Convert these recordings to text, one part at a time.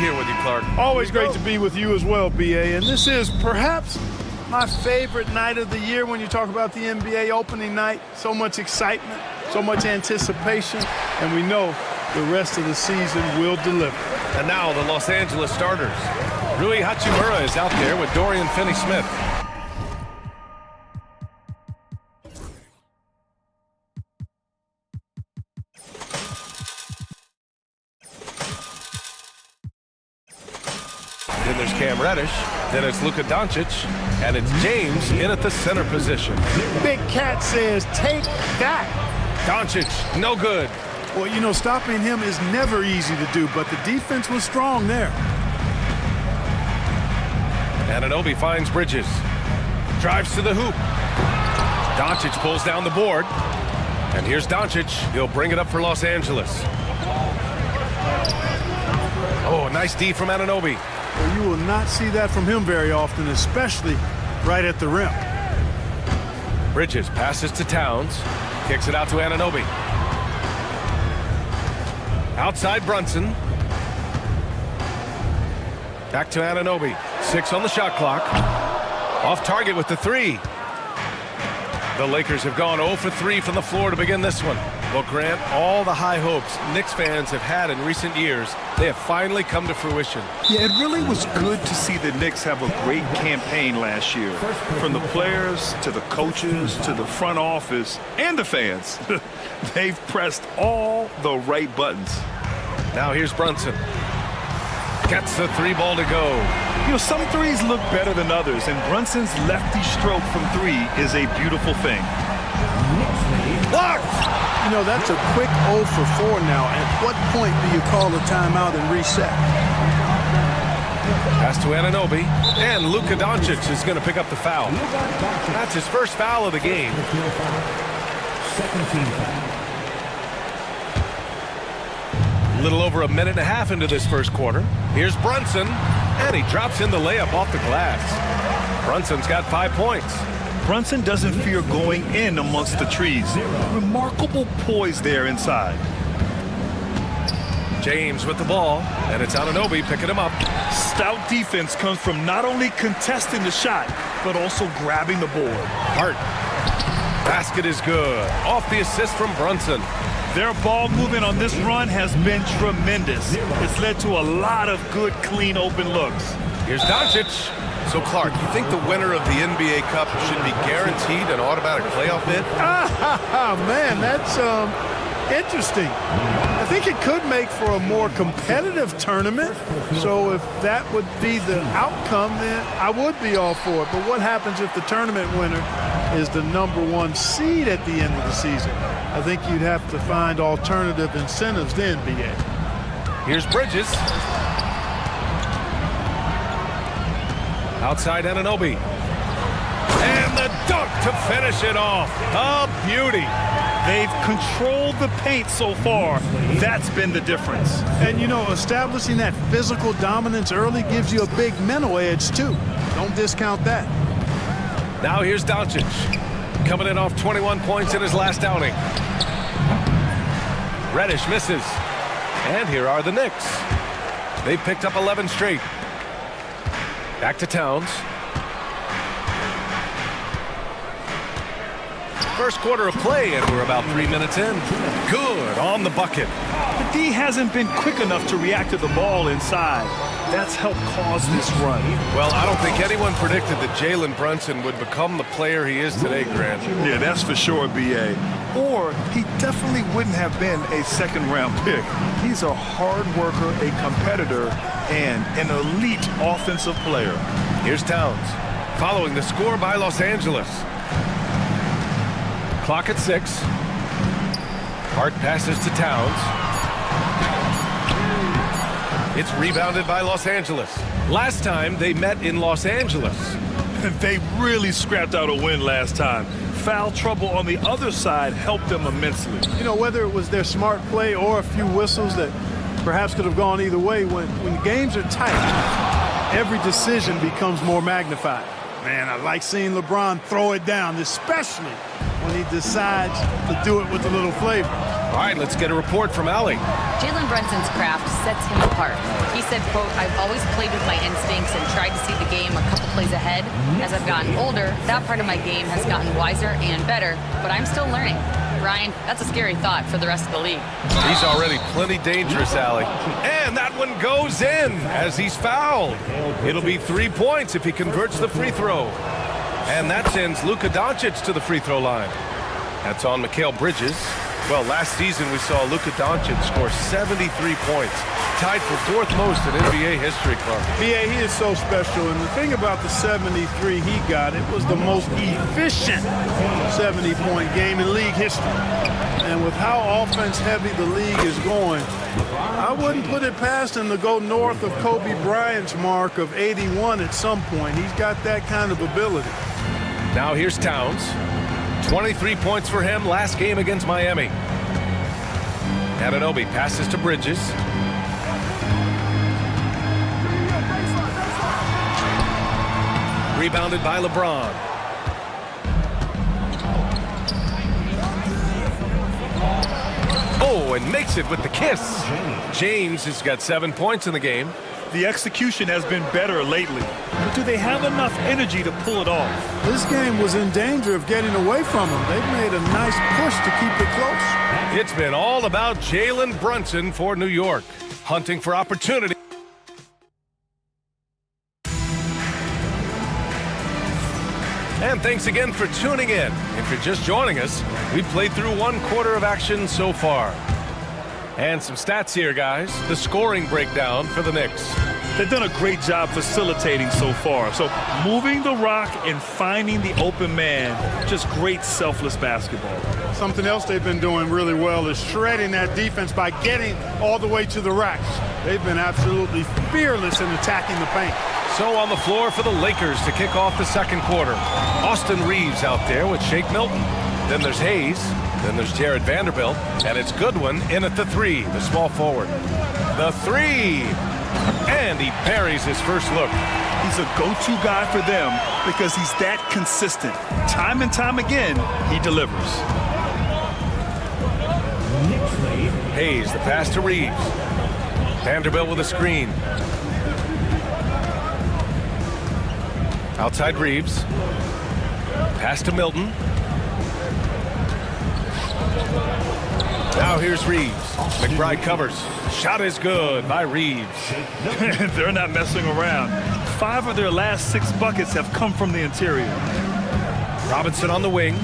here with you, Clark. Always great to be with you as well, BA. And this is perhaps my favorite night of the year when you talk about the NBA opening night. So much excitement, so much anticipation, and we know the rest of the season will deliver. And now the Los Angeles starters. Rui Hachimura is out there with Dorian Finney-Smith. Then there's Cam Reddish, then it's Luka Doncic, and it's James in at the center position. Big Cat says, take that. Doncic, no good. Well, you know, stopping him is never easy to do, but the defense was strong there. Anunoby finds Bridges. Drives to the hoop. Doncic pulls down the board. And here's Doncic. He'll bring it up for Los Angeles. Oh, nice D from Anunoby. Well, you will not see that from him very often, especially right at the rim. Bridges passes to Towns. Kicks it out to Anunoby. Outside Brunson. Back to Anunoby. 6 on the shot clock. Off target with the 3. The Lakers have gone 0 for 3 from the floor to begin this one. Well, Grant, all the high hopes Knicks fans have had in recent years, they have finally come to fruition. Yeah, it really was good to see the Knicks have a great campaign last year. From the players to the coaches to the front office and the fans. They've pressed all the right buttons. Now here's Brunson. Gets the 3 ball to go. You know, some threes look better than others, and Brunson's lefty stroke from 3 is a beautiful thing. Blocked! You know, that's a quick 0 for 4 now. At what point do you call a timeout and reset? Pass to Anunoby, and Luka Doncic is going to pick up the foul. That's his first foul of the game. A little over a minute and a half into this first quarter. Here's Brunson, and he drops in the layup off the glass. Brunson's got 5 points. Brunson doesn't fear going in amongst the trees. Remarkable poise there inside. James with the ball, and it's Anunoby picking him up. Stout defense comes from not only contesting the shot, but also grabbing the board. Hart. Basket is good. Off the assist from Brunson. Their ball movement on this run has been tremendous. It's led to a lot of good, clean, open looks. Here's Doncic. So, Clark, you think the winner of the NBA Cup should be guaranteed an automatic playoff bid? Man, that's interesting. I think it could make for a more competitive tournament. So if that would be the outcome, then I would be all for it. But what happens if the tournament winner is the #1 seed at the end of the season? I think you'd have to find alternative incentives then, BA. Here's Bridges. Outside Anunoby. And the dunk to finish it off. A beauty. They've controlled the paint so far. That's been the difference. And, you know, establishing that physical dominance early gives you a big mental edge, too. Don't discount that. Now here's Doncic. Coming in off 21 points in his last outing. Reddish misses. And here are the Knicks. They've picked up 11 straight. Back to Towns. First quarter of play, and we're about 3 minutes in. Good on the bucket. The D hasn't been quick enough to react to the ball inside. That's helped cause this run. Well, I don't think anyone predicted that Jalen Brunson would become the player he is today, Grant. Yeah, that's for sure, B.A. Or he definitely wouldn't have been a second-round pick. He's a hard worker, a competitor, and an elite offensive player. Here's Towns, following the score by Los Angeles. Clock at 6. Hart passes to Towns. It's rebounded by Los Angeles. Last time they met in Los Angeles. They really scrapped out a win last time. Foul trouble on the other side helped them immensely. You know, whether it was their smart play or a few whistles that perhaps could have gone either way, when games are tight, every decision becomes more magnified. Man, I like seeing LeBron throw it down, especially when he decides to do it with a little flavor. All right, let's get a report from Allie. Jalen Brunson's craft sets him apart. He said, quote, "I've always played with my instincts and tried to see the game a couple plays ahead. As I've gotten older, that part of my game has gotten wiser and better, but I'm still learning." Ryan, that's a scary thought for the rest of the league. He's already plenty dangerous, Allie. And that one goes in as he's fouled. It'll be 3 points if he converts the free throw. And that sends Luka Doncic to the free throw line. That's on Mikal Bridges. Well, last season we saw Luka Doncic score 73 points, tied for 4th most in NBA history, Clark. Yeah, he is so special. And the thing about the 73 he got, it was the most efficient 70-point game in league history. And with how offense-heavy the league is going, I wouldn't put it past him to go north of Kobe Bryant's mark of 81 at some point. He's got that kind of ability. Now here's Towns. 23 points for him last game against Miami. Anunoby passes to Bridges. Rebounded by LeBron. Oh, and makes it with the kiss. James has got 7 points in the game. The execution has been better lately. But do they have enough energy to pull it off? This game was in danger of getting away from him. They've made a nice push to keep it close. It's been all about Jalen Brunson for New York, hunting for opportunity. And thanks again for tuning in. If you're just joining us, we've played through 1 quarter of action so far. And some stats here, guys. The scoring breakdown for the Knicks. They've done a great job facilitating so far. So moving the rock and finding the open man, just great selfless basketball. Something else they've been doing really well is shredding that defense by getting all the way to the racks. They've been absolutely fearless in attacking the paint. So on the floor for the Lakers to kick off the 2nd quarter. Austin Reeves out there with Shake Milton. Then there's Hayes. Then there's Jared Vanderbilt. And it's Goodwin in at the 3, the small forward. The 3. And he buries his first look. He's a go-to guy for them because he's that consistent. Time and time again, he delivers. Hayes, the pass to Reeves. Vanderbilt with a screen. Outside Reeves. Pass to Milton. Now here's Reeves. McBride covers. Shot is good by Reeves. They're not messing around. 5 of their last 6 buckets have come from the interior. Robinson on the wing.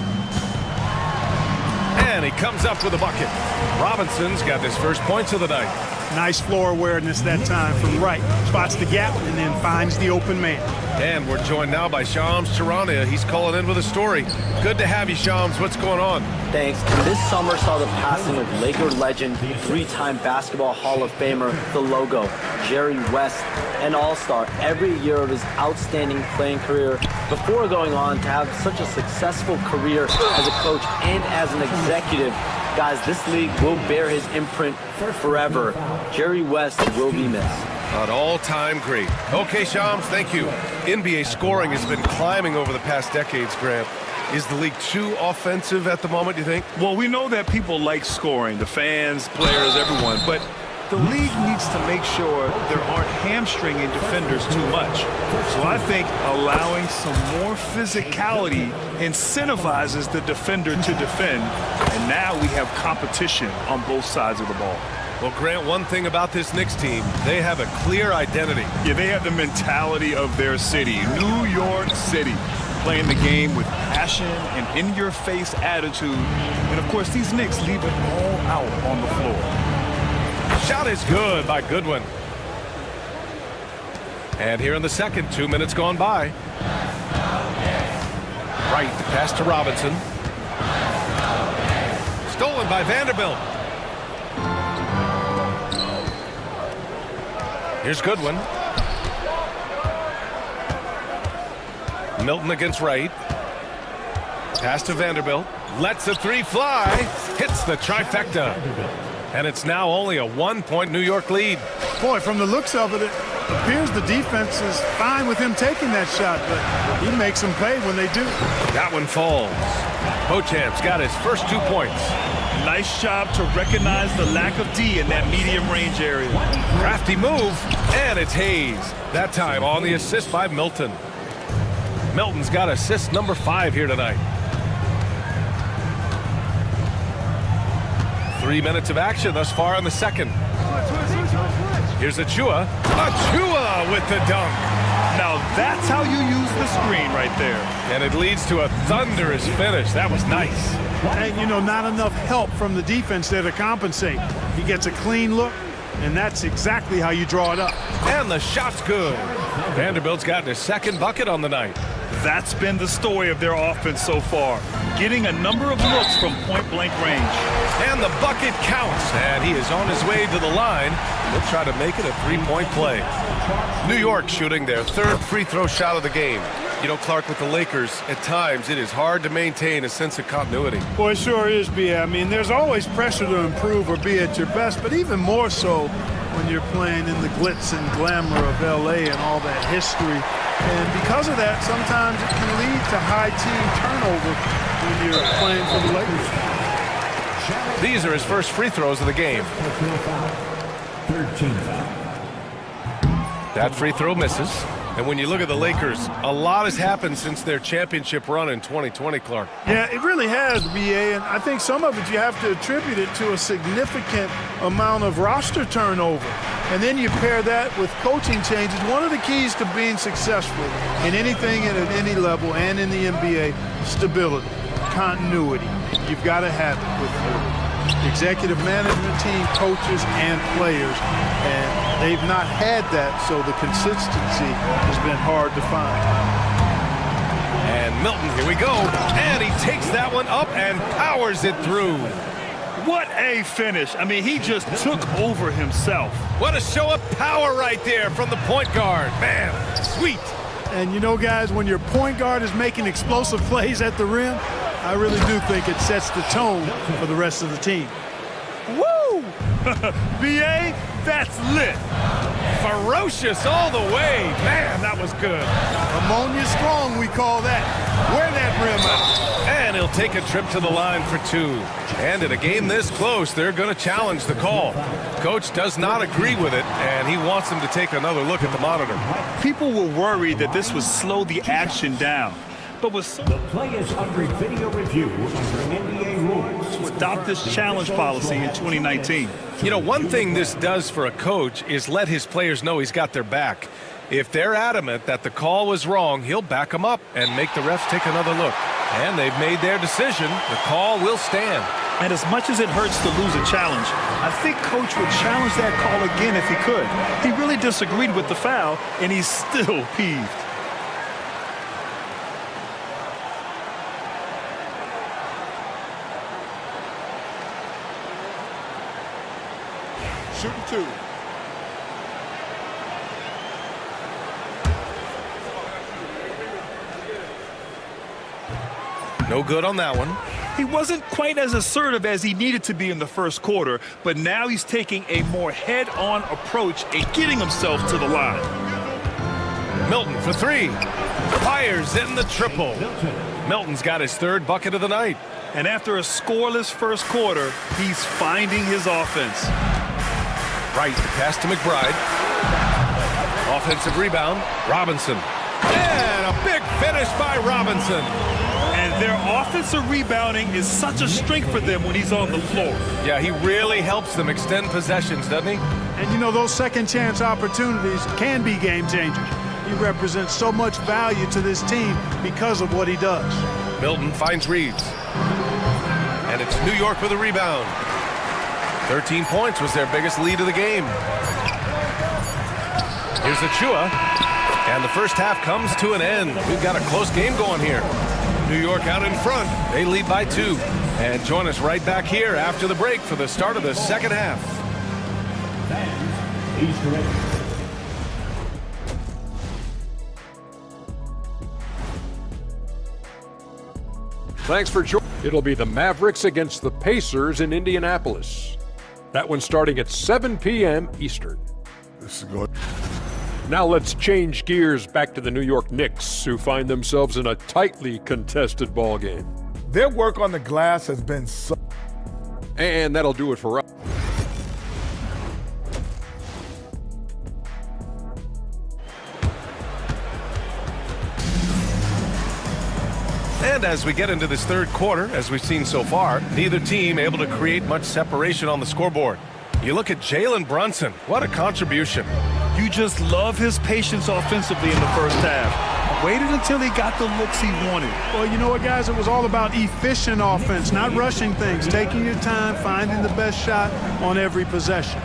And he comes up with a bucket. Robinson's got his first points of the night. Nice floor awareness that time from right. Spots the gap and then finds the open man. And we're joined now by Shams Charania. He's calling in with a story. Good to have you, Shams. What's going on? Thanks. This summer saw the passing of Laker legend, 3-time Basketball Hall of Famer, the logo, Jerry West, an all-star every year of his outstanding playing career before going on to have such a successful career as a coach and as an executive. Guys, this league will bear his imprint forever. Jerry West will be missed. An all-time great. Okay, Shams, thank you. NBA scoring has been climbing over the past decades, Grant. Is the league too offensive at the moment, you think? Well, we know that people like scoring, the fans, players, everyone, but the league needs to make sure there aren't hamstringing defenders too much. So I think allowing some more physicality incentivizes the defender to defend, and now we have competition on both sides of the ball. Well, Grant, one thing about this Knicks team, they have a clear identity. Yeah, they have the mentality of their city, New York City, playing the game with passion and in-your-face attitude. And, of course, these Knicks leave it all out on the floor. Shot is good by Goodwin. And here in the second, 2 minutes gone by. Right, the pass to Robinson. Stolen by Vanderbilt. Here's Goodwin. Milton against Wright. Pass to Vanderbilt. Lets the 3 fly. Hits the trifecta. And it's now only a 1-point New York lead. Boy, from the looks of it, it appears the defense is fine with him taking that shot, but he makes them pay when they do. That one falls. Beauchamp's got his first 2 points. Nice job to recognize the lack of D in that medium range area. Crafty move, and it's Hayes. That time on the assist by Milton. Milton's got assist number 5 here tonight. 3 minutes of action thus far in the second. Here's Achua. Achua with the dunk. Now that's how you use the screen right there. And it leads to a thunderous finish. That was nice. And, you know, not enough help from the defense there to compensate. He gets a clean look, and that's exactly how you draw it up. And the shot's good. Vanderbilt's gotten his second bucket on the night. That's been the story of their offense so far, getting a number of looks from point-blank range. And the bucket counts, and he is on his way to the line. He'll try to make it a three-point play. New York shooting their third free throw shot of the game. You know, Clark, with the Lakers, at times it is hard to maintain a sense of continuity. Boy, it sure is, B.A. I mean, there's always pressure to improve or be at your best, but even more so when you're playing in the glitz and glamour of L.A. and all that history. And because of that, sometimes it can lead to high team turnover when you're playing for the Lakers. These are his first free throws of the game. That free throw misses. And when you look at the Lakers, a lot has happened since their championship run in 2020, Clark. Yeah, it really has, B.A., and I think some of it you have to attribute it to a significant amount of roster turnover. And then you pair that with coaching changes. One of the keys to being successful in anything at any level and in the NBA, stability, continuity. You've got to have it with your executive management team, coaches, and players. And they've not had that, so the consistency has been hard to find. And Milton, here we go. And he takes that one up and powers it through. What a finish. I mean, he just took over himself. What a show of power right there from the point guard. Man, sweet. And you know, guys, when your point guard is making explosive plays at the rim, I really do think it sets the tone for the rest of the team. Woo! B.A., that's lit. Ferocious all the way. Man, that was good. Ammonia strong, we call that. Wear that rim out. And he'll take a trip to the line for 2. And in a game this close, they're going to challenge the call. Coach does not agree with it, and he wants him to take another look at the monitor. People were worried that this would slow the action down. But with so The play is under video review under NBA rules. to adopt this challenge policy in 2019. You know, one thing this does for a coach is let his players know he's got their back. If they're adamant that the call was wrong, he'll back them up and make the refs take another look. And they've made their decision. The call will stand. And as much as it hurts to lose a challenge, I think Coach would challenge that call again if he could. He really disagreed with the foul, and he's still peeved. Shooting 2. No good on that one. He wasn't quite as assertive as he needed to be in the first quarter, but now he's taking a more head-on approach and getting himself to the line. Milton for 3. Fires in the triple. Milton's got his third bucket of the night. And after a scoreless first quarter, he's finding his offense. Right, pass to McBride. Offensive rebound, Robinson. And a big finish by Robinson. And their offensive rebounding is such a strength for them when he's on the floor. Yeah, he really helps them extend possessions, doesn't he? And you know, those second chance opportunities can be game changers. He represents so much value to this team because of what he does. Milton finds Reeves. And it's New York with a rebound. 13 points was their biggest lead of the game. Here's Achua. And the first half comes to an end. We've got a close game going here. New York out in front. They lead by 2. And join us right back here after the break for the start of the second half. Thanks for joining. It'll be the Mavericks against the Pacers in Indianapolis. That one's starting at 7 p.m. Eastern. This is good. Now let's change gears back to the New York Knicks, who find themselves in a tightly contested ball game. Their work on the glass has been so... And that'll do it for us. And as we get into this third quarter, as we've seen so far, neither team able to create much separation on the scoreboard. You look at Jalen Brunson. What a contribution. You just love his patience offensively in the first half. Waited until he got the looks he wanted. Well, you know what, guys? It was all about efficient offense, not rushing things, taking your time, finding the best shot on every possession.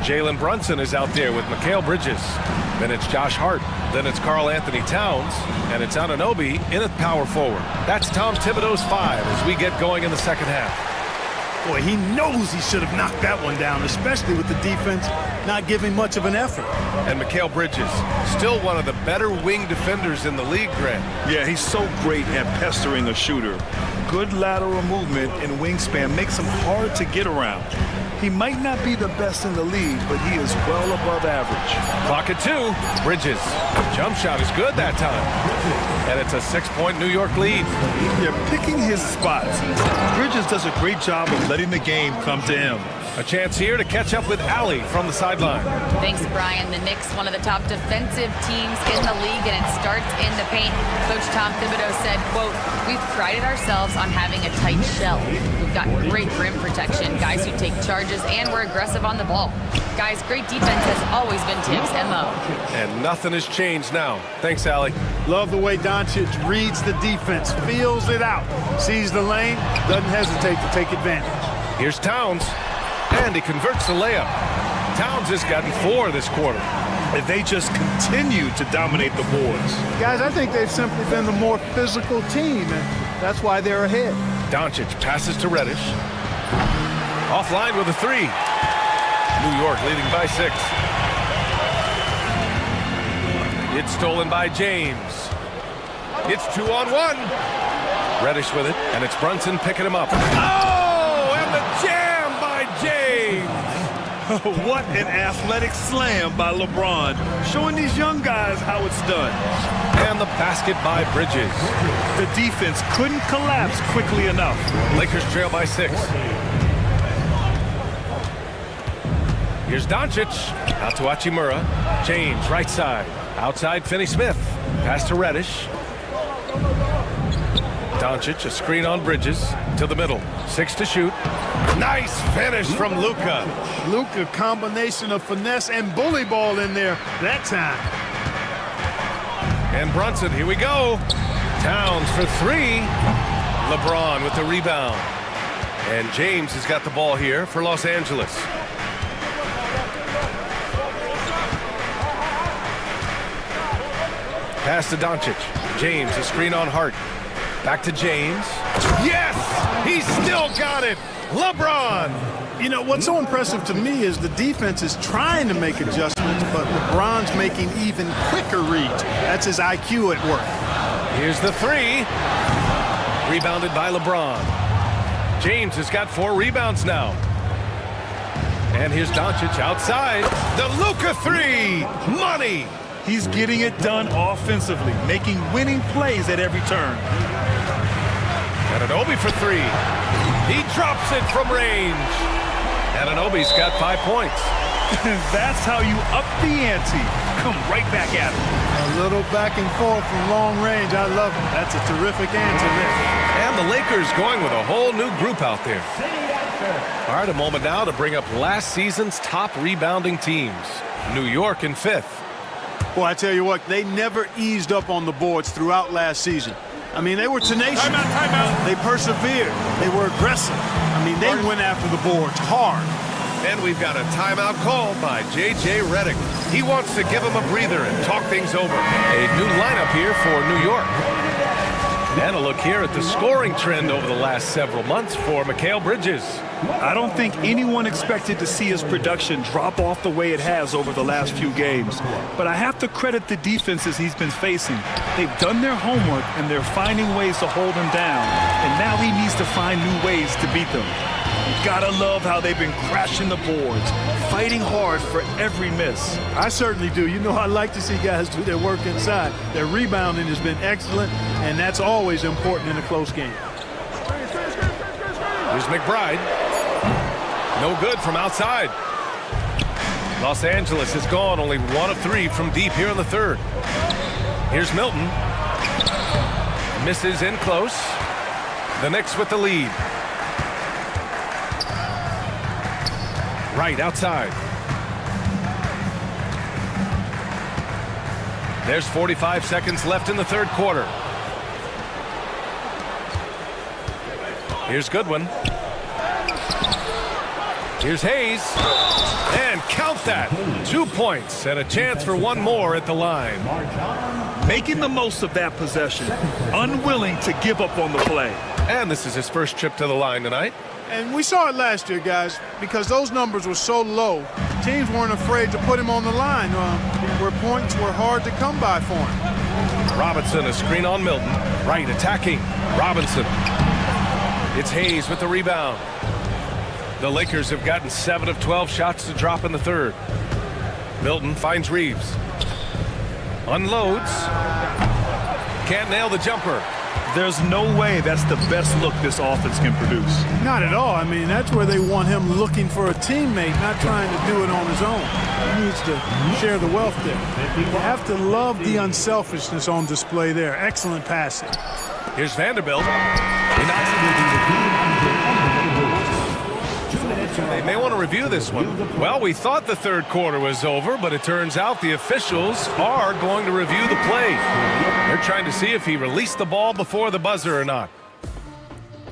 Jalen Brunson is out there with Mikal Bridges. Then it's Josh Hart. Then it's Karl Anthony Towns. And it's Anunoby in at power forward. That's Tom Thibodeau's 5 as we get going in the second half. Boy, he knows he should have knocked that one down, especially with the defense not giving much of an effort. And Mikal Bridges, still one of the better wing defenders in the league, Grant. Yeah, he's so great at pestering a shooter. Good lateral movement and wingspan makes him hard to get around. He might not be the best in the league, but he is well above average. Clock at 2. Bridges. Jump shot is good that time. And it's a 6-point New York lead. They're picking his spots. Bridges does a great job of letting the game come to him. A chance here to catch up with Allie from the sideline. Thanks, Brian. The Knicks, one of the top defensive teams in the league, and it starts in the paint. Coach Tom Thibodeau said, quote, "We've prided ourselves on having a tight shell. We've got great rim protection, guys who take charges, and we're aggressive on the ball. Guys, great defense has always been Tibbs' MO." And nothing has changed now. Thanks, Allie. Love the way Doncic reads the defense, feels it out, sees the lane, doesn't hesitate to take advantage. Here's Towns. And he converts the layup. Towns has gotten 4 this quarter. And they just continue to dominate the boards. Guys, I think they've simply been the more physical team, and that's why they're ahead. Doncic passes to Reddish. Offline with a 3. New York leading by 6. It's stolen by James. It's 2-on-1. Reddish with it, and it's Brunson picking him up. Oh, and the jam by James. What an athletic slam by LeBron, showing these young guys how it's done. And the basket by Bridges. The defense couldn't collapse quickly enough. Lakers trail by 6. Here's Doncic. Out to Hachimura. James, right side. Outside, Finney-Smith. Pass to Reddish. Doncic, a screen on Bridges. To the middle. 6 to shoot. Nice finish from Luka. Luka, combination of finesse and bully ball in there that time. And Brunson, here we go. Towns for 3. LeBron with the rebound. And James has got the ball here for Los Angeles. Pass to Doncic. James, a screen on Hart. Back to James. Yes! He's still got it! LeBron! You know, what's so impressive to me is the defense is trying to make adjustments, but LeBron's making even quicker reads. That's his IQ at work. Here's the 3. Rebounded by LeBron. James has got 4 rebounds now. And here's Doncic outside. The Luka 3! Money! He's getting it done offensively, making winning plays at every turn. Anunoby for 3. He drops it from range. Anunoby's got 5 points. That's how you up the ante. Come right back at him. A little back and forth from long range. I love it. That's a terrific answer there. And the Lakers going with a whole new group out there. All right, a moment now to bring up last season's top rebounding teams. New York in 5th. Boy, I tell you what, they never eased up on the boards throughout last season. I mean, they were tenacious. Timeout. They persevered. They were aggressive. I mean, they went after the boards hard. And we've got a timeout called by J.J. Redick. He wants to give him a breather and talk things over. A new lineup here for New York. And a look here at the scoring trend over the last several months for Mikal Bridges. I don't think anyone expected to see his production drop off the way it has over the last few games. But I have to credit the defenses he's been facing. They've done their homework and they're finding ways to hold him down. And now he needs to find new ways to beat them. Gotta love how they've been crashing the boards, fighting hard for every miss. I certainly do. You know, I like to see guys do their work inside. Their rebounding has been excellent, and that's always important in a close game. Here's McBride. No good from outside. Los Angeles has gone only 1 of 3 from deep here in the third. Here's Milton. Misses in close. The Knicks with the lead. Right outside. There's 45 seconds left in the third quarter. Here's Goodwin. Here's Hayes. And count that. 2 points and a chance for one more at the line. Making the most of that possession. Unwilling to give up on the play. And this is his first trip to the line tonight. And we saw it last year, guys, because those numbers were so low. Teams weren't afraid to put him on the line where points were hard to come by for him. Robinson, a screen on Milton. Right, attacking. Robinson. It's Hayes with the rebound. The Lakers have gotten 7 of 12 shots to drop in the third. Milton finds Reeves. Unloads. Can't nail the jumper. There's no way that's the best look this offense can produce. Not at all. I mean, that's where they want him looking for a teammate, not trying to do it on his own. He needs to share the wealth there. You have to love the unselfishness on display there. Excellent passing. Here's Vanderbilt. He knocks They may want to review this one. Well, we thought the third quarter was over, but it turns out the officials are going to review the play. They're trying to see if he released the ball before the buzzer or not.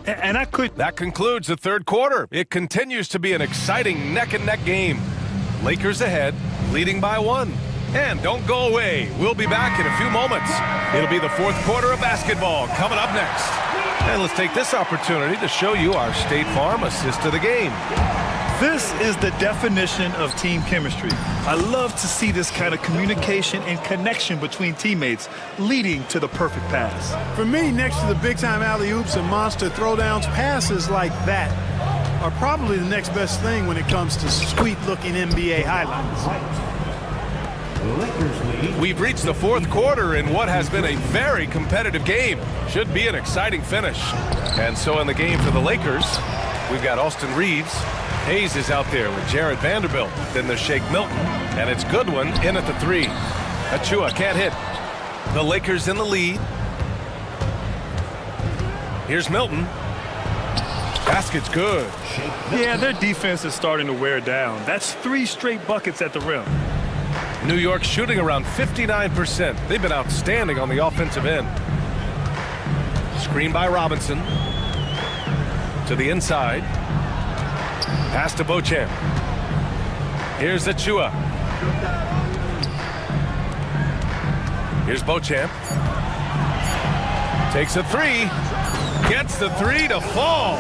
And That concludes the third quarter. It continues to be an exciting neck-and-neck game. Lakers ahead, leading by 1. And don't go away. We'll be back in a few moments. It'll be the fourth quarter of basketball coming up next. And let's take this opportunity to show you our State Farm assist of the game. This is the definition of team chemistry. I love to see this kind of communication and connection between teammates leading to the perfect pass. For me, next to the big-time alley-oops and monster throwdowns, passes like that are probably the next best thing when it comes to sweet-looking NBA highlights. We've reached the fourth quarter in what has been a very competitive game. Should be an exciting finish. And so in the game for the Lakers, we've got Austin Reeves. Hayes is out there with Jared Vanderbilt. Then there's Shake Milton. And it's Goodwin in at the 3. Achua can't hit. The Lakers in the lead. Here's Milton. Basket's good. Yeah, their defense is starting to wear down. That's 3 straight buckets at the rim. New York shooting around 59%. They've been outstanding on the offensive end. Screen by Robinson. To the inside. Pass to Beauchamp. Here's Achua. Here's Beauchamp. Takes a 3. Gets the 3 to fall.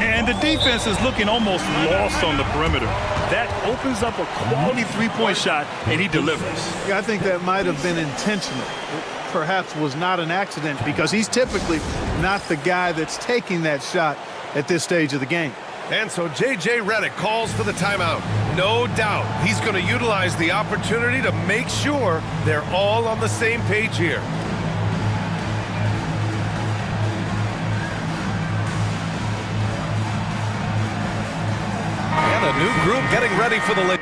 And the defense is looking almost lost on the perimeter. That opens up a quality three-point shot, and he delivers. Yeah, I think that might have been intentional. Perhaps was not an accident because he's typically not the guy that's taking that shot at this stage of the game. And so J.J. Redick calls for the timeout. No doubt he's going to utilize the opportunity to make sure they're all on the same page here. And a new group getting ready for the Lakers.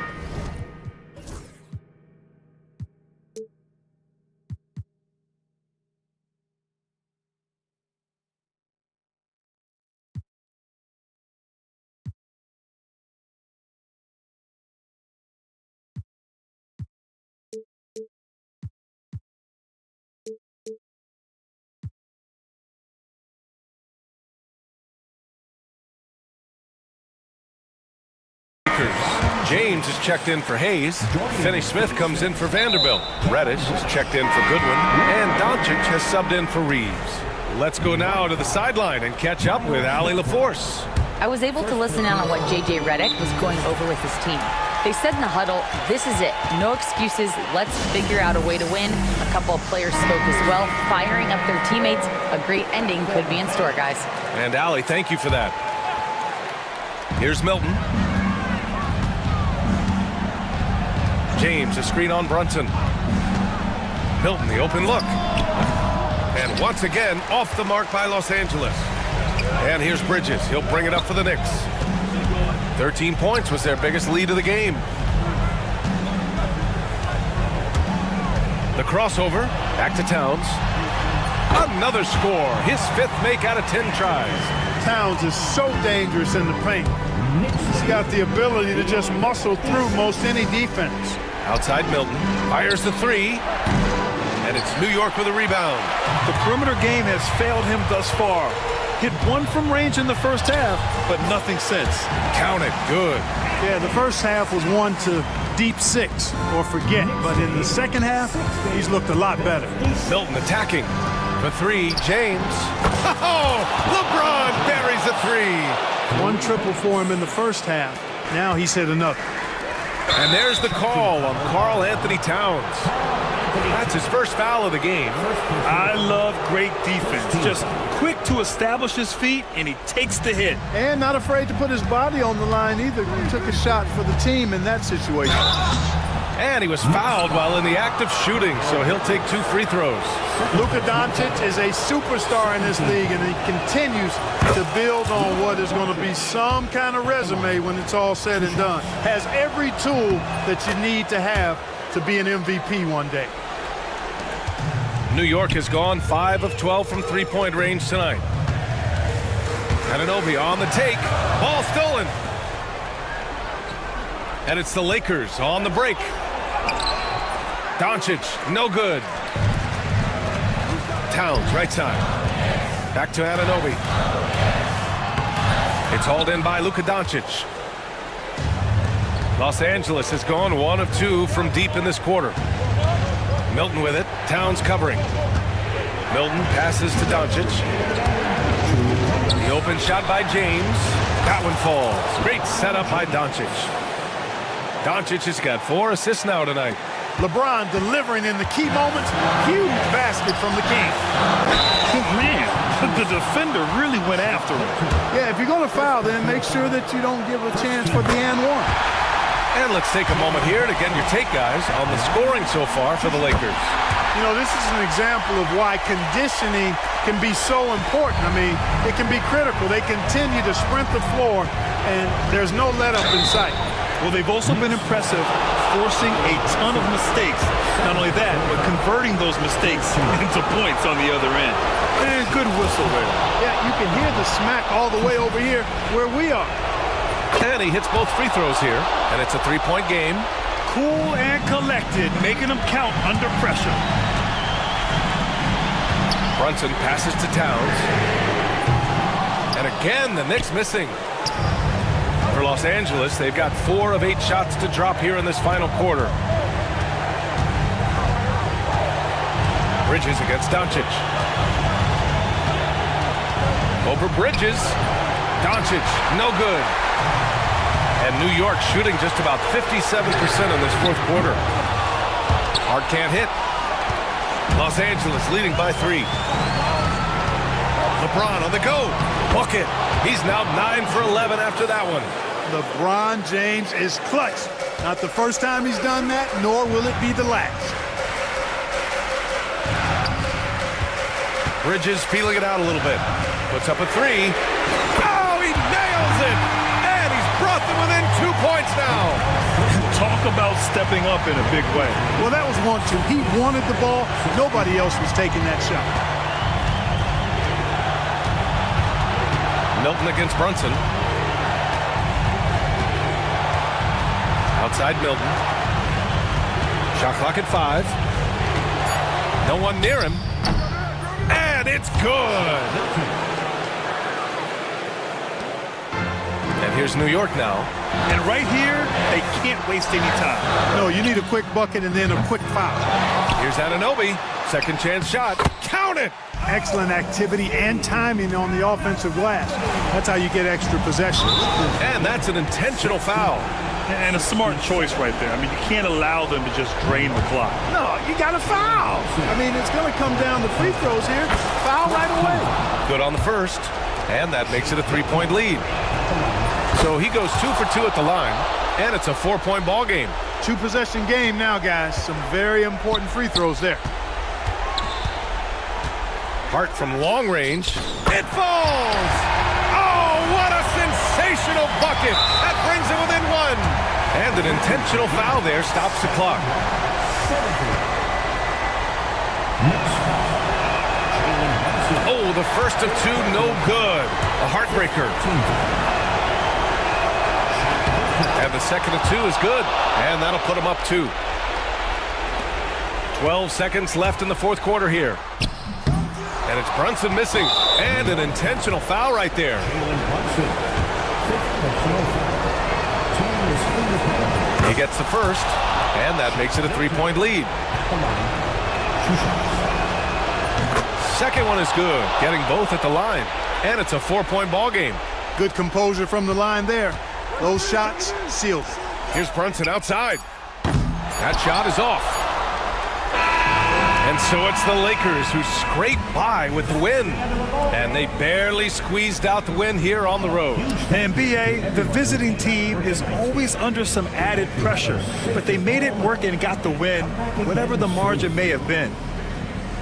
James is checked in for Hayes. Finney-Smith comes in for Vanderbilt. Reddish is checked in for Goodwin. And Doncic has subbed in for Reeves. Let's go now to the sideline and catch up with Allie LaForce. I was able to listen in on what J.J. Redick was going over with his team. They said in the huddle, this is it. No excuses. Let's figure out a way to win. A couple of players spoke as well, firing up their teammates. A great ending could be in store, guys. And Allie, thank you for that. Here's Milton. James, a screen on Brunson. Milton, the open look. And once again, off the mark by Los Angeles. And here's Bridges. He'll bring it up for the Knicks. 13 points was their biggest lead of the game. The crossover, back to Towns. Another score, his 5th make out of 10 tries. Towns is so dangerous in the paint. He's got the ability to just muscle through most any defense. Outside Milton, fires the 3, and it's New York with a rebound. The perimeter game has failed him thus far. Hit 1 from range in the first half, but nothing since. Count it, good. Yeah, the first half was 1 to deep 6 or forget, but in the second half, he's looked a lot better. Milton attacking. For 3, James. Oh, LeBron buries a 3. 1 triple for him in the first half. Now he's hit another. And there's the call on Karl Anthony Towns. That's his first foul of the game. I love great defense. Just quick to establish his feet, and he takes the hit. And not afraid to put his body on the line either. He took a shot for the team in that situation. And he was fouled while in the act of shooting, so he'll take 2 free throws. Luka Doncic is a superstar in this league, and he continues to build on what is going to be some kind of resume when it's all said and done. Has every tool that you need to have to be an MVP one day. New York has gone 5 of 12 from three-point range tonight. Anunoby on the take. Ball stolen. And it's the Lakers on the break. Doncic, no good. Towns, right side. Back to Anunoby. It's hauled in by Luka Doncic. Los Angeles has gone 1 of 2 from deep in this quarter. Milton with it. Towns covering. Milton passes to Doncic. The open shot by James. That one falls. Great setup by Doncic. Doncic has got 4 assists now tonight. LeBron delivering in the key moments. Huge basket from the King. Man, the defender really went after him. Yeah, if you're going to foul, then make sure that you don't give a chance for the and one. And let's take a moment here to get your take, guys, on the scoring so far for the Lakers. You know, this is an example of why conditioning can be so important. I mean, it can be critical. They continue to sprint the floor, and there's no let-up in sight. Well, they've also been impressive, forcing a ton of mistakes. Not only that, but converting those mistakes into points on the other end. And good whistle there. Yeah, you can hear the smack all the way over here where we are. And he hits both free throws here, and it's a 3-point game. Cool and collected, making them count under pressure. Brunson passes to Towns. And again, the Knicks missing. For Los Angeles, they've got 4 of 8 shots to drop here in this final quarter. Bridges against Doncic. Over Bridges. Doncic, no good. And New York shooting just about 57% in this fourth quarter. Hart can't hit. Los Angeles leading by 3. LeBron on the go. Bucket. He's now 9 for 11 after that one. LeBron James is clutch. Not the first time he's done that, nor will it be the last. Bridges feeling it out a little bit. Puts up a 3. Oh, he nails it! And he's brought them within 2 points now. Talk about stepping up in a big way. Well, that was 1-2. He wanted the ball. Nobody else was taking that shot. Milton against Brunson. Outside Milton. Shot clock at 5. No one near him. And it's good. And here's New York now. And right here, they can't waste any time. No, you need a quick bucket and then a quick foul. Here's Anunoby. Second chance shot. Count it! Excellent activity and timing on the offensive glass. That's how you get extra possessions. And that's an intentional foul. And a smart choice right there. I mean, you can't allow them to just drain the clock. No, you got to foul. I mean, it's going to come down to free throws here. Foul right away. Good on the first. And that makes it a 3-point lead. So he goes 2 for 2 at the line. And it's a 4-point ball game. 2-possession game now, guys. Some very important free throws there. Hart from long range. It falls! Oh, what a sensational bucket! That brings it within one. And an intentional foul there stops the clock. Oh, the first of two, no good. A heartbreaker. And the second of two is good. And that'll put him up 2. 12 seconds left in the fourth quarter here. And it's Brunson missing. And an intentional foul right there. He gets the first, and that makes it a 3-point lead. Second one is good, getting both at the line. And it's a 4-point ball game. Good composure from the line there. Those shots sealed. Here's Brunson outside. That shot is off. And so it's the Lakers who scrape by with the win. And they barely squeezed out the win here on the road. And BA, the visiting team is always under some added pressure, but they made it work and got the win, whatever the margin may have been.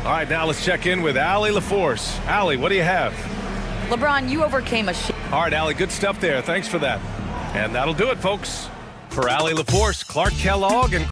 All right, now let's check in with Allie LaForce. Allie, what do you have? LeBron, you overcame a All right, Allie, good stuff there. Thanks for that. And that'll do it, folks. For Allie LaForce, Clark Kellogg, and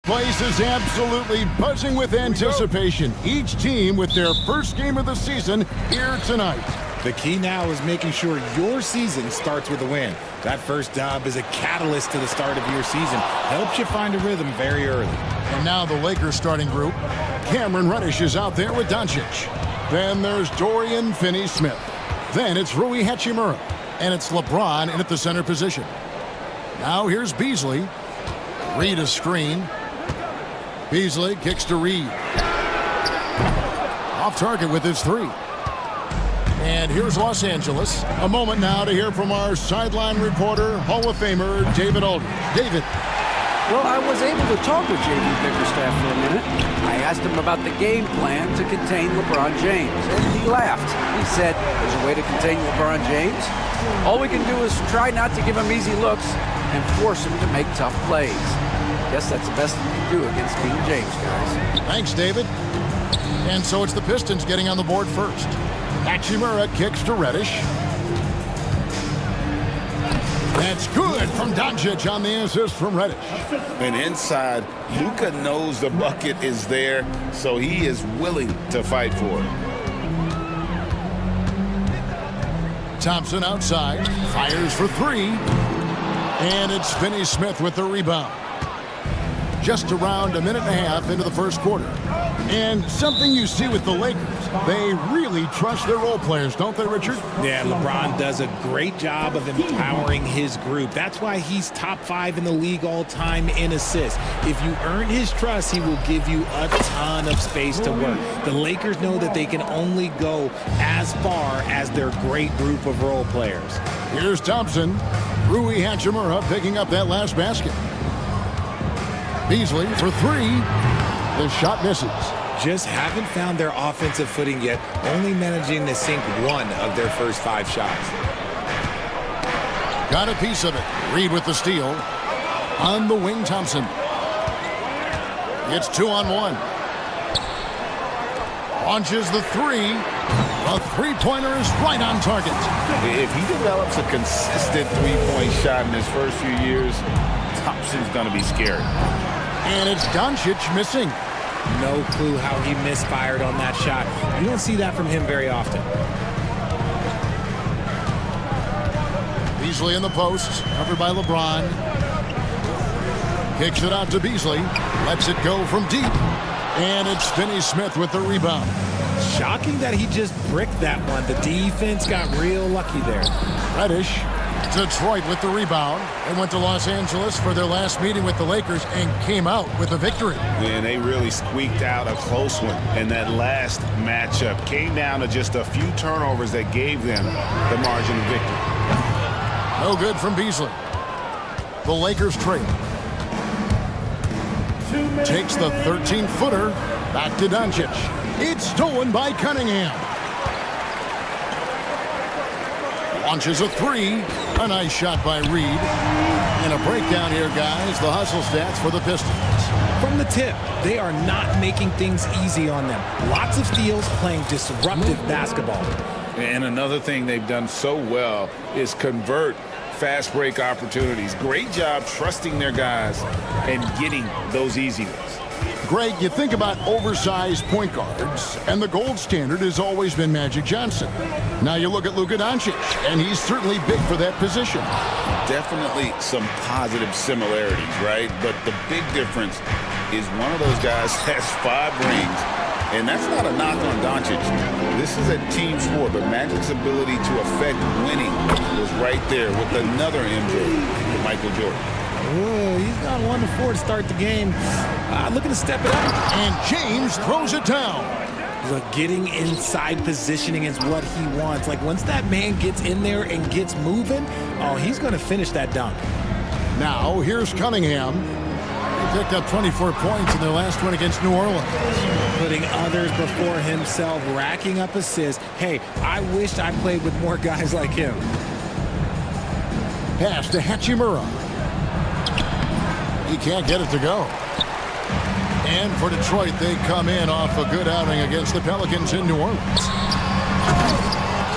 Place is absolutely buzzing with anticipation. Each team with their first game of the season here tonight. The key now is making sure your season starts with a win. That first dub is a catalyst to the start of your season. Helps you find a rhythm very early. And now the Lakers starting group. Cameron Reddish is out there with Doncic. Then there's Dorian Finney-Smith. Then it's Rui Hachimura. And it's LeBron in at the center position. Now here's Beasley. Reed a screen. Beasley kicks to Reed. Off target with his three. And here's Los Angeles. A moment now to hear from our sideline reporter, Hall of Famer David Aldridge. David. Well, I was able to talk with J.B. Bickerstaff for a minute. I asked him about the game plan to contain LeBron James, and he laughed. He said, there's a way to contain LeBron James. All we can do is try not to give him easy looks and force him to make tough plays. Guess that's the best we can do against King James, guys. Thanks, David. And so it's the Pistons getting on the board first. Hachimura kicks to Reddish. That's good from Doncic on the assist from Reddish. And inside, Luka knows the bucket is there, so he is willing to fight for it. Thompson outside, fires for three. And it's Finney-Smith with the rebound. Just around a minute and a half into the first quarter. And something you see with the Lakers, they really trust their role players, don't they, Richard? Yeah, LeBron does a great job of empowering his group. That's why he's top 5 in the league all time in assists. If you earn his trust, he will give you a ton of space to work. The Lakers know that they can only go as far as their great group of role players. Here's Thompson. Rui Hachimura picking up that last basket. Beasley for three. The shot misses. Just haven't found their offensive footing yet, only managing to sink one of their first 5 shots. Got a piece of it. Reed with the steal. On the wing, Thompson. It's 2-on-1. Launches the three. A three-pointer is right on target. If he develops a consistent three-point shot in his first few years, Thompson's going to be scary. And it's Doncic missing. No clue how he misfired on that shot. You don't see that from him very often. Beasley in the post, covered by LeBron. Kicks it out to Beasley. Lets it go from deep. And it's Finney-Smith with the rebound. Shocking that he just bricked that one. The defense got real lucky there. Reddish. Detroit with the rebound. They went to Los Angeles for their last meeting with the Lakers and came out with a victory. And they really squeaked out a close one in that last matchup. Came down to just a few turnovers that gave them the margin of victory. No good from Beasley. The Lakers trail. Takes the 13-footer back to Doncic. It's stolen by Cunningham. Launches a three. A nice shot by Reed. And a breakdown here, guys. The hustle stats for the Pistons. From the tip, they are not making things easy on them. Lots of steals, playing disruptive basketball. And another thing they've done so well is convert fast break opportunities. Great job trusting their guys and getting those easy ones. Greg, you think about oversized point guards, and the gold standard has always been Magic Johnson. Now you look at Luka Doncic, and he's certainly big for that position. Definitely some positive similarities, right? But the big difference is one of those guys has 5 rings, and that's not a knock on Doncic. This is a team sport, but Magic's ability to affect winning was right there with another MJ, Michael Jordan. Oh, he's got 1 to 4 to start the game. Looking to step it up. And James throws it down. Look, getting inside positioning is what he wants. Like, once that man gets in there and gets moving, oh, he's going to finish that dunk. Now, here's Cunningham. He picked up 24 points in their last one against New Orleans. Putting others before himself, racking up assists. Hey, I wished I played with more guys like him. Pass to Hachimura. He can't get it to go. And for Detroit, they come in off a good outing against the Pelicans in New Orleans.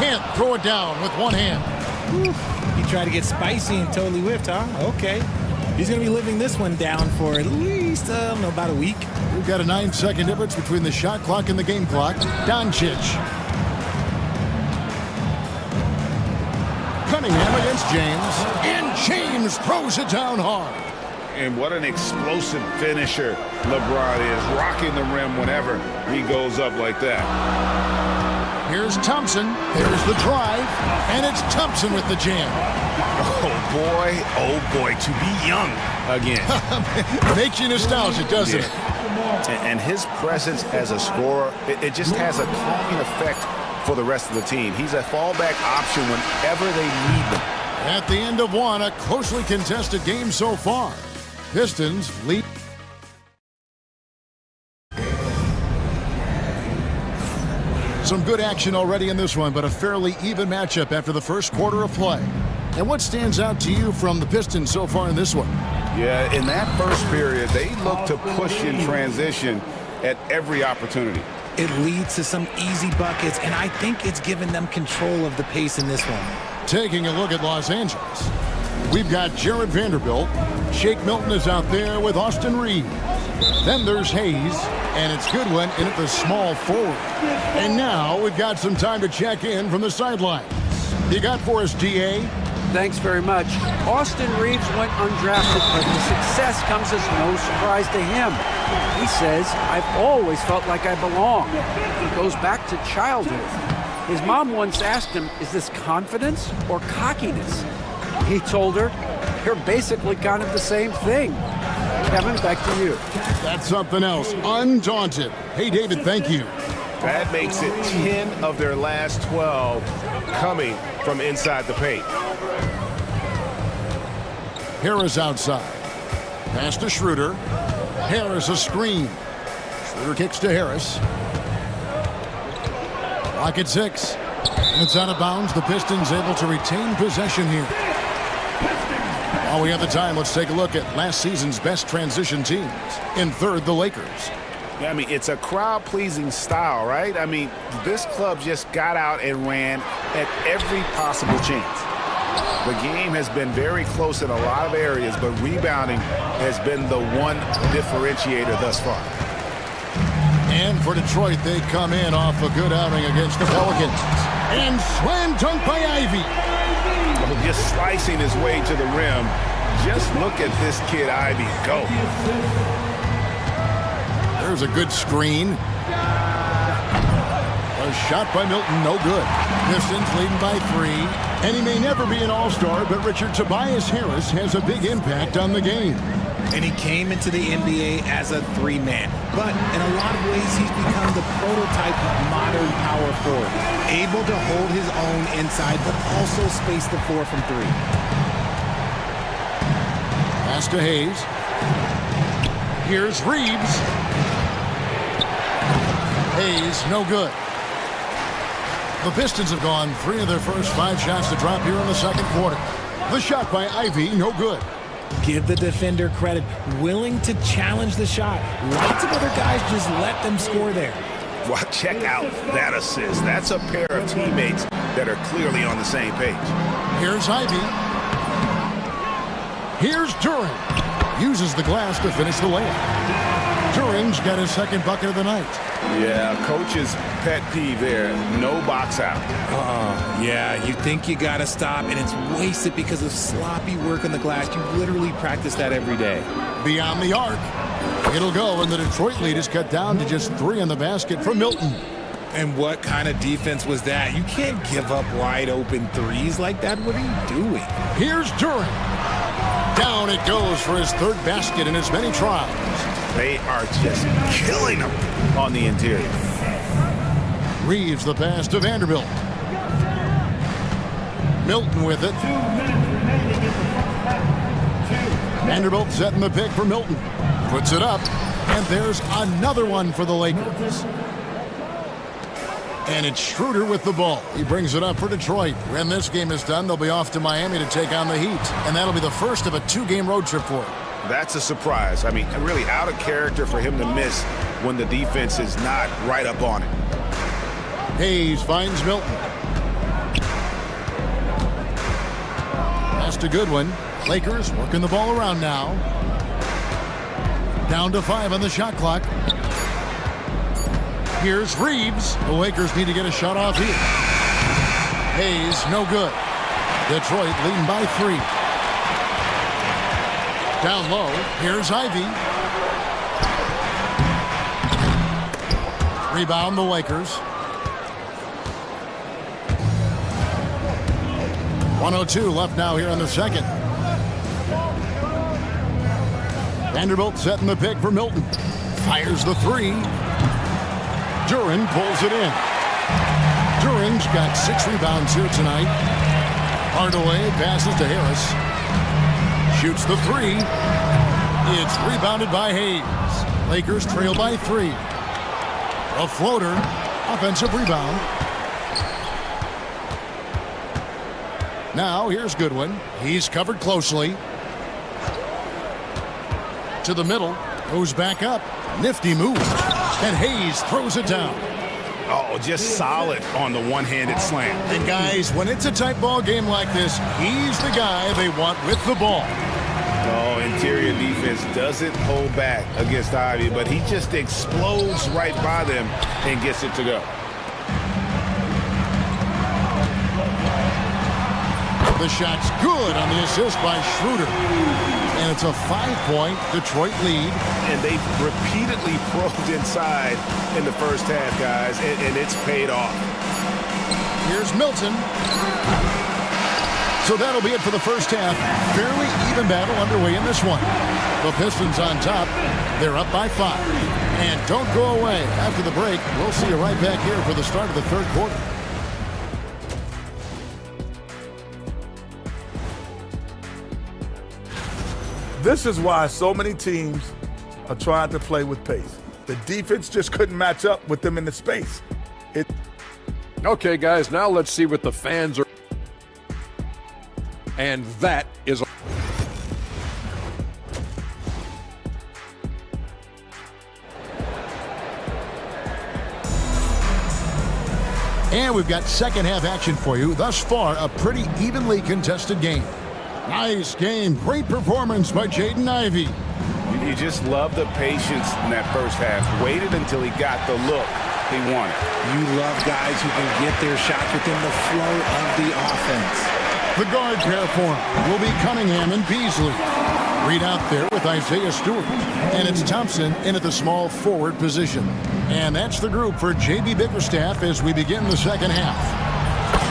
Can't throw it down with one hand. Whew. He tried to get spicy and totally whiffed, huh? Okay. He's going to be living this one down for at least, about a week. We've got a 9-second difference between the shot clock and the game clock. Doncic. Cunningham against James. And James throws it down hard. And what an explosive finisher LeBron is, rocking the rim whenever he goes up like that. Here's Thompson. There's the drive. And it's Thompson with the jam. Oh boy, to be young again. Makes you nostalgic, doesn't it? And his presence as a scorer, it just has a calming effect for the rest of the team. He's a fallback option whenever they need them. At the end of one, a closely contested game so far. Pistons lead. Some good action already in this one, but a fairly even matchup after the first quarter of play. And what stands out to you from the Pistons so far in this one? Yeah, in that first period, they look to push in transition at every opportunity. It leads to some easy buckets, and I think it's given them control of the pace in this one. Taking a look at Los Angeles, we've got Jared Vanderbilt. Shake Milton is out there with Austin Reeves. Then there's Hayes, and it's Goodwin in at the small forward. And now we've got some time to check in from the sidelines. You got for us, DA? Thanks very much. Austin Reeves went undrafted, but the success comes as no surprise to him. He says, I've always felt like I belong. It goes back to childhood. His mom once asked him, is this confidence or cockiness? He told her, you're basically kind of the same thing. Kevin, back to you. That's something else. Undaunted. Hey, David, thank you. That makes it 10 of their last 12 coming from inside the paint. Harris outside. Pass to Schroeder. Harris a screen. Schroeder kicks to Harris. Clock at 6. And it's out of bounds. The Pistons able to retain possession here. While we have the time, let's take a look at last season's best transition teams. In third, the Lakers. I mean, it's a crowd-pleasing style, right? I mean, this club just got out and ran at every possible chance. The game has been very close in a lot of areas, but rebounding has been the one differentiator thus far. And for Detroit, they come in off a good outing against the Pelicans. And slam dunk by Ivy. Just slicing his way to the rim. Just look at this kid, Ivy, go. There's a good screen. A shot by Milton, no good. Pistons leading by 3. And he may never be an all-star, but Richard, Tobias Harris has a big impact on the game. And he came into the NBA as a 3-man. But in a lot of ways, he's become the prototype modern power forward. Able to hold his own inside, but also space the floor from 3. Pass to Hayes. Here's Reeves. Hayes, no good. The Pistons have gone 3 of their first 5 shots to drop here in the second quarter. The shot by Ivy, no good. Give the defender credit, willing to challenge the shot. Lots of other guys just let them score there. Well, check out that assist. That's a pair of teammates that are clearly on the same page. Here's Ivy. Here's Duran. Uses the glass to finish the layup. Duran's got his second bucket of the night. Yeah, coach's pet peeve there. No box out. Yeah, you think you got to stop, and it's wasted because of sloppy work on the glass. You literally practice that every day. Beyond the arc. It'll go, and the Detroit lead is cut down to just 3 on the basket for Milton. And what kind of defense was that? You can't give up wide open threes like that. What are you doing? Here's Duran. Down it goes for his 3rd basket in as many trials. They are just killing them on the interior. Reeves the pass to Vanderbilt. Milton with it. Vanderbilt setting the pick for Milton. Puts it up. And there's another one for the Lakers. And it's Schroeder with the ball. He brings it up for Detroit. When this game is done, they'll be off to Miami to take on the Heat. And that'll be the first of a 2-game road trip for them. That's a surprise. I mean, really out of character for him to miss when the defense is not right up on it. Hayes finds Milton. Pass to Goodwin. Lakers working the ball around now. Down to 5 on the shot clock. Here's Reeves. The Lakers need to get a shot off here. Hayes, no good. Detroit leading by 3. Down low, here's Ivy. Rebound the Lakers. 1:02 left now here in the second. Vanderbilt setting the pick for Milton. Fires the 3. Duran pulls it in. Duran's got 6 rebounds here tonight. Hardaway passes to Harris. Shoots the 3. It's rebounded by Hayes. Lakers trail by 3. A floater. Offensive rebound. Now here's Goodwin. He's covered closely. To the middle. Goes back up. Nifty move. And Hayes throws it down. Oh, just solid on the one-handed slam. And guys, when it's a tight ball game like this, he's the guy they want with the ball. Oh, interior defense doesn't hold back against Ivy, but he just explodes right by them and gets it to go. The shot's good on the assist by Schroeder. And it's a 5-point Detroit lead. And they've repeatedly probed inside in the first half, guys, and it's paid off. Here's Milton. So that'll be it for the first half. Fairly even battle underway in this one. The Pistons on top. They're up by 5. And don't go away. After the break, we'll see you right back here for the start of the third quarter. This is why so many teams are trying to play with pace. The defense just couldn't match up with them in the space. Okay, guys, now let's see what the fans are. And that is. And we've got second half action for you. Thus far, a pretty evenly contested game. Nice game. Great performance by Jaden Ivey. You just love the patience in that first half. Waited until he got the look he wanted. You love guys who can get their shots within the flow of the offense. The guard pair for him will be Cunningham and Beasley. Reed out there with Isaiah Stewart. And it's Thompson in at the small forward position. And that's the group for J.B. Bickerstaff as we begin the second half.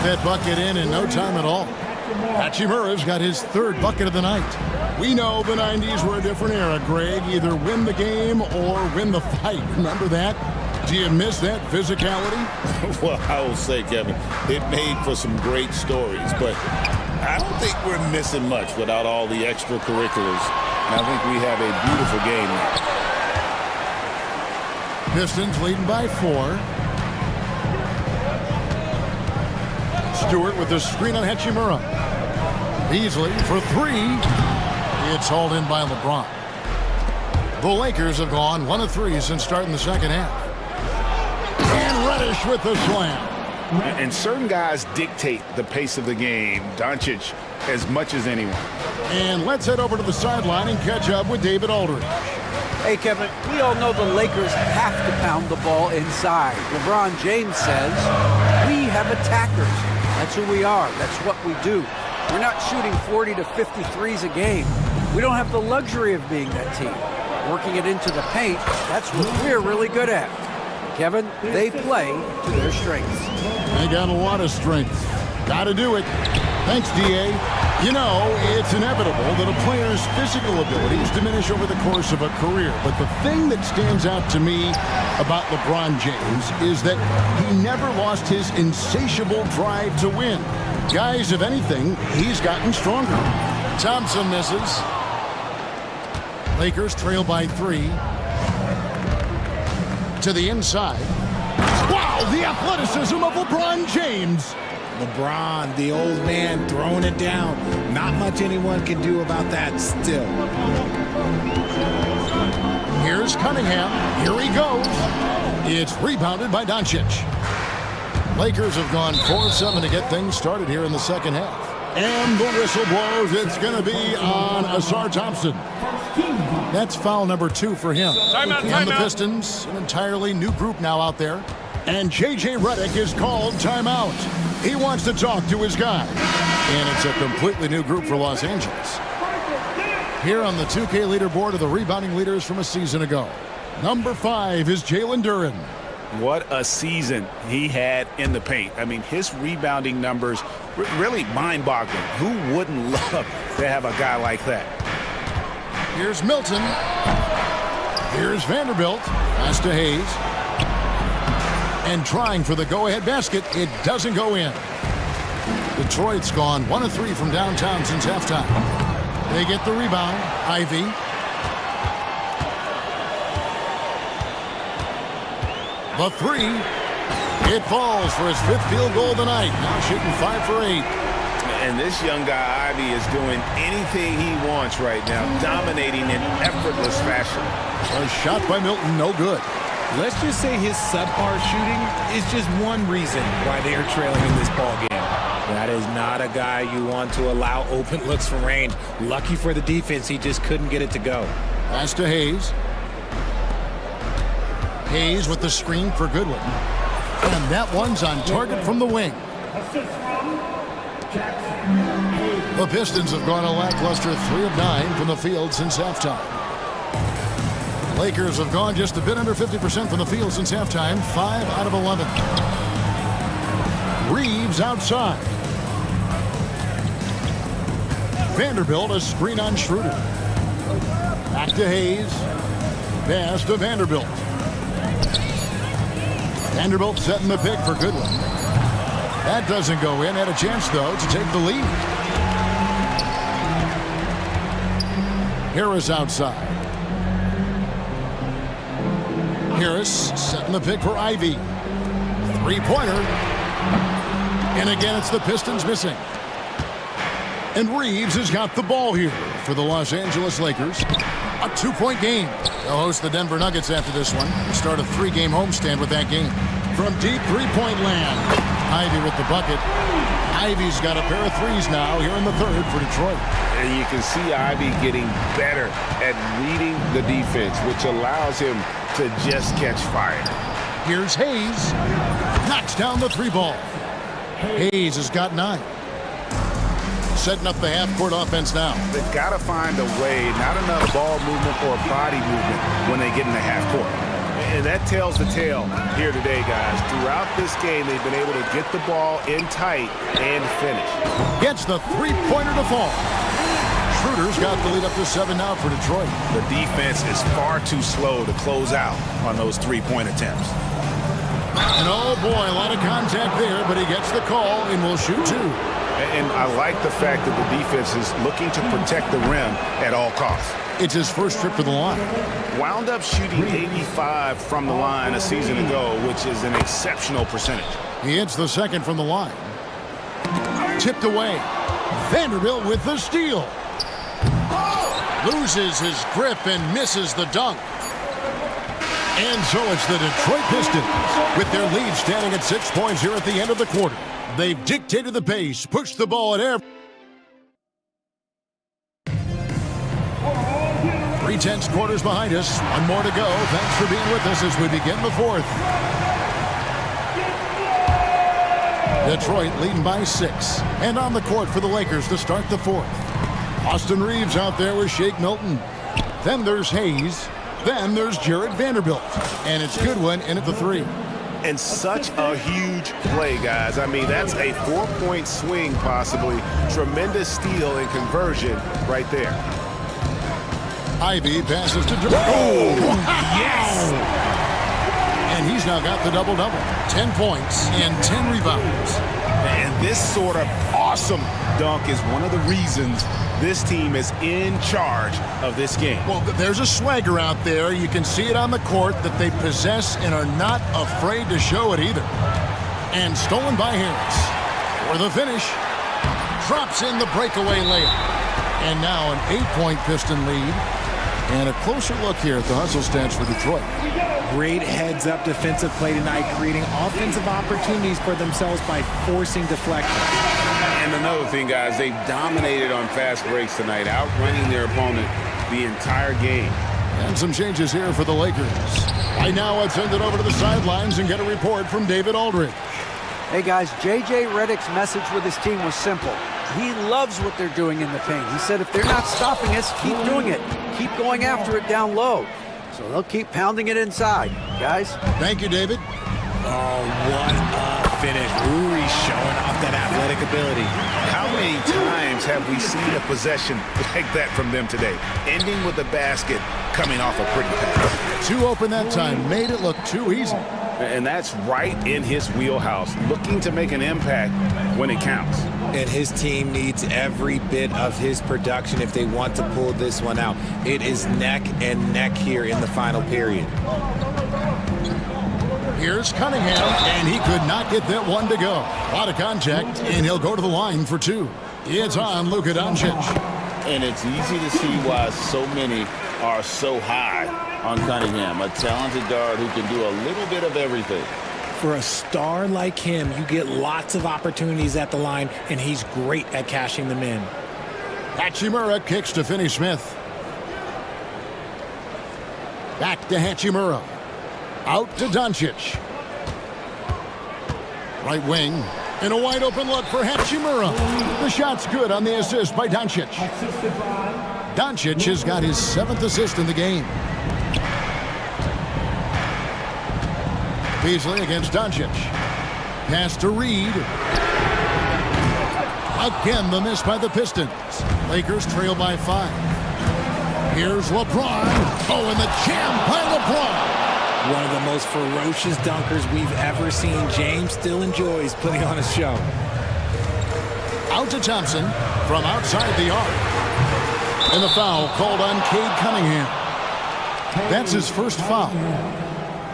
That bucket in no time at all. Hachimura's got his 3rd bucket of the night. We know the 90s were a different era, Greg. Either win the game or win the fight. Remember that? Do you miss that physicality? Well, I will say, Kevin, it made for some great stories, but I don't think we're missing much without all the extracurriculars. And I think we have a beautiful game now. Pistons leading by 4. Stewart with the screen on Hachimura. Beasley for 3. It's hauled in by LeBron. The Lakers have gone 1 of 3 since starting the second half. And Reddish with the slam. And certain guys dictate the pace of the game. Doncic as much as anyone. And let's head over to the sideline and catch up with David Aldridge. Hey, Kevin, we all know the Lakers have to pound the ball inside. LeBron James says, we have attackers. That's who we are. That's what we do. We're not shooting 40 to 53s a game. We don't have the luxury of being that team. Working it into the paint, that's what we're really good at. Kevin, they play to their strengths. They got a lot of strength. Got to do it. Thanks, D.A. You know, it's inevitable that a player's physical abilities diminish over the course of a career. But the thing that stands out to me about LeBron James is that he never lost his insatiable drive to win. Guys, if anything, he's gotten stronger. Thompson misses. Lakers trail by 3. To the inside. Wow, the athleticism of LeBron James. LeBron, the old man, throwing it down. Not much anyone can do about that still. Here's Cunningham. Here he goes. It's rebounded by Doncic. Lakers have gone 4-7 to get things started here in the second half. And the whistle blows. It's going to be on Asar Thompson. That's foul number 2 for him. And the Pistons, an entirely new group now out there. And J.J. Redick is called timeout. He wants to talk to his guy. And it's a completely new group for Los Angeles. Here on the 2K leaderboard are the rebounding leaders from a season ago. Number 5 is Jalen Duren. What a season he had in the paint. I mean, his rebounding numbers really mind-boggling. Who wouldn't love to have a guy like that? Here's Milton. Here's Vanderbilt. Pass to Hayes. And trying for the go-ahead basket. It doesn't go in. Detroit's gone 1 of 3 from downtown since halftime. They get the rebound. Ivy. The 3. It falls for his 5th field goal of the night. Now shooting 5 for 8. And this young guy, Ivy, is doing anything he wants right now, dominating in effortless fashion. A shot by Milton, no good. Let's just say his subpar shooting is just one reason why they are trailing in this ball game. That is not a guy you want to allow open looks from range. Lucky for the defense, he just couldn't get it to go. Pass to Hayes. Hayes with the screen for Goodwin. And that one's on target from the wing. The Pistons have gone a lackluster 3 of 9 from the field since halftime. Lakers have gone just a bit under 50% from the field since halftime, 5 out of 11. Reeves outside. Vanderbilt, a screen on Schroeder. Back to Hayes. Pass to Vanderbilt. Vanderbilt setting the pick for Goodwin. That doesn't go in. Had a chance, though, to take the lead. Harris outside. Harris setting the pick for Ivy. 3-pointer. And again, it's the Pistons missing. And Reeves has got the ball here for the Los Angeles Lakers. A 2-point game. They'll host the Denver Nuggets after this one. They start a 3-game homestand with that game. From deep 3-point land, Ivy with the bucket. Ivy's got a pair of threes now here in the 3rd for Detroit. And you can see Ivy getting better at reading the defense, which allows him to just catch fire. Here's Hayes. Knocks down the 3-ball. Hayes has got 9. Setting up the half-court offense now. They've got to find a way, not enough ball movement or body movement when they get in the half-court. And that tells the tale here today, guys. Throughout this game, they've been able to get the ball in tight and finish. Gets the 3-pointer to fall. Schroeder's got the lead up to 7 now for Detroit. The defense is far too slow to close out on those 3-point attempts. And oh boy, a lot of contact there, but he gets the call and will shoot 2. And I like the fact that the defense is looking to protect the rim at all costs. It's his first trip to the line. Wound up shooting 85 from the line a season ago, which is an exceptional percentage. He hits the 2nd from the line. Tipped away. Vanderbilt with the steal. Loses his grip and misses the dunk. And so it's the Detroit Pistons with their lead standing at 6 points here at the end of the quarter. They've dictated the pace, pushed the ball at every 3/10 quarters behind us. One more to go. Thanks for being with us as we begin the 4th. Detroit leading by 6. And on the court for the Lakers to start the 4th. Austin Reeves out there with Shake Milton. Then there's Hayes. Then there's Jared Vanderbilt. And it's Goodwin in at the 3. And such a huge play, guys. I mean, that's a 4-point swing, possibly. Tremendous steal and conversion right there. Ivy passes to Durant. Oh, Yes! And he's now got the double-double. 10 points and 10 rebounds. And this sort of awesome dunk is one of the reasons this team is in charge of this game. Well, there's a swagger out there. You can see it on the court that they possess and are not afraid to show it either. And stolen by Harris. For the finish. Drops in the breakaway layup. And now an 8-point Piston lead. And a closer look here at the hustle stats for Detroit. Great heads-up defensive play tonight, creating offensive opportunities for themselves by forcing deflection. And another thing, guys, they've dominated on fast breaks tonight, outrunning their opponent the entire game. And some changes here for the Lakers. Right now, let's send it over to the sidelines and get a report from David Aldridge. Hey guys, J.J. Redick's message with his team was simple. He loves what they're doing in the paint. He said if they're not stopping us, keep doing it. Keep going after it down low. So they'll keep pounding it inside, guys. Thank you, David. Oh, what a finish. Rui showing off that athletic ability. How many times have we seen a possession like that from them today? Ending with a basket, coming off a pretty pass. Too open that time, made it look too easy. And that's right in his wheelhouse, looking to make an impact when it counts. And his team needs every bit of his production if they want to pull this one out. It is neck and neck here in the final period. Here's Cunningham, and he could not get that one to go. A lot of contact, and he'll go to the line for two. It's on Luka Doncic. And it's easy to see why so many are so high on Cunningham, a talented guard who can do a little bit of everything. For a star like him, you get lots of opportunities at the line, and he's great at cashing them in. Hachimura kicks to Finney-Smith. Back to Hachimura. Out to Doncic. Right wing. And a wide open look for Hachimura. The shot's good on the assist by Doncic. Doncic has got his 7th assist in the game. Beasley against Doncic. Pass to Reed. Again, the miss by the Pistons. Lakers trail by 5. Here's LeBron. Oh, and the jam by LeBron. One of the most ferocious dunkers we've ever seen. James still enjoys putting on a show. Out to Thompson from outside the arc. And the foul called on Cade Cunningham. That's his first foul.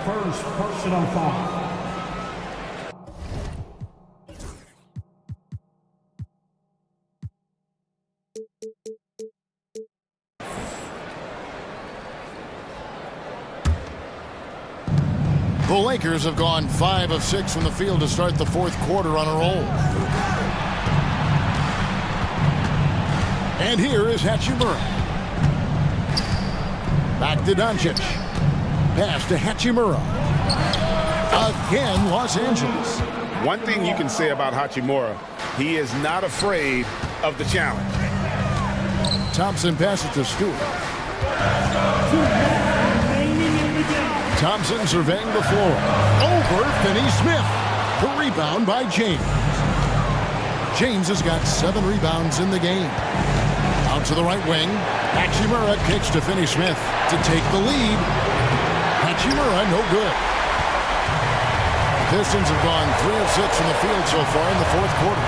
First personal foul. The Lakers have gone 5 of 6 from the field to start the fourth quarter on a roll. And here is Hachimura. Back to Doncic. Pass to Hachimura. Again, Los Angeles. One thing you can say about Hachimura, he is not afraid of the challenge. Thompson passes to Stewart. Thompson surveying the floor. Over Finney-Smith. The rebound by James. James has got 7 rebounds in the game. Out to the right wing. Hachimura kicks to Finney-Smith to take the lead. Hachimura no good. Pistons have gone 3 of 6 from the field so far in the fourth quarter.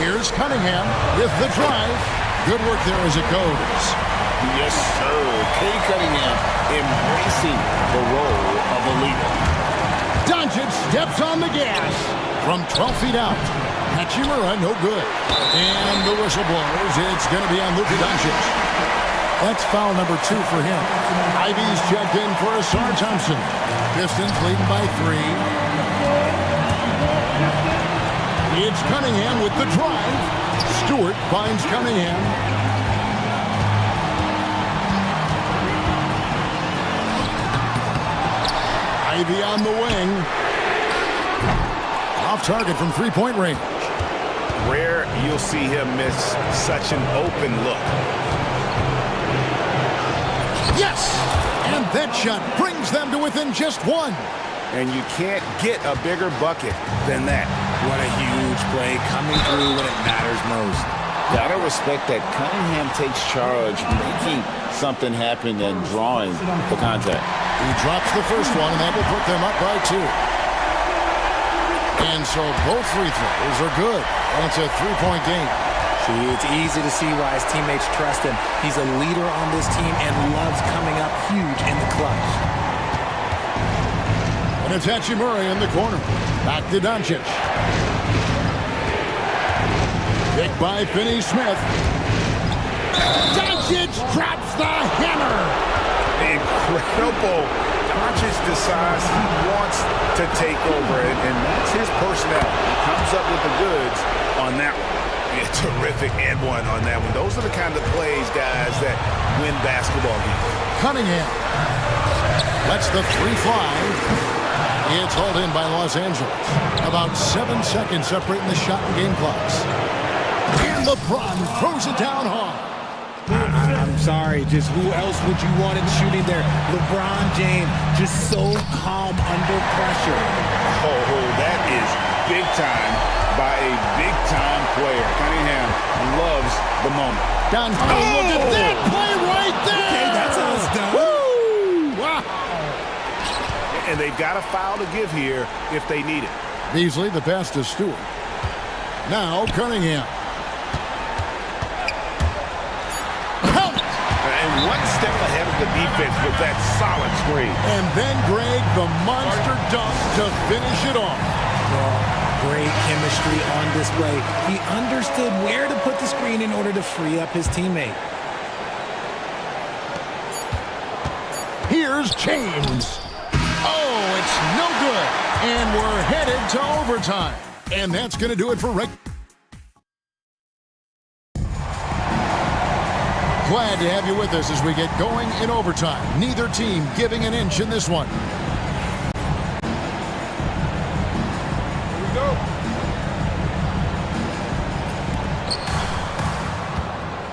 Here's Cunningham with the drive. Good work there as it goes. Yes, sir. Cade Cunningham embracing the role of a leader. Doncic steps on the gas from 12 feet out. Hachimura no good. And the whistle blows. It's going to be on Luka Doncic. That's foul number 2 for him. Ivy's checked in for Asar Thompson. Pistons leading by 3. It's Cunningham with the drive. Stewart finds Cunningham. Ivy on the wing. Off target from three-point range. Rare you'll see him miss such an open look. Yes! And that shot brings them to within just 1. And you can't get a bigger bucket than that. What a huge play coming through when it matters most. Gotta respect that Cunningham takes charge, making something happen and drawing the contact. He drops the first one, and that will put them up by 2. And so both free throws are good. And it's a 3-point game. See, it's easy to see why his teammates trust him. He's a leader on this team and loves coming up huge in the clutch. And it's Hachimura in the corner. Back to Doncic. Picked by Finney-Smith. Doncic drops the hammer. Incredible. Doncic decides he wants to take over, and that's his personnel. He comes up with the goods on that one. Yeah, terrific and one on that one. Those are the kind of plays, guys, that win basketball games. Cunningham lets the three fly. It's hauled in by Los Angeles. About 7 seconds separating the shot and game clocks. And LeBron throws it down hard. I'm sorry, just who else would you want in shooting there? LeBron James, just so calm under pressure. Oh, that is big time by a big-time player. Cunningham loves the moment. Look at that play right there! Okay, that's how it's done. Woo! Wow! And they've got a foul to give here if they need it. Beasley, the pass to Stewart. Now Cunningham. And one step ahead of the defense with that solid screen. And then Greg, the monster dunk to finish it off. Great chemistry on display. He understood where to put the screen in order to free up his teammate. Here's James. Oh, it's no good. And we're headed to overtime. And that's going to do it for Glad to have you with us as we get going in overtime. Neither team giving an inch in this one. Here we go.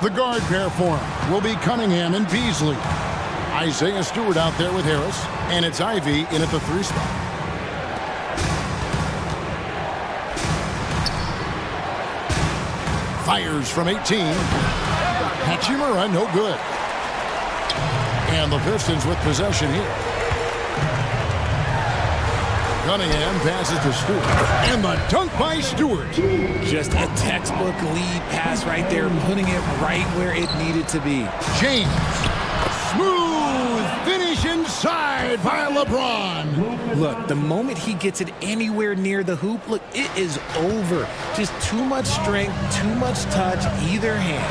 The guard pair for him will be Cunningham and Beasley. Isaiah Stewart out there with Harris, and it's Ivy in at the 3 spot. Fires from 18. Hachimura, no good. And the Pistons with possession here. Cunningham passes to Stewart. And the dunk by Stewart. Just a textbook lead pass right there, putting it right where it needed to be. James. Smooth finish inside by LeBron. Look, the moment he gets it anywhere near the hoop, look, it is over. Just too much strength, too much touch, either hand.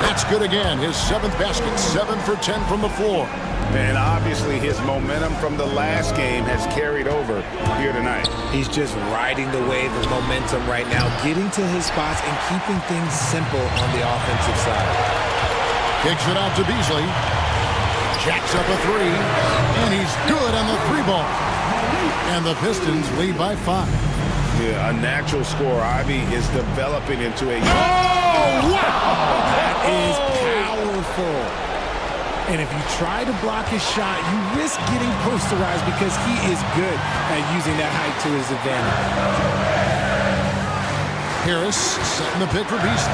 That's good again. His 7th basket, 7 for 10 from the floor. And obviously his momentum from the last game has carried over here tonight. He's just riding the wave of momentum right now, getting to his spots and keeping things simple on the offensive side. Kicks it out to Beasley. Jacks up a 3. And he's good on the 3-ball. And the Pistons lead by 5. Yeah, a natural score. Ivy is developing into a... Oh, wow! That is powerful. And if you try to block his shot, you risk getting posterized because he is good at using that height to his advantage. Harris setting the pick for Beasley.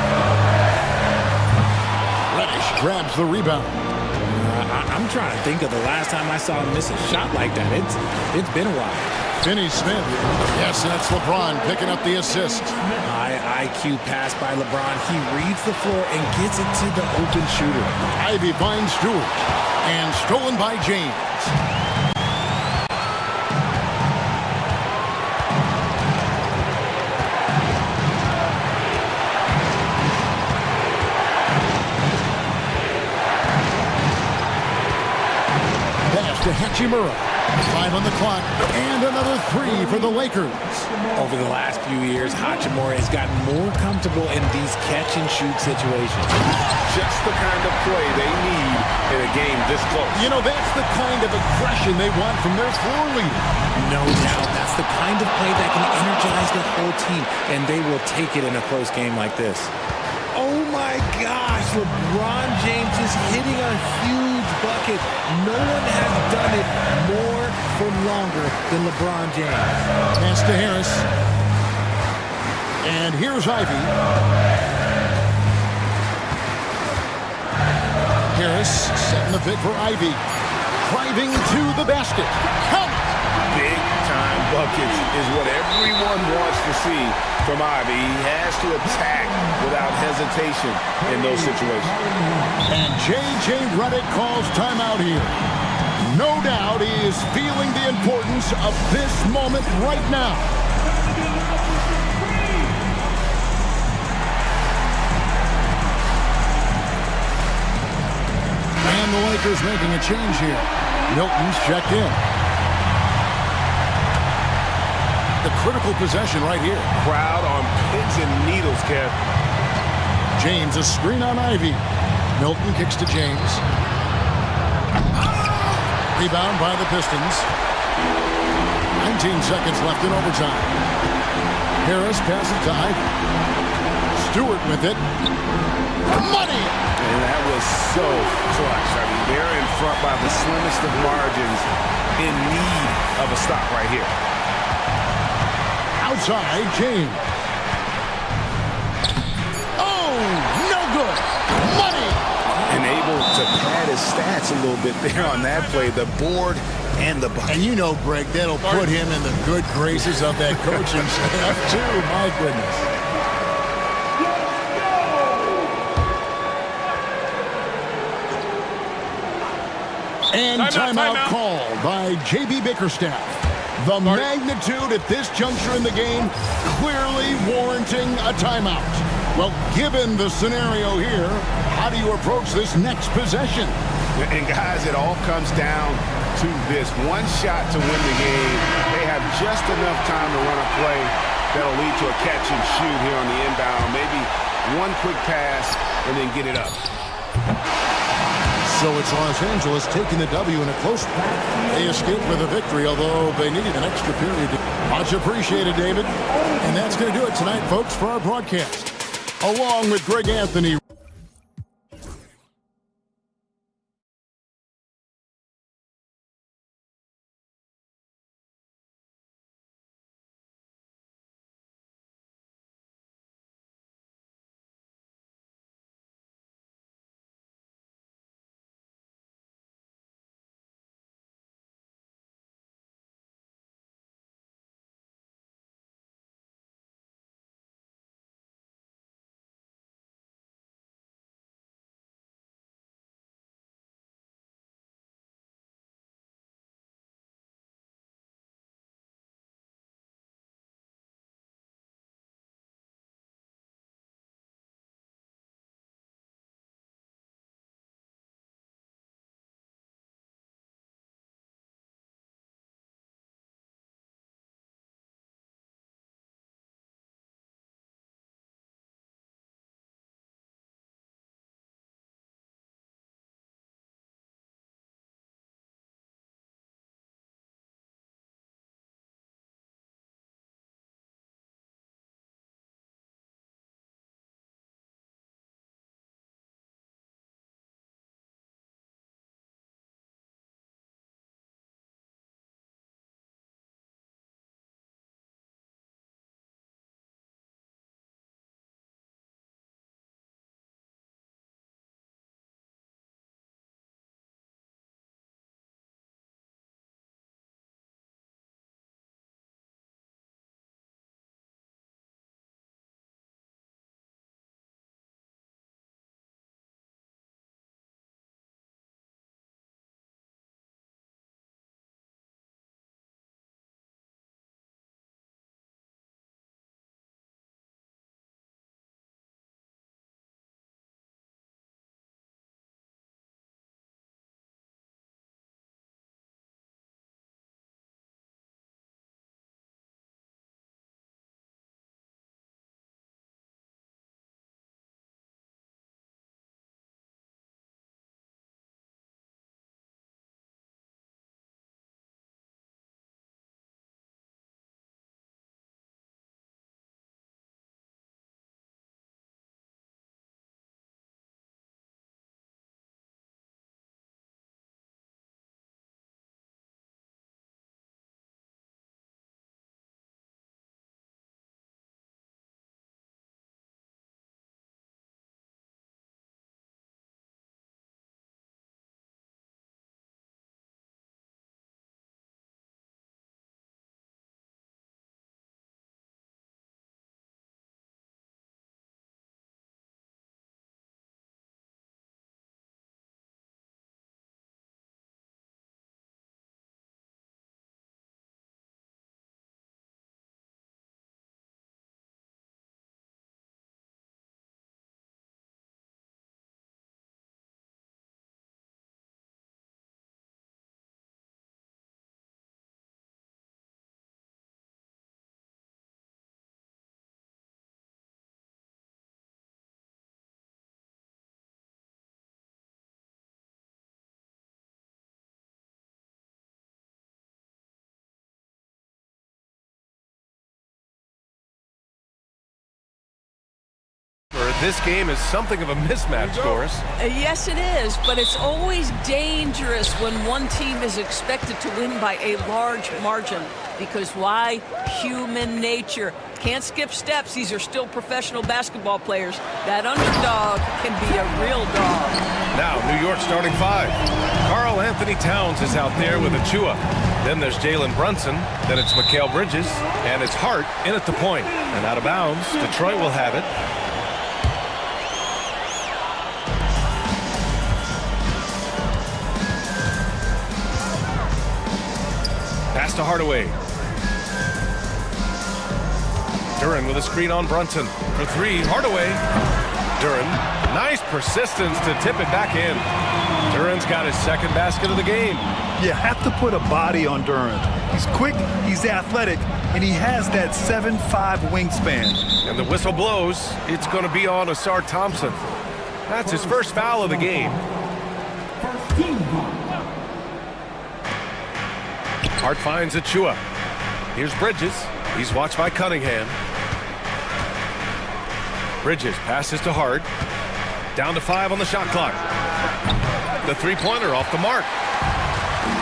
Reddish grabs the rebound. I'm trying to think of the last time I saw him miss a shot like that. It's been a while. Finney Smith. Yes, that's LeBron picking up the assist. High IQ pass by LeBron. He reads the floor and gets it to the open shooter. Ivy finds Stewart. And stolen by James. Pass to Hachimura. 5 on the clock, and another 3 for the Lakers. Over the last few years, Hachimura has gotten more comfortable in these catch-and-shoot situations. Just the kind of play they need in a game this close. You know, that's the kind of aggression they want from their floor leader. No doubt. That's the kind of play that can energize the whole team, and they will take it in a close game like this. Oh, my gosh. LeBron James is hitting a huge bucket. No one has done it more for longer than LeBron James. Pass to Harris. And here's Ivy. Harris setting the pick for Ivy. Driving to the basket. Count! Big-time buckets is what everyone wants to see from Ivy. He has to attack without hesitation in those situations. And J.J. Redick calls timeout here. No doubt he is feeling the importance of this moment right now. And the Lakers making a change here. Milton's checked in. the critical possession right here. Crowd on pins and needles, Kev. James, a screen on Ivy. Milton kicks to James. Rebound by the Pistons. 19 seconds left in overtime. Harris passes to Ivy. Stewart with it. Money! And that was so clutch. I mean, they're in front by the slimmest of margins, in need of a stop right here. Outside, James. Oh, no good. Money! And able to pad his stats a little bit there on that play, the board and the bucket. And you know, Greg, that'll put him in the good graces of that coaching staff, too. My goodness. And timeout called by J.B. Bickerstaff. The magnitude at this juncture in the game clearly warranting a timeout. Well, given the scenario here, how do you approach this next possession? And guys, it all comes down to this. One shot to win the game. They have just enough time to run a play that'll lead to a catch and shoot here on the inbound. Maybe one quick pass and then get it up. So it's Los Angeles taking the W in a close pack. They escaped with a victory, although they needed an extra period. Much appreciated, David. And that's going to do it tonight, folks, for our broadcast. Along with Greg Anthony. This game is something of a mismatch, Doris. Yes, it is, but it's always dangerous when one team is expected to win by a large margin. Because why? Human nature. Can't skip steps. These are still professional basketball players. That underdog can be a real dog. Now, New York starting five. Karl Anthony Towns is out there with Achua. Then there's Jalen Brunson. Then it's Mikal Bridges. And it's Hart in at the point. And out of bounds, Detroit will have it. Pass to Hardaway. Duren with a screen on Brunson. For three, Hardaway. Duren, nice persistence to tip it back in. Duren's got his second basket of the game. You have to put a body on Duren. He's quick, he's athletic, and he has that 7'5" wingspan. And the whistle blows. It's going to be on Asar Thompson. That's his first foul of the game. Hart finds Achua. Here's Bridges. He's watched by Cunningham. Bridges passes to Hart. Down to 5 on the shot clock. The three-pointer off the mark.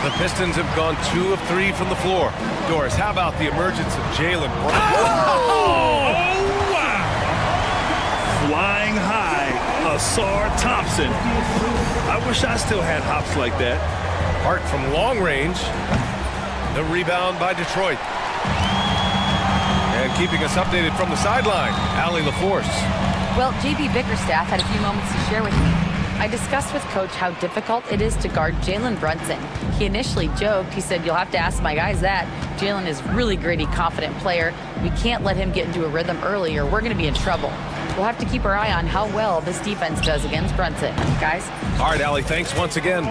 The Pistons have gone 2 of 3 from the floor. Doris, how about the emergence of Jalen Brunson? Oh, wow! Flying high, Asar Thompson. I wish I still had hops like that. Hart from long range. The rebound by Detroit. And keeping us updated from the sideline, Allie LaForce. Well, JB Bickerstaff had a few moments to share with me. I discussed with Coach how difficult it is to guard Jalen Brunson. He initially joked. He said, you'll have to ask my guys that. Jalen is really gritty, confident player. We can't let him get into a rhythm early or we're going to be in trouble. We'll have to keep our eye on how well this defense does against Brunson. Guys? All right, Allie, thanks once again.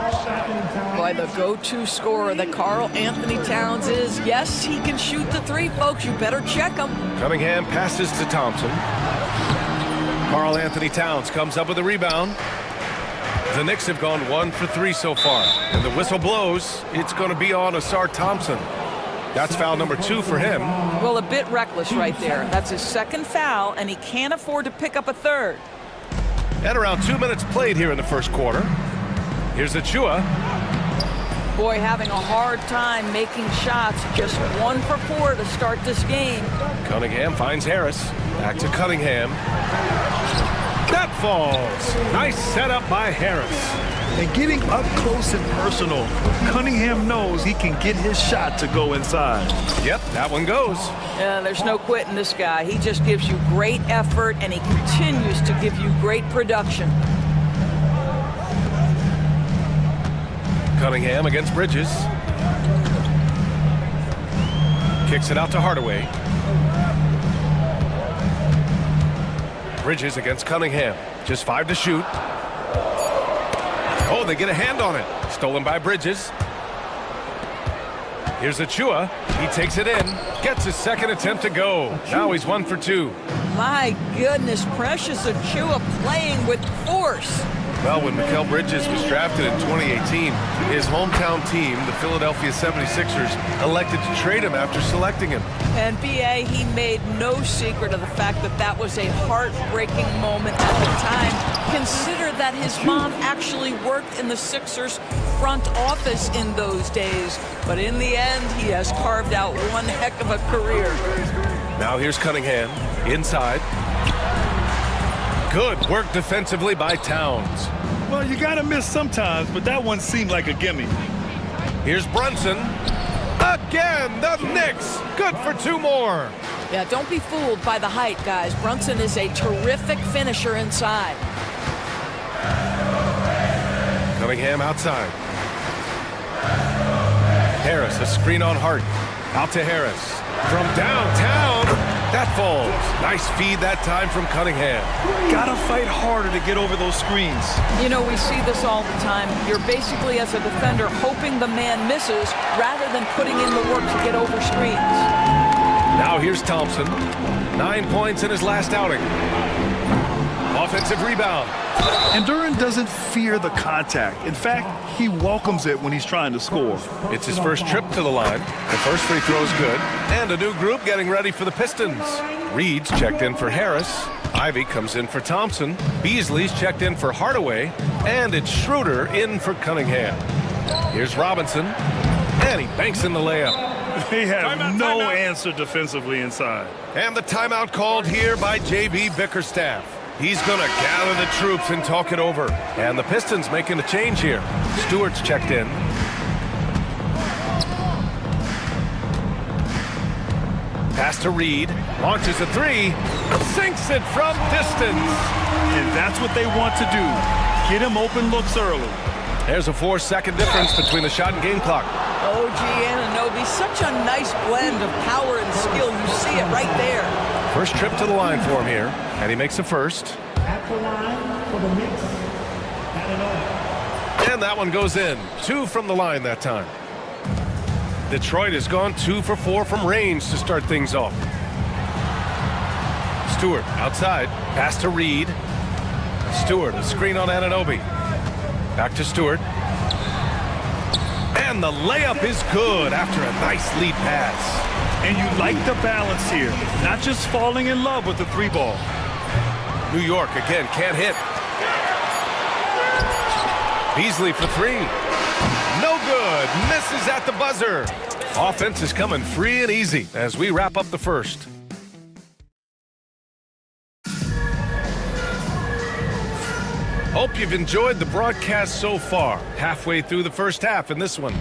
Boy, the go-to scorer that Karl Anthony Towns is. Yes, he can shoot the three, folks. You better check him. Cunningham passes to Thompson. Karl Anthony Towns comes up with a rebound. The Knicks have gone 1 for 3 so far. And the whistle blows. It's going to be on Asar Thompson. That's foul number 2 for him. Well, a bit reckless right there. That's his second foul, and he can't afford to pick up a third. And around 2 minutes played here in the first quarter. Here's Achua. Boy, having a hard time making shots. Just 1 for 4 to start this game. Cunningham finds Harris. Back to Cunningham. That falls. Nice setup by Harris. And getting up close and personal, Cunningham knows he can get his shot to go inside. Yep, that one goes. Yeah, there's no quitting this guy. He just gives you great effort, and he continues to give you great production. Cunningham against Bridges. Kicks it out to Hardaway. Bridges against Cunningham. Just 5 to shoot. Oh, they get a hand on it. Stolen by Bridges. Here's Achua. He takes it in. Gets his second attempt to go. Now he's 1 for 2. My goodness, Precious Achua playing with force. Well, when Mikal Bridges was drafted in 2018, his hometown team, the Philadelphia 76ers, elected to trade him after selecting him. And B.A., he made no secret of the fact that that was a heartbreaking moment at the time. Consider that his mom actually worked in the Sixers front office in those days. But in the end, he has carved out one heck of a career. Now here's Cunningham, inside. Good work defensively by Towns. Well, you gotta miss sometimes, but that one seemed like a gimme. Here's Brunson. Again, the Knicks. Good for 2 more. Yeah, don't be fooled by the height, guys. Brunson is a terrific finisher inside. Cunningham outside. Harris, a screen on Hart. Out to Harris. From downtown, that falls. Nice feed that time from Cunningham. Gotta fight harder to get over those screens. You know, we see this all the time. You're basically, as a defender, hoping the man misses rather than putting in the work to get over screens. Now here's Thompson. 9 points in his last outing. Offensive rebound. And Duran doesn't fear the contact. In fact, he welcomes it when he's trying to score. It's his first trip to the line. The first free throw is good. And a new group getting ready for the Pistons. Reed's checked in for Harris. Ivy comes in for Thompson. Beasley's checked in for Hardaway. And it's Schroeder in for Cunningham. Here's Robinson. And he banks in the layup. They have no answer defensively inside. And the timeout called here by J.B. Bickerstaff. He's going to gather the troops and talk it over. And the Pistons making a change here. Stewart's checked in. Pass to Reed. Launches a three. Sinks it from distance. And that's what they want to do. Get him open looks early. There's a 4-second difference between the shot and game clock. OG Anunoby, such a nice blend of power and skill. You see it right there. First trip to the line for him here, and he makes a first. At the line for the Knicks, Anunoby. And that one goes in. 2 from the line that time. Detroit has gone 2 for 4 from range to start things off. Stewart outside. Pass to Reed. Stewart, a screen on Anunoby. Back to Stewart. And the layup is good after a nice lead pass. And you like the balance here. Not just falling in love with the three ball. New York again can't hit. Beasley for 3. No good. Misses at the buzzer. Offense is coming free and easy as we wrap up the first. Hope you've enjoyed the broadcast so far. Halfway through the first half in this one.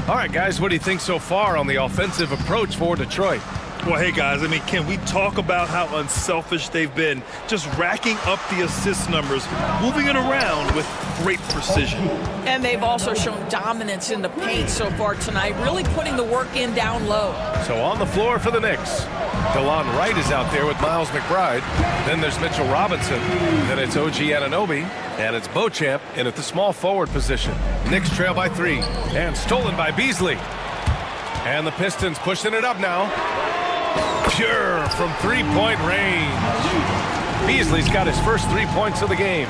All right, guys, what do you think so far on the offensive approach for Detroit? Well, hey, guys, I mean, can we talk about how unselfish they've been? Just racking up the assist numbers, moving it around with great precision. And they've also shown dominance in the paint so far tonight, really putting the work in down low. So on the floor for the Knicks, DeLon Wright is out there with Miles McBride. Then there's Mitchell Robinson. Then it's OG Anunoby. And it's Beauchamp in at the small forward position. Knicks trail by 3. And stolen by Beasley. And the Pistons pushing it up now. Pure from three-point range. Beasley's got his first 3 points of the game.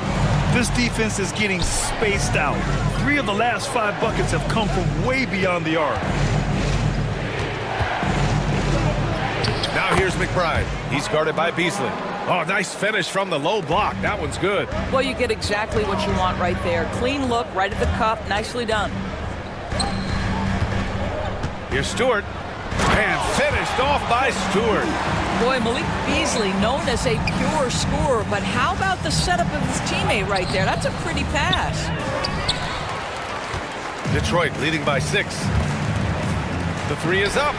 This defense is getting spaced out. 3 of the last 5 buckets have come from way beyond the arc. Now here's McBride. He's guarded by Beasley. Oh, nice finish from the low block. That one's good. Well, you get exactly what you want right there. Clean look, right at the cup. Nicely done. Here's Stewart. And finished off by Stewart. Boy, Malik Beasley, known as a pure scorer, but how about the setup of his teammate right there? That's a pretty pass. Detroit leading by 6. The 3 is up.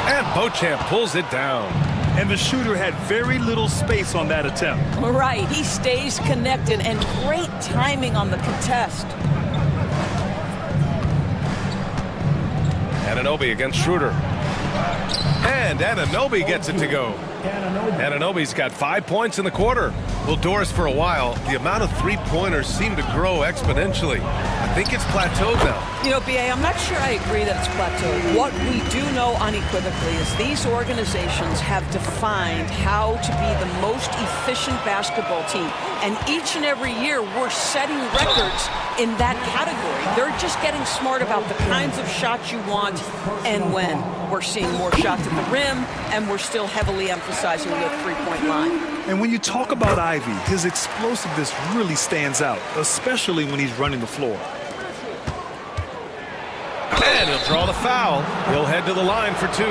And Beauchamp pulls it down. And the shooter had very little space on that attempt. Right, he stays connected, and great timing on the contest. Anunoby against Schroeder. And Anunoby gets it to go. Anunoby's got 5 points in the quarter. Well, Doris, for a while, the amount of three-pointers seemed to grow exponentially. I think it's plateaued now. You know, B.A., I'm not sure I agree that it's plateaued. What we do know unequivocally is these organizations have defined how to be the most efficient basketball team. And each and every year, we're setting records in that category. They're just getting smart about the kinds of shots you want and when. We're seeing more shots at the rim, and we're still heavily emphasizing the three-point line. And when you talk about Ivy, his explosiveness really stands out, especially when he's running the floor. And he'll draw the foul. He'll head to the line for 2.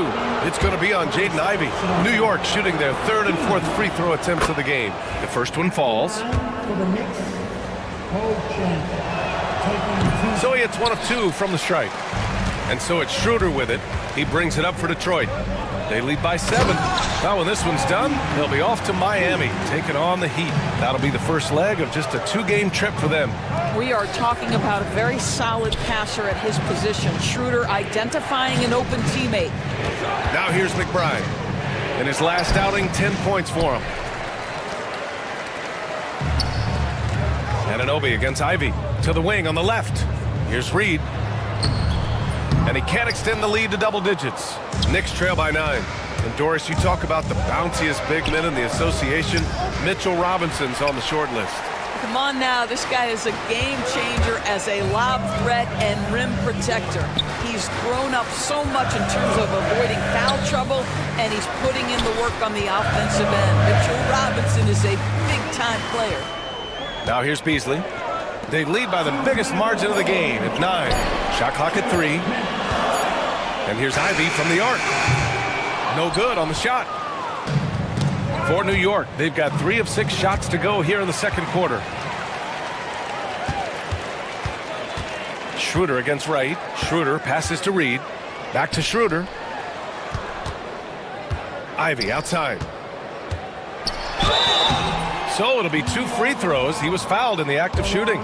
It's going to be on Jaden Ivey. New York shooting their 3rd and 4th free throw attempts of the game. The first one falls. So he hits 1 of 2 from the strike. And so it's Schroeder with it. He brings it up for Detroit. They lead by 7. Now when this one's done, they'll be off to Miami, taking on the Heat. That'll be the first leg of just a 2-game trip for them. We are talking about a very solid passer at his position. Schroeder identifying an open teammate. Now here's McBride. In his last outing, 10 points for him. Anunoby against Ivy. To the wing on the left. Here's Reed. And he can't extend the lead to double digits. Knicks trail by 9. And Doris, you talk about the bounciest big men in the association. Mitchell Robinson's on the short list. Come on now, this guy is a game changer as a lob threat and rim protector. He's grown up so much in terms of avoiding foul trouble, and he's putting in the work on the offensive end. Mitchell Robinson is a big-time player. Now here's Beasley. They lead by the biggest margin of the game at 9. Shot clock at 3. And here's Ivy from the arc. No good on the shot. For New York, they've got 3 of 6 shots to go here in the second quarter. Schroeder against Wright. Schroeder passes to Reed. Back to Schroeder. Ivy outside. So it'll be 2 free throws. He was fouled in the act of shooting.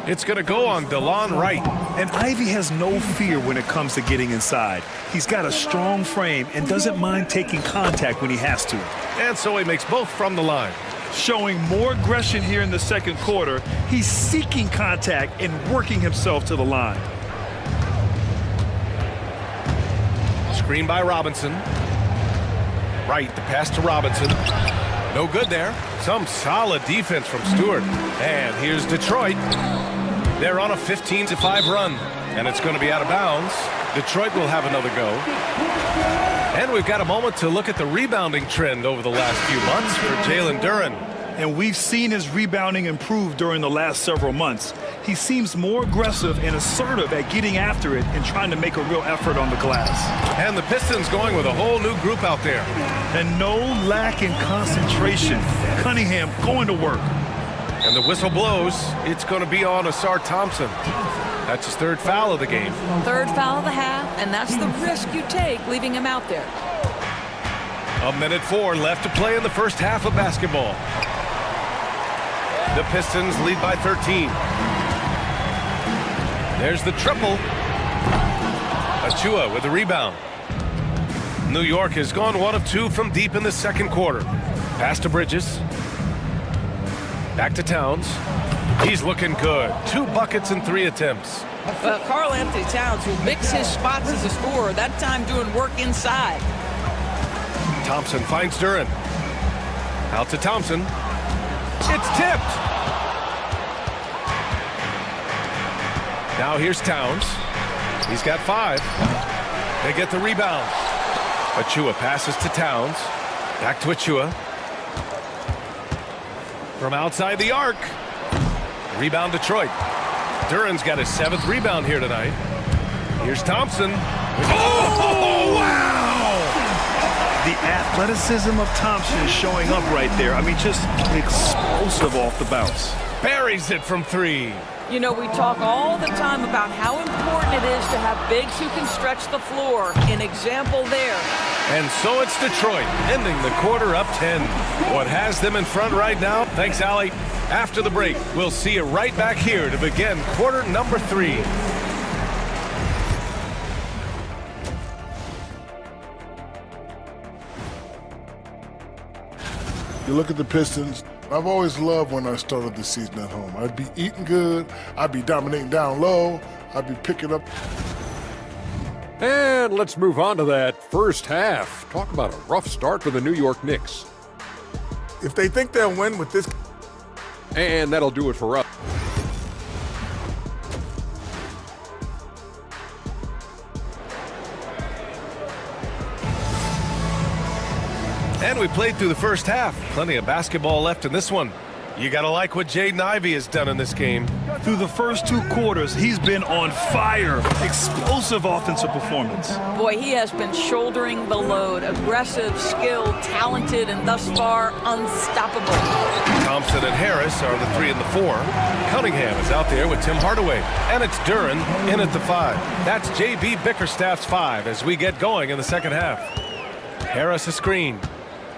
It's going to go on DeLon Wright. And Ivy has no fear when it comes to getting inside. He's got a strong frame and doesn't mind taking contact when he has to. And so he makes both from the line. Showing more aggression here in the second quarter. He's seeking contact and working himself to the line. Screen by Robinson. Wright, the pass to Robinson. No good there. Some solid defense from Stewart. And here's Detroit. They're on a 15-5 run. And it's going to be out of bounds. Detroit will have another go. And we've got a moment to look at the rebounding trend over the last few months for Jalen Duren. And we've seen his rebounding improve during the last several months. He seems more aggressive and assertive at getting after it and trying to make a real effort on the glass. And the Pistons going with a whole new group out there. And no lack in concentration. Cunningham going to work. And the whistle blows. It's going to be on Asar Thompson. That's his 3rd foul of the game. 3rd foul of the half, and that's the risk you take leaving him out there. 1:04 left to play in the first half of basketball. The Pistons lead by 13. There's the triple. Achua with the rebound. New York has gone 1 of 2 from deep in the second quarter. Pass to Bridges. Back to Towns. He's looking good. 2 buckets and 3 attempts. Well, Karl Anthony Towns will mix his spots as a scorer, that time doing work inside. Thompson finds Duren. Out to Thompson. It's tipped. Now here's Towns. He's got 5. They get the rebound. Achua passes to Towns. Back to Achua. From outside the arc. Rebound Detroit. Duren's got his 7th rebound here tonight. Here's Thompson. Oh, wow! The athleticism of Thompson is showing up right there. I mean, just explosive off the bounce. Buries it from 3. You know, we talk all the time about how important it is to have bigs who can stretch the floor. An example there. And so it's Detroit, ending the quarter up 10. What has them in front right now? Thanks, Allie. After the break, we'll see you right back here to begin quarter number 3. You look at the Pistons. I've always loved when I started the season at home. I'd be eating good. I'd be dominating down low. I'd be picking up. And let's move on to that first half. Talk about a rough start for the New York Knicks. If they think they'll win with this. And that'll do it for us. And we played through the first half. Plenty of basketball left in this one. You gotta like what Jaden Ivey has done in this game. Through the first 2 quarters, he's been on fire. Explosive offensive performance. Boy, he has been shouldering the load. Aggressive, skilled, talented, and thus far, unstoppable. Thompson and Harris are the 3 and the 4. Cunningham is out there with Tim Hardaway. And it's Duren in at the 5. That's J.B. Bickerstaff's 5 as we get going in the second half. Harris a screen.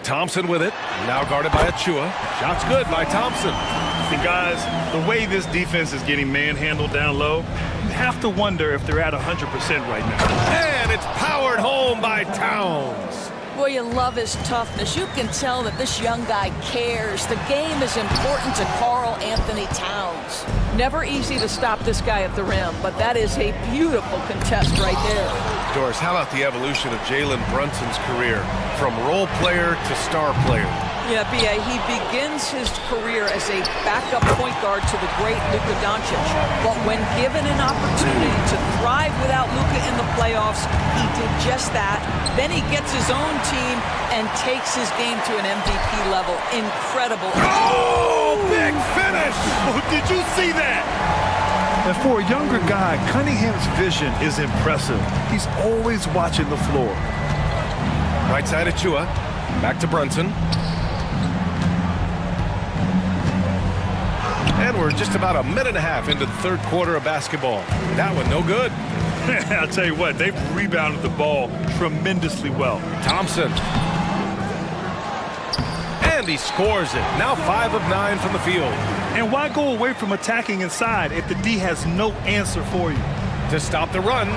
Thompson with it, now guarded by Achua. Shot's good by Thompson. And guys, the way this defense is getting manhandled down low, you have to wonder if they're at 100% right now. And it's powered home by Towns. Boy, you love his toughness. You can tell that this young guy cares. The game is important to Karl Anthony Towns. Never easy to stop this guy at the rim, but that is a beautiful contest right there. Doris, how about the evolution of Jalen Brunson's career from role player to star player? Yeah, B.A., he begins his career as a backup point guard to the great Luka Doncic. But when given an opportunity to thrive without Luka in the playoffs, he did just that. Then he gets his own team and takes his game to an MVP level. Incredible. Oh, big finish! Oh, did you see that? And for a younger guy, Cunningham's vision is impressive. He's always watching the floor. Right side of Chua. Back to Brunson. And we're just about a minute and a half into the third quarter of basketball. That one no good. I'll tell you what, they've rebounded the ball tremendously well. Thompson. And he scores it. Now 5 of 9 from the field. And why go away from attacking inside if the D has no answer for you? To stop the run.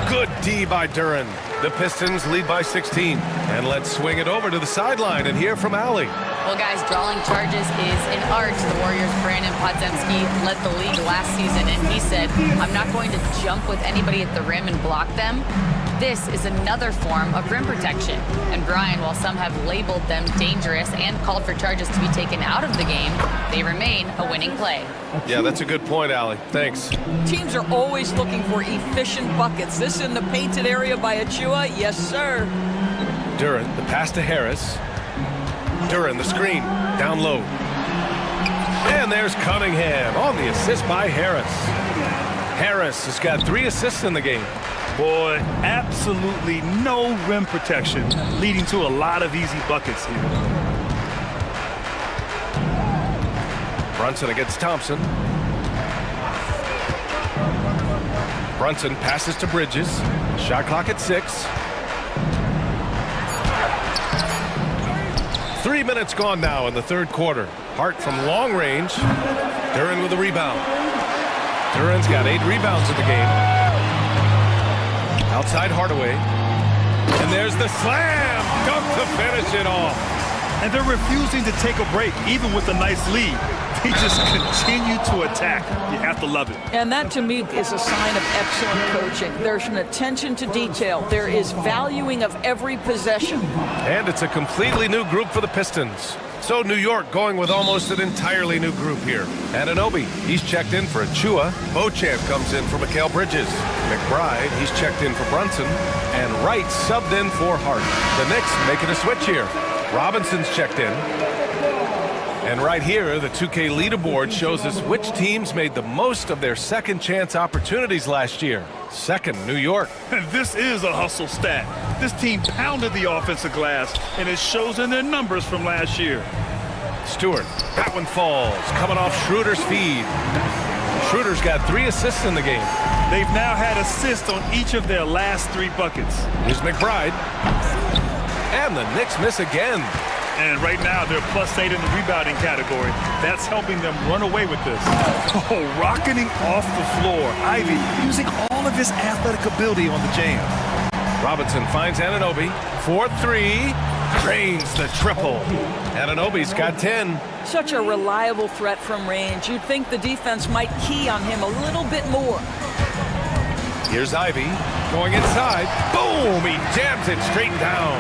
Good D by Duran. The Pistons lead by 16. And let's swing it over to the sideline and hear from Allie. Well, guys, drawing charges is an art. The Warriors' Brandon Podziemski led the league last season, and he said, I'm not going to jump with anybody at the rim and block them. This is another form of rim protection. And Brian, while some have labeled them dangerous and called for charges to be taken out of the game, they remain a winning play. Yeah, that's a good point, Allie. Thanks. Teams are always looking for efficient buckets. This in the painted area by Achua? Yes, sir. Duran, the pass to Harris. Duran, the screen, down low. And there's Cunningham on the assist by Harris. Harris has got 3 assists in the game. Boy, absolutely no rim protection, leading to a lot of easy buckets here. Brunson against Thompson. Brunson passes to Bridges. Shot clock at 6. 3 minutes gone now in the third quarter. Hart from long range. Duran with a rebound. Duran's got 8 rebounds in the game. Outside Hardaway. And there's the slam dunk to finish it off. And they're refusing to take a break, even with a nice lead. They just continue to attack. You have to love it. And that, to me, is a sign of excellent coaching. There's an attention to detail. There is valuing of every possession. And it's a completely new group for the Pistons. So New York going with almost an entirely new group here. Anunoby, he's checked in for Achua. Beauchamp comes in for Mikal Bridges. McBride, he's checked in for Brunson. And Wright subbed in for Hart. The Knicks making a switch here. Robinson's checked in. And right here, the 2K leaderboard shows us which teams made the most of their second chance opportunities last year. Second, New York. And this is a hustle stat. This team pounded the offensive glass, and it shows in their numbers from last year. Stewart, that one falls, coming off Schroeder's feed. Schroeder's got 3 assists in the game. They've now had assists on each of their last 3 buckets. Here's McBride. And the Knicks miss again. And right now, they're +8 in the rebounding category. That's helping them run away with this. Oh, rocketing off the floor. Ivy using all of his athletic ability on the jam. Robinson finds Anunoby. 4-3. Drains the triple. Anunoby's got 10. Such a reliable threat from range. You'd think the defense might key on him a little bit more. Here's Ivy going inside. Boom! He jams it straight down.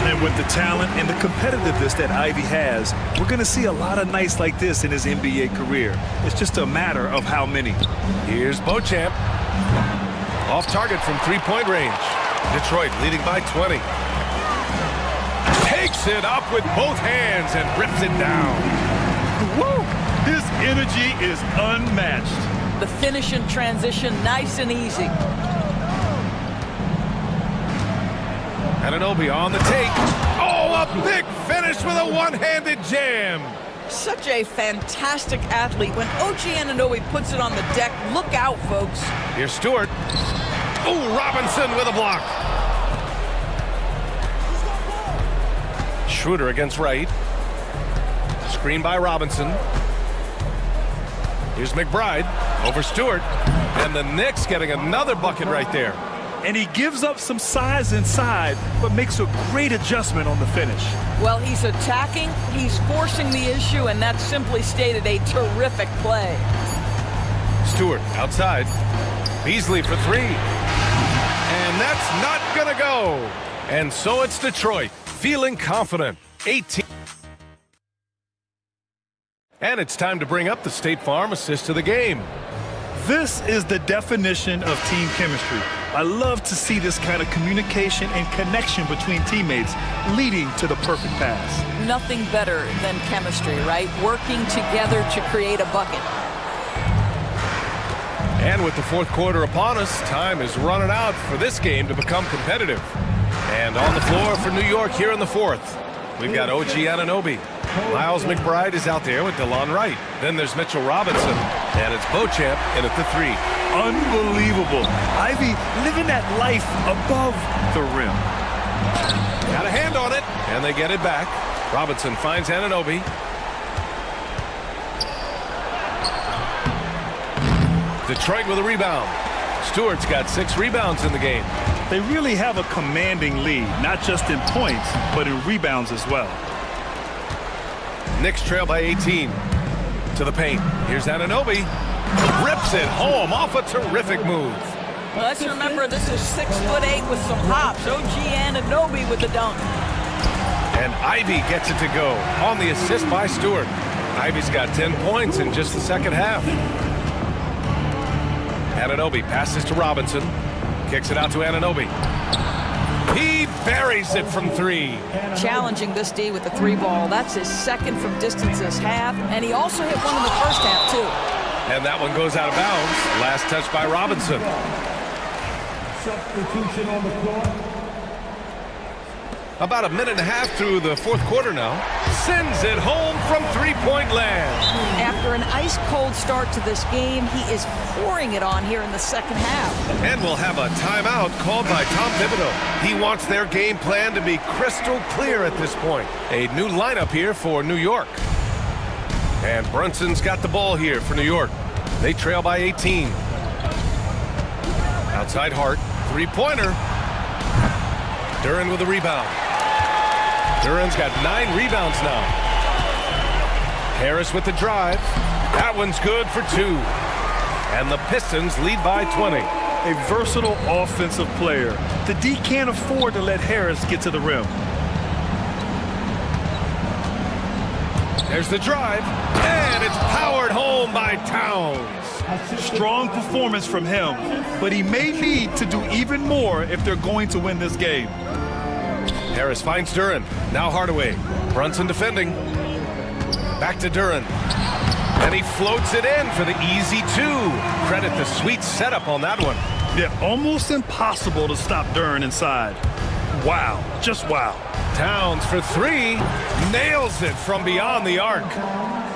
And with the talent and the competitiveness that Ivy has, we're going to see a lot of nights like this in his NBA career. It's just a matter of how many. Here's Beauchamp. Off target from 3-point range. Detroit leading by 20. Takes it up with both hands and rips it down. Woo! His energy is unmatched. The finish in transition, nice and easy. Anunoby on the take. Oh, a big finish with a one-handed jam. Such a fantastic athlete. When OG Anunoby puts it on the deck, look out, folks. Here's Stewart. Oh, Robinson with a block. Schroeder against Wright. Screen by Robinson. Here's McBride over Stewart. And the Knicks getting another bucket right there. And he gives up some size inside, but makes a great adjustment on the finish. Well, he's attacking, he's forcing the issue, and that's simply stated a terrific play. Stewart outside. Beasley for 3. and that's not gonna go. And so it's Detroit, feeling confident. 18. And it's time to bring up the State Farm assist to the game. This is the definition of team chemistry. I love to see this kind of communication and connection between teammates leading to the perfect pass. Nothing better than chemistry, right? Working together to create a bucket. And with the fourth quarter upon us, time is running out for this game to become competitive. And on the floor for New York here in the fourth, we've got OG Anunoby. Miles McBride is out there with DeLon Wright. Then there's Mitchell Robinson, and it's Beauchamp in at the three. Unbelievable. Ivy living that life above the rim. Got a hand on it, and they get it back. Robinson finds Anunoby. Detroit with a rebound. Stewart's got 6 rebounds in the game. They really have a commanding lead, not just in points, but in rebounds as well. Knicks trail by 18. To the paint. Here's Anunoby. Rips it home off a terrific move. Well, let's remember this is 6'8" with some hops. OG Anunoby with the dunk. And Ivy gets it to go on the assist by Stewart. Ivy's got 10 points in just the second half. Anunoby passes to Robinson. Kicks it out to Anunoby. He buries it from 3. Challenging this D with the 3 ball. That's his second from distance this half. And he also hit one in the first half, too. And that one goes out of bounds. Last touch by Robinson. Substitution on the floor. About a minute and a half through the fourth quarter now. Sends it home from 3-point land. After an ice-cold start to this game, he is pouring it on here in the second half. And we'll have a timeout called by Tom Thibodeau. He wants their game plan to be crystal clear at this point. A new lineup here for New York. And Brunson's got the ball here for New York. They trail by 18. Outside Hart, 3-pointer. Duren with a rebound. Duren's got 9 rebounds now. Harris with the drive. That one's good for 2. And the Pistons lead by 20. A versatile offensive player. The D can't afford to let Harris get to the rim. There's the drive. And it's powered home by Towns. Strong performance from him, but he may need to do even more if they're going to win this game. Harris finds Duren. Now Hardaway. Brunson defending. Back to Duren. And he floats it in for the easy 2. Credit the sweet setup on that one. Yeah, almost impossible to stop Duren inside. Wow, just wow. Towns for 3. Nails it from beyond the arc.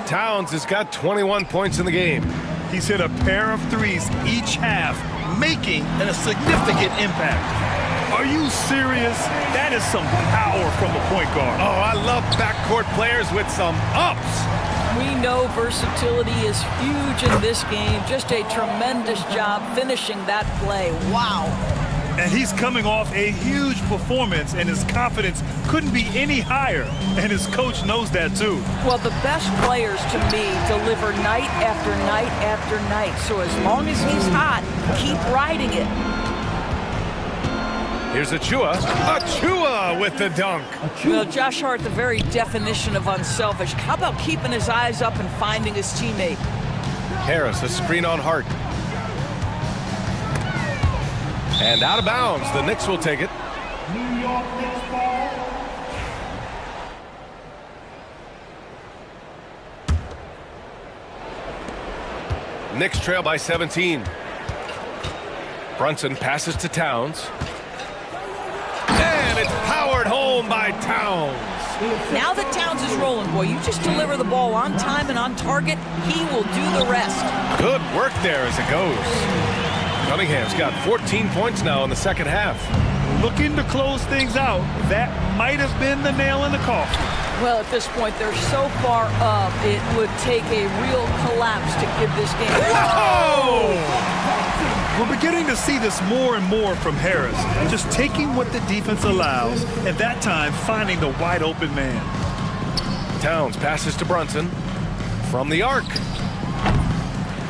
Towns has got 21 points in the game. He's hit a pair of 3s each half, making a significant impact. Are you serious? That is some power from a point guard. Oh, I love backcourt players with some ups. We know versatility is huge in this game. Just a tremendous job finishing that play. Wow. And he's coming off a huge performance, and his confidence couldn't be any higher. And his coach knows that, too. Well, the best players, to me, deliver night after night after night. So as long as he's hot, keep riding it. Here's Achua. Achua with the dunk. Well, Josh Hart, the very definition of unselfish. How about keeping his eyes up and finding his teammate? Harris, a screen on Hart. And out of bounds. The Knicks will take it. New York Knicks ball. Knicks trail by 17. Brunson passes to Towns. And it's powered home by Towns. Now that Towns is rolling, boy, you just deliver the ball on time and on target, he will do the rest. Good work there as it goes. Cunningham's got 14 points now in the second half. Looking to close things out. That might have been the nail in the coffin. Well, at this point, they're so far up, it would take a real collapse to give this game. Whoa! We're beginning to see this more and more from Harris. Just taking what the defense allows, and that time finding the wide open man. Towns passes to Brunson from the arc.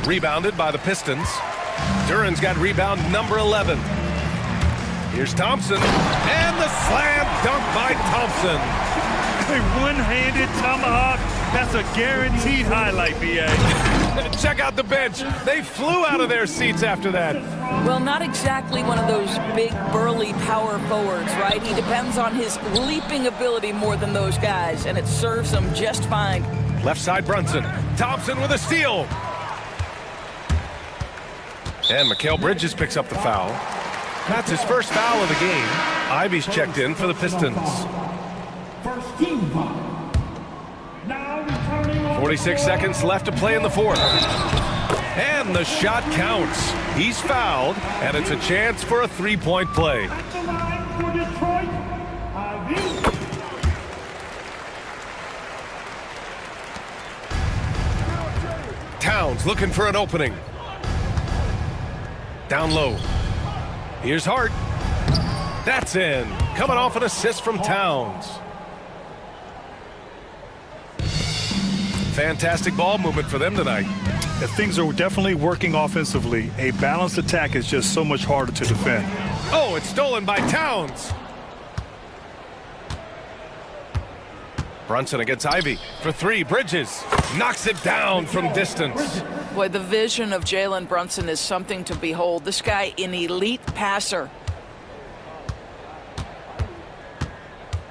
Rebounded by the Pistons. Duren's got rebound number 11. Here's Thompson, and the slam dunk by Thompson. A one-handed tomahawk. That's a guaranteed highlight, B.A. Check out the bench. They flew out of their seats after that. Well, not exactly one of those big, burly power forwards, right? He depends on his leaping ability more than those guys, and it serves him just fine. Left side Brunson. Thompson with a steal. And Mikal Bridges picks up the foul. That's his first foul of the game. Ivy's checked in for the Pistons. First team foul. Now returning 46 seconds left to play in the fourth. And the shot counts. He's fouled, and it's a chance for a three-point play. at the line for Detroit, Ivy. Towns looking for an opening. Down low. Here's Hart. That's in. Coming off an assist from Towns. Fantastic ball movement for them tonight. If things are definitely working offensively, a balanced attack is just so much harder to defend. Oh, it's stolen by Towns. Brunson against Ivy for three. Bridges knocks it down from distance. Boy, the vision of Jalen Brunson is something to behold. This guy, an elite passer.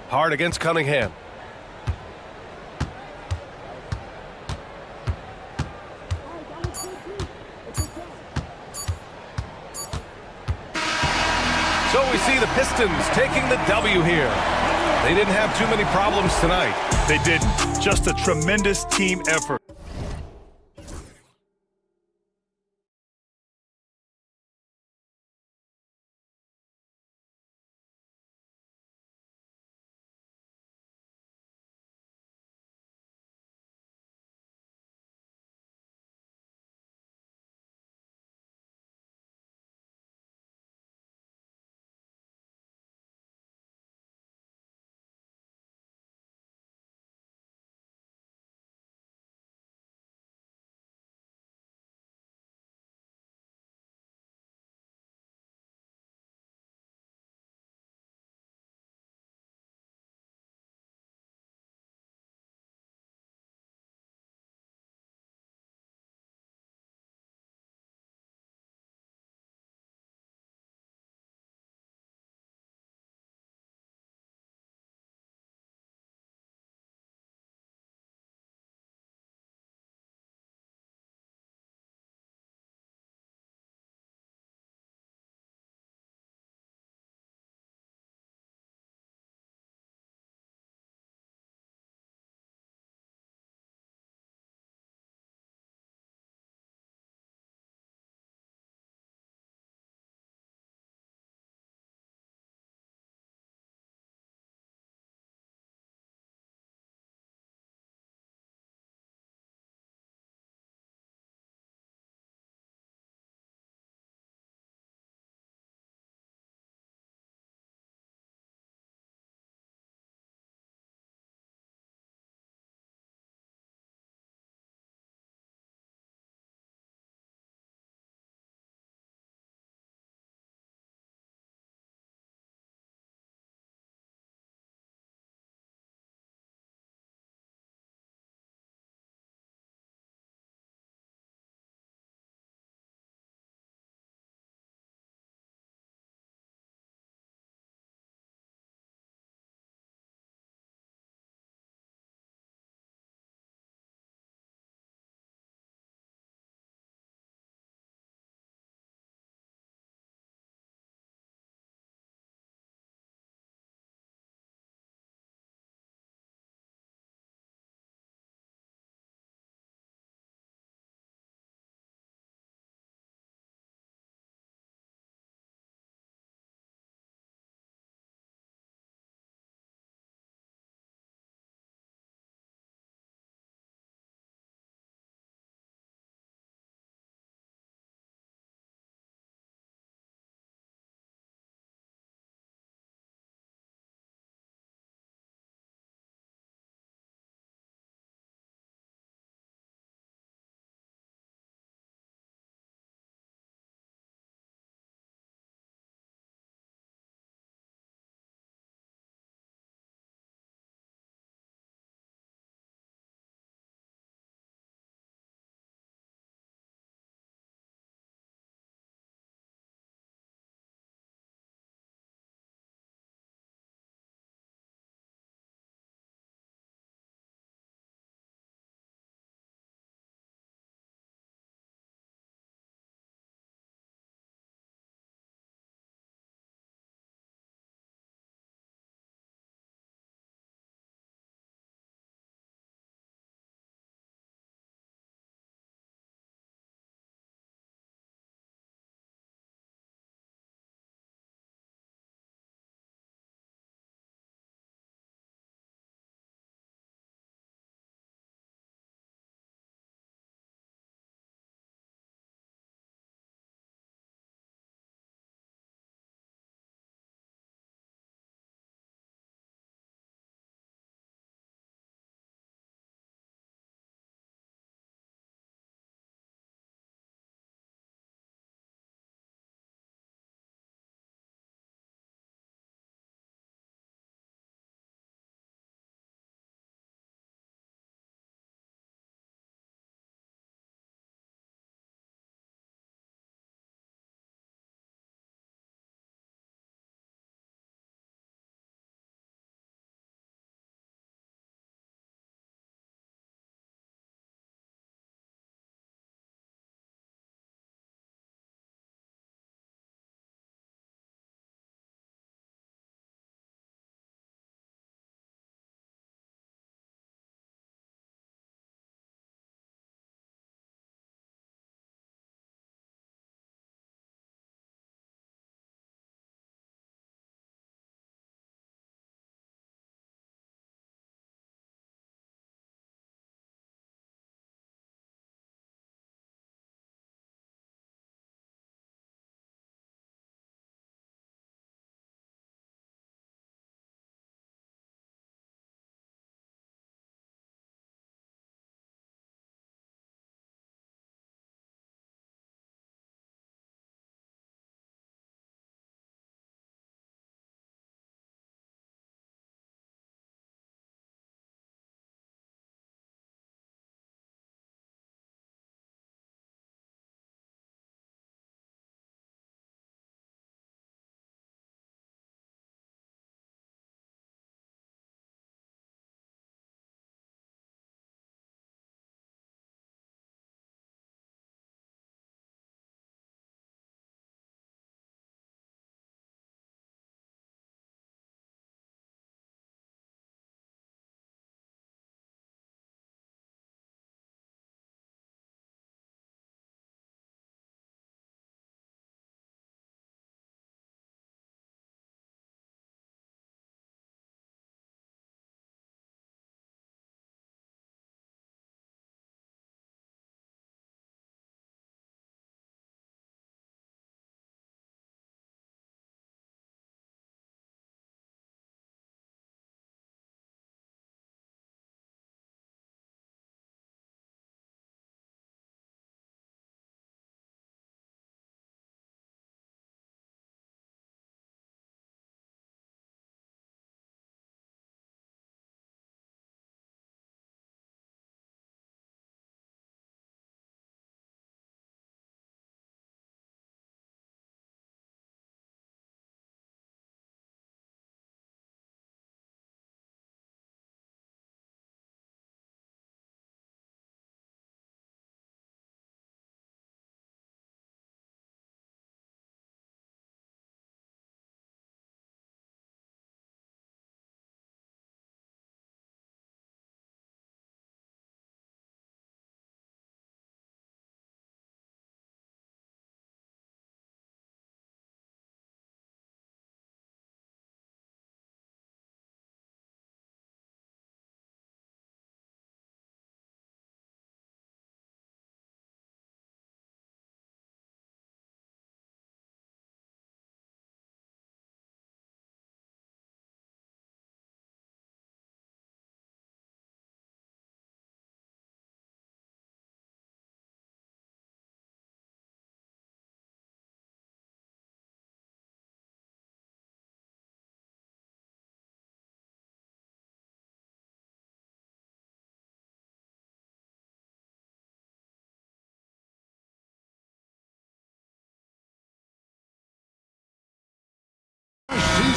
Hard against Cunningham. So we see the Pistons taking the W here. They didn't have too many problems tonight. They didn't. Just a tremendous team effort.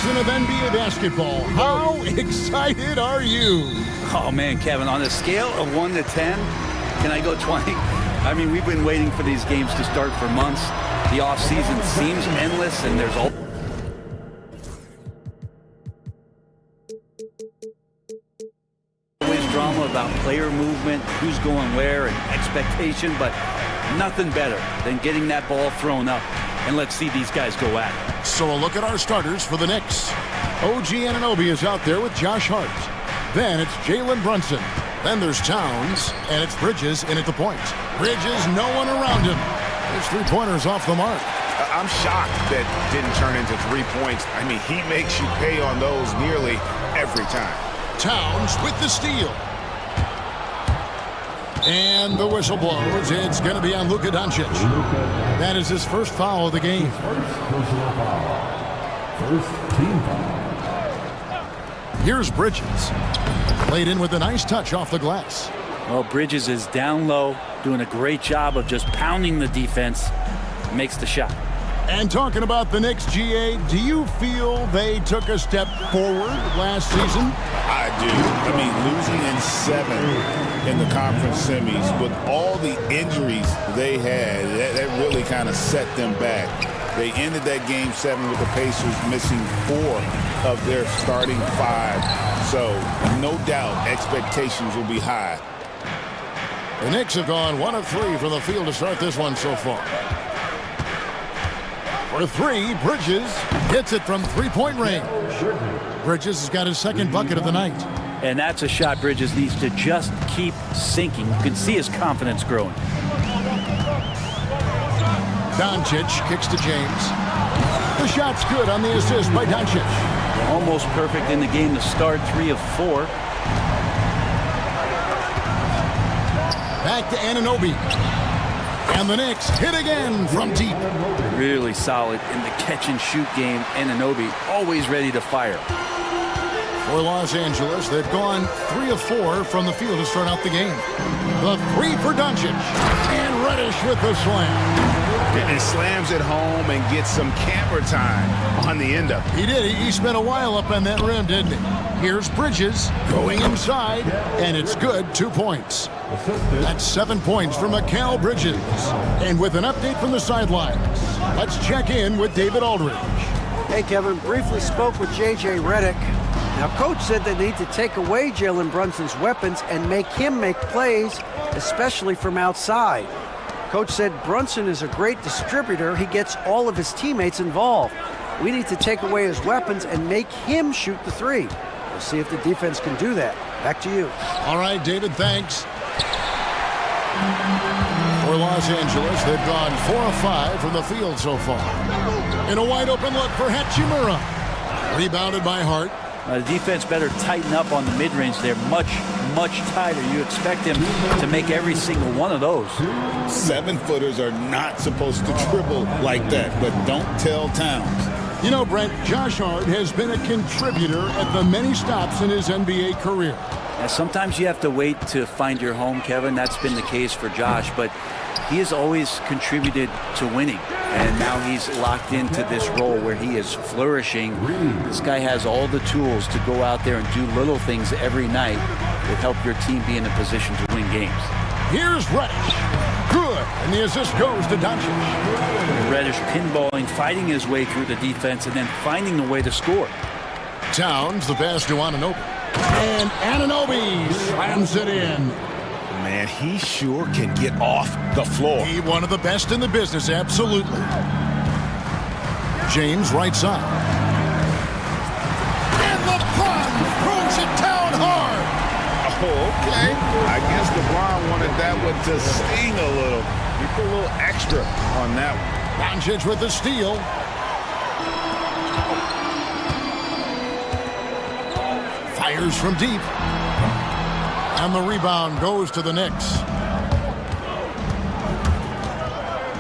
season of NBA basketball. How excited are you? Oh, man, Kevin, on a scale of 1 to 10, can I go 20? I mean, we've been waiting for these games to start for months. The offseason seems endless, and there's always drama about player movement, who's going where, and expectation, but nothing better than getting that ball thrown up. And let's see these guys go at it. So a look at our starters for the Knicks. OG Anunoby is out there with Josh Hart. Then it's Jalen Brunson. Then there's Towns, and it's Bridges in at the point. Bridges, no one around him. His three-pointers off the mark. I'm shocked that didn't turn into 3 points. I mean, he makes you pay on those nearly every time. Towns with the steal. And the whistle blows. It's going to be on Luka Doncic. That is his first foul of the game. First team foul. Here's Bridges. Played in with a nice touch off the glass. Well, Bridges is down low, doing a great job of just pounding the defense. Makes the shot. And talking about the Knicks, GA, do you feel they took a step forward last season? I do. I mean, losing in 7 in the conference semis with all the injuries they had, that really kind of set them back. They ended that game 7 with the Pacers missing 4 of their starting 5. So, no doubt, expectations will be high. The Knicks have gone 1 of 3 from the field to start this one so far. For 3, Bridges hits it from three-point range. Bridges has got his second bucket of the night. And that's a shot Bridges needs to just keep sinking. You can see his confidence growing. Doncic kicks to James. The shot's good on the assist by Doncic. Almost perfect in the game to start, 3 of 4. Back to Anunoby. And the Knicks hit again from deep. Really solid in the catch-and-shoot game. Anunoby always ready to fire. For Los Angeles, they've gone 3 of 4 from the field to start out the game. The 3 for Doncic. And Reddish with the slam. And slams it home and gets some camera time on the end of it. He did. He spent a while up on that rim, didn't he? Here's Bridges going inside, and it's good. 2 points. That's 7 points for Mikal Bridges. And with an update from the sidelines, let's check in with David Aldridge. Hey, Kevin, briefly spoke with J.J. Redick. Now, Coach said they need to take away Jalen Brunson's weapons and make him make plays, especially from outside. Coach said Brunson is a great distributor. He gets all of his teammates involved. We need to take away his weapons and make him shoot the 3. We'll see if the defense can do that. Back to you. All right, David, thanks. For Los Angeles, they've gone 4 of 5 from the field so far. In a wide open look for Hachimura. Rebounded by Hart. The defense better tighten up on the mid-range. They're much tighter. You expect him to make every single one of those. 7-footers are not supposed to dribble like that, but don't tell Towns. You know, Brent, Josh Hart has been a contributor at the many stops in his NBA career. Now, sometimes you have to wait to find your home, Kevin. That's been the case for Josh, but he has always contributed to winning. And now he's locked into this role where he is flourishing. This guy has all the tools to go out there and do little things every night that help your team be in a position to win games. Here's Reddish. Good. And the assist goes to Doncic. Reddish pinballing, fighting his way through the defense, and then finding the way to score. Towns, the pass to Anunoby. And Anunoby slams it in. Man, he sure can get off the floor. He one of the best in the business, absolutely. James right side. And LeBron throws it down hard. Oh, okay. I guess LeBron wanted that one to sting a little. He put a little extra on that one. Doncic with the steal. Fires from deep. And the rebound goes to the Knicks.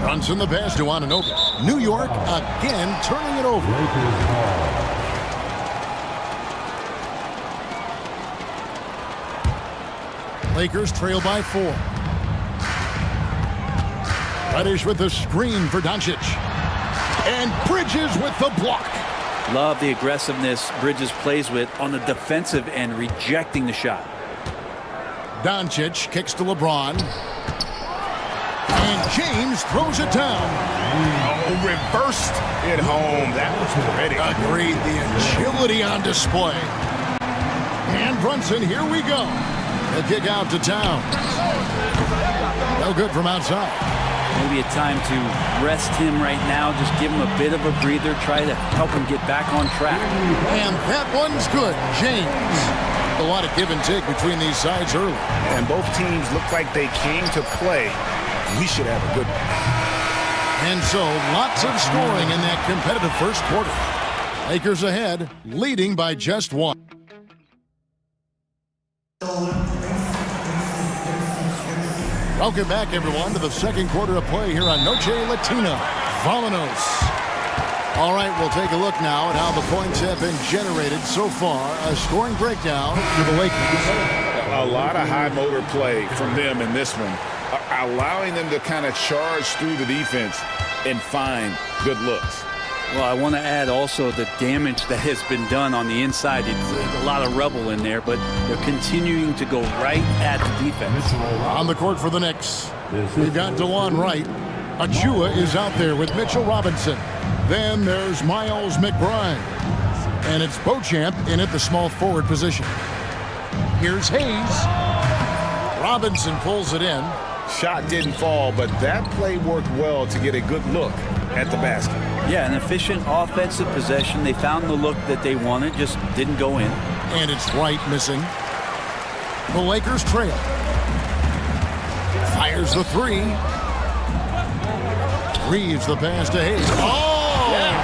Brunson the pass to Anunoby. New York again turning it over. Lakers trail by 4. Reddish with the screen for Doncic. And Bridges with the block. Love the aggressiveness Bridges plays with on the defensive end, rejecting the shot. Doncic kicks to LeBron. And James throws it down. Oh, reversed it home. That was pretty. Agreed. The agility on display. And Brunson, here we go. The kick out to Towns. No good from outside. Maybe a time to rest him right now. Just give him a bit of a breather. Try to help him get back on track. And that one's good. James. A lot of give and take between these sides early. And both teams look like they came to play. We should have a good one. And so lots of scoring in that competitive first quarter. Lakers ahead, leading by just one. Welcome back, everyone, to the second quarter of play here on Noche Latina. Vámonos. All right, we'll take a look now at how the points have been generated so far. A scoring breakdown for the Lakers. A lot of high motor play from them in this one, allowing them to kind of charge through the defense and find good looks. Well, I want to add also the damage that has been done on the inside. It's a lot of rubble in there, but they're continuing to go right at the defense. On the court for the Knicks, we've got DeLon Wright. Achua is out there with Mitchell Robinson. Then there's Miles McBride. And it's Beauchamp in at the small forward position. Here's Hayes. Robinson pulls it in. Shot didn't fall, but that play worked well to get a good look at the basket. Yeah, an efficient offensive possession. They found the look that they wanted, just didn't go in. And it's Wright missing. The Lakers trail. Fires the three. Reeves the pass to Hayes. Oh! Yeah.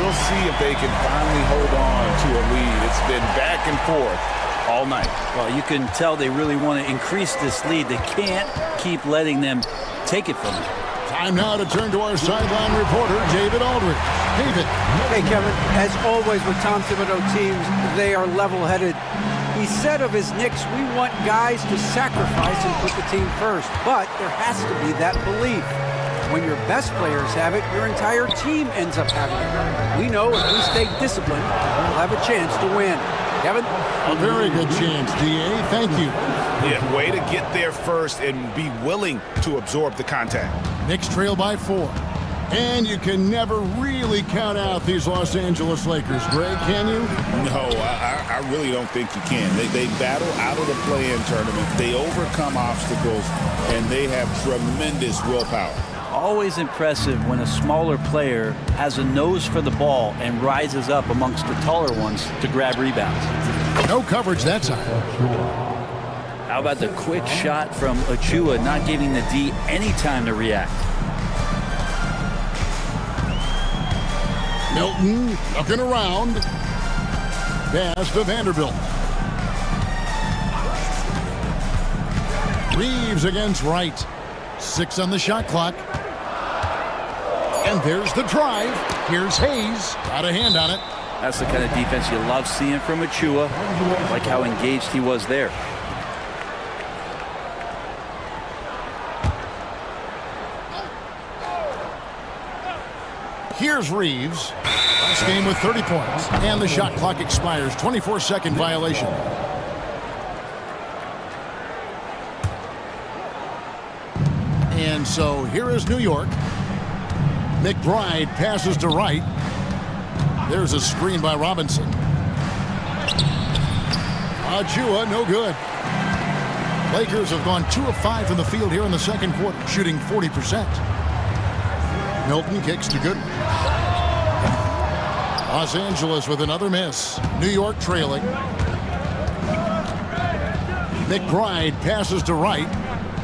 We'll see if they can finally hold on to a lead. It's been back and forth all night. Well, you can tell they really want to increase this lead. They can't keep letting them take it from them. Time now to turn to our sideline reporter, David Aldridge. David. Hey, Kevin. As always with Tom Thibodeau teams, they are level-headed. He said of his Knicks, we want guys to sacrifice and put the team first. But there has to be that belief. When your best players have it, your entire team ends up having it. We know if we stay disciplined, we'll have a chance to win. Kevin? A very good chance, D.A. Thank you. Yeah, way to get there first and be willing to absorb the contact. Knicks trail by 4. And you can never really count out these Los Angeles Lakers, Greg, can you? No, I really don't think you can. They battle out of the play-in tournament. They overcome obstacles, and they have tremendous willpower. Always impressive when a smaller player has a nose for the ball and rises up amongst the taller ones to grab rebounds. No coverage that time. How about the quick shot from Achua, not giving the D any time to react? Milton looking around. Pass to Vanderbilt. Reeves against Wright. 6 on the shot clock. And there's the drive. Here's Hayes. Got a hand on it. That's the kind of defense you love seeing from Achua. Like how engaged he was there. Here's Reeves. Last game with 30 points. And the shot clock expires. 24-second violation. And so here is New York. McBride passes to Wright. There's a screen by Robinson. Achua, no good. Lakers have gone 2 of 5 from the field here in the second quarter, shooting 40%. Milton kicks to Goodwin. Los Angeles with another miss. New York trailing. McBride passes to Wright.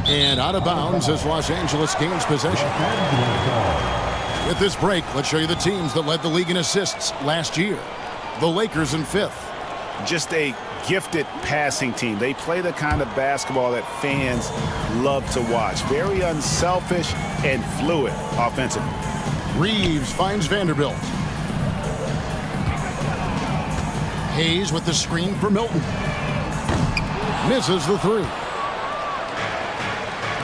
And out of bounds as Los Angeles gains possession. With this break, let's show you the teams that led the league in assists last year. The Lakers in 5th. Just a gifted passing team. They play the kind of basketball that fans love to watch. Very unselfish and fluid offensively. Reeves finds Vanderbilt. Hayes with the screen for Milton. Misses the 3.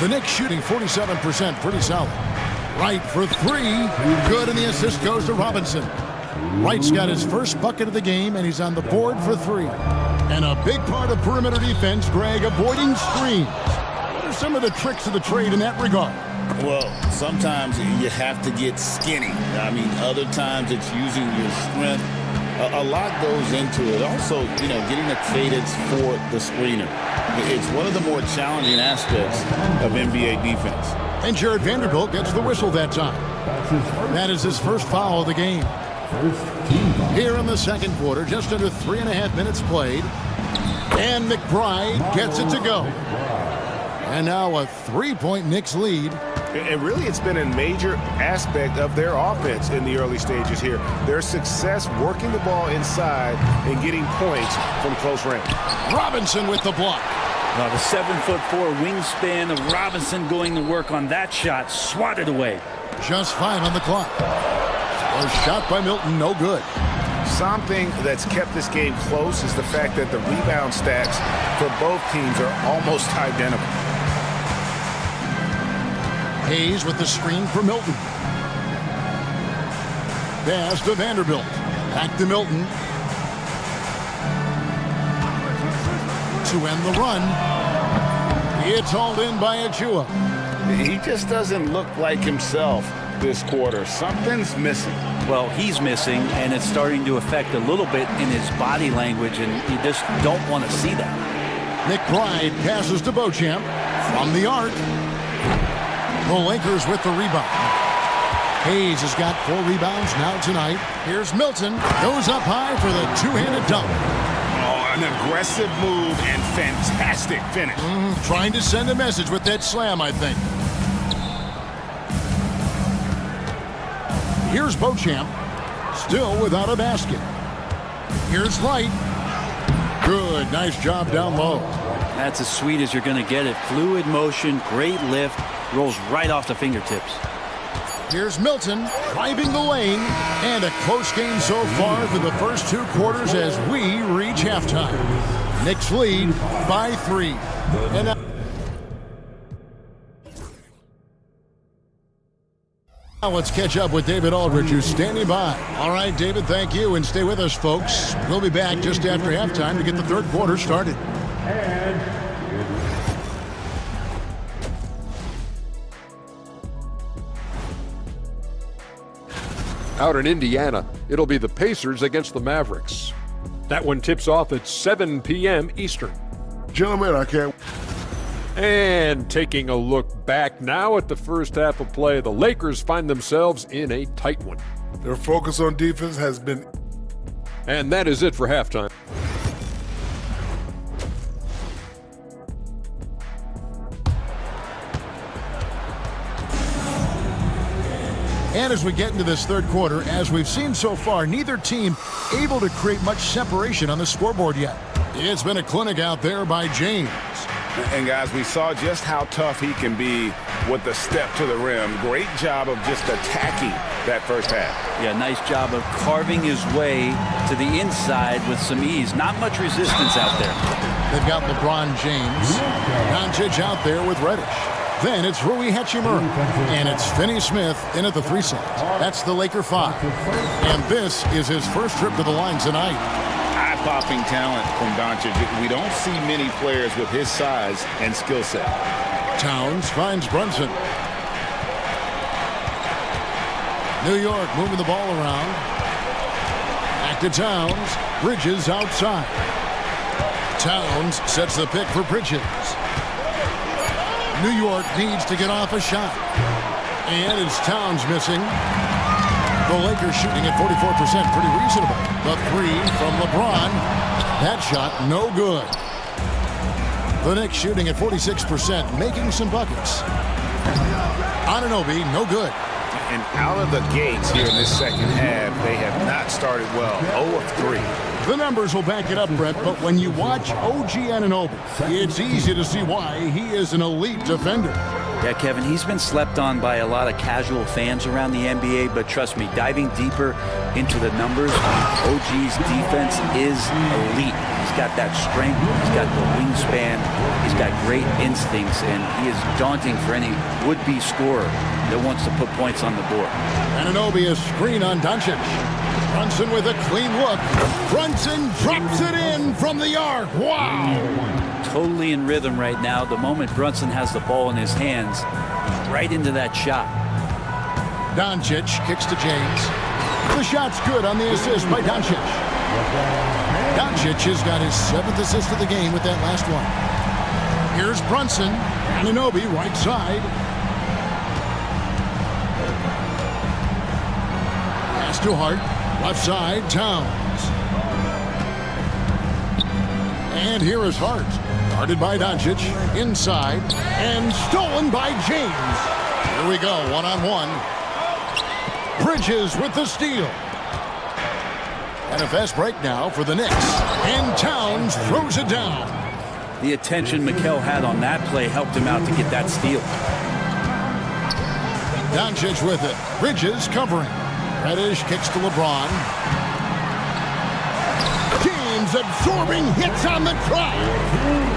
The Knicks shooting 47%, pretty solid. Wright for 3. Good, and the assist goes to Robinson. Wright's got his first bucket of the game, and he's on the board for 3. And a big part of perimeter defense, Greg, avoiding screens. What are some of the tricks of the trade in that regard? Well, sometimes you have to get skinny. I mean, other times it's using your strength. A lot goes into it. Also, getting a cadence for the screener. It's one of the more challenging aspects of NBA defense. And Jared Vanderbilt gets the whistle that time. That is his first foul of the game. Here in the second quarter, just under 3.5 minutes played. And McBride gets it to go. And now a 3-point Knicks lead. And really, it's been a major aspect of their offense in the early stages here. Their success working the ball inside and getting points from close range. Robinson with the block. The 7'4" wingspan of Robinson going to work on that shot. Swatted away. Just 5 on the clock. A shot by Milton, no good. Something that's kept this game close is the fact that the rebound stats for both teams are almost identical. Hayes with the screen for Milton. Pass to Vanderbilt. Back to Milton. To end the run. It's hauled in by Achua. He just doesn't look like himself this quarter. Something's missing. Well, he's missing, and it's starting to affect a little bit in his body language, and you just don't want to see that. McBride passes to Beauchamp from the arc. The Lakers with the rebound. Hayes has got 4 rebounds now tonight. Here's Milton. Goes up high for the two-handed dunk. Oh, an aggressive move and fantastic finish. Trying to send a message with that slam, I think. Here's Beauchamp. Still without a basket. Here's Light. Good. Nice job down low. That's as sweet as you're going to get it. Fluid motion, great lift, rolls right off the fingertips. Here's Milton driving the lane, and a close game so far through the first 2 quarters as we reach halftime. Knicks lead by 3. And now let's catch up with David Aldridge, who's standing by. All right, David, thank you, and stay with us, folks. We'll be back just after halftime to get the third quarter started. Out in Indiana, it'll be the Pacers against the Mavericks. That one tips off at 7 p.m. Eastern. Gentlemen, I can't. And taking a look back now at the first half of play, the Lakers find themselves in a tight one. Their focus on defense has been. And that is it for halftime. And as we get into this third quarter, as we've seen so far, neither team able to create much separation on the scoreboard yet. It's been a clinic out there by James. And guys, we saw just how tough he can be with the step to the rim. Great job of just attacking that first half. Yeah, nice job of carving his way to the inside with some ease. Not much resistance out there. They've got LeBron James. Doncic out there with Reddish. Then it's Rui Hachimura. And it's Finney Smith in at the 3 slot. That's the Laker 5. And this is his first trip to the line tonight. Eye-popping talent from Doncic. We don't see many players with his size and skill set. Towns finds Brunson. New York moving the ball around. Back to Towns. Bridges outside. Towns sets the pick for Bridges. New York needs to get off a shot. And it's Towns missing. The Lakers shooting at 44%, pretty reasonable. The 3 from LeBron. That shot, no good. The Knicks shooting at 46%, making some buckets. Anunoby, no good. And out of the gates here in this second half, they have not started well. 0 of 3. The numbers will back it up, Brett, but when you watch OG Anunoby, it's easy to see why he is an elite defender. Yeah, Kevin, he's been slept on by a lot of casual fans around the NBA, but trust me, diving deeper into the numbers, OG's defense is elite. He's got that strength, he's got the wingspan, he's got great instincts, and he is daunting for any would-be scorer that wants to put points on the board. Anunoby is screen on Doncic. Brunson with a clean look. Brunson drops it in from the arc. Wow. Totally in rhythm right now. The moment Brunson has the ball in his hands, he's right into that shot. Doncic kicks to James. The shot's good on the assist by Doncic. Doncic has got his 7th assist of the game with that last one. Here's Brunson. Anunoby right side. Pass to Hart. Left side, Towns. And here is Hart. Guarded by Doncic. Inside. And stolen by James. Here we go, one-on-one. Bridges with the steal. And a fast break now for the Knicks. And Towns throws it down. The attention Mikal had on that play helped him out to get that steal. Doncic with it. Bridges covering. Reddish kicks to LeBron. James absorbing hits on the drive.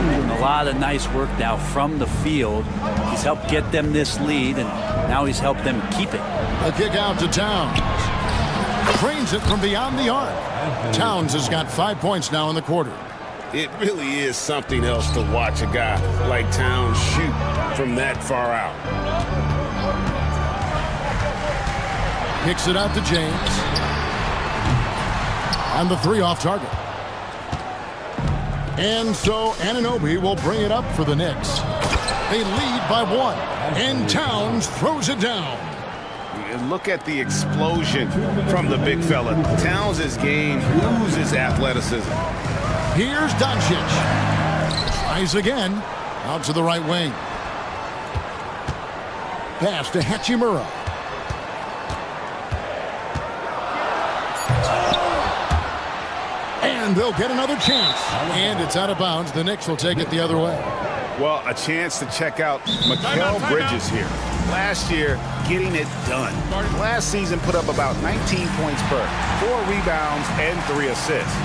And a lot of nice work now from the field. He's helped get them this lead, and now he's helped them keep it. A kick out to Towns. Trains it from beyond the arc. Towns has got 5 points now in the quarter. It really is something else to watch a guy like Towns shoot from that far out. Kicks it out to James. And the 3 off target. And so Anunoby will bring it up for the Knicks. They lead by 1. And Towns throws it down. And look at the explosion from the big fella. Towns' game oozes athleticism. Here's Doncic. Tries again. Out to the right wing. Pass to Hachimura. And they'll get another chance. And it's out of bounds. The Knicks will take it the other way. Well, a chance to check out Mikal Bridges here. Last year, getting it done. Last season put up about 19 points per, 4 rebounds, and 3 assists.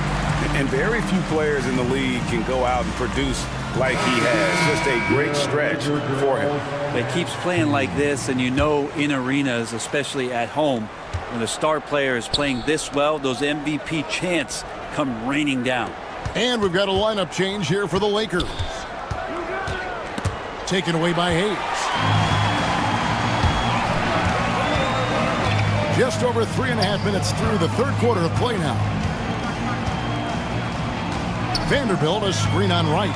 And very few players in the league can go out and produce like he has. Just a great stretch for him. But he keeps playing like this, and you know in arenas, especially at home, when the star player is playing this well, those MVP chants come raining down. And we've got a lineup change here for the Lakers. Taken away by Hayes. Just over 3.5 minutes through the third quarter of play now. Vanderbilt a screen on right.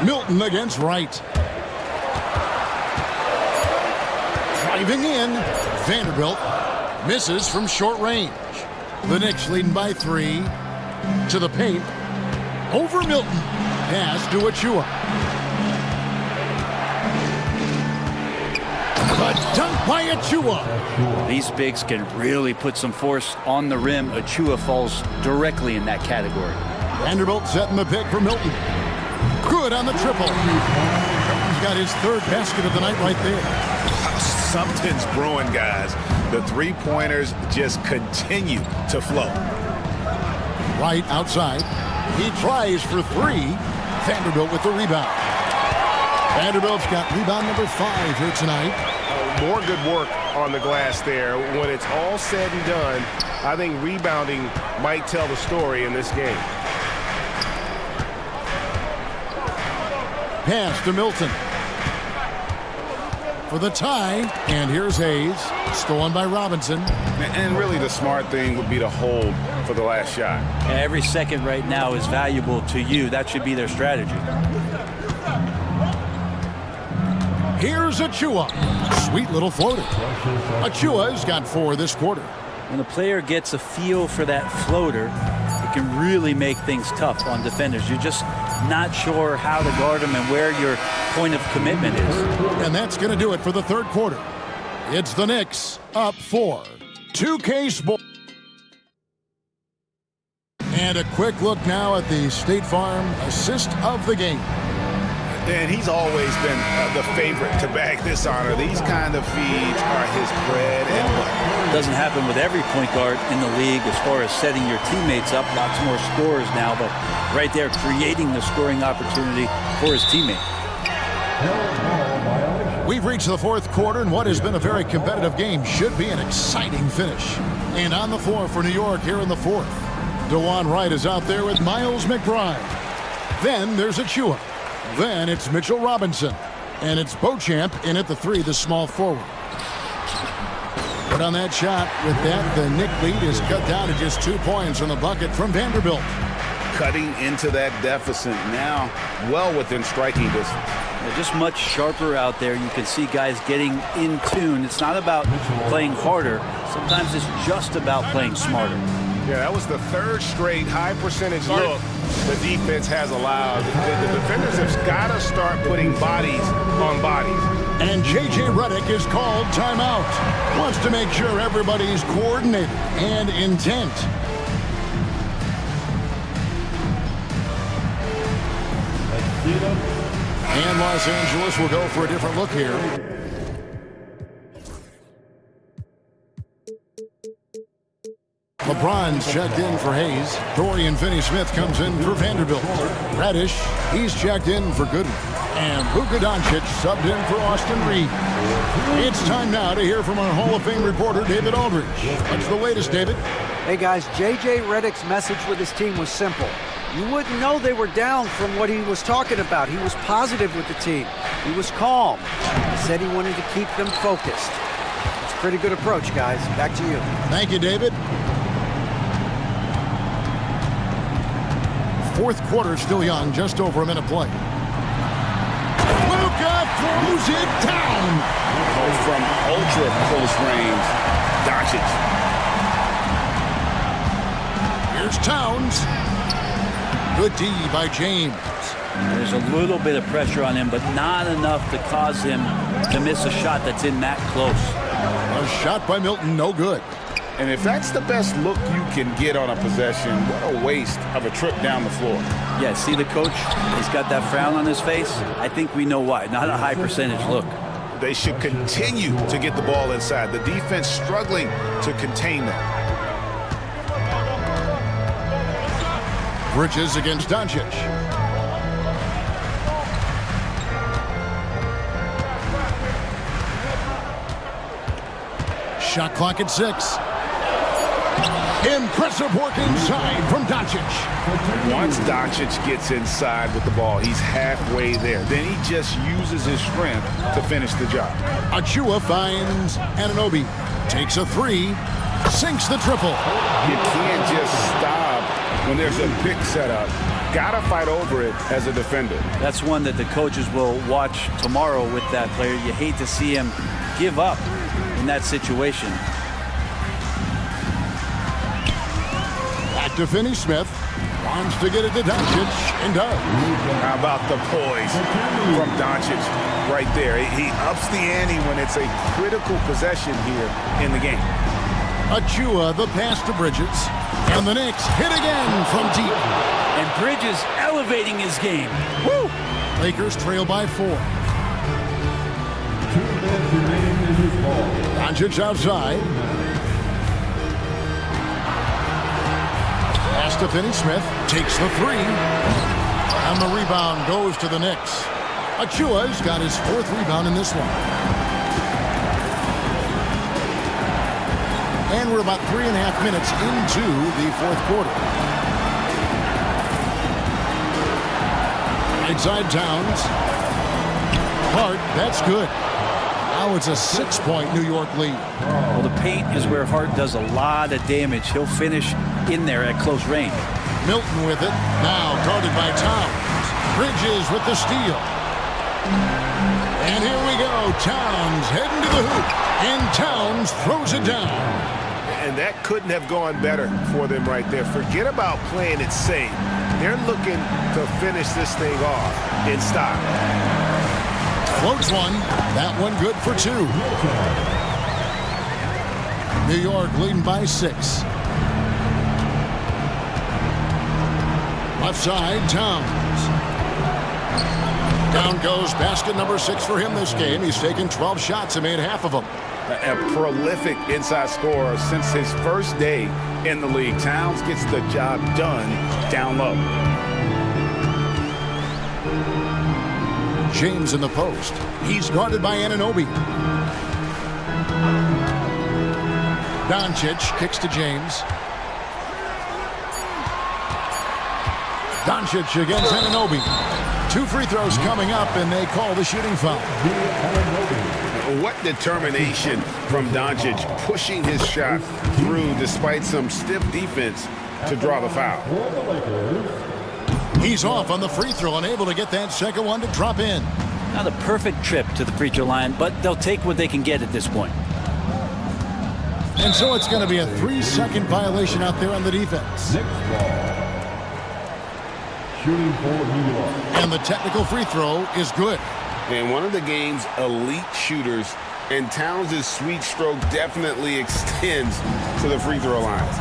Milton against Wright. Driving in. Vanderbilt misses from short range. The Knicks leading by 3. To the paint. Over Milton. Pass to Achua. A dunk by Achua. These bigs can really put some force on the rim. Achua falls directly in that category. Vanderbilt setting the pick for Milton. Good on the triple. He's got his 3rd basket of the night right there. Something's brewing, guys. The three-pointers just continue to flow. Right outside. He tries for 3. Vanderbilt with the rebound. Vanderbilt's got rebound number 5 here tonight. More good work on the glass there. When it's all said and done, I think rebounding might tell the story in this game. Pass to Milton. For the tie, and here's Hayes. Stolen by Robinson. And really the smart thing would be to hold for the last shot. Every second right now is valuable to you. That should be their strategy. Here's Achua. Sweet little floater. Achua's got 4 this quarter. When a player gets a feel for that floater, it can really make things tough on defenders. You're just not sure how to guard them and where your point of commitment is. And that's going to do it for the third quarter. It's the Knicks up 4. 2K Sports. And a quick look now at the State Farm assist of the game. And he's always been the favorite to bag this honor. These kind of feeds are his bread and butter. Doesn't happen with every point guard in the league as far as setting your teammates up. Lots more scorers now, but right there creating the scoring opportunity for his teammate. We've reached the fourth quarter, and what has been a very competitive game should be an exciting finish. And on the floor for New York here in the fourth, DeJuan Wright is out there with Miles McBride. Then there's Achua. Then it's Mitchell Robinson. And it's Beauchamp in at the three, the small forward. But on that shot, with that, the Knick lead is cut down to just 2 points from the bucket from Vanderbilt. Cutting into that deficit now, well within striking distance. They're just much sharper out there. You can see guys getting in tune. It's not about playing harder. Sometimes it's just about playing smarter. Yeah, that was the third straight high percentage look the defense has allowed. The defenders have got to start putting bodies on bodies. And J.J. Redick is called timeout. Wants to make sure everybody's coordinated and intent. And Los Angeles will go for a different look here. LeBron's checked in for Hayes. Dorian Finney-Smith comes in for Vanderbilt. Reddish, he's checked in for Goodwin. And Luka Doncic subbed in for Austin Reed. It's time now to hear from our Hall of Fame reporter, David Aldridge. What's the latest, David? Hey guys, J.J. Redick's message with his team was simple. You wouldn't know they were down from what he was talking about. He was positive with the team. He was calm. He said he wanted to keep them focused. It's a pretty good approach, guys. Back to you. Thank you, David. Fourth quarter still young, just over a minute play. Luka throws it down. From ultra close range, Doncic. Here's Towns. Good D by James. There's a little bit of pressure on him, but not enough to cause him to miss a shot that's in that close. A shot by Milton, no good. And if that's the best look you can get on a possession, what a waste of a trip down the floor. Yeah, see the coach? He's got that frown on his face. I think we know why. Not a high percentage look. They should continue to get the ball inside. The defense struggling to contain that. Bridges against Doncic. Shot clock at 6. Impressive work inside from Doncic. Once Doncic gets inside with the ball, he's halfway there. Then he just uses his strength to finish the job. Achua finds Anunoby. Takes a three. Sinks the triple. You can't just stop when there's a pick set up. Gotta fight over it as a defender. That's one that the coaches will watch tomorrow with that player. You hate to see him give up in that situation. Back to Finney-Smith. Wants to get it to Doncic and does. How about the poise from Doncic right there? He ups the ante when it's a critical possession here in the game. Achua, the pass to Bridges. And the Knicks hit again from deep. And Bridges elevating his game. Woo! Lakers trail by 4. Doncic outside. Pass to Finney-Smith. Takes the three. And the rebound goes to the Knicks. Achua's got his 4th rebound in this one. And we're about 3.5 minutes into the 4th quarter. Inside Towns. Hart, that's good. Now it's a 6-point New York lead. Well, the paint is where Hart does a lot of damage. He'll finish in there at close range. Milton with it. Now guarded by Towns. Bridges with the steal. And here we go. Towns heading to the hoop. And Towns throws it down. And that couldn't have gone better for them right there. Forget about playing it safe. They're looking to finish this thing off in style. Floats one. That one good for 2. New York leading by 6. Left side, Towns. Down goes basket number 6 for him this game. He's taken 12 shots and made half of them. A prolific inside scorer since his first day in the league. Towns gets the job done down low. James in the post. He's guarded by Anunoby. Doncic kicks to James. Doncic against Anunoby. 2 free throws coming up, and they call the shooting foul. What determination from Doncic pushing his shot through despite some stiff defense to draw the foul. He's off on the free throw, unable to get that second one to drop in. Not a perfect trip to the free throw line, but they'll take what they can get at this point. And so it's going to be a 3-second violation out there on the defense. Shooting for New York. And the technical free throw is good. And one of the game's elite shooters, and Towns' sweet stroke definitely extends to the free throw lines.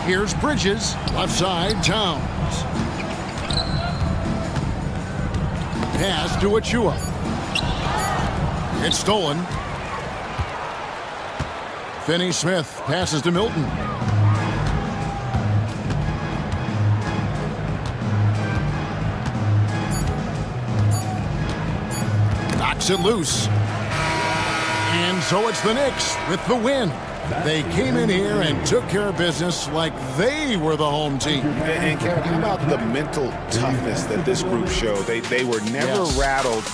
Here's Bridges, left side, Towns. Pass to Achua. It's stolen. Finney-Smith passes to Milton. Knocks it loose. And so it's the Knicks with the win. They came in here and took care of business like they were the home team. And Kevin, how about the mental toughness that this group showed? They were never rattled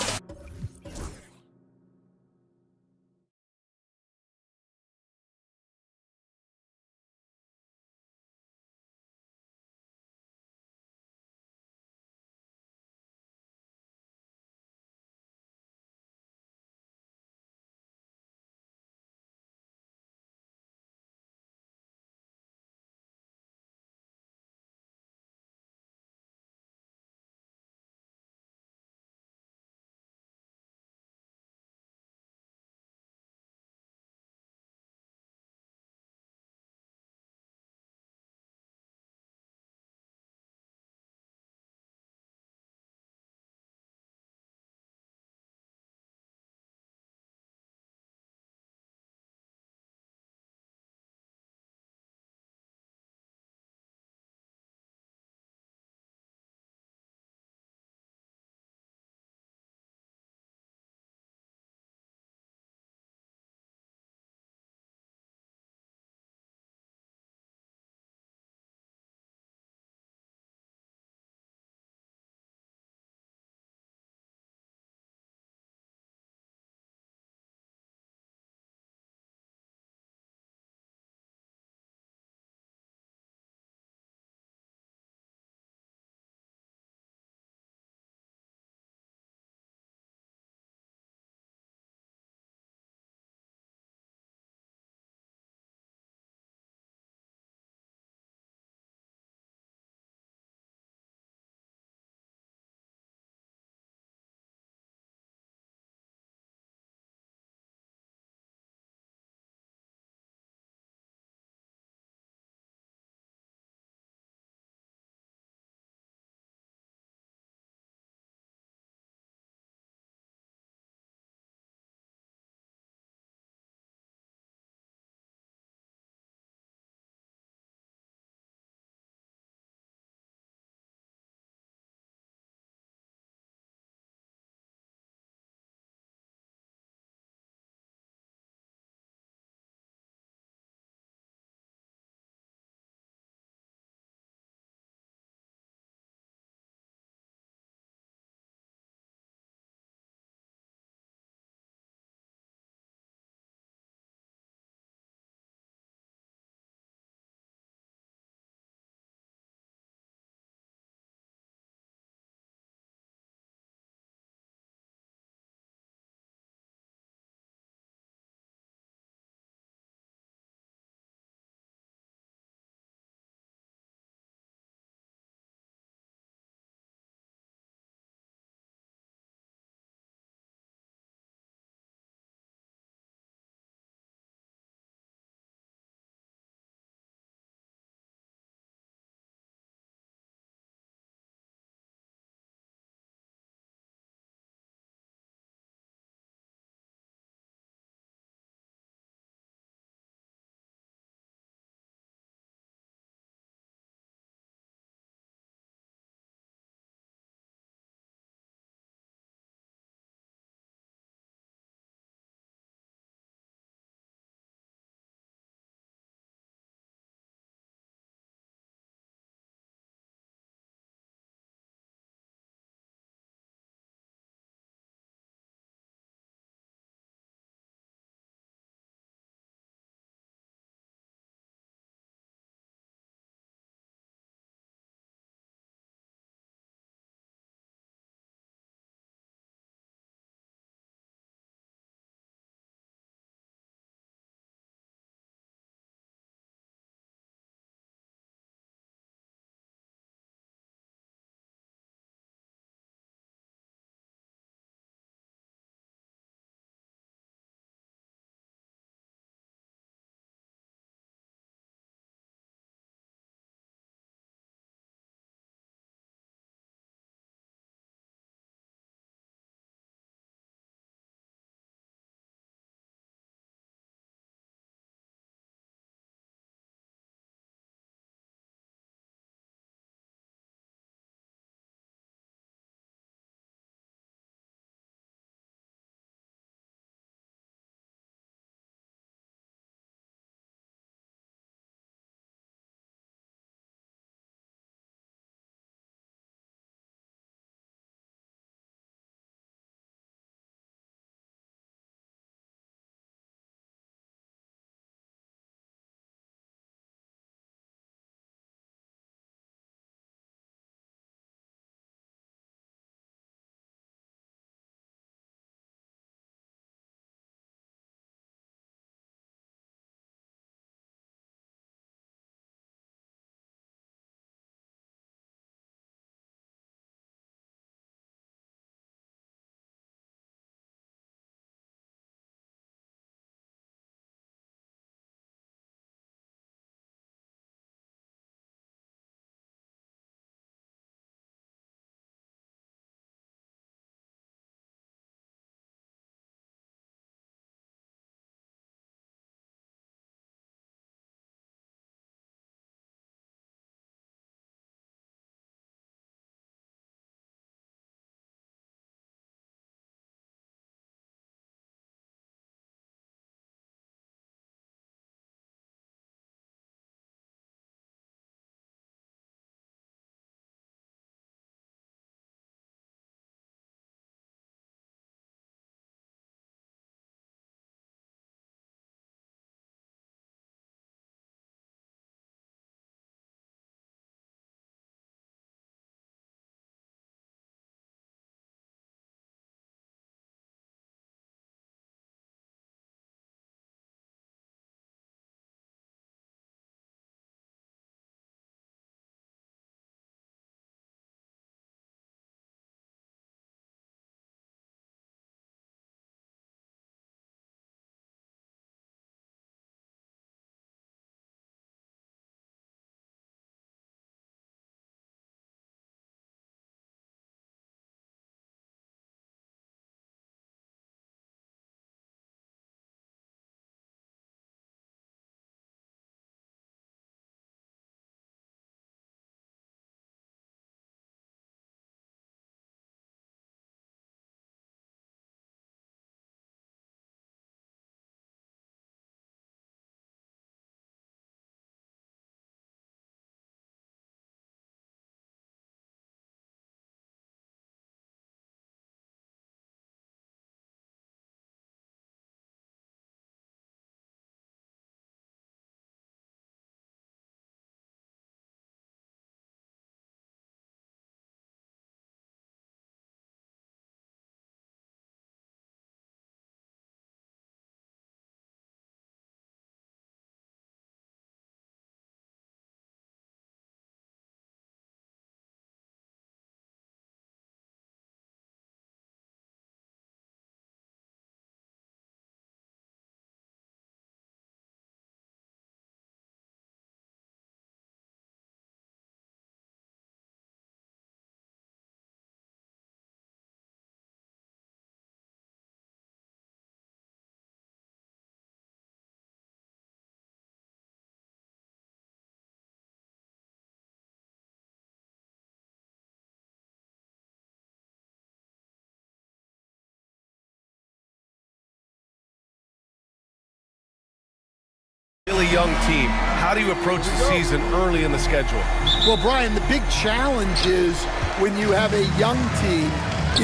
young team. How do you approach the season early in the schedule? Well, Brian, the big challenge is when you have a young team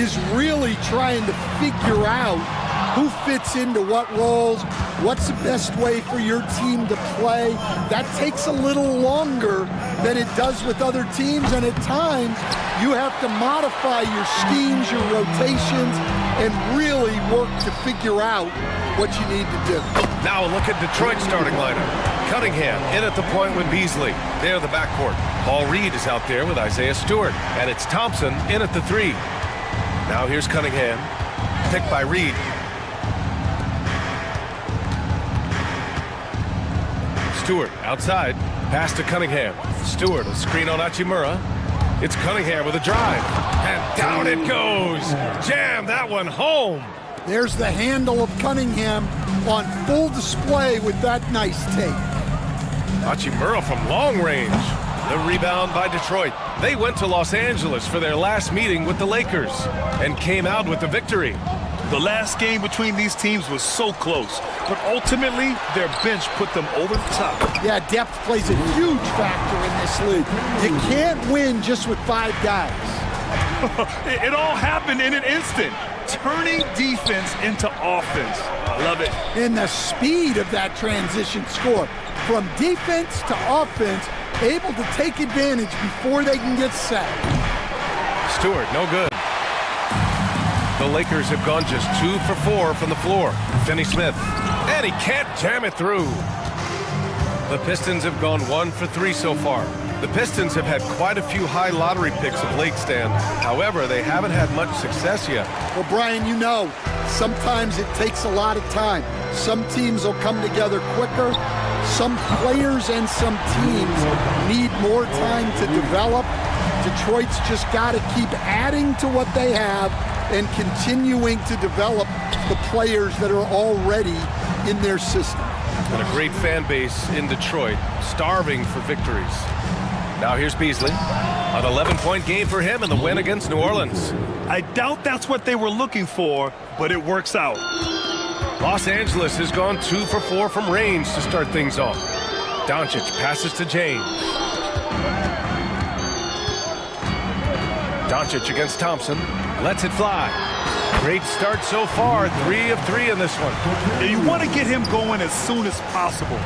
is really trying to figure out who fits into what roles, what's the best way for your team to play. That takes a little longer than it does with other teams, and at times you have to modify your schemes, your rotations, and really work to figure out what you need to do. Now a look at Detroit's starting lineup. Cunningham in at the point with Beasley. There the backcourt. Paul Reed is out there with Isaiah Stewart, and it's Thompson in at the 3. Now here's Cunningham, picked by Reed. Stewart outside, pass to Cunningham. Stewart, a screen on Hachimura. It's Cunningham with a drive, and down it goes. Jam that one home. There's the handle of Cunningham on full display with that nice take. Hachimura from long range. The rebound by Detroit. They went to Los Angeles for their last meeting with the Lakers and came out with the victory. The last game between these teams was so close, but ultimately their bench put them over the top. Yeah, depth plays a huge factor in this league. You can't win just with 5 guys. It all happened in an instant, turning defense into offense. I love it. And the speed of that transition score from defense to offense, able to take advantage before they can get set. Stewart, no good. The Lakers have gone just 2 for 4 from the floor. Finney Smith, and he can't jam it through. The Pistons have gone 1 for 3 so far. The Pistons have had quite a few high lottery picks of late, Stan. However, they haven't had much success yet. Well, Brian, you know, sometimes it takes a lot of time. Some teams will come together quicker. Some players and some teams need more time to develop. Detroit's just got to keep adding to what they have and continuing to develop the players that are already in their system. And a great fan base in Detroit, starving for victories. Now here's Beasley. An 11-point game for him in the win against New Orleans. I doubt that's what they were looking for, but it works out. Los Angeles has gone 2 for 4 from range to start things off. Doncic passes to James. Doncic against Thompson. Lets it fly. Great start so far. 3 of 3 in this one. And you want to get him going as soon as possible.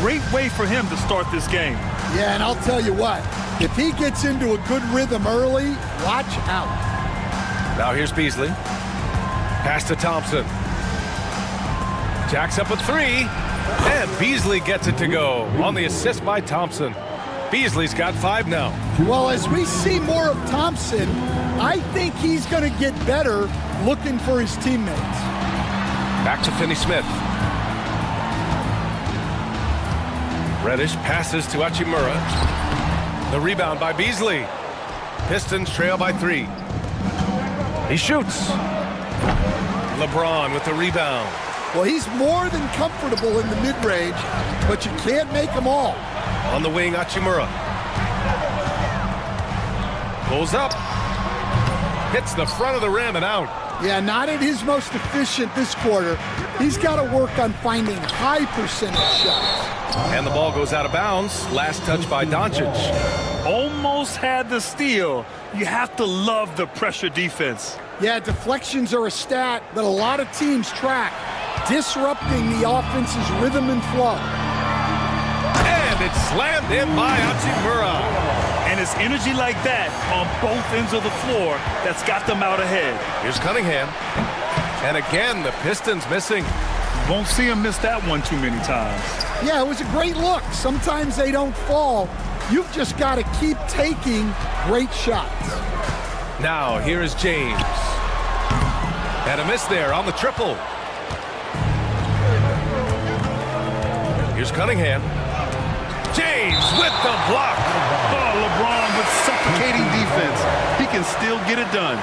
Great way for him to start this game. Yeah, and I'll tell you what. If he gets into a good rhythm early, watch out. Now here's Beasley. Pass to Thompson. Jacks up a 3. And Beasley gets it to go on the assist by Thompson. Beasley's got 5 now. Well, as we see more of Thompson, I think he's going to get better looking for his teammates. Back to Finney Smith. Reddish passes to Hachimura. The rebound by Beasley. Pistons trail by 3. He shoots. LeBron with the rebound. Well, he's more than comfortable in the mid-range, but you can't make them all. On the wing, Hachimura. Pulls up. Hits the front of the rim and out. Yeah, not at his most efficient this quarter. He's got to work on finding high percentage shots. And the ball goes out of bounds. Last touch by Doncic. Almost had the steal. You have to love the pressure defense. Yeah, deflections are a stat that a lot of teams track, disrupting the offense's rhythm and flow. And it's slammed in by Hachimura. And it's energy like that on both ends of the floor that's got them out ahead. Here's Cunningham. And again, the Pistons missing. Won't see him miss that one too many times. Yeah, it was a great look. Sometimes they don't fall. You've just got to keep taking great shots. Now, here is James. And a miss there on the triple. Here's Cunningham. James with the block. Oh, LeBron with suffocating defense. He can still get it done.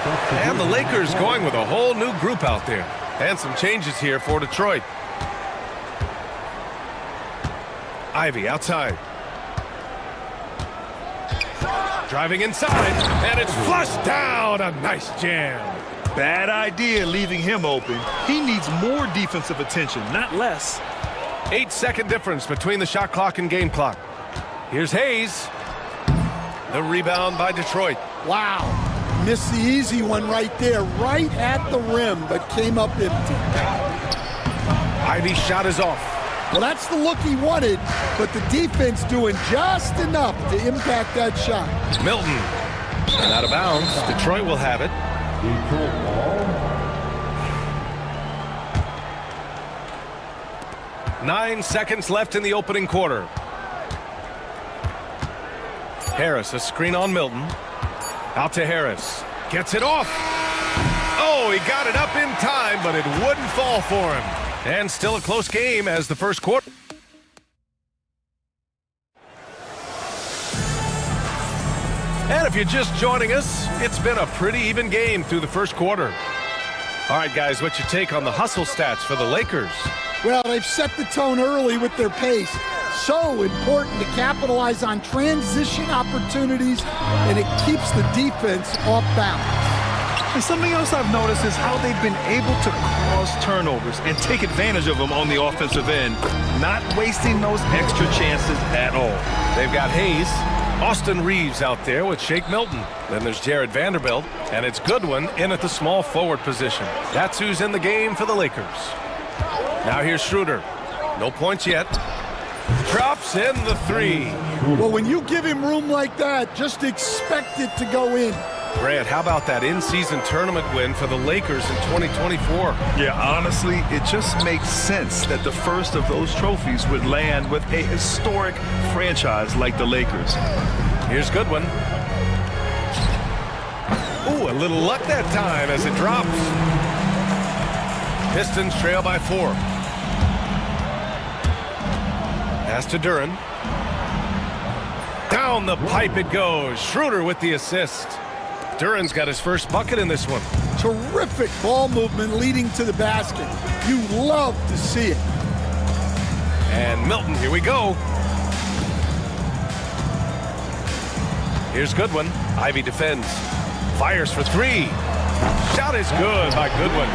And the Lakers going with a whole new group out there. And some changes here for Detroit. Ivy outside. Driving inside, and it's flushed down. A nice jam. Bad idea leaving him open. He needs more defensive attention, not less. 8-second difference between the shot clock and game clock. Here's Hayes. The rebound by Detroit. Wow. Missed the easy one right there, right at the rim, but came up empty. Ivy's shot is off. Well, that's the look he wanted, but the defense doing just enough to impact that shot. Milton. And out of bounds. Detroit will have it. Detroit ball. 9 seconds left in the opening quarter. Harris, a screen on Milton. Out to Harris. Gets it off. Oh, he got it up in time, but it wouldn't fall for him. And still a close game as the first quarter. And if you're just joining us, it's been a pretty even game through the first quarter. All right, guys, what's your take on the hustle stats for the Lakers? Well, they've set the tone early with their pace. So important to capitalize on transition opportunities, and it keeps the defense off balance. And something else I've noticed is how they've been able to cause turnovers and take advantage of them on the offensive end, not wasting those extra chances at all. They've got Hayes, Austin Reeves out there with Shake Milton. Then there's Jared Vanderbilt, and it's Goodwin in at the small forward position. That's who's in the game for the Lakers. Now here's Schroeder. No points yet. Drops in the three. Well, when you give him room like that, just expect it to go in. Grant, how about that in-season tournament win for the Lakers in 2024? Yeah, honestly, it just makes sense that the first of those trophies would land with a historic franchise like the Lakers. Here's Goodwin. Ooh, a little luck that time as it drops. Pistons trail by 4. Pass to Duren. Down the pipe it goes. Schroeder with the assist. Duren's got his first bucket in this one. Terrific ball movement leading to the basket. You love to see it. And Milton, here we go. Here's Goodwin. Ivy defends. Fires for 3. Shot is good by Goodwin.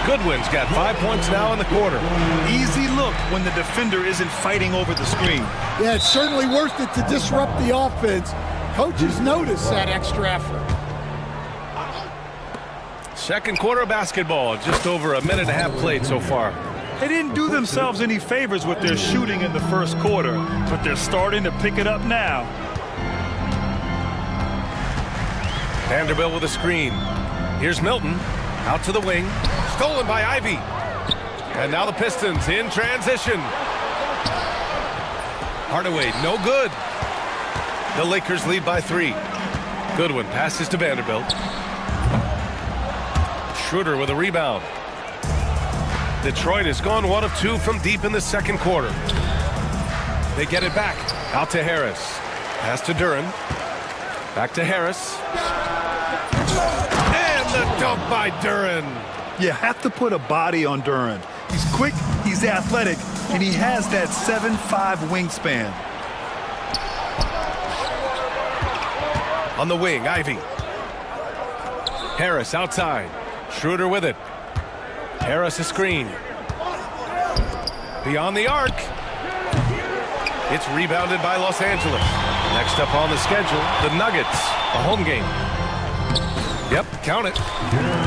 Goodwin's got 5 points now in the quarter. Easy look when the defender isn't fighting over the screen. Yeah, it's certainly worth it to disrupt the offense. Coaches notice that extra effort. Second quarter of basketball, just over a minute and a half played so far. They didn't do themselves any favors with their shooting in the first quarter, but they're starting to pick it up now. Vanderbilt with a screen. Here's Milton, out to the wing, stolen by Ivy. And now the Pistons in transition. Hardaway, no good. The Lakers lead by 3. Goodwin passes to Vanderbilt. Schroeder with a rebound. Detroit has gone 1 of 2 from deep in the second quarter. They get it back. Out to Harris. Pass to Duren. Back to Harris. And the dunk by Duren. You have to put a body on Duren. He's quick, he's athletic, and he has that 7'5" wingspan. On the wing, Ivy. Harris outside. Schroeder with it. Harris a screen. Beyond the arc. It's rebounded by Los Angeles. Next up on the schedule, the Nuggets, a home game. Yep, count it.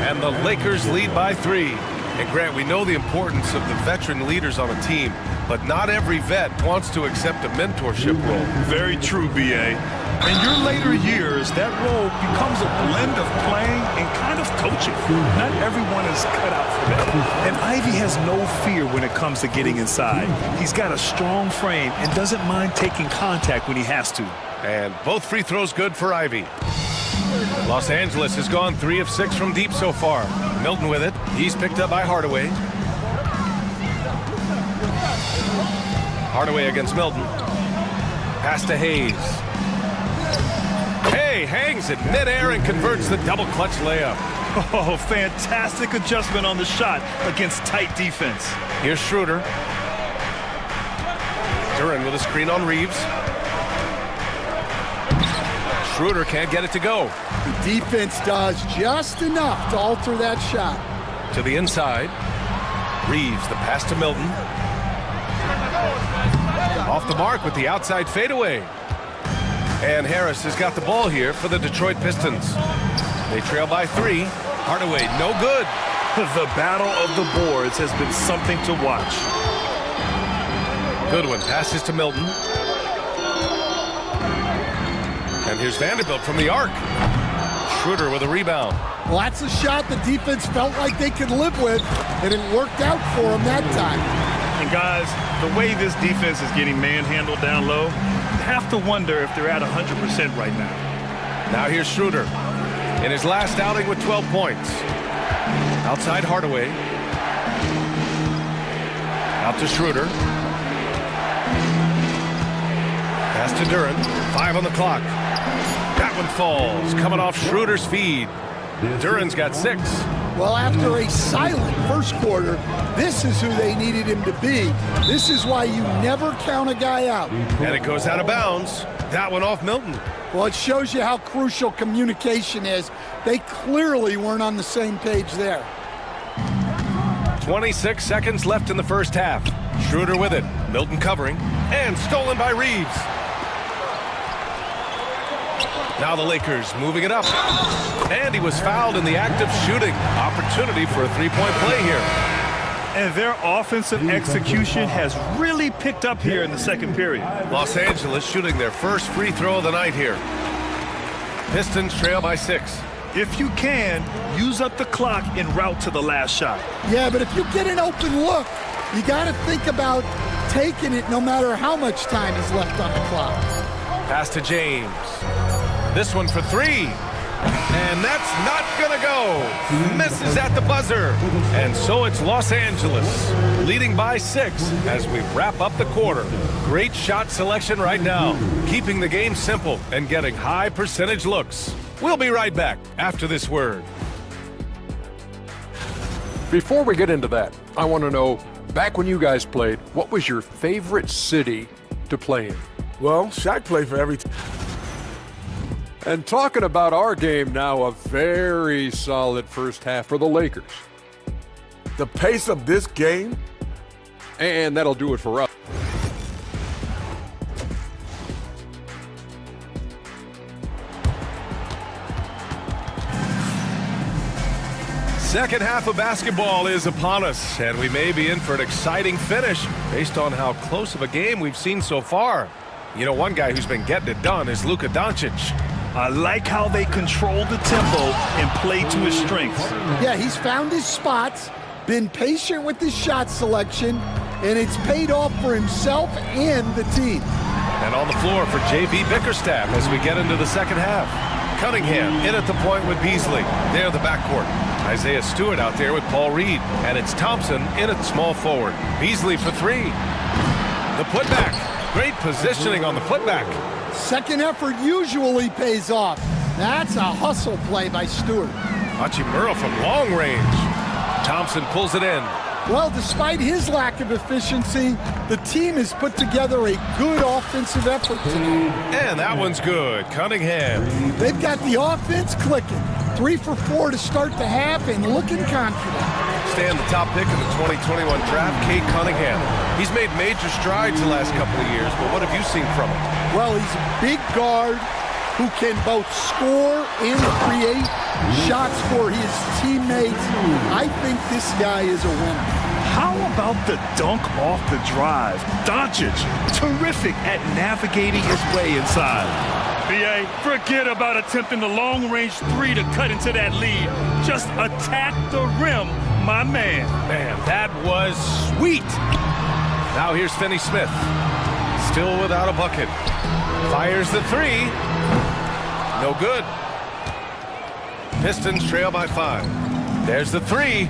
And the Lakers lead by 3. And Grant, we know the importance of the veteran leaders on a team, but not every vet wants to accept a mentorship role. Very true, B.A. In your later years, that role becomes a blend of playing and kind of coaching. Not everyone is cut out for that. And Ivy has no fear when it comes to getting inside. He's got a strong frame and doesn't mind taking contact when he has to. And both free throws good for Ivy. Los Angeles has gone 3 of 6 from deep so far. Milton with it. He's picked up by Hardaway. Hardaway against Milton. Pass to Hayes. Hay hangs it midair and converts the double clutch layup. Oh, fantastic adjustment on the shot against tight defense. Here's Schroeder. Duren with a screen on Reeves. Schroeder can't get it to go. The defense does just enough to alter that shot. To the inside. Reeves, the pass to Milton. Off the mark with the outside fadeaway. And Harris has got the ball here for the Detroit Pistons. They trail by 3. Hardaway, no good. The battle of the boards has been something to watch. Goodwin passes to Milton. And here's Vanderbilt from the arc. Schroeder with a rebound. Well, that's a shot the defense felt like they could live with, and it worked out for them that time. And guys, the way this defense is getting manhandled down low, you have to wonder if they're at 100% right now. Now here's Schroeder in his last outing with 12 points. Outside Hardaway. Out to Schroeder. Pass to Duren. 5 on the clock. That one falls, coming off Schroeder's feed. Duren's got 6. Well, after a silent first quarter, this is who they needed him to be. This is why you never count a guy out. And it goes out of bounds. That one off Milton. Well, it shows you how crucial communication is. They clearly weren't on the same page there. 26 seconds left in the first half. Schroeder with it. Milton covering. And stolen by Reeves. Now the Lakers moving it up. And he was fouled in the act of shooting. Opportunity for a three-point play here. And their offensive execution has really picked up here in the second period. Los Angeles shooting their first free throw of the night here. Pistons trail by 6. If you can, use up the clock en route to the last shot. Yeah, but if you get an open look, you got to think about taking it no matter how much time is left on the clock. Pass to James. This one for 3. And that's not gonna go. Misses at the buzzer. And so it's Los Angeles leading by 6 as we wrap up the quarter. Great shot selection right now, keeping the game simple and getting high percentage looks. We'll be right back after this word. Before we get into that, I want to know, back when you guys played, what was your favorite city to play in? Well, Shaq played for every team. And talking about our game now, a very solid first half for the Lakers. The pace of this game. And that'll do it for us. Second half of basketball is upon us, and we may be in for an exciting finish based on how close of a game we've seen so far. You know, one guy who's been getting it done is Luka Doncic. I like how they control the tempo and play to his strengths. Yeah, he's found his spots, been patient with his shot selection, and it's paid off for himself and the team. And on the floor for J.B. Bickerstaff as we get into the second half. Cunningham in at the point with Beasley. There the backcourt. Isaiah Stewart out there with Paul Reed. And it's Thompson in at small forward. Beasley for 3. The putback. Great positioning on the putback. Second effort usually pays off. That's a hustle play by Stewart. Hachimura from long range. Thompson pulls it in. Well, despite his lack of efficiency, the team has put together a good offensive effort tonight. And that one's good. Cunningham. They've got the offense clicking. 3 for 4 to start the half and looking confident. Stand the top pick in the 2021 draft, Cade Cunningham. He's made major strides the last couple of years, but what have you seen from him? Well, he's a big guard who can both score and create shots for his teammates. I think this guy is a winner. How about the dunk off the drive? Doncic, terrific at navigating his way inside. B.A., forget about attempting the long-range 3 to cut into that lead. Just attack the rim, my man. Man, that was sweet. Now here's Finney Smith. Still without a bucket. Fires the 3. No good. Pistons trail by 5. There's the 3.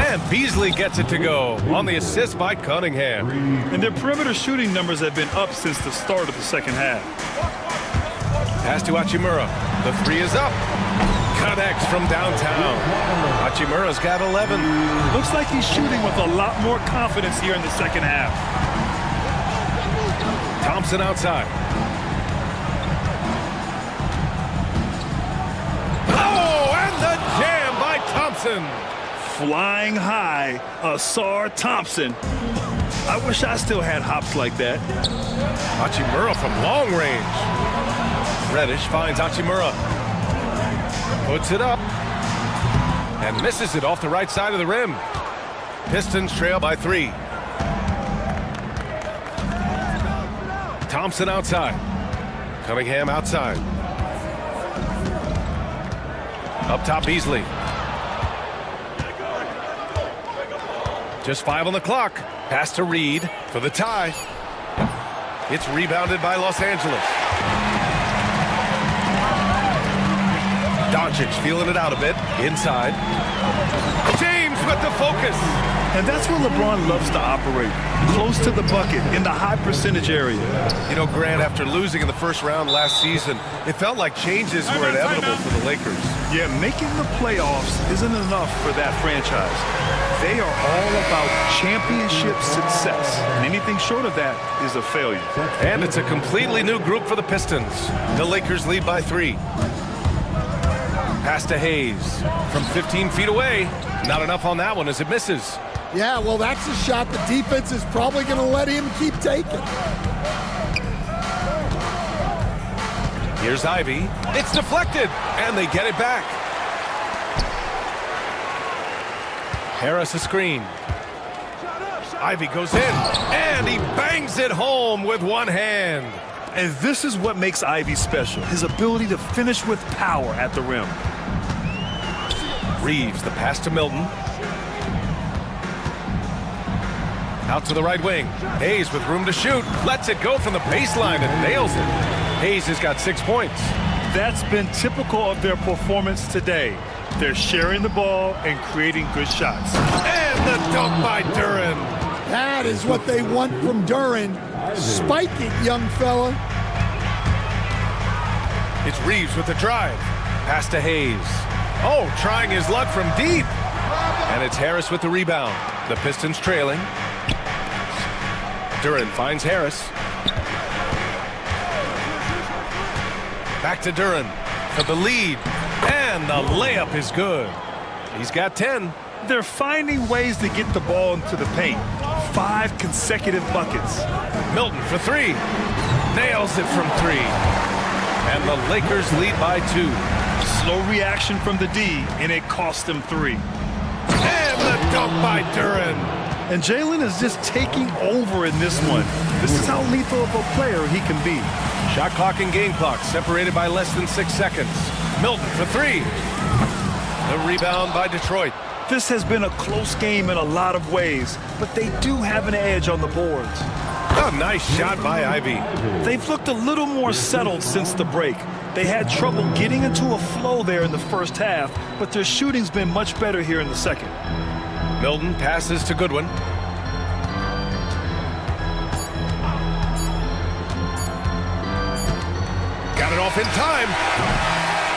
And Beasley gets it to go on the assist by Cunningham. And their perimeter shooting numbers have been up since the start of the second half. Pass to Hachimura. The 3 is up. Connects from downtown. Hachimura's got 11. Looks like he's shooting with a lot more confidence here in the second half. Thompson outside. Oh, and the jam by Thompson. Flying high, Asar Thompson. I wish I still had hops like that. Hachimura from long range. Reddish finds Hachimura. Puts it up. And misses it off the right side of the rim. Pistons trail by 3. Thompson outside. Cunningham outside. Up top, Beasley. Just 5 on the clock. Pass to Reed for the tie. It's rebounded by Los Angeles. Doncic feeling it out a bit. Inside. James with the focus. And that's where LeBron loves to operate. Close to the bucket, in the high percentage area. You know, Grant, after losing in the first round last season, it felt like changes were inevitable for the Lakers. Yeah, making the playoffs isn't enough for that franchise. They are all about championship success. And anything short of that is a failure. And it's a completely new group for the Pistons. The Lakers lead by 3. Pass to Hayes from 15 feet away. Not enough on that one as it misses. Yeah, well, that's a shot the defense is probably going to let him keep taking. Here's Ivy. It's deflected, and they get it back. Harris a screen. Ivy goes in, and he bangs it home with one hand. And this is what makes Ivy special, his ability to finish with power at the rim. Reeves, the pass to Milton. Out to the right wing. Hayes with room to shoot. Lets it go from the baseline and nails it. Hayes has got 6 points. That's been typical of their performance today. They're sharing the ball and creating good shots. And the dunk by Duren. That is what they want from Duren. Spike it, young fella. It's Reeves with the drive. Pass to Hayes. Oh, trying his luck from deep. And it's Harris with the rebound. The Pistons trailing. Duren finds Harris. Back to Duren for the lead. And the layup is good. He's got 10. They're finding ways to get the ball into the paint. 5 consecutive buckets. Milton for 3. Nails it from 3. And the Lakers lead by 2. Slow reaction from the D, and it cost them 3. And the dunk by Duren. And Jalen is just taking over in this one. This is how lethal of a player he can be. Shot clock and game clock separated by less than 6 seconds. Milton for 3. The rebound by Detroit. This has been a close game in a lot of ways, but they do have an edge on the boards. A nice shot by Ivy. They've looked a little more settled since the break. They had trouble getting into a flow there in the first half, but their shooting's been much better here in the second. Milton passes to Goodwin. Got it off in time.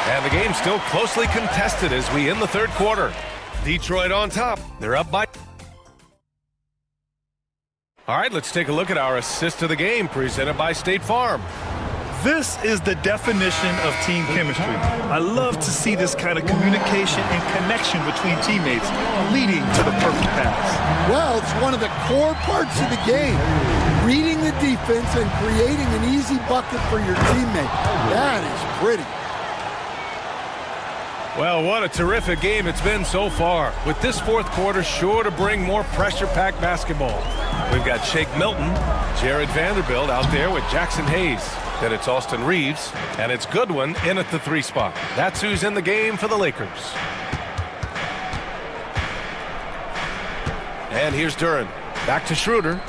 And the game's still closely contested as we end the third quarter. Detroit on top. They're up by... All right, let's take a look at our assist of the game presented by State Farm. This is the definition of team chemistry. I love to see this kind of communication and connection between teammates leading to the perfect pass. Well, it's one of the core parts of the game. Reading the defense and creating an easy bucket for your teammate. That is pretty. Well, what a terrific game it's been so far. With this fourth quarter sure to bring more pressure-packed basketball. We've got Shake Milton, Jared Vanderbilt out there with Jackson Hayes. Then it's Austin Reeves, and it's Goodwin in at the 3 spot. That's who's in the game for the Lakers. And here's Duren. Back to Schroeder.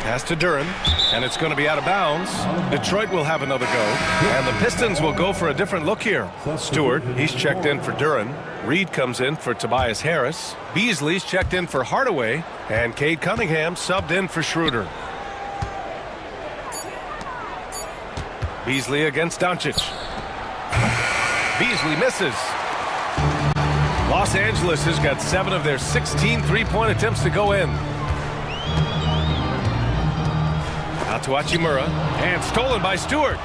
Pass to Duren, and it's going to be out of bounds. Detroit will have another go, and the Pistons will go for a different look here. Stewart, he's checked in for Duren. Reed comes in for Tobias Harris. Beasley's checked in for Hardaway, and Cade Cunningham subbed in for Schroeder. Beasley against Doncic. Beasley misses. Los Angeles has got 7 of their 16 three-point attempts to go in. Out to Hachimura, and stolen by Stewart.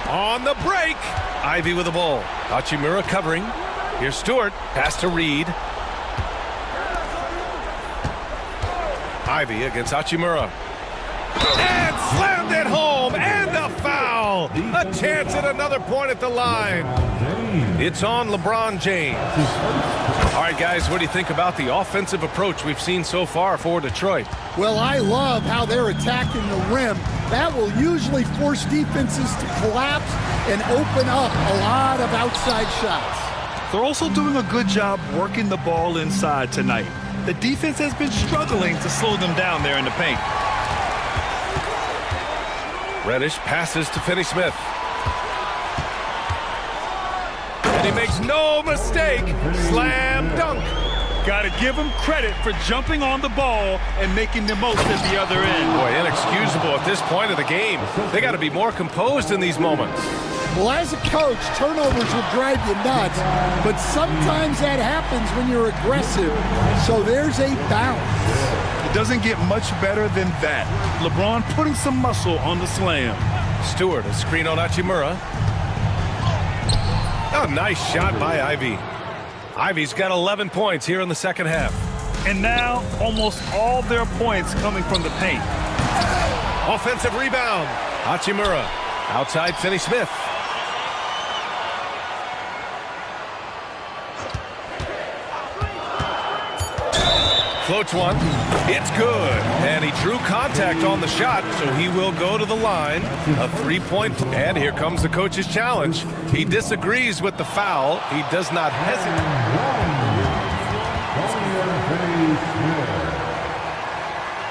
On the break, Ivy with the ball. Hachimura covering. Here's Stewart. Pass to Reed. Ivy against Hachimura. And slammed it home, and a foul. A chance at another point at the line. It's on LeBron James. All right, guys, what do you think about the offensive approach we've seen so far for Detroit? Well, I love how they're attacking the rim. That will usually force defenses to collapse and open up a lot of outside shots. They're also doing a good job working the ball inside tonight. The defense has been struggling to slow them down there in the paint. Reddish passes to Finney-Smith. And he makes no mistake. Slam dunk. Got to give him credit for jumping on the ball and making the most at the other end. Boy, inexcusable at this point of the game. They got to be more composed in these moments. Well, as a coach, turnovers will drive you nuts, but sometimes that happens when you're aggressive. So there's a balance. It doesn't get much better than that. LeBron putting some muscle on the slam. Stewart, a screen on Hachimura. A nice shot by Ivy. Ivy's got 11 points here in the second half. And now, almost all their points coming from the paint. Offensive rebound. Hachimura outside Finney-Smith. Floats one. It's good. And he drew contact on the shot, so he will go to the line. A three-point. And here comes the coach's challenge. He disagrees with the foul. He does not hesitate.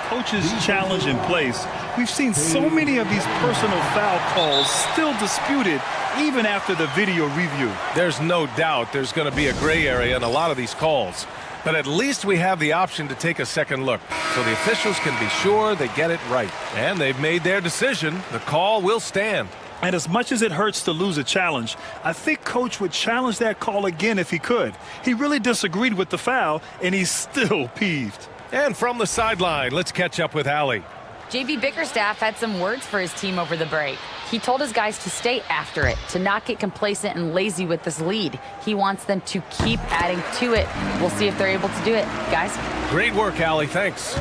Coach's challenge in place. We've seen so many of these personal foul calls still disputed even after the video review. There's no doubt there's going to be a gray area in a lot of these calls. But at least we have the option to take a second look, so the officials can be sure they get it right. And they've made their decision. The call will stand. And as much as it hurts to lose a challenge, I think Coach would challenge that call again if he could. He really disagreed with the foul, and he's still peeved. And from the sideline, let's catch up with Allie. JV Bickerstaff had some words for his team over the break. He told his guys to stay after it, to not get complacent and lazy with this lead. He wants them to keep adding to it. We'll see if they're able to do it. Guys? Great work, Allie. Thanks.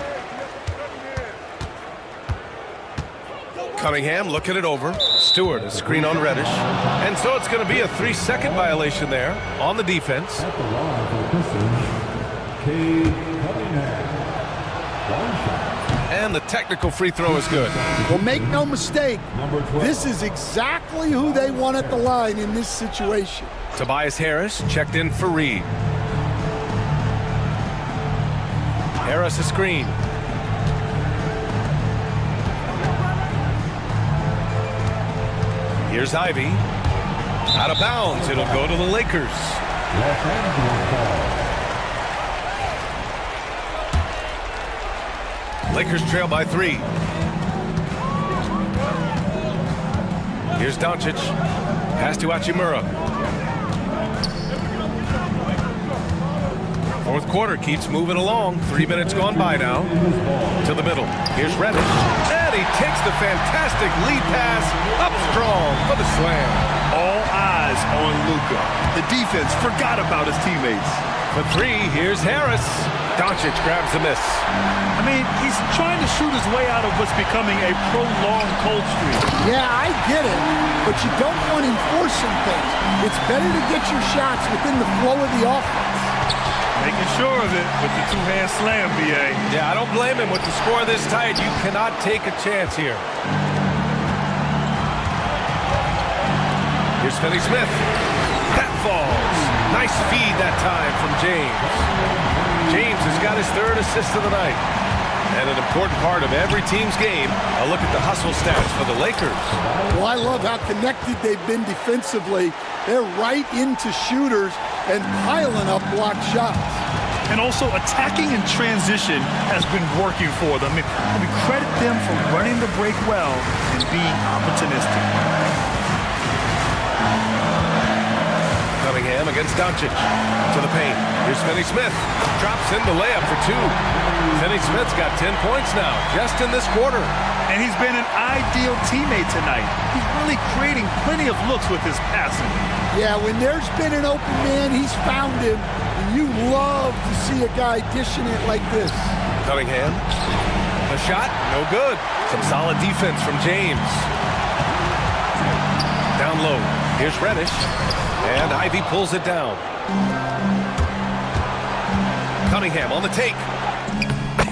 Cunningham looking it over. Stewart, a screen on Reddish. And so it's going to be a 3-second violation there on the defense. And the technical free throw is good. Well, make no mistake, this is exactly who they want at the line in this situation. Tobias Harris checked in for Reed. Harris a screen. Here's Ivy. Out of bounds. It'll go to the Lakers. Lakers trail by 3. Here's Doncic. Pass to Hachimura. Fourth quarter keeps moving along. 3 minutes gone by now. To the middle. Here's Reddish. And he takes the fantastic lead pass up strong for the slam. All eyes on Luka. The defense forgot about his teammates. For 3, here's Harris. Doncic grabs the miss. I mean, he's trying to shoot his way out of what's becoming a prolonged cold streak. Yeah, I get it, but you don't want him forcing things. It's better to get your shots within the flow of the offense. Making sure of it with the two-hand slam, B.A. Yeah, I don't blame him with the score this tight. You cannot take a chance here. Here's Finney-Smith. That falls. Nice feed that time from James. James has got his 3rd assist of the night. And an important part of every team's game, a look at the hustle stats for the Lakers. Well, I love how connected they've been defensively. They're right into shooters and piling up blocked shots. And also attacking in transition has been working for them. I mean, credit them for running the break well and being opportunistic. Cunningham against Doncic. To the paint. Here's Finney-Smith. Drops in the layup for 2. Finney-Smith's got 10 points now, just in this quarter. And he's been an ideal teammate tonight. He's really creating plenty of looks with his passing. Yeah, when there's been an open man, he's found him. And you love to see a guy dishing it like this. Cunningham. The shot, no good. Some solid defense from James. Down low. Here's Reddish. And Ivy pulls it down. Cunningham on the take.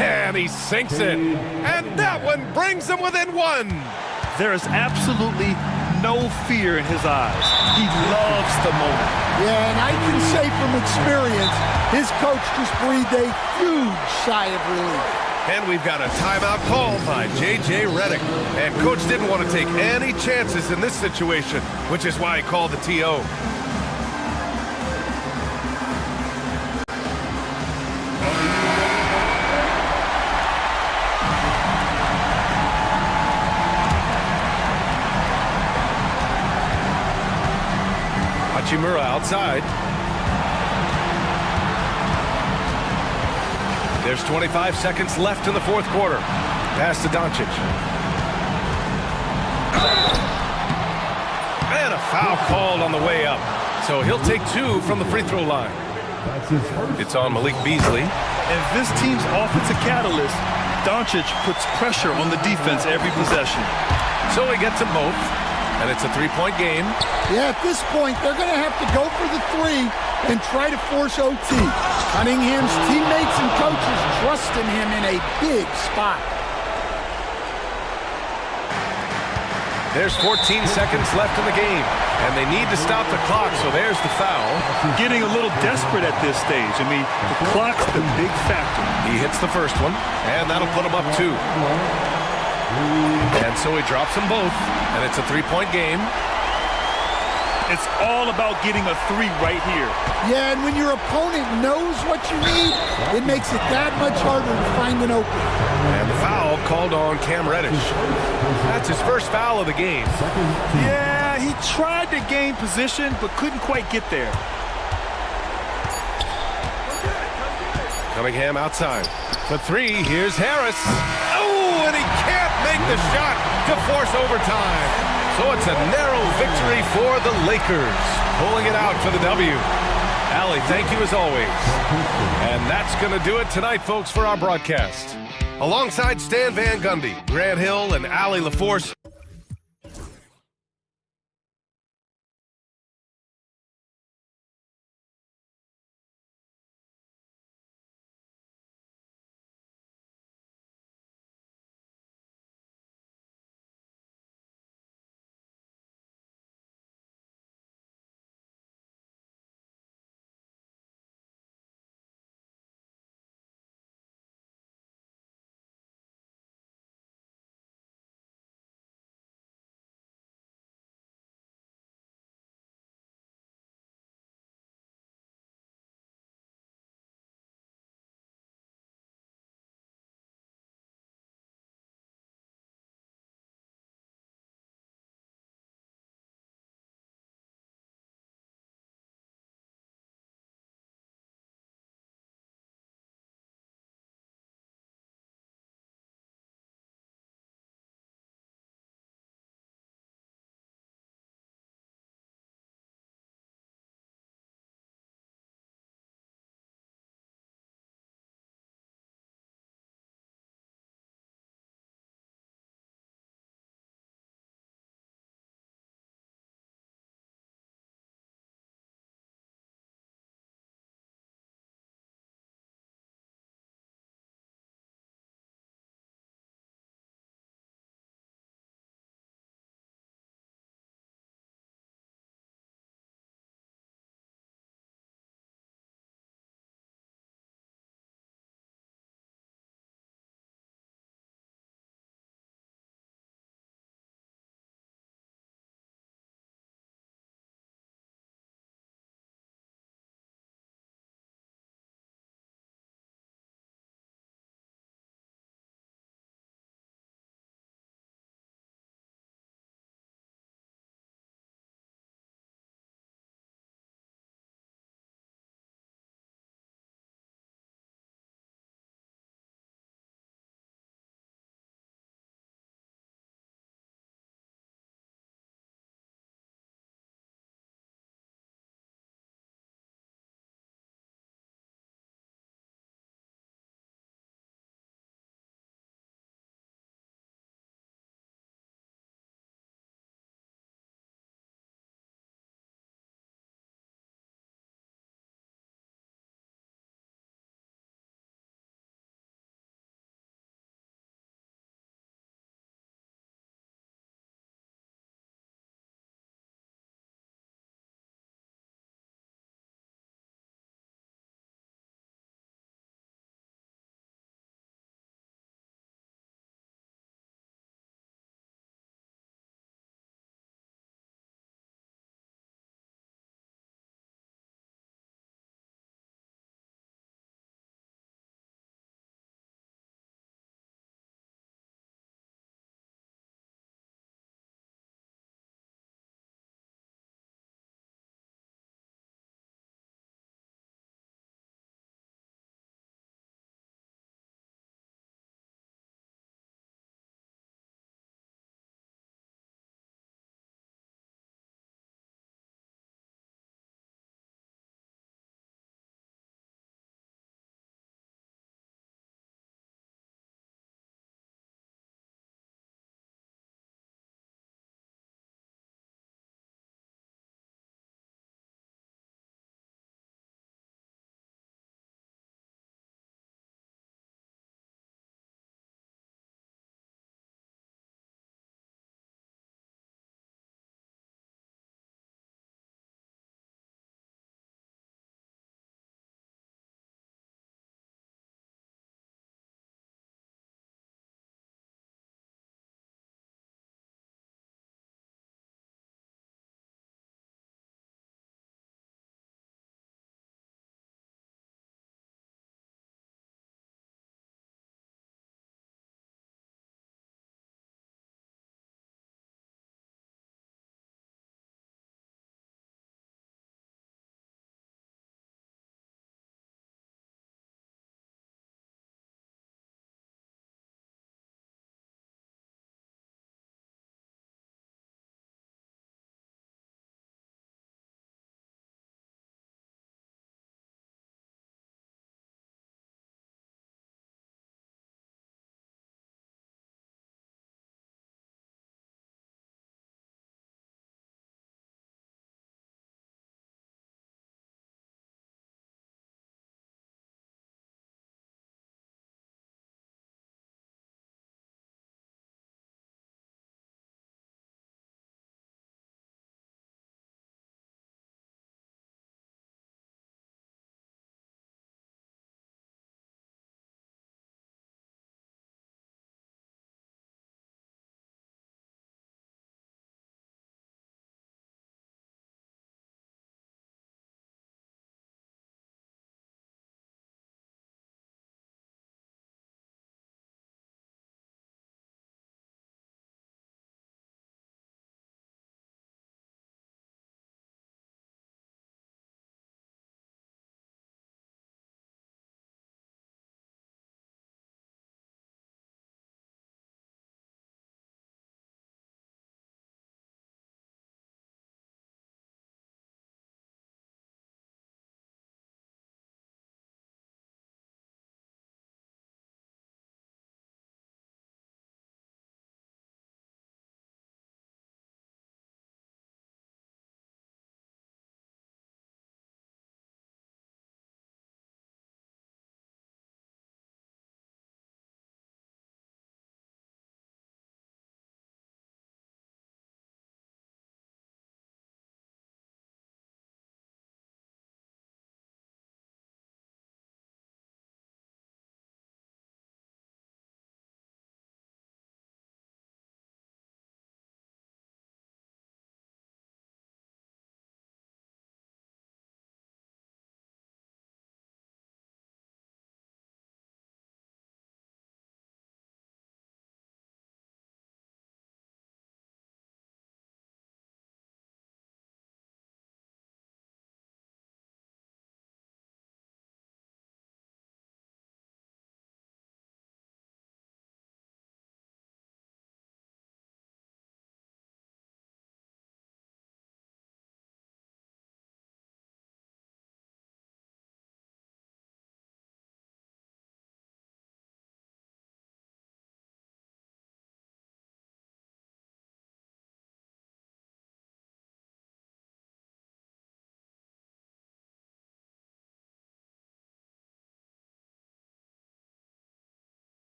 And he sinks it. And that one brings him within one. There is absolutely no fear in his eyes. He loves the moment. Yeah, and I can say from experience, his coach just breathed a huge sigh of relief. And we've got a timeout called by J.J. Redick. And coach didn't want to take any chances in this situation, which is why he called the TO. Hachimura outside. There's 25 seconds left in the fourth quarter. Pass to Doncic. And a foul called on the way up. So he'll take two from the free throw line. It's on Malik Beasley. And this team's offensive catalyst, Doncic puts pressure on the defense every possession. So he gets them both. And it's a three-point game. Yeah, at this point, they're going to have to go for the three and try to force OT. Cunningham's teammates and coaches trust in him in a big spot. There's 14 seconds left in the game, and they need to stop the clock, so there's the foul. Getting a little desperate at this stage. I mean, the clock's the big factor. He hits the first one, and that'll put him up two. And so he drops them both, and it's a three-point game. It's all about getting a three right here. Yeah, and when your opponent knows what you need, it makes it that much harder to find an open. And the foul called on Cam Reddish. That's his first foul of the game. Yeah, he tried to gain position, but couldn't quite get there. Cunningham outside. For three, here's Harris. Oh, and he can't make the shot to force overtime. So it's a narrow victory for the Lakers, pulling it out for the W. Allie, thank you as always. And that's going to do it tonight, folks, for our broadcast. Alongside Stan Van Gundy, Grant Hill, and Allie LaForce.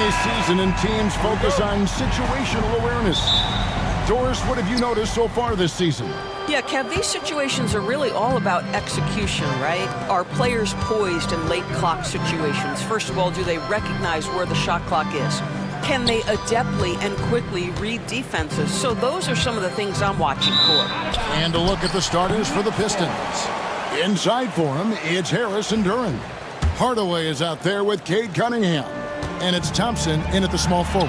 this season, and teams focus on situational awareness. Doris, what have you noticed so far this season? Yeah, Kev, these situations are really all about execution, right? Are players poised in late clock situations? First of all, do they recognize where the shot clock is? Can they adeptly and quickly read defenses? So those are some of the things I'm watching for. And a look at the starters for the Pistons. Inside for him, it's Harris and Duran. Hardaway is out there with Cade Cunningham. And it's Thompson in at the small forward.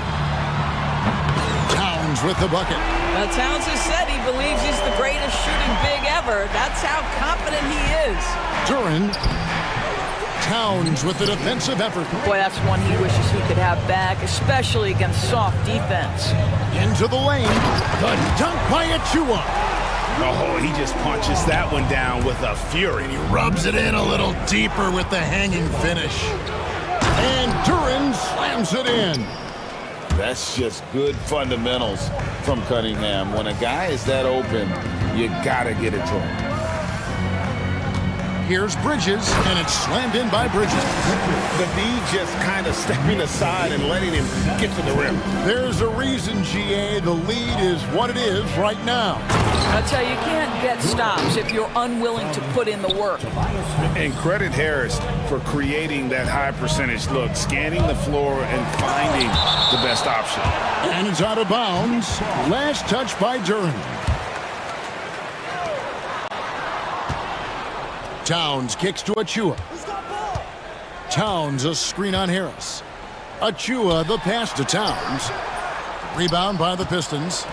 Towns with the bucket. Now, Towns has said he believes he's the greatest shooting big ever. That's how confident he is. Duran. Towns with the defensive effort. Boy, that's one he wishes he could have back, especially against soft defense. Into the lane. The dunk by Achua. Oh, he just punches that one down with a fury. And he rubs it in a little deeper with the hanging finish. And Duran slams it in. That's just good fundamentals from Cunningham. When a guy is that open, you gotta get it to him. Here's Bridges, and it's slammed in by Bridges. The D just kind of stepping aside and letting him get to the rim. There's a reason, GA, the lead is what it is right now. I tell you, you can't get stops if you're unwilling to put in the work. And credit Harris for creating that high percentage look, scanning the floor and finding the best option. And it's out of bounds. Last touch by Duran. Towns kicks to Achua. Towns a screen on Harris. Achua the pass to Towns. Rebound by the Pistons.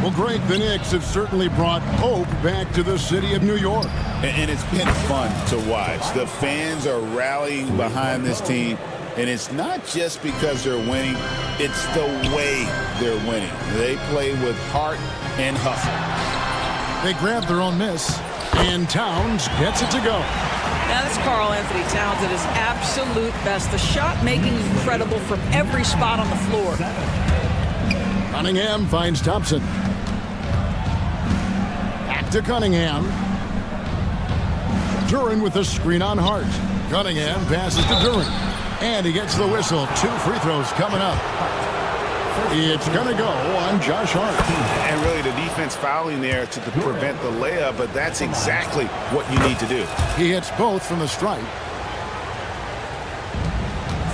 Well, Greg, the Knicks have certainly brought hope back to the city of New York. And it's been fun to watch. The fans are rallying behind this team. And it's not just because they're winning, it's the way they're winning. They play with heart and hustle. They grab their own miss. And Towns gets it to go. Now that's Karl Anthony Towns at his absolute best. The shot making is incredible from every spot on the floor. Cunningham finds Thompson. Back to Cunningham. Duran with a screen on Hart. Cunningham passes to Duran. And he gets the whistle. 2 free throws coming up. It's going to go on Josh Hart. And really the defense fouling there to prevent the layup, but that's exactly what you need to do. He hits both from the stripe.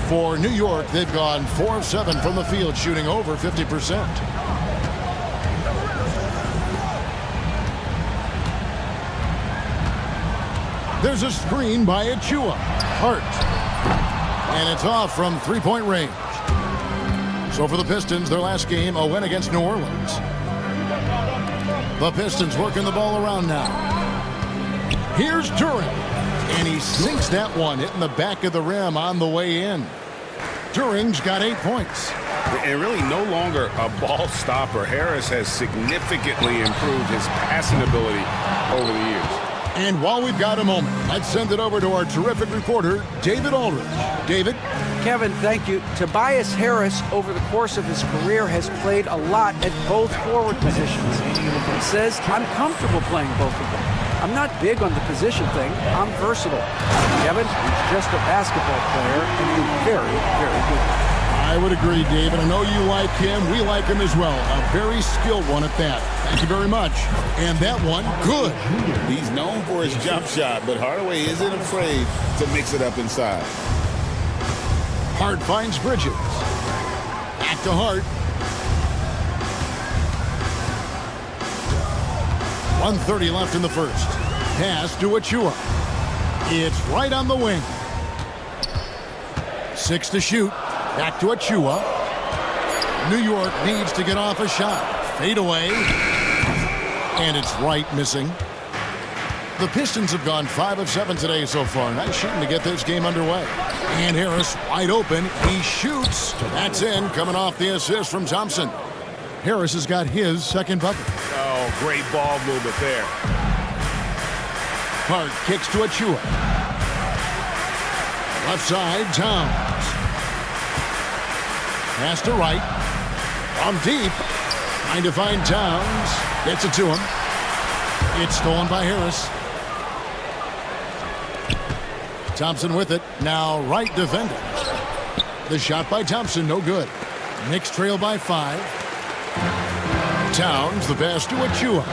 For New York, they've gone 4 of 7 from the field, shooting over 50%. There's a screen by Achua. Hart. And it's off from three-point range. So for the Pistons, their last game, a win against New Orleans. The Pistons working the ball around now. Here's Duran. And he sinks that one, hitting the back of the rim on the way in. Duran's got 8 points. And really no longer a ball stopper. Harris has significantly improved his passing ability over the years. And while we've got a moment, let's send it over to our terrific reporter, David Aldridge. David? Kevin, thank you. Tobias Harris, over the course of his career, has played a lot at both forward positions. He says, I'm comfortable playing both of them. I'm not big on the position thing. I'm versatile. Kevin, he's just a basketball player, and he's very, very good. I would agree, David. I know you like him. We like him as well. A very skilled one at that. Thank you very much. And that one, good. He's known for his jump shot, but Hardaway isn't afraid to mix it up inside. Hart finds Bridges. Back to Hart. 1:30 left in the first. Pass to Achua. It's right on the wing. 6 to shoot. Back to Achua. New York needs to get off a shot. Fade away. And it's right missing. The Pistons have gone 5 of 7 today so far. Nice shooting to get this game underway. And Harris wide open. He shoots. That's in, coming off the assist from Thompson. Harris has got his second bucket. Oh, great ball movement there. Hart kicks to Achua. Left side, Towns. Pass to right. From deep. Trying to find Towns. Gets it to him. It's stolen by Harris. Thompson with it. Now right defender. The shot by Thompson, no good. Knicks trail by 5. Towns, the pass to Achua.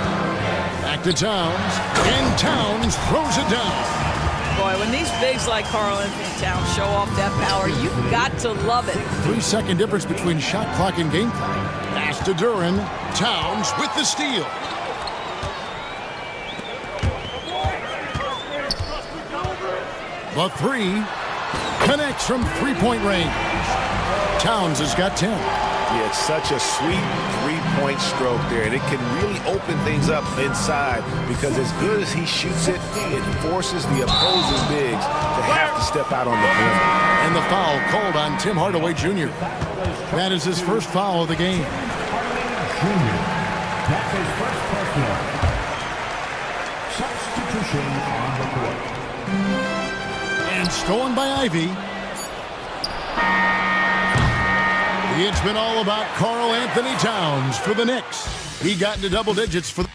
Back to Towns, and Towns throws it down. Boy, when these bigs like Karl Anthony Towns show off that power, you've got to love it. 3-second difference between shot clock and game clock. Pass to Duran. Towns with the steal. The 3 connects from three-point range. Towns has got 10. Yeah, it's such a sweet three-point stroke there, and it can really open things up inside because as good as he shoots it, it forces the opposing bigs to have to step out on the perimeter. And the foul called on Tim Hardaway Jr. That is his first foul of the game. That's his first personal. Substitution on the court. And stolen by Ivy. It's been all about Karl Anthony Towns for the Knicks. He got into double digits for the...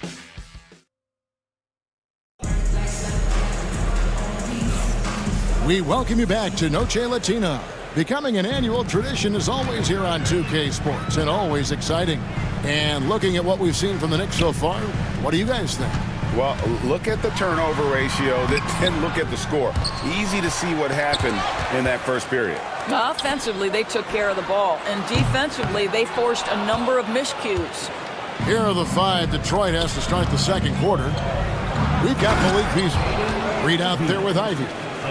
We welcome you back to Noche Latina. Becoming an annual tradition is always here on 2K Sports and always exciting. And looking at what we've seen from the Knicks so far, what do you guys think? Well, look at the turnover ratio, then look at the score. Easy to see what happened in that first period. Offensively, they took care of the ball, and defensively, they forced a number of miscues. Here are the 5 Detroit has to start the second quarter. We've got Malik Beasley. Reed out there with Ivy.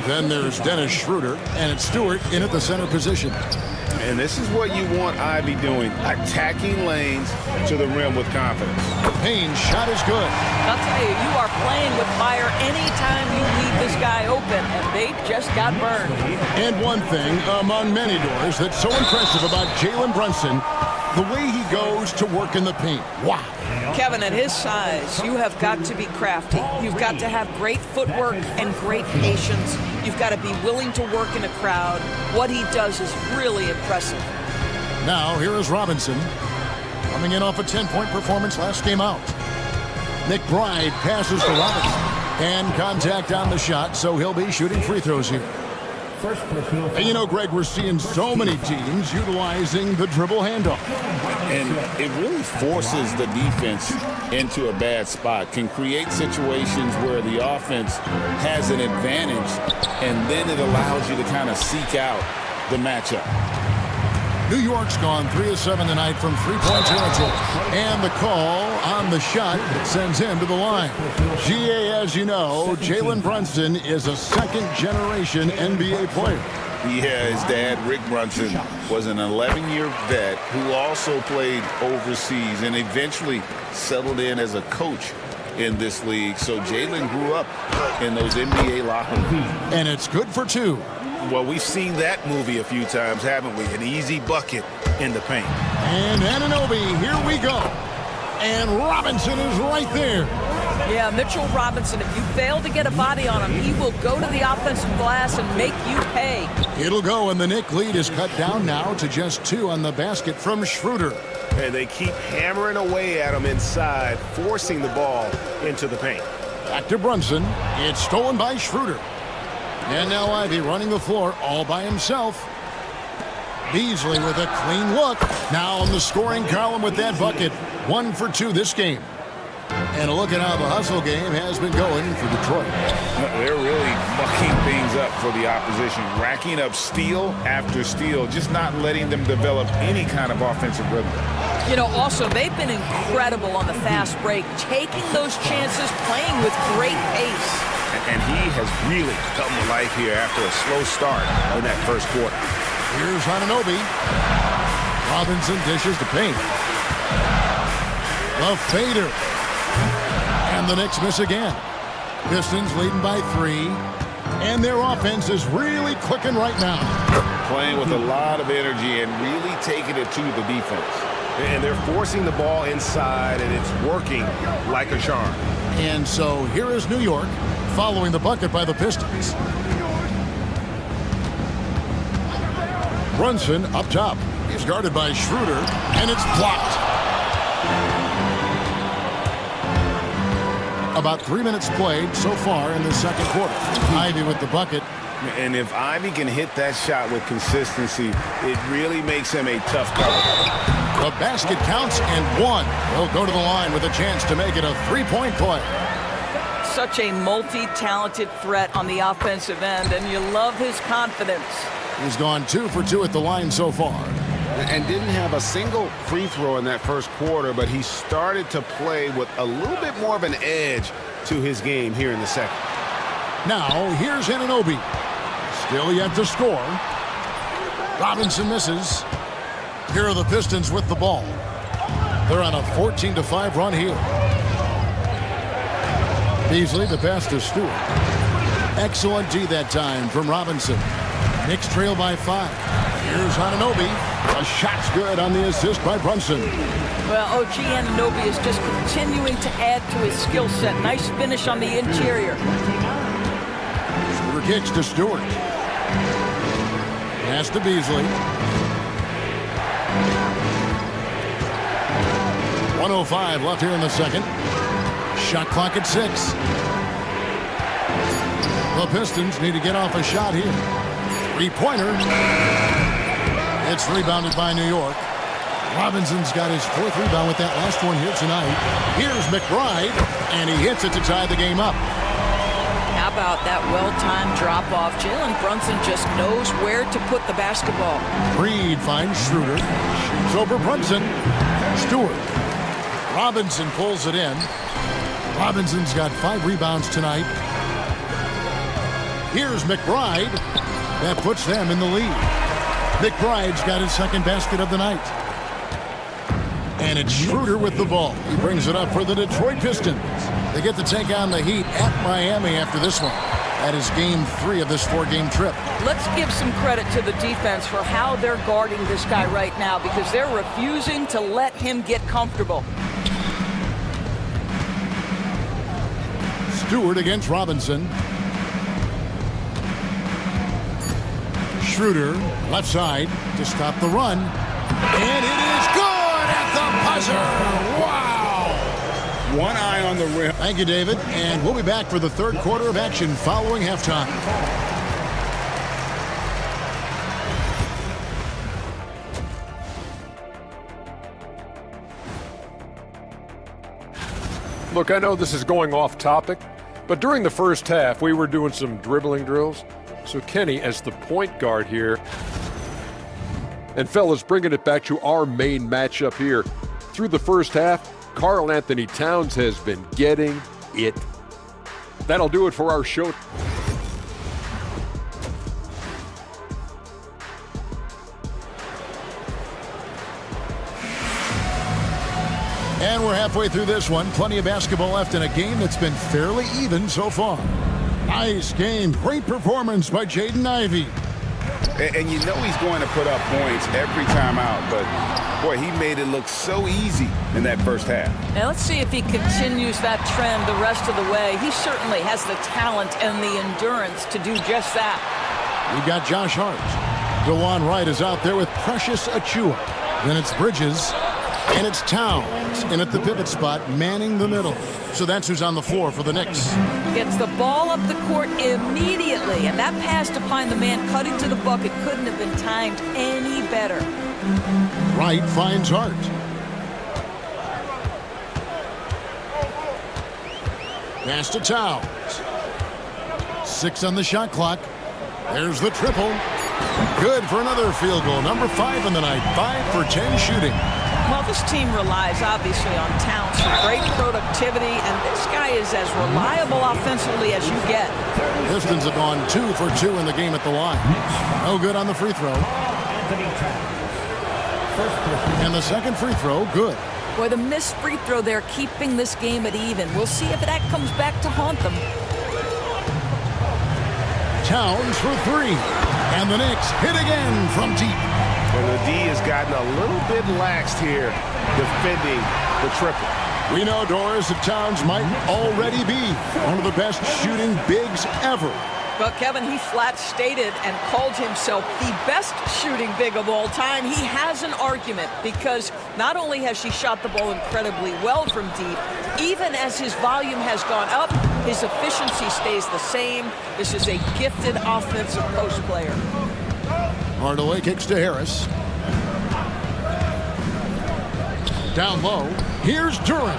Then there's Dennis Schroeder, and it's Stewart in at the center position. And this is what you want Ivy doing, attacking lanes to the rim with confidence. Payne's shot is good. I'll tell you, you are playing with fire anytime you leave this guy open, and they just got burned. And one thing among many doors that's so impressive about Jalen Brunson, the way he goes to work in the paint. Wow. Kevin, at his size, you have got to be crafty. You've got to have great footwork and great patience. You've got to be willing to work in a crowd. What he does is really impressive. Now, here is Robinson, coming in off a 10-point performance last game out. McBride passes to Robinson, and contact on the shot, so he'll be shooting free throws here. And you know, Greg, we're seeing so many teams utilizing the dribble handoff. And it really forces the defense into a bad spot, can create situations where the offense has an advantage, and then it allows you to kind of seek out the matchup. New York's gone 3 of 7 tonight from three-point territory. And the call on the shot sends him to the line. GA, as you know, Jalen Brunson is a second-generation NBA player. Yeah, his dad, Rick Brunson, was an 11-year vet who also played overseas and eventually settled in as a coach in this league. So Jalen grew up in those NBA locker rooms. And it's good for 2. Well, we've seen that movie a few times, haven't we? An easy bucket in the paint. And Anunoby, here we go. And Robinson is right there. Yeah, Mitchell Robinson, if you fail to get a body on him, he will go to the offensive glass and make you pay. It'll go, and the Knicks lead is cut down now to just 2 on the basket from Schroeder. And they keep hammering away at him inside, forcing the ball into the paint. Back to Brunson. It's stolen by Schroeder. And now Ivy running the floor all by himself. Beasley with a clean look. Now on the scoring column with that bucket. 1 for 2 this game. And a look at how the hustle game has been going for Detroit. They're really mucking things up for the opposition, racking up steal after steal, just not letting them develop any kind of offensive rhythm. You know, also, they've been incredible on the fast break, taking those chances, playing with great pace. And he has really come to life here after a slow start in that first quarter. Here's Anunoby. Robinson dishes to Payne. The fader. And the Knicks miss again. Pistons leading by 3. And their offense is really clicking right now. Playing with a lot of energy and really taking it to the defense. And they're forcing the ball inside, and it's working like a charm. And so here is New York following the bucket by the Pistons. Brunson up top. He's guarded by Schroeder, and it's blocked. About 3 minutes played so far in the second quarter. Ivy with the bucket. And if Ivy can hit that shot with consistency, it really makes him a tough cover. The basket counts and one. He'll go to the line with a chance to make it a three-point play. Such a multi-talented threat on the offensive end, and you love his confidence. He's gone 2 for 2 at the line so far. And didn't have a single free throw in that first quarter, but he started to play with a little bit more of an edge to his game here in the second. Now, here's Anunoby. Still yet to score. Robinson misses. Here are the Pistons with the ball. They're on a 14-5 run here. Beasley to pass to Stewart. Excellent D that time from Robinson. Knicks trail by 5. Here's Anunoby. A shot's good on the assist by Brunson. Well, OG Anunoby is just continuing to add to his skill set. Nice finish on the interior. Shooter kicks to Stewart. Pass to Beasley. 1:05 left here in the second. Shot clock at 6. The Pistons need to get off a shot here. Three-pointer. It's rebounded by New York. Robinson's got his 4th rebound with that last one here tonight. Here's McBride, and he hits it to tie the game up. How about that well-timed drop-off? Jalen Brunson just knows where to put the basketball. Reed finds Schroeder. Shoots over Brunson. Stewart. Robinson pulls it in. Robinson's got 5 rebounds tonight. Here's McBride. That puts them in the lead. McBride's got his 2nd basket of the night. And it's Schroeder with the ball. He brings it up for the Detroit Pistons. They get to take on the Heat at Miami after this one. That is game 3 of this 4-game trip. Let's give some credit to the defense for how they're guarding this guy right now, because they're refusing to let him get comfortable. Stewart against Robinson. Schroeder, left side, to stop the run. And it is good at the buzzer! Wow! One eye on the rim. Thank you, David. And we'll be back for the 3rd quarter of action following halftime. Look, I know this is going off topic, but during the first half, we were doing some dribbling drills. So Kenny, as the point guard here, and fellas, bringing it back to our main matchup here. Through the first half, Karl Anthony Towns has been getting it. That'll do it for our show. And we're halfway through this one. Plenty of basketball left in a game that's been fairly even so far. Nice game. Great performance by Jaden Ivey. And you know he's going to put up points every time out, but boy, he made it look so easy in that first half. Now let's see if he continues that trend the rest of the way. He certainly has the talent and the endurance to do just that. We've got Josh Hart. DeJuan Wright is out there with Precious Achua. Then it's Bridges. And it's Towns in at the pivot spot, manning the middle. So that's who's on the floor for the Knicks. Gets the ball up the court immediately, and that pass to find the man cutting to the bucket couldn't have been timed any better. Wright finds Hart. Pass to Towns. 6 on the shot clock. There's the triple. Good for another field goal. Number 5 in the night. 5 for 10 shooting. Well, this team relies obviously on Towns for great productivity, and this guy is as reliable offensively as you get. Pistons have gone 2 for 2 in the game at the line. No good on the free throw. And the second free throw, good. Boy, the missed free throw there keeping this game at even. We'll see if that comes back to haunt them. Towns for 3. And the Knicks hit again from deep. Well, the D has gotten a little bit laxed here defending the triple. We know, Doris, that Towns might already be one of the best shooting bigs ever. Well, Kevin, he flat stated and called himself the best shooting big of all time. He has an argument because not only has she shot the ball incredibly well from deep, even as his volume has gone up, his efficiency stays the same. This is a gifted offensive post player. Hardaway kicks to Harris. Down low, here's Duran.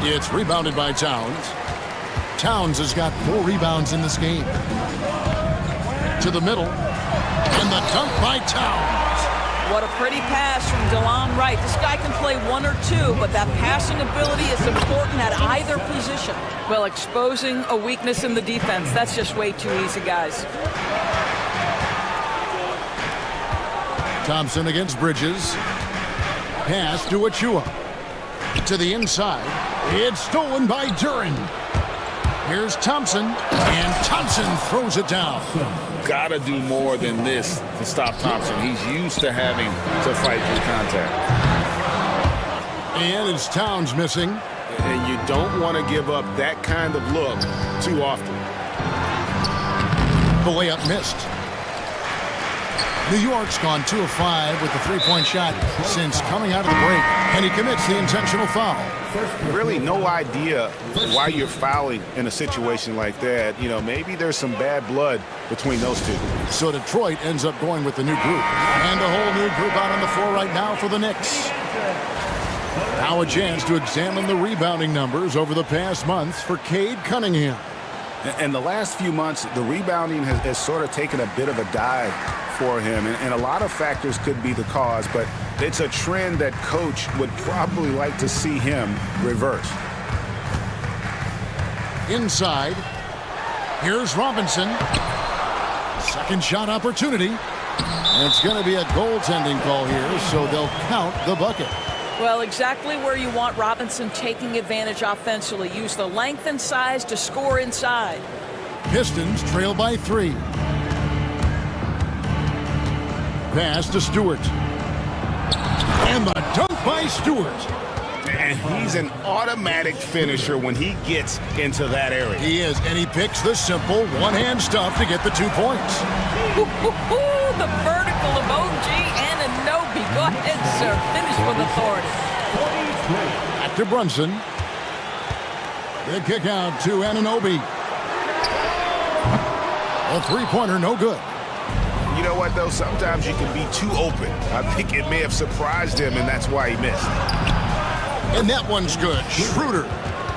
It's rebounded by Towns. Towns has got 4 rebounds in this game. To the middle, and the dunk by Towns. What a pretty pass from DeLon Wright. This guy can play 1 or 2, but that passing ability is important at either position. Well, exposing a weakness in the defense, that's just way too easy, guys. Thompson against Bridges. Pass to Achua. To the inside. It's stolen by Duran. Here's Thompson, and Thompson throws it down. Gotta do more than this to stop Thompson. He's used to having to fight through contact. And it's Towns missing. And you don't want to give up that kind of look too often. The layup missed. New York's gone 2 of 5 with the three-point shot since coming out of the break, and he commits the intentional foul. Really no idea why you're fouling in a situation like that. You know, maybe there's some bad blood between those two. So Detroit ends up going with the new group. And a whole new group out on the floor right now for the Knicks. Now a chance to examine the rebounding numbers over the past months for Cade Cunningham. And the last few months, the rebounding has sort of taken a bit of a dive for him. And a lot of factors could be the cause, but it's a trend that coach would probably like to see him reverse. Inside, here's Robinson. Second shot opportunity. And it's going to be a goaltending call here, so they'll count the bucket. Well, exactly where you want Robinson taking advantage offensively. Use the length and size to score inside. Pistons trail by 3. Pass to Stewart. And the dunk by Stewart. And he's an automatic finisher when he gets into that area. He is, and he picks the simple one-hand stuff to get the 2 points. The vertical of OG and Anobi. Go ahead, sir. Finish with authority. Back to Brunson. The kick out to Anunoby. A three-pointer, no good. You know what, though? Sometimes you can be too open. I think it may have surprised him, and that's why he missed. And that one's good. Schroeder.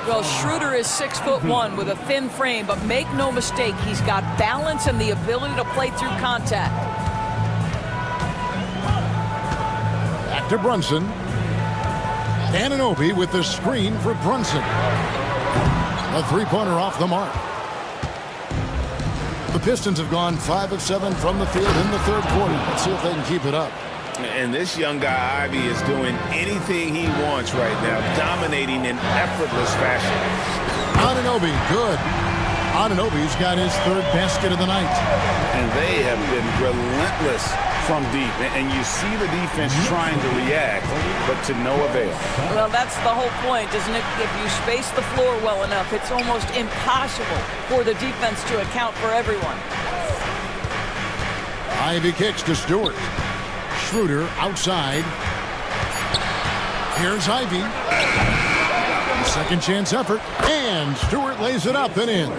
Well, Schroeder is 6'1" with a thin frame, but make no mistake, he's got balance and the ability to play through contact. Back to Brunson. Anunoby with the screen for Brunson. A three-pointer off the mark. The Pistons have gone 5 of 7 from the field in the third quarter. Let's see if they can keep it up. And this young guy, Ivy, is doing anything he wants right now, dominating in effortless fashion. Anunoby, good. Anunoby's got his third basket of the night. And they have been relentless from deep. And you see the defense trying to react, but to no avail. Well, that's the whole point, isn't it? If you space the floor well enough, it's almost impossible for the defense to account for everyone. Ivy kicks to Stewart. Schroeder outside. Here's Ivy. Second chance effort. And Stewart lays it up and in.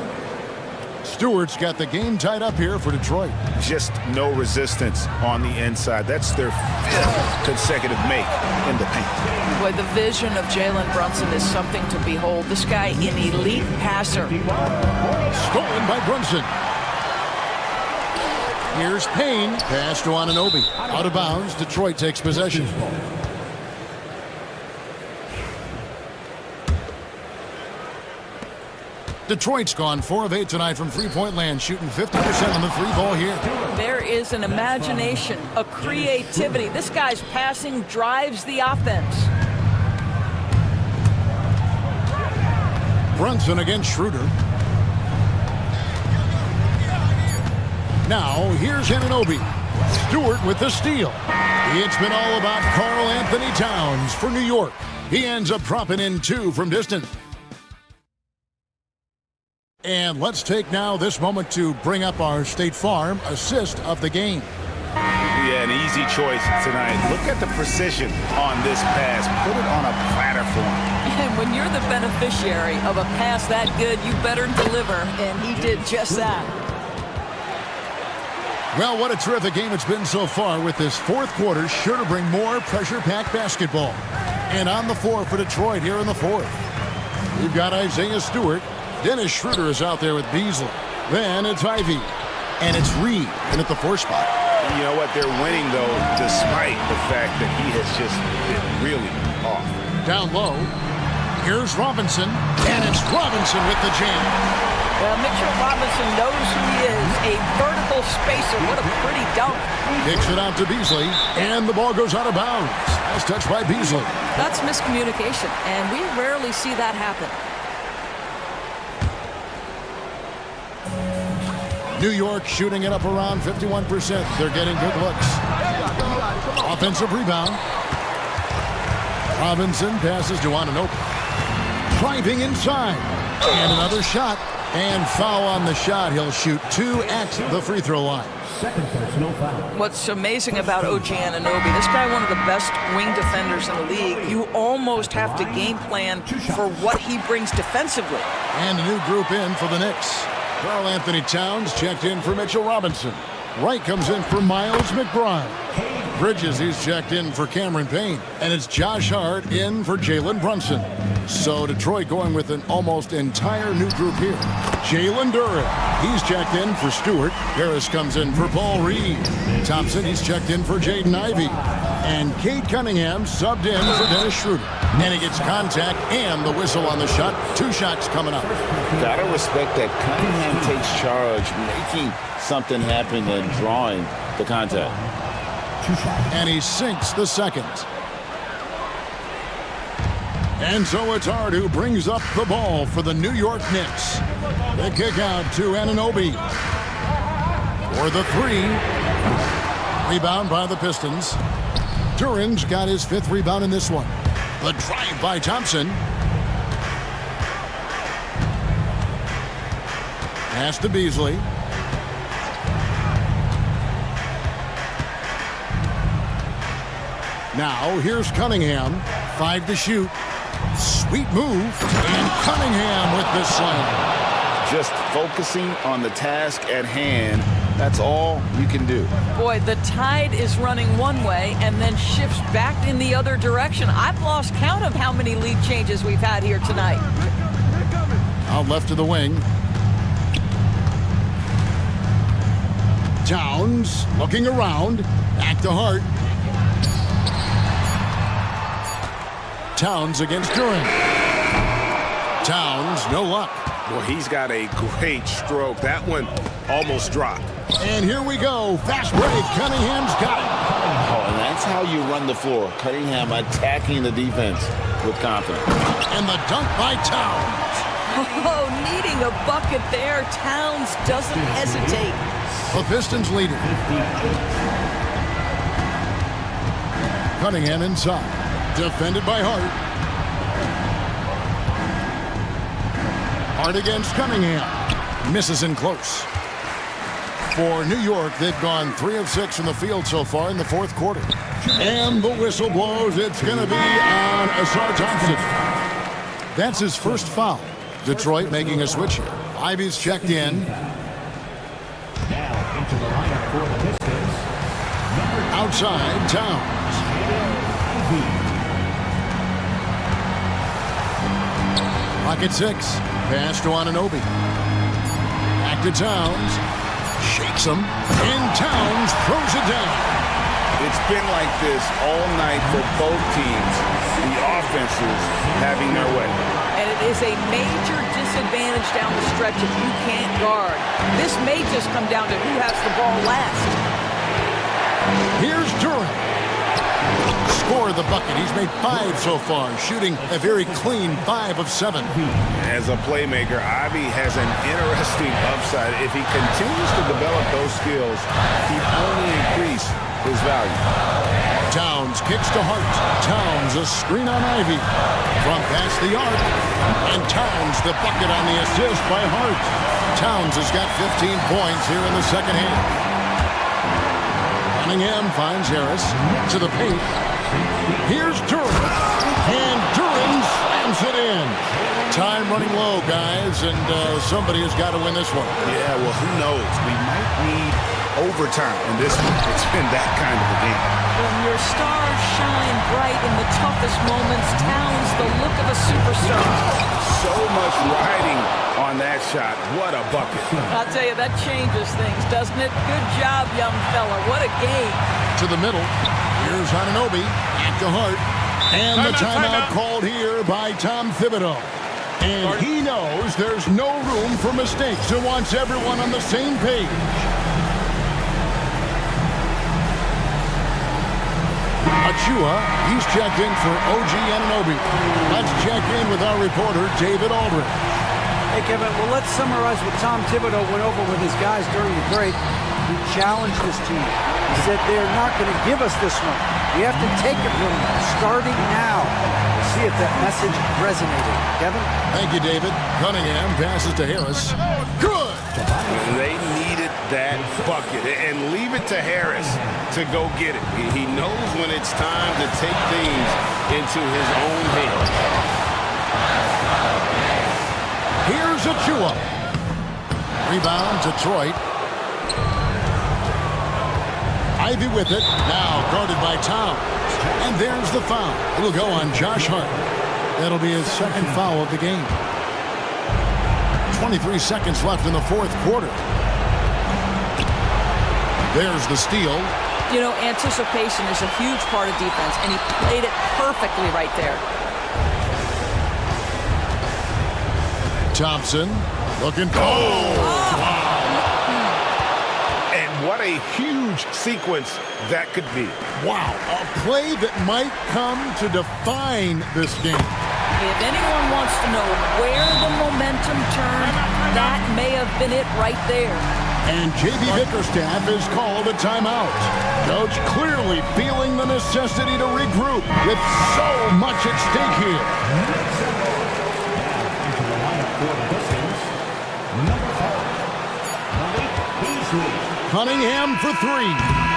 Stewart's got the game tied up here for Detroit. Just no resistance on the inside. That's their 5th consecutive make in the paint. Boy, the vision of Jalen Brunson is something to behold. This guy, an elite passer. Stolen by Brunson. Here's Payne. Pass to Anunoby. Out of bounds. Detroit takes possession. Detroit's gone 4 of 8 tonight from three-point land, shooting 50% on the three ball here. There is an imagination, a creativity. This guy's passing drives the offense. Brunson against Schroeder. Now, here's Anunoby. Stewart with the steal. It's been all about Karl Anthony Towns for New York. He ends up dropping in 2 from distance. And let's take now this moment to bring up our State Farm assist of the game. Yeah, an easy choice tonight. Look at the precision on this pass. Put it on a platter for him. And when you're the beneficiary of a pass that good, you better deliver, and he did just that. Well, what a terrific game it's been so far, with this fourth quarter sure to bring more pressure-packed basketball. And on the floor for Detroit here in the fourth, we've got Isaiah Stewart. Dennis Schroeder is out there with Beasley. Then it's Ivy. And it's Reed in at the 4 spot. You know what? They're winning, though, despite the fact that he has just been really off. Down low, here's Robinson. And it's Robinson with the jam. Well, Mitchell Robinson knows who he is, a vertical spacer. What a pretty dunk. Kicks it out to Beasley, and the ball goes out of bounds. Nice touch by Beasley. That's miscommunication, and we rarely see that happen. New York shooting it up around 51%. They're getting good looks. Offensive rebound. Robinson passes to Anunoby. Driving inside. And another shot. And foul on the shot. He'll shoot 2 at the free throw line. Second personal foul. What's amazing about OG Anunoby, this guy one of the best wing defenders in the league. You almost have to game plan for what he brings defensively. And a new group in for the Knicks. Karl Anthony Towns checked in for Mitchell Robinson. Wright comes in for Miles McBride. Bridges, he's checked in for Cameron Payne. And it's Josh Hart in for Jalen Brunson. So Detroit going with an almost entire new group here. Jalen Duren, he's checked in for Stewart. Harris comes in for Paul Reed. Thompson, he's checked in for Jaden Ivey. And Cade Cunningham subbed in for Dennis Schroeder. And he gets contact and the whistle on the shot. 2 shots coming up. Gotta respect that Cunningham takes charge, making something happen and drawing the contact. And he sinks the second. And so it's Hart who brings up the ball for the New York Knicks. The kick out to Anunoby for the 3. Rebound by the Pistons. Duren's got his 5th rebound in this one. The drive by Thompson. Pass to Beasley. Now here's Cunningham. 5 to shoot. Sweet move. And Cunningham with the slam. Just focusing on the task at hand. That's all you can do. Boy, the tide is running one way and then shifts back in the other direction. I've lost count of how many lead changes we've had here tonight. Out left to the wing. Towns looking around. Back to Hart. Towns against Duren. Towns, no luck. Well, he's got a great stroke. That one almost dropped. And here we go. Fast break. Cunningham's got it. Oh, and that's how you run the floor. Cunningham attacking the defense with confidence. And the dunk by Towns. Oh, needing a bucket there. Towns doesn't hesitate. The Pistons leader. Cunningham inside. Defended by Hart. Hart against Cunningham. Misses in close. For New York, they've gone 3 of 6 from the field so far in the fourth quarter. And the whistle blows. It's going to be on Asar Thompson. That's his first foul. Detroit making a switch here. Ivy's checked in. Now into the lineup for the Pistons. Outside, Towns. Rocket 6. Pass to Anunoby. Back to Towns. Shakes him. And Towns throws it down. It's been like this all night for both teams. The offenses having their way. And it is a major disadvantage down the stretch if you can't guard. This may just come down to who has the ball last. Here's Duren. Scored the bucket. He's made 5 so far, shooting a very clean 5 of 7. As a playmaker, Ivy has an interesting upside. If he continues to develop those skills, he'd only increase his value. Towns kicks to Hart. Towns a screen on Ivy. From past the arc. And Towns the bucket on the assist by Hart. Towns has got 15 points here in the second half. Cunningham finds Harris to the paint. Here's Duran. And Duran slams it in. Time running low, guys, and somebody has got to win this one. Yeah, well, who knows? We might need overtime in this one. It's been that kind of a game. When your stars shine bright in the toughest moments, Towns the look of a superstar. So much riding on that shot. What a bucket. I'll tell you, that changes things, doesn't it? Good job, young fella. What a game. To the middle. Here's Anunoby at the Hart. And the timeout called here by Tom Thibodeau. And he knows there's no room for mistakes and wants everyone on the same page. Achua, he's checked in for OG Anunoby. Let's check in with our reporter, David Aldridge. Hey, Kevin, well, let's summarize what Tom Thibodeau went over with his guys during the break. He challenged his team. He said they're not going to give us this one. We have to take it from them, starting now. We'll see if that message resonated. Kevin? Thank you, David. Cunningham passes to Harris. Good! They needed that bucket. And leave it to Harris to go get it. He knows when it's time to take things into his own hands. Here's Achua. Rebound, Detroit. Ivy with it. Now guarded by Towns. And there's the foul. It'll go on Josh Hart. That'll be his second foul of the game. 23 seconds left in the fourth quarter. There's the steal. You know, anticipation is a huge part of defense, and he played it perfectly right there. Thompson looking. Oh! And what a huge sequence that could be. Wow, a play that might come to define this game. If anyone wants to know where the momentum turned, that may have been it right there. And J.B. Bickerstaff is called a timeout. Coach clearly feeling the necessity to regroup with so much at stake here. Cunningham for three.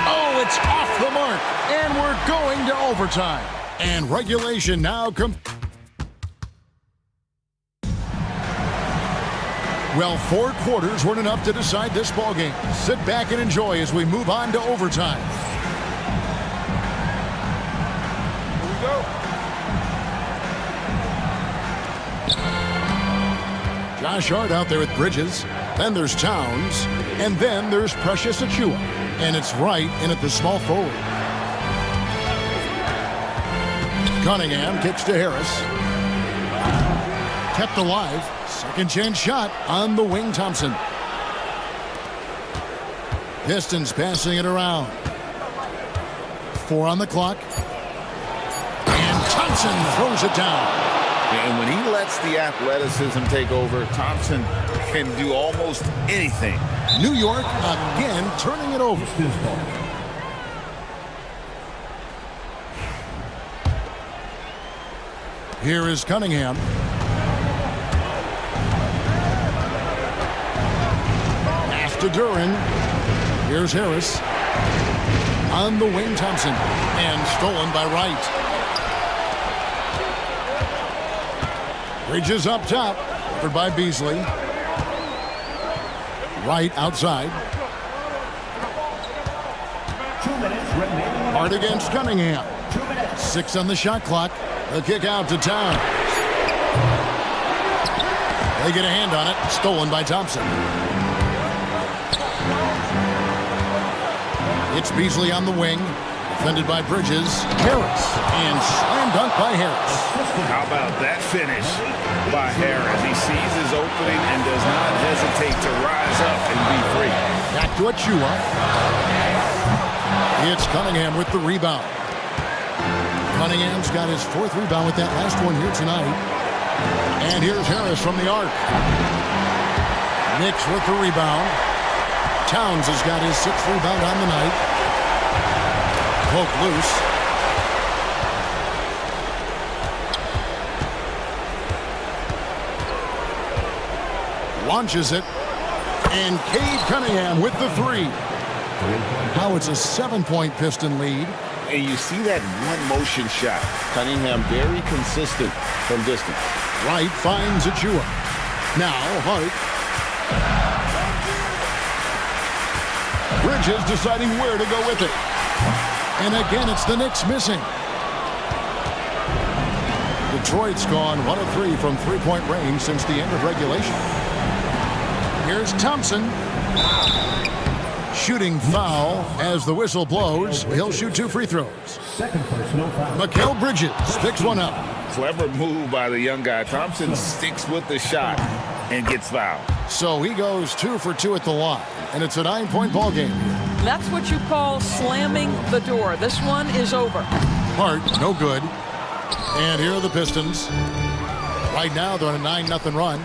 Oh, it's off the mark. And we're going to overtime. And regulation now Well, 4 quarters weren't enough to decide this ballgame. Sit back and enjoy as we move on to overtime. Here we go. Josh Hart out there with Bridges. Then there's Towns. And then there's Precious Achua. And it's right in at the small forward. Cunningham kicks to Harris. Kept alive. Second chance shot on the wing, Thompson. Pistons passing it around. 4 on the clock. And Thompson throws it down. And when he lets the athleticism take over, Thompson can do almost anything. New York again turning it over. Here is Cunningham. To Duran. Here's Harris. On the wing, Thompson. And stolen by Wright. Bridges up top. Covered by Beasley. Wright outside. Hard against Cunningham. 6 on the shot clock. The kick out to Towns. They get a hand on it. Stolen by Thompson. It's Beasley on the wing. Defended by Bridges. Harris. And slam dunk by Harris. How about that finish by Harris? He sees his opening and does not hesitate to rise up and be free. Back to Achua. It's Cunningham with the rebound. Cunningham's got his 4th rebound with that last one here tonight. And here's Harris from the arc. Knicks with the rebound. Towns has got his 6th rebound on the night. Poke loose. launches it, and Cade Cunningham with the three. Now it's a 7-point Piston lead. And you see that one motion shot. Cunningham very consistent from distance. Wright finds Achua. Now Hart. Bridges deciding where to go with it. And again, it's the Knicks missing. Detroit's gone 1 of 3 from three-point range since the end of regulation. Here's Thompson. Shooting foul as the whistle blows. He'll shoot 2 free throws. Mikal Bridges picks one up. Clever move by the young guy. Thompson sticks with the shot and gets fouled. So he goes 2 for 2 at the line, and it's a 9-point ball game. That's what you call slamming the door. This one is over. Hart, no good. And here are the Pistons. Right now, they're on a 9-0 run.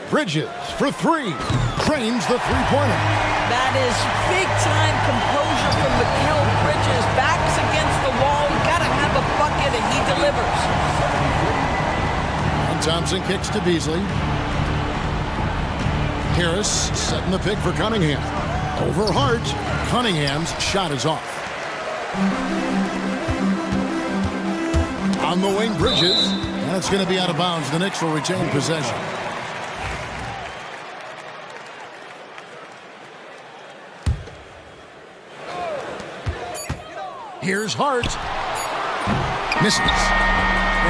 Bridges for 3. Trains the three-pointer. That is big-time composure from Mikal Bridges. Backs against the wall. You got to have a bucket, and he delivers. And Thompson kicks to Beasley. Harris setting the pick for Cunningham. Over Hart. Cunningham's shot is off. On the wing, Bridges. That's going to be out of bounds. The Knicks will retain possession. Here's Hart. Misses.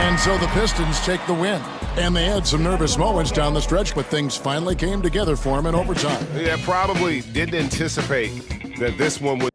And so the Pistons take the win. And they had some nervous moments down the stretch, but things finally came together for them in overtime. Yeah, probably didn't anticipate that this one would.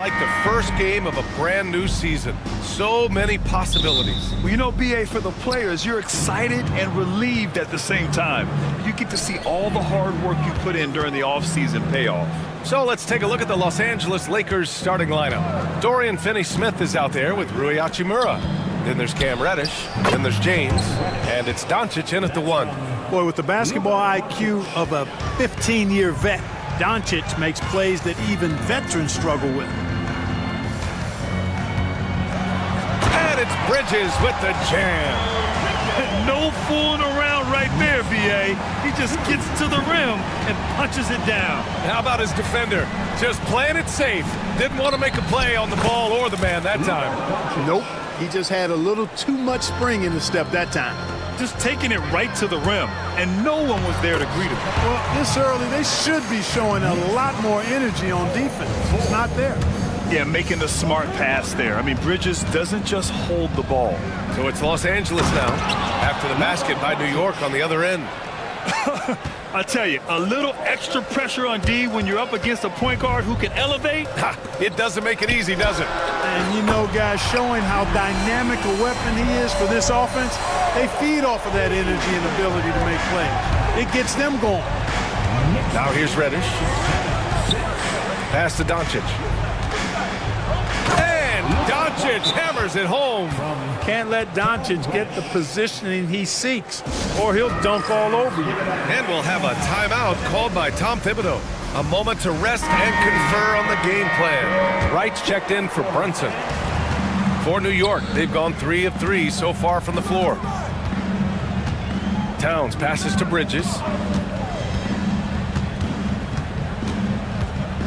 Like the first game of a brand new season. So many possibilities. Well, you know, BA, for the players, you're excited and relieved at the same time. You get to see all the hard work you put in during the offseason pay off. So let's take a look at the Los Angeles Lakers starting lineup. Dorian Finney-Smith is out there with Rui Hachimura. Then there's Cam Reddish. Then there's James. And it's Doncic in at the 1. Boy, with the basketball IQ of a 15-year vet, Doncic makes plays that even veterans struggle with. And it's Bridges with the jam. No fooling around right there, BA. He just gets to the rim and punches it down. How about his defender? Just playing it safe. Didn't want to make a play on the ball or the man that time. Nope. He just had a little too much spring in the step that time. Just taking it right to the rim, and no one was there to greet him. Well, this early, they should be showing a lot more energy on defense. It's not there. Yeah, making the smart pass there. I mean, Bridges doesn't just hold the ball. So it's Los Angeles now, after the basket by New York on the other end. I tell you, a little extra pressure on D when you're up against a point guard who can elevate. It doesn't make it easy, does it? And you know, guys, showing how dynamic a weapon he is for this offense, they feed off of that energy and ability to make plays. It gets them going. Now here's Reddish. Pass to Doncic. And Doncic hammers it home. Can't let Doncic get the positioning he seeks, or he'll dunk all over you. And we'll have a timeout called by Tom Thibodeau. A moment to rest and confer on the game plan. Wright's checked in for Brunson. For New York, they've gone 3 of 3 so far from the floor. Towns passes to Bridges.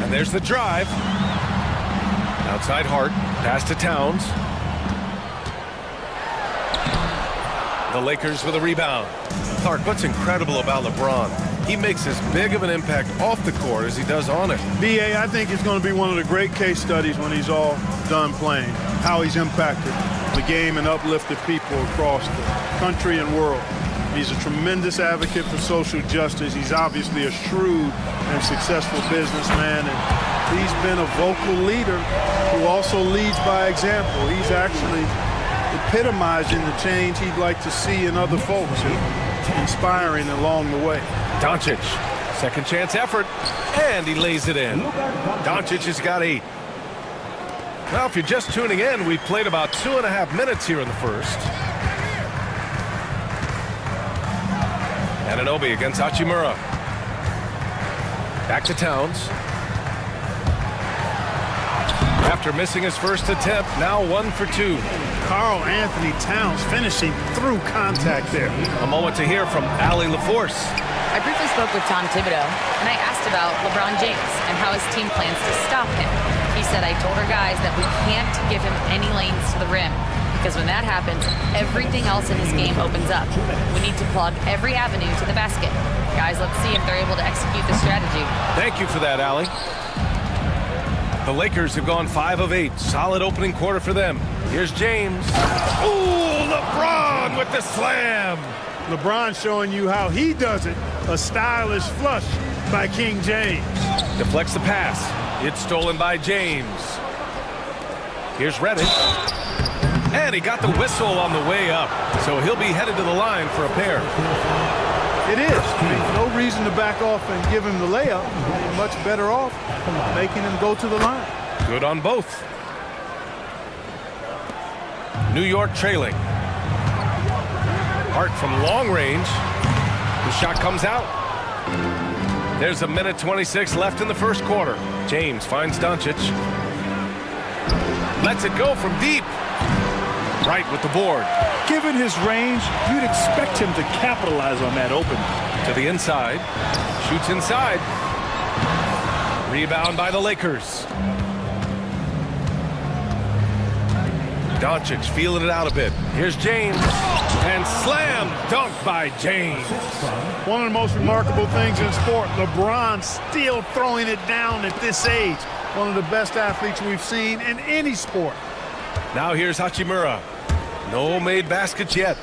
And there's the drive. Outside Hart, pass to Towns. The Lakers with a rebound. Clark, what's incredible about LeBron? He makes as big of an impact off the court as he does on it. BA, I think it's going to be one of the great case studies when he's all done playing, how he's impacted the game and uplifted people across the country and world. He's a tremendous advocate for social justice. He's obviously a shrewd and successful businessman, and he's been a vocal leader who also leads by example. He's actually epitomizing the change he'd like to see in other folks and inspiring along the way. Doncic, second chance effort, and he lays it in. Doncic has got 8. Well, if you're just tuning in, we've played about 2.5 minutes here in the first. Anunoby against Hachimura. Back to Towns. After missing his first attempt, now 1 for 2. Karl Anthony Towns finishing through contact there. A moment to hear from Allie LaForce. I briefly spoke with Tom Thibodeau, and I asked about LeBron James and how his team plans to stop him. He said, I told our guys that we can't give him any lanes to the rim, because when that happens, everything else in his game opens up. We need to plug every avenue to the basket. Guys, let's see if they're able to execute the strategy. Thank you for that, Allie. The Lakers have gone 5 of 8. Solid opening quarter for them. Here's James. Ooh, LeBron with the slam. LeBron showing you how he does it. A stylish flush by King James. Deflects the pass. It's stolen by James. Here's Reddish. And he got the whistle on the way up. So he'll be headed to the line for a pair. It is. No reason to back off and give him the layup. He's much better off making him go to the line. Good on both. New York trailing. Hart from long range. The shot comes out. There's a minute 26 left in the first quarter. James finds Doncic. Lets it go from deep. Right with the board. Given his range, you'd expect him to capitalize on that opening. To the inside. Shoots inside. Rebound by the Lakers. Doncic feeling it out a bit. Here's James. And slam dunk by James. One of the most remarkable things in sport, LeBron still throwing it down at this age. One of the best athletes we've seen in any sport. Now here's Hachimura. No made baskets yet.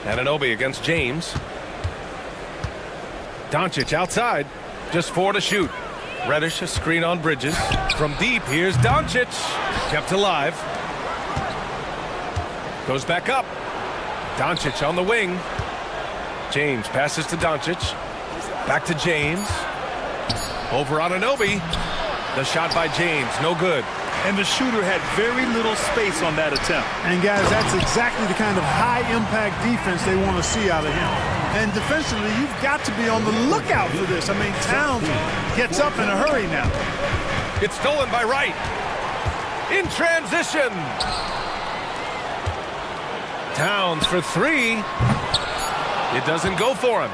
Anunoby against James. Doncic outside. Just 4 to shoot. Reddish, a screen on Bridges. From deep, here's Doncic. Kept alive. Goes back up. Doncic on the wing. James passes to Doncic. Back to James. Over on Anunoby. The shot by James, no good. And the shooter had very little space on that attempt. And guys, that's exactly the kind of high-impact defense they want to see out of him. And defensively, you've got to be on the lookout for this. I mean, Towns gets up in a hurry now. It's stolen by Wright. In transition. Towns for three. It doesn't go for him.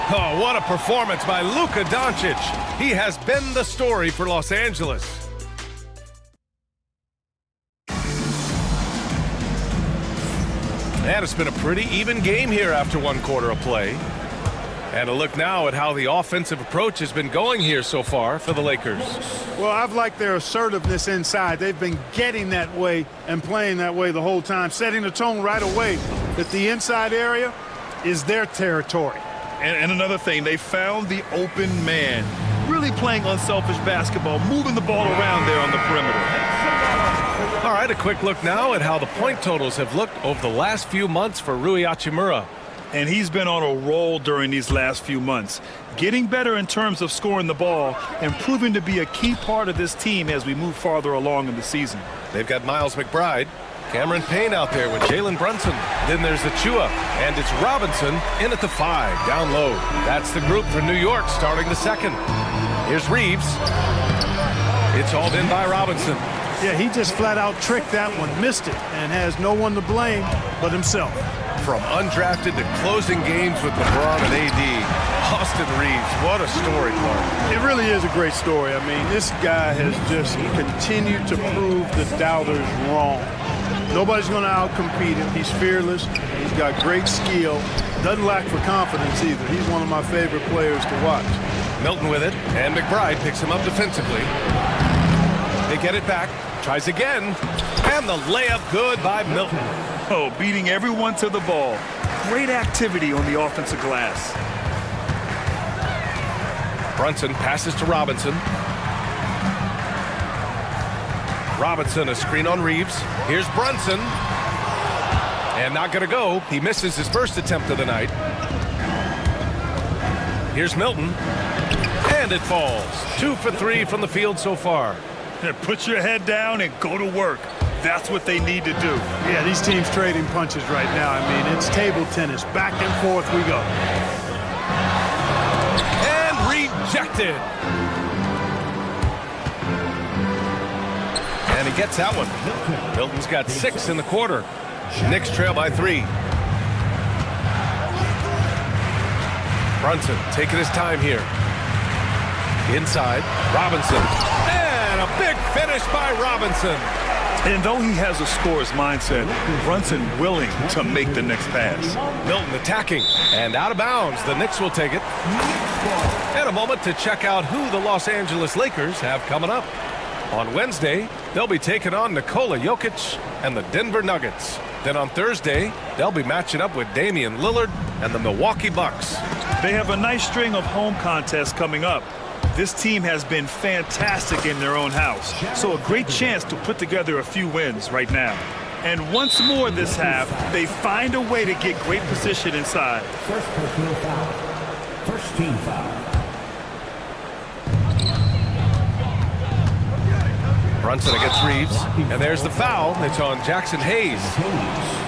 Oh, what a performance by Luka Doncic. He has been the story for Los Angeles. And it's been a pretty even game here after one quarter of play. And a look now at how the offensive approach has been going here so far for the Lakers. Well, I've liked their assertiveness inside. They've been getting that way and playing that way the whole time, setting the tone right away that the inside area is their territory. And another thing, they found the open man, really playing unselfish basketball, moving the ball around there on the perimeter. All right, a quick look now at how the point totals have looked over the last few months for Rui Hachimura. And he's been on a roll during these last few months, getting better in terms of scoring the ball and proving to be a key part of this team as we move farther along in the season. They've got Miles McBride, Cameron Payne out there with Jalen Brunson. Then there's Achua, and it's Robinson in at the 5, down low. That's the group for New York starting the second. Here's Reeves. It's hauled in by Robinson. Yeah, he just flat out tricked that one, missed it, and has no one to blame but himself. From undrafted to closing games with LeBron and AD, Austin Reeves, what a story, Clark. It really is a great story. I mean, this guy has just continued to prove the doubters wrong. Nobody's going to outcompete him. He's fearless. He's got great skill. Doesn't lack for confidence either. He's one of my favorite players to watch. Milton with it, and McBride picks him up defensively. They get it back, tries again, and the layup good by Milton. Oh, beating everyone to the ball. Great activity on the offensive glass. Brunson passes to Robinson. Robinson, a screen on Reeves. Here's Brunson. And not going to go. He misses his first attempt of the night. Here's Milton. And it falls. 2 for 3 from the field so far. Put your head down and go to work. That's what they need to do. Yeah, these teams trading punches right now. I mean, it's table tennis. Back and forth we go. And rejected. And he gets that one. Milton's got 6 in the quarter. Knicks trail by 3. Brunson taking his time here. Inside, Robinson. And a big finish by Robinson. And though he has a scorer's mindset, Brunson willing to make the next pass. Milton attacking and out of bounds. The Knicks will take it. And a moment to check out who the Los Angeles Lakers have coming up. On Wednesday, they'll be taking on Nikola Jokic and the Denver Nuggets. Then on Thursday, they'll be matching up with Damian Lillard and the Milwaukee Bucks. They have a nice string of home contests coming up. This team has been fantastic in their own house, so a great chance to put together a few wins right now. And once more this half, they find a way to get great position inside. First personal foul. First team foul. Brunson against Reeves, and there's the foul. It's on Jackson Hayes.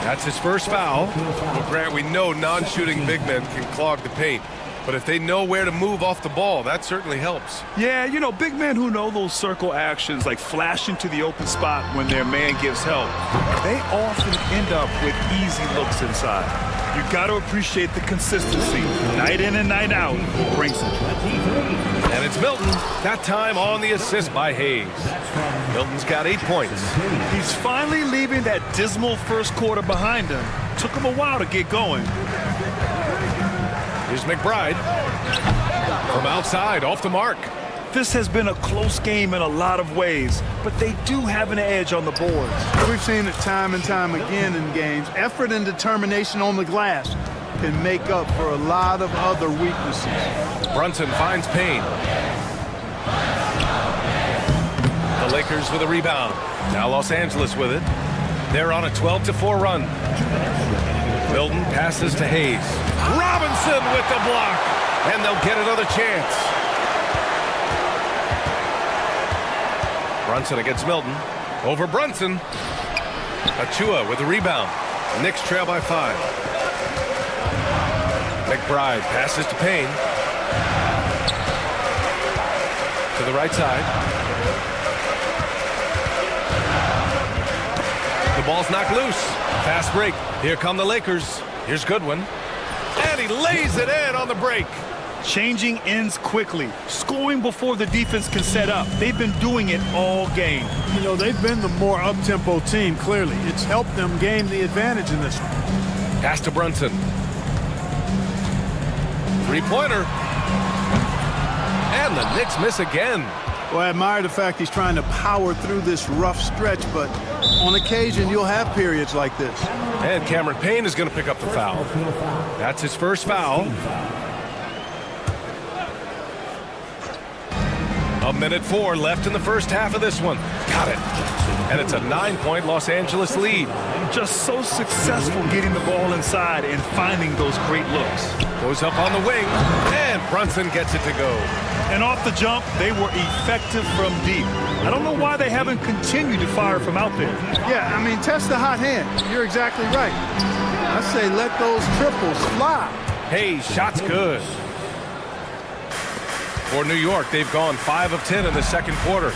That's his first foul. Well, Grant, we know non-shooting big men can clog the paint, but if they know where to move off the ball, that certainly helps. Yeah, you know, big men who know those circle actions, like flashing to the open spot when their man gives help, they often end up with easy looks inside. You got to appreciate the consistency. Night in and night out brings it. And it's Milton, that time on the assist by Hayes. Milton's got 8 points. He's finally leaving that dismal first quarter behind him. Took him a while to get going. Here's McBride. From outside, off the mark. This has been a close game in a lot of ways, but they do have an edge on the boards. We've seen it time and time again in games. Effort and determination on the glass. can make up for a lot of other weaknesses. Brunson finds Payne. The Lakers with a rebound. Now Los Angeles with it. They're on a 12-4 run. Milton passes to Hayes. Robinson with the block. And they'll get another chance. Brunson against Milton. Over Brunson. Achua with the rebound. Knicks trail by 5. McBride passes to Payne. To the right side. The ball's knocked loose. Fast break. Here come the Lakers. Here's Goodwin. And he lays it in on the break. Changing ends quickly, scoring before the defense can set up. They've been doing it all game. You know, they've been the more up-tempo team, clearly. It's helped them gain the advantage in this one. Pass to Brunson. Three-pointer. And the Knicks miss again. Well, I admire the fact he's trying to power through this rough stretch, but on occasion you'll have periods like this. And Cameron Payne is going to pick up the foul. That's his first foul. A minute 4 left in the first half of this one. Got it. And it's a 9-point Los Angeles lead. Just so successful getting the ball inside and finding those great looks. Goes up on the wing, and Brunson gets it to go. And off the jump, they were effective from deep. I don't know why they haven't continued to fire from out there. Yeah, I mean, test the hot hand. You're exactly right. I say let those triples fly. Hey, shot's good. For New York, they've gone 5 of 10 in the second quarter.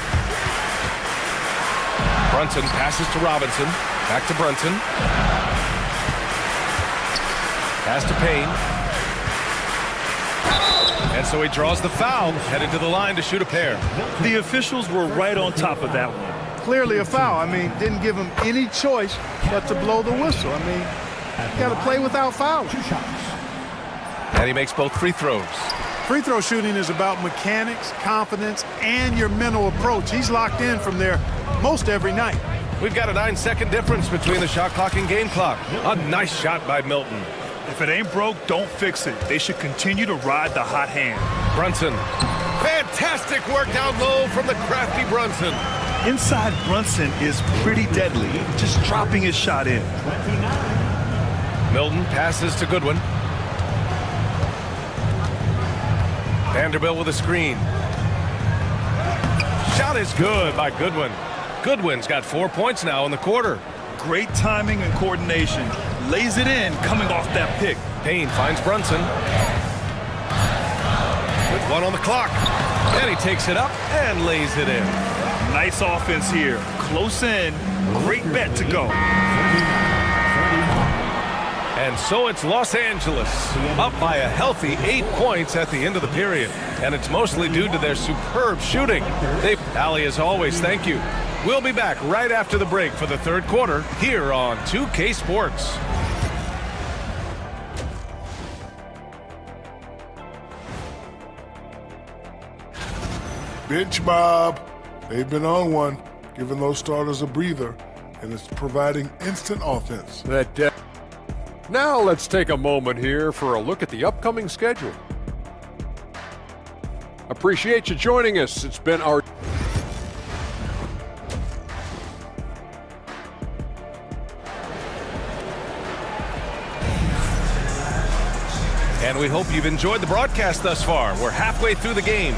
Brunson passes to Robinson. Back to Brunson. Pass to Payne. And so he draws the foul, headed to the line to shoot a pair. The officials were right on top of that one. Clearly a foul. I mean, didn't give him any choice but to blow the whistle. I mean, you got to play without fouls. And he makes both free throws. Free throw shooting is about mechanics, confidence, and your mental approach. He's locked in from there most every night. We've got a 9-second difference between the shot clock and game clock. A nice shot by Milton. If it ain't broke, don't fix it. They should continue to ride the hot hand. Brunson. Fantastic work down low from the crafty Brunson. Inside Brunson is pretty deadly, just dropping his shot in. Milton passes to Goodwin. Vanderbilt with a screen. Shot is good by Goodwin. Goodwin's got 4 points now in the quarter. Great timing and coordination. Lays it in coming off that pick. Payne finds Brunson. With 1 on the clock. And he takes it up and lays it in. Nice offense here. Close in. Great bet to go. And so it's Los Angeles, up by a healthy 8 points at the end of the period. And it's mostly due to their superb shooting. Allie, as always, thank you. We'll be back right after the break for the third quarter here on 2K Sports. Bench Bob. They've been on one, giving those starters a breather, and it's providing instant offense. Now let's take a moment here for a look at the upcoming schedule. Appreciate you joining us. It's been our... And we hope you've enjoyed the broadcast thus far. We're halfway through the game.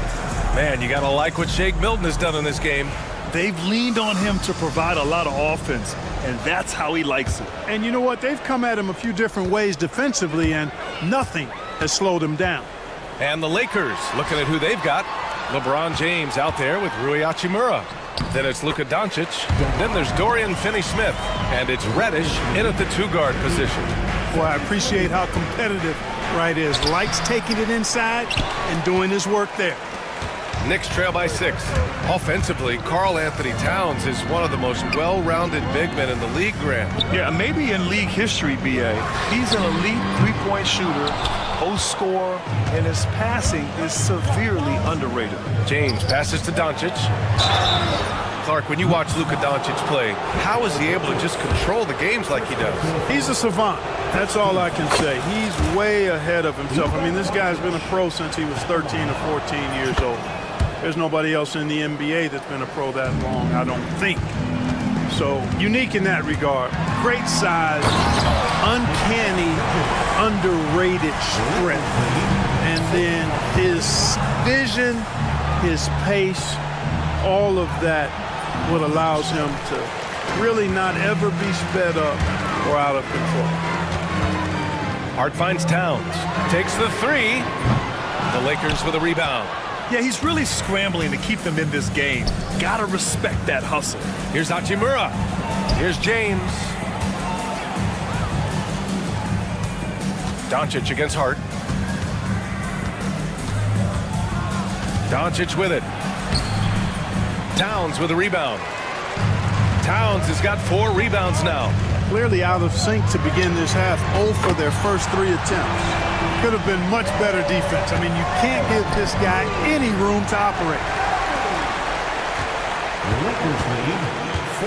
Man, you gotta like what Shake Milton has done in this game. They've leaned on him to provide a lot of offense, and that's how he likes it. And you know what? They've come at him a few different ways defensively, and nothing has slowed him down. And the Lakers, looking at who they've got. LeBron James out there with Rui Hachimura. Then it's Luka Doncic. Then there's Dorian Finney-Smith. And it's Reddish in at the 2-guard position. Well, I appreciate how competitive Wright is. Likes taking it inside and doing his work there. Knicks trail by 6. Offensively, Karl Anthony Towns is one of the most well-rounded big men in the league, Grant. Yeah, maybe in league history, B.A. He's an elite three-point shooter, post scorer, and his passing is severely underrated. James passes to Doncic. Clark, when you watch Luka Doncic play, how is he able to just control the games like he does? He's a savant. That's all I can say. He's way ahead of himself. I mean, this guy's been a pro since he was 13 or 14 years old. There's nobody else in the NBA that's been a pro that long, I don't think. So, unique in that regard. Great size, uncanny, underrated strength. And then his vision, his pace, all of that what allows him to really not ever be sped up or out of control. Hart finds Towns, takes the three. The Lakers with a rebound. Yeah, he's really scrambling to keep them in this game. Gotta respect that hustle. Here's Hachimura. Here's James. Doncic against Hart. Doncic with it. Towns with a rebound. Towns has got 4 rebounds now. Clearly out of sync to begin this half. 0 for their first 3 attempts. Could have been much better defense. I mean, you can't give this guy any room to operate.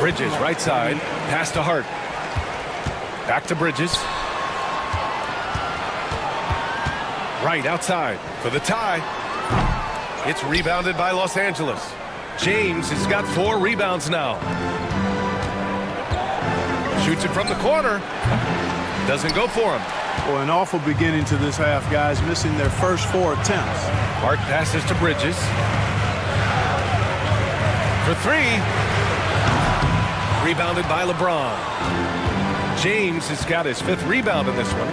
Bridges, right side. Pass to Hart. Back to Bridges. Right outside for the tie. It's rebounded by Los Angeles. James has got 4 rebounds now. Shoots it from the corner. Doesn't go for him. Well, an awful beginning to this half, guys, missing their first 4 attempts. Hart passes to Bridges. For 3. Rebounded by LeBron. James has got his 5th rebound in this one.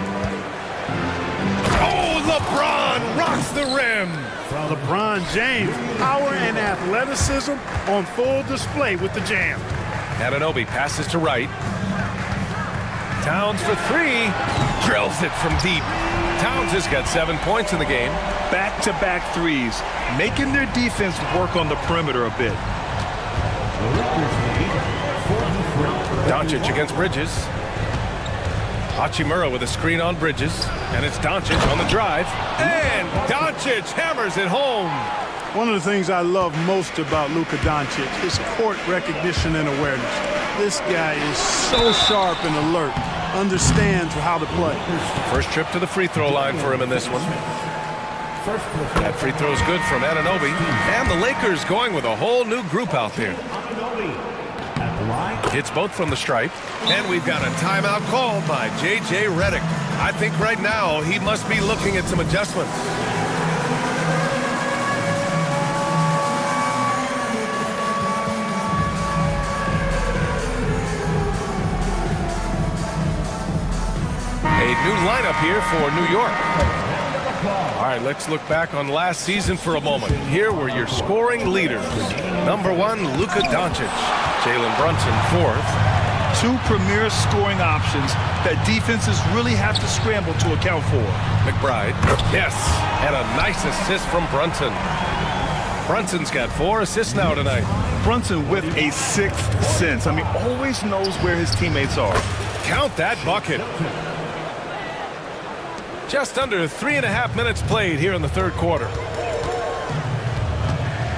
Oh, LeBron rocks the rim. LeBron James, power and athleticism on full display with the jam. Anunoby passes to Wright. Towns for 3. Drills it from deep. Towns has got 7 points in the game. Back-to-back threes, making their defense work on the perimeter a bit. Doncic against Bridges. Hachimura with a screen on Bridges. And it's Doncic on the drive. And Doncic hammers it home. One of the things I love most about Luka Doncic is court recognition and awareness. This guy is so sharp and alert, understands how to play. First trip to the free throw line for him in this one. That free throw is good from Anunoby. And the Lakers going with a whole new group out there. Hits both from the stripe. And we've got a timeout called by J.J. Redick. I think right now he must be looking at some adjustments. A new lineup here for New York. All right, let's look back on last season for a moment. Here were your scoring leaders. Number 1, Luka Doncic. Jalen Brunson, 4th. 2 premier scoring options that defenses really have to scramble to account for. McBride, yes, and a nice assist from Brunson. Brunson's got 4 assists now tonight. Brunson with a 6th sense. I mean, always knows where his teammates are. Count that bucket. Just under 3.5 minutes played here in the 3rd quarter.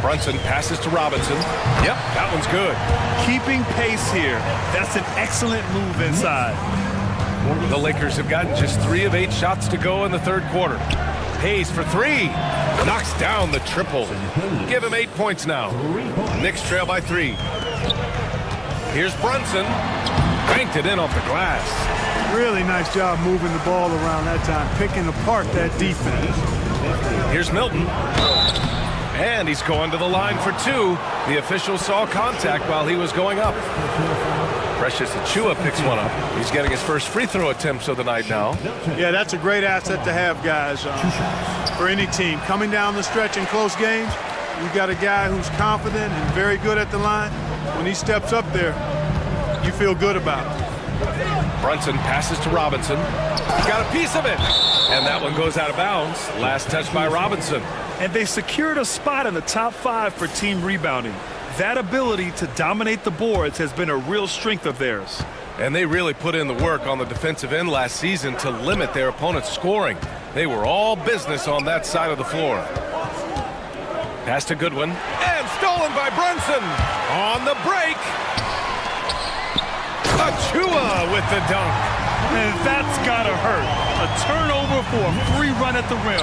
Brunson passes to Robinson. Yep, that one's good. Keeping pace here. That's an excellent move inside. The Lakers have gotten just 3 of 8 shots to go in the 3rd quarter. Hayes for 3. Knocks down the triple. Give him 8 points now. Knicks trail by 3. Here's Brunson. Banked it in off the glass. Really nice job moving the ball around that time, picking apart that defense. Here's Milton. And he's going to the line for 2. The official saw contact while he was going up. Precious Achiuwa picks one up. He's getting his first free throw attempts of the night now. Yeah, that's a great asset to have, guys, for any team. Coming down the stretch in close games, you've got a guy who's confident and very good at the line. When he steps up there, you feel good about it. Brunson passes to Robinson. Got a piece of it. And that one goes out of bounds. Last touch by Robinson. And they secured a spot in the top 5 for team rebounding. That ability to dominate the boards has been a real strength of theirs. And they really put in the work on the defensive end last season to limit their opponent's scoring. They were all business on that side of the floor. Pass to Goodwin. And stolen Stolen by Brunson. On the break. Achua with the dunk. And that's gotta hurt. A turnover for a free run at the rim.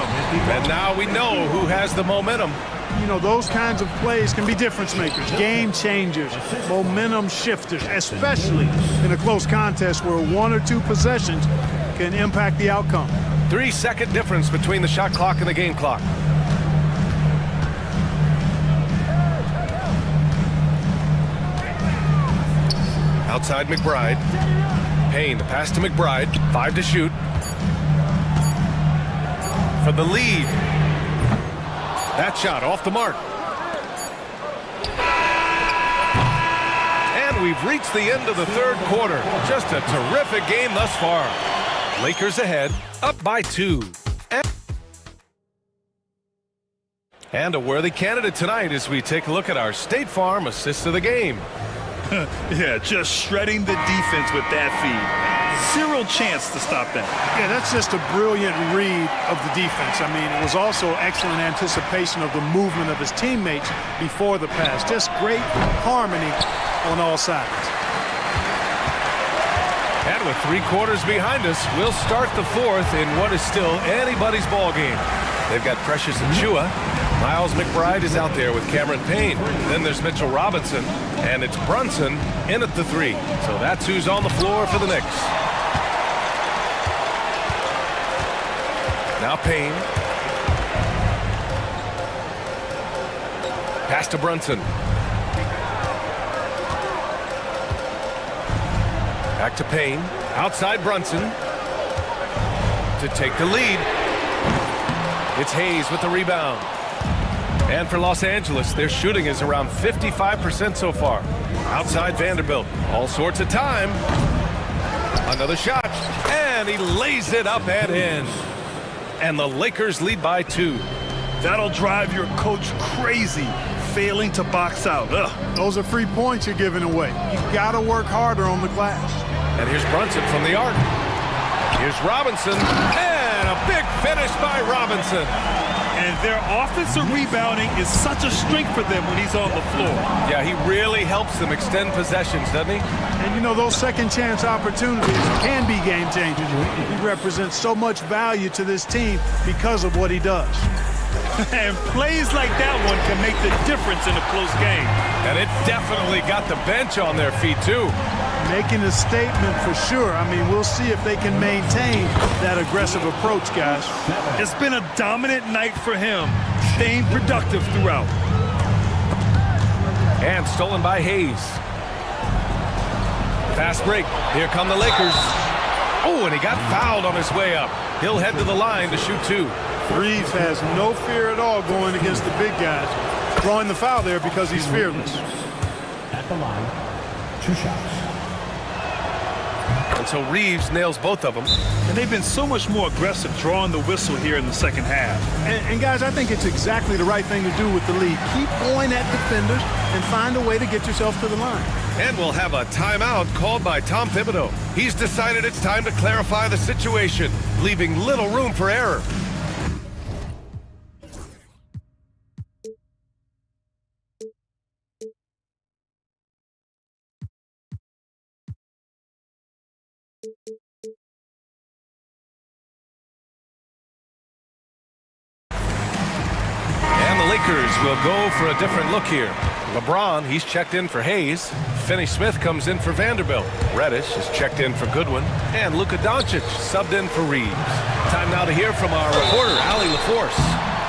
And now we know who has the momentum. You know, those kinds of plays can be difference makers, game changers, momentum shifters, especially in a close contest where 1 or 2 possessions can impact the outcome. 3-second difference between the shot clock and the game clock. Outside McBride. Payne, the pass to McBride. 5 to shoot. For the lead. That shot off the mark. And we've reached the end of the third quarter. Just a terrific game thus far. Lakers ahead, up by 2. And a worthy candidate tonight as we take a look at our State Farm assist of the game. Yeah, just shredding the defense with that feed. 0 chance to stop that. Yeah, that's just a brilliant read of the defense. I mean, it was also excellent anticipation of the movement of his teammates before the pass. Just great harmony on all sides. And with 3 quarters behind us, we'll start the 4th in what is still anybody's ball game. They've got Precious Achua. Miles McBride is out there with Cameron Payne. Then there's Mitchell Robinson, and it's Brunson in at the 3. So that's who's on the floor for the Knicks. Now Payne. Pass to Brunson. Back to Payne. Outside Brunson to take the lead. It's Hayes with the rebound. And for Los Angeles, their shooting is around 55% so far. Outside Vanderbilt. All sorts of time. Another shot. And he lays it up and in. And the Lakers lead by 2. That'll drive your coach crazy, failing to box out. Ugh. Those are free points you're giving away. You've got to work harder on the glass. And here's Brunson from the arc. Here's Robinson. And a big finish by Robinson. And their offensive rebounding is such a strength for them when he's on the floor. Yeah, he really helps them extend possessions, doesn't he? And you know, those second chance opportunities can be game changers. He represents so much value to this team because of what he does. And plays like that one can make the difference in a close game. And it definitely got the bench on their feet, too. Making a statement for sure. I mean, we'll see if they can maintain that aggressive approach, guys. It's been a dominant night for him, staying productive throughout. And stolen by Hayes. Fast break. Here come the Lakers. Oh, and he got fouled on his way up. He'll head to the line to shoot 2. Reeves has no fear at all going against the big guys. Drawing the foul there because he's fearless. At the line, 2 shots. And so Reeves nails both of them. And they've been so much more aggressive drawing the whistle here in the second half. And guys, I think it's exactly the right thing to do with the lead. Keep going at defenders and find a way to get yourself to the line. And we'll have a timeout called by Tom Thibodeau. He's decided it's time to clarify the situation, leaving little room for error. And the Lakers will go for a different look here. LeBron, he's checked in for Hayes. Finney Smith comes in for Vanderbilt. Reddish is checked in for Goodwin. And Luka Doncic subbed in for Reeves. Time now to hear from our reporter, Allie LaForce.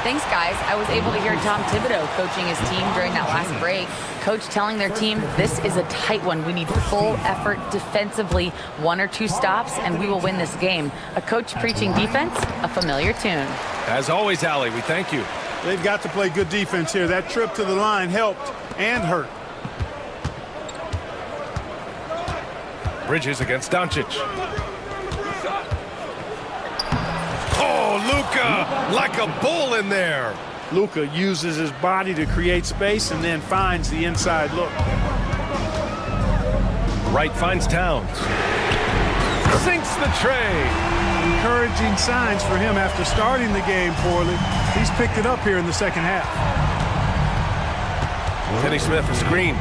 Thanks, guys. I was able to hear Tom Thibodeau coaching his team during that last break. Coach telling their team, this is a tight one. We need full effort defensively, 1 or 2 stops, and we will win this game. A coach preaching defense, a familiar tune. As always, Allie, we thank you. They've got to play good defense here. That trip to the line helped and hurt. Bridges against Doncic. Oh, Luka, like a bull in there. Luka uses his body to create space and then finds the inside look. Wright finds Towns. Sinks the tray. Encouraging signs for him after starting the game poorly. He's picked it up here in the second half. Finney Smith, a screen.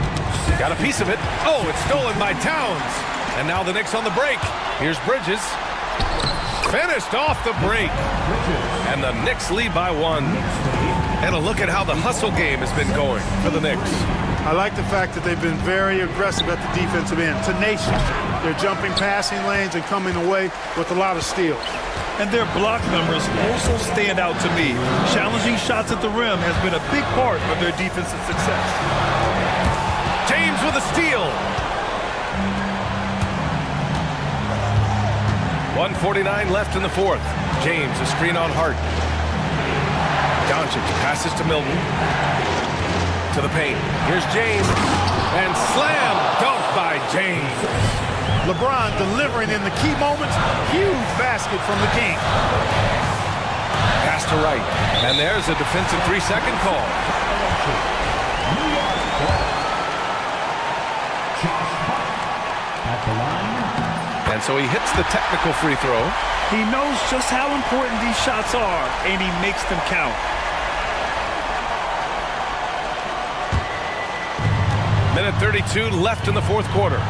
Got a piece of it. Oh, it's stolen by Towns. And now the Knicks on the break. Here's Bridges. Finished off the break. And the Knicks lead by 1. And a look at how the hustle game has been going for the Knicks. I like the fact that they've been very aggressive at the defensive end. Tenacious. They're jumping passing lanes and coming away with a lot of steals. And their block numbers also stand out to me. Challenging shots at the rim has been a big part of their defensive success. James with a steal. 1:49 left in the fourth. James, a screen on Hart. Doncic passes to Milton. To the paint. Here's James. And slam dunk by James. LeBron delivering in the key moments. Huge basket from the King. Pass to Wright. And there's a defensive 3-second call. And so he hits the technical free throw. He knows just how important these shots are, and he makes them count. Minute 32 left in the fourth quarter.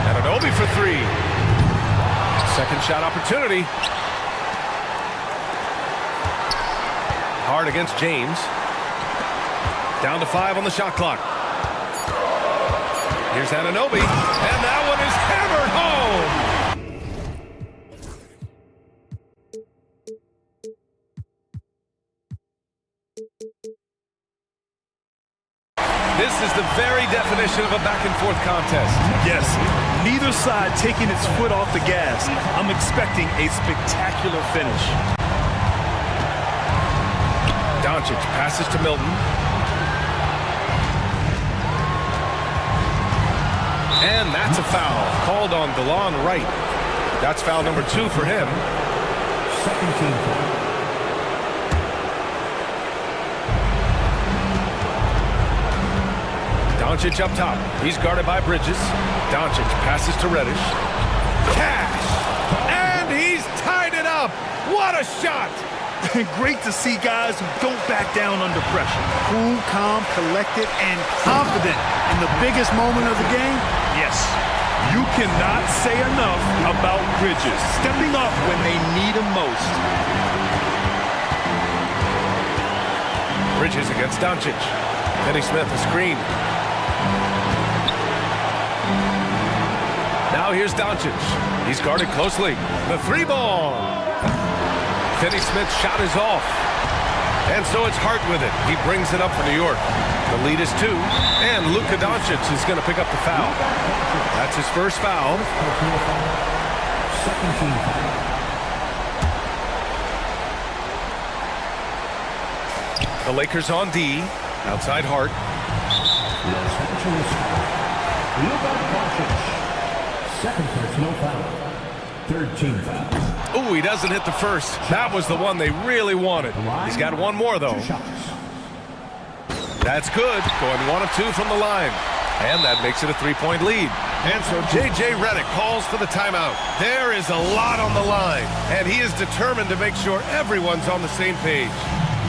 And an Obi for 3. Second shot opportunity. Hard against James. Down to 5 on the shot clock. Here's Anunoby, and that one is hammered home. This is the very definition of a back-and-forth contest. Yes, neither side taking its foot off the gas. I'm expecting a spectacular finish. Doncic passes to Milton. And that's a foul called on DeLon Wright. That's foul number 2 for him. Second team foul. Doncic up top. He's guarded by Bridges. Doncic passes to Reddish. Cash! And he's tied it up! What a shot! Great to see guys who don't back down under pressure. Cool, calm, collected, and confident in the biggest moment of the game. Yes, you cannot say enough about Bridges stepping up when they need him most. Bridges against Doncic. Finney Smith, a screen. Now here's Doncic. He's guarded closely. The 3-ball. Finney Smith's shot is off. And so it's Hart with it. He brings it up for New York. The lead is 2. And Luka Doncic is going to pick up the foul. That's his first foul. Second team foul. The Lakers on D. Outside Hart. Los Angeles foul. Luka Doncic. Second personal foul. Third team foul. Ooh, he doesn't hit the first. That was the one they really wanted. He's got one more, though. That's good. Going 1 of 2 from the line. And that makes it a 3-point lead. And so J.J. Redick calls for the timeout. There is a lot on the line, and he is determined to make sure everyone's on the same page.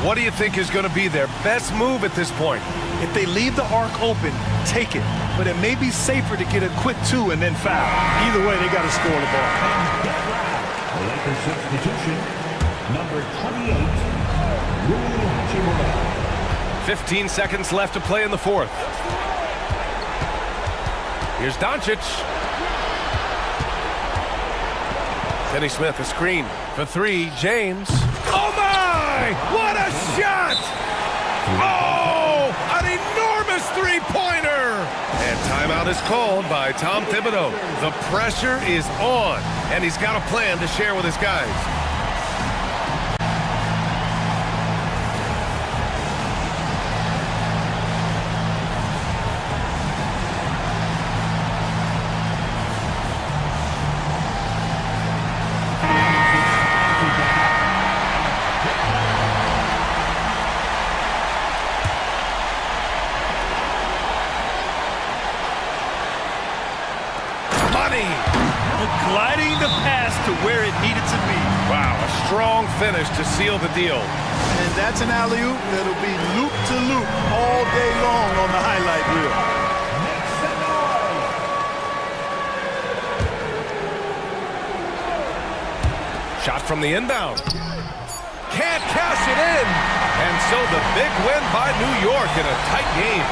What do you think is going to be their best move at this point? If they leave the arc open, take it. But it may be safer to get a quick 2 and then foul. Either way, they got to score the ball. The Lakers substitution, number 28, Rui Hachimura. 15 seconds left to play in the fourth. Here's Doncic. Finney Smith, a screen for 3. James. Oh my! What a shot! Oh! An enormous three-pointer! And timeout is called by Tom Thibodeau. The pressure is on, and he's got a plan to share with his guys. Gliding the pass to where it needed to be. Wow. strong finish to seal the deal. And that's an alley-oop that'll be loop to loop all day long on the highlight reel. Shot from the inbound. Can't cash it in. And so the big win by New York in a tight game.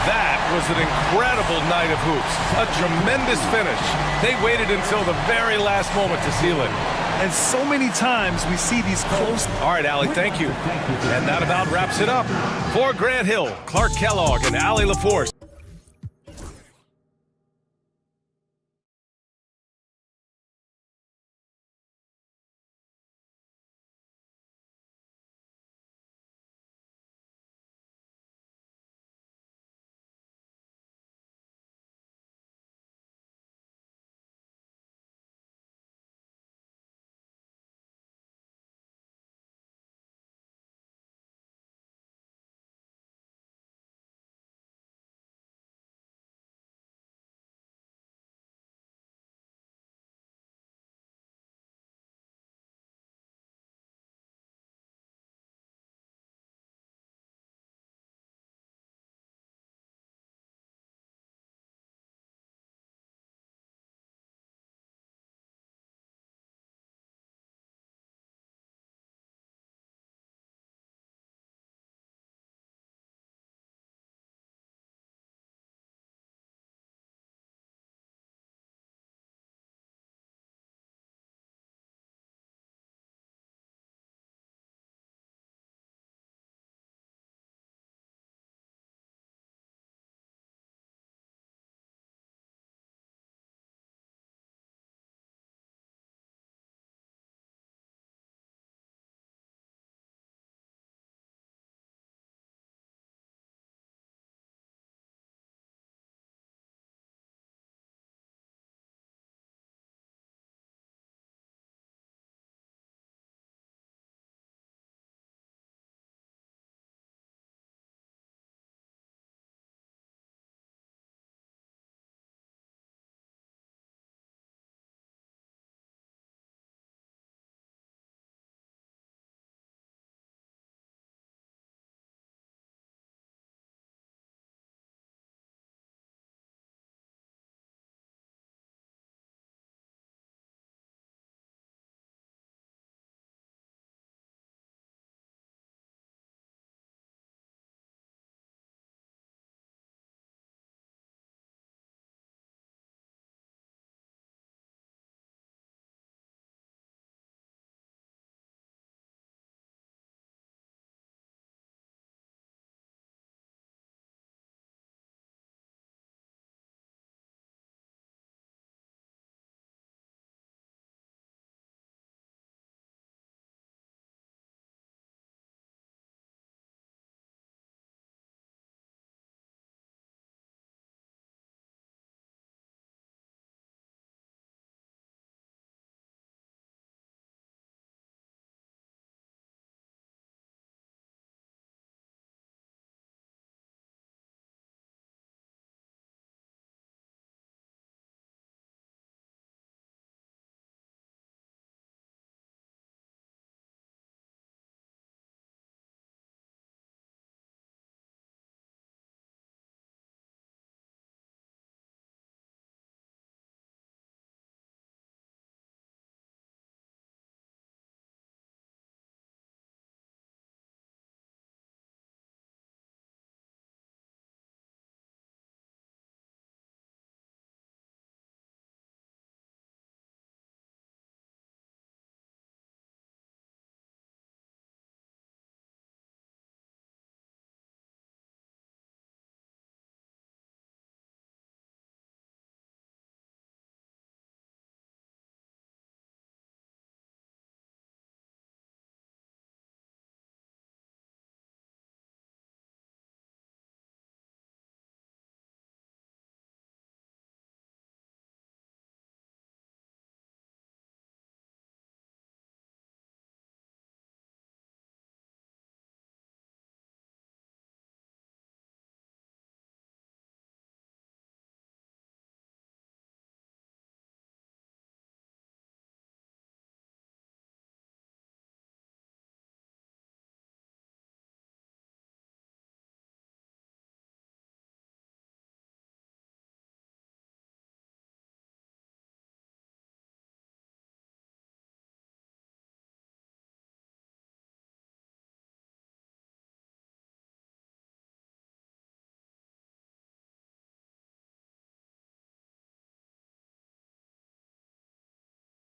That was an incredible night of hoops. A tremendous finish. They waited until the very last moment to seal it. And so many times we see these close. All right, Allie, thank you. And that about wraps it up. For Grant Hill, Clark Kellogg, and Allie LaForce.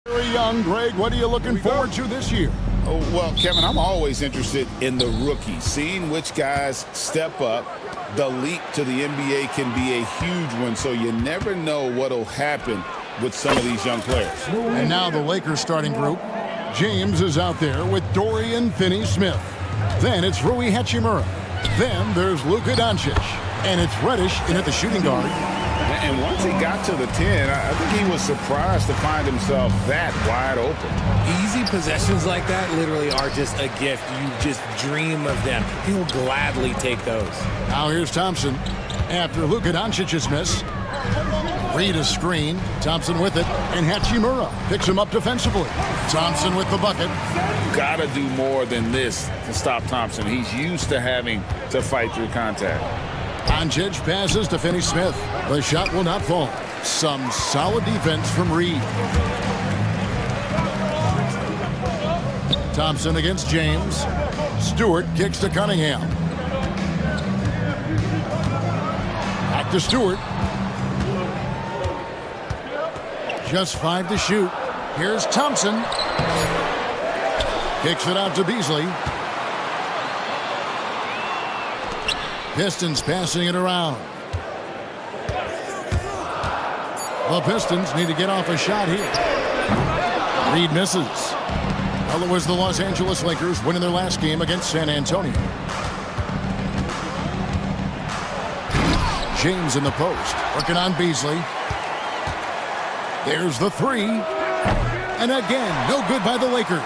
Very young, Greg. What are you looking forward to this year? Oh, well, Kevin, I'm always interested in the rookies, seeing which guys step up. The leap to the NBA can be a huge one, so you never know what'll happen with some of these young players. And now the Lakers starting group. James is out there with Dorian Finney-Smith. Then it's Rui Hachimura. Then there's Luka Doncic. And it's Reddish in at the shooting guard. And once he got to the 10, I think he was surprised to find himself that wide open. Easy possessions like that literally are just a gift. You just dream of them. He'll gladly take those. Now here's Thompson. After Luka Doncic's miss. Reed a screen. Thompson with it. And Hachimura picks him up defensively. Thompson with the bucket. Got to do more than this to stop Thompson. He's used to having to fight through contact. Doncic passes to Finney-Smith. The shot will not fall. Some solid defense from Reed. Thompson against James. Stewart kicks to Cunningham. Back to Stewart. Just 5 to shoot. Here's Thompson. Kicks it out to Beasley. Pistons passing it around. The Pistons need to get off a shot here. Reed misses. Well, it was the Los Angeles Lakers winning their last game against San Antonio. James in the post, working on Beasley. There's the 3. And again, no good by the Lakers.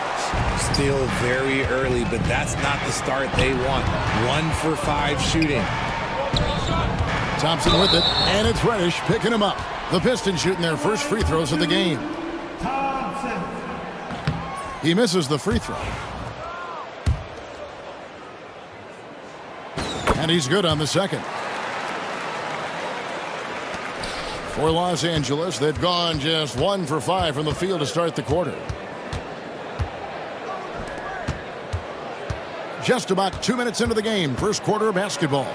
Still very early, but that's not the start they want. 1 for 5 shooting. Thompson with it, and it's Reddish picking him up. The Pistons shooting their first free throws of the game. He misses the free throw. And he's good on the second. For Los Angeles, they've gone just 1 for 5 from the field to start the quarter. Just about 2 minutes into the game, first quarter of basketball.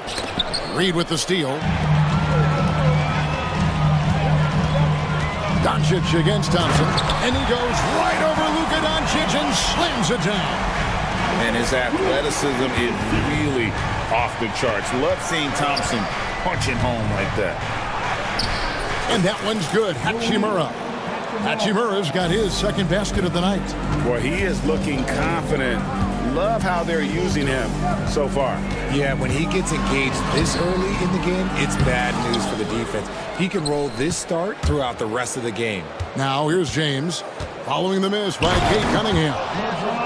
Reed with the steal. Doncic against Thompson, and he goes right over Luka Doncic and slams it down. And his athleticism is really off the charts. Love seeing Thompson punching home like that. And that one's good. Hachimura. Hachimura's got his second basket of the night. Boy, he is looking confident. Love how they're using him so far. Yeah, when he gets engaged this early in the game, it's bad news for the defense. He can roll this start throughout the rest of the game. Now here's James following the miss by Kate Cunningham.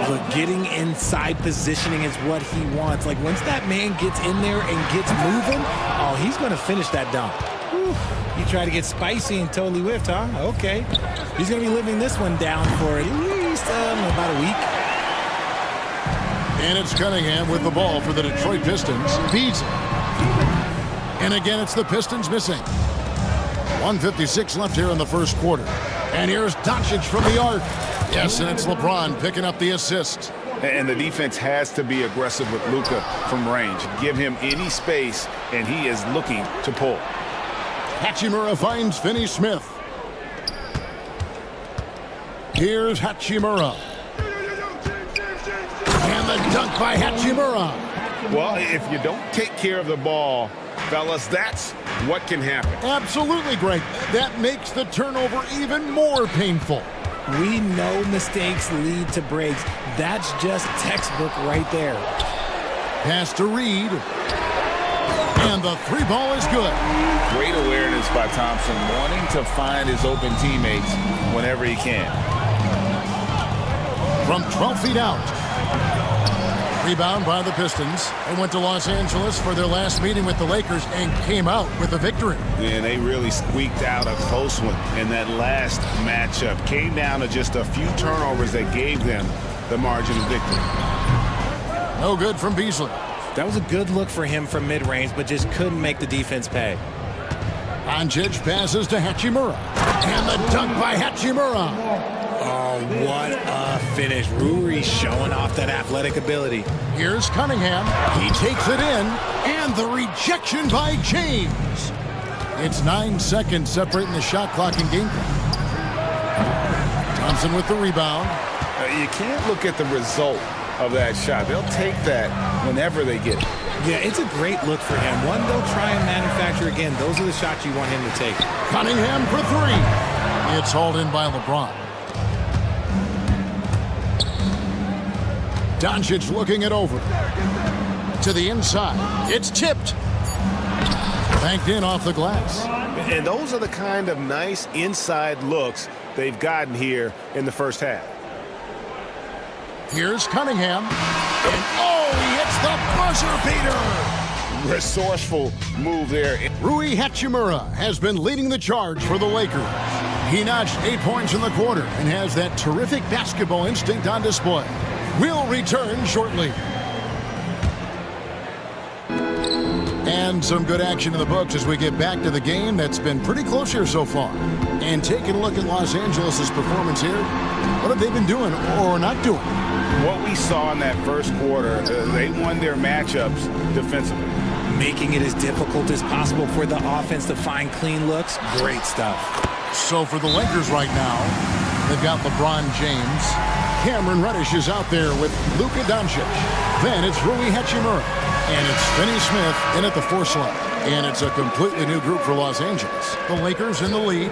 But getting inside positioning is what he wants. Like once that man gets in there and gets moving, oh, he's going to finish that dunk. Whew. You try to get spicy and totally whiffed, huh? Okay. He's going to be living this one down for at least about a week. And it's Cunningham with the ball for the Detroit Pistons. Beats it. And again, it's the Pistons missing. 1:56 left here in the first quarter. And here's Doncic from the arc. Yes, and it's LeBron picking up the assist. And the defense has to be aggressive with Luka from range. Give him any space, and he is looking to pull. Hachimura finds Finney-Smith. Here's Hachimura. And the dunk by Hachimura. Well, if you don't take care of the ball, fellas, that's what can happen. Absolutely, Greg. That makes the turnover even more painful. We know mistakes lead to breaks. That's just textbook right there. Pass to Reed. And the 3 ball is good. Great awareness by Thompson, wanting to find his open teammates whenever he can. From 12 feet out. Rebound by the Pistons. They went to Los Angeles for their last meeting with the Lakers and came out with a victory. And they really squeaked out a close one in that last matchup. Came down to just a few turnovers that gave them the margin of victory. No good from Beasley. That was a good look for him from mid-range, but just couldn't make the defense pay. Doncic passes to Hachimura. And the dunk by Hachimura. Oh, what a finish. Rui showing off that athletic ability. Here's Cunningham. He takes it in. And the rejection by James. It's 9 seconds separating the shot clock and game clock. Thompson with the rebound. You can't look at the result of that shot. They'll take that whenever they get it. Yeah, it's a great look for him. One they'll try and manufacture again. Those are the shots you want him to take. Cunningham for three. It's hauled in by LeBron. Doncic looking it over. To the inside. It's tipped. Banked in off the glass. And those are the kind of nice inside looks they've gotten here in the first half. Here's Cunningham. And oh, he hits the buzzer beater. Resourceful move there. Rui Hachimura has been leading the charge for the Lakers. He notched 8 points in the quarter and has that terrific basketball instinct on display. We'll return shortly. And some good action in the books as we get back to the game that's been pretty close here so far. And taking a look at Los Angeles' performance here, what have they been doing or not doing? What we saw in that first quarter, they won their matchups defensively. Making it as difficult as possible for the offense to find clean looks. Great stuff. So for the Lakers right now, they've got LeBron James. Cameron Reddish is out there with Luka Doncic. Then it's Rui Hachimura. And it's Finney Smith in at the 4 slot. And it's a completely new group for Los Angeles. The Lakers in the lead.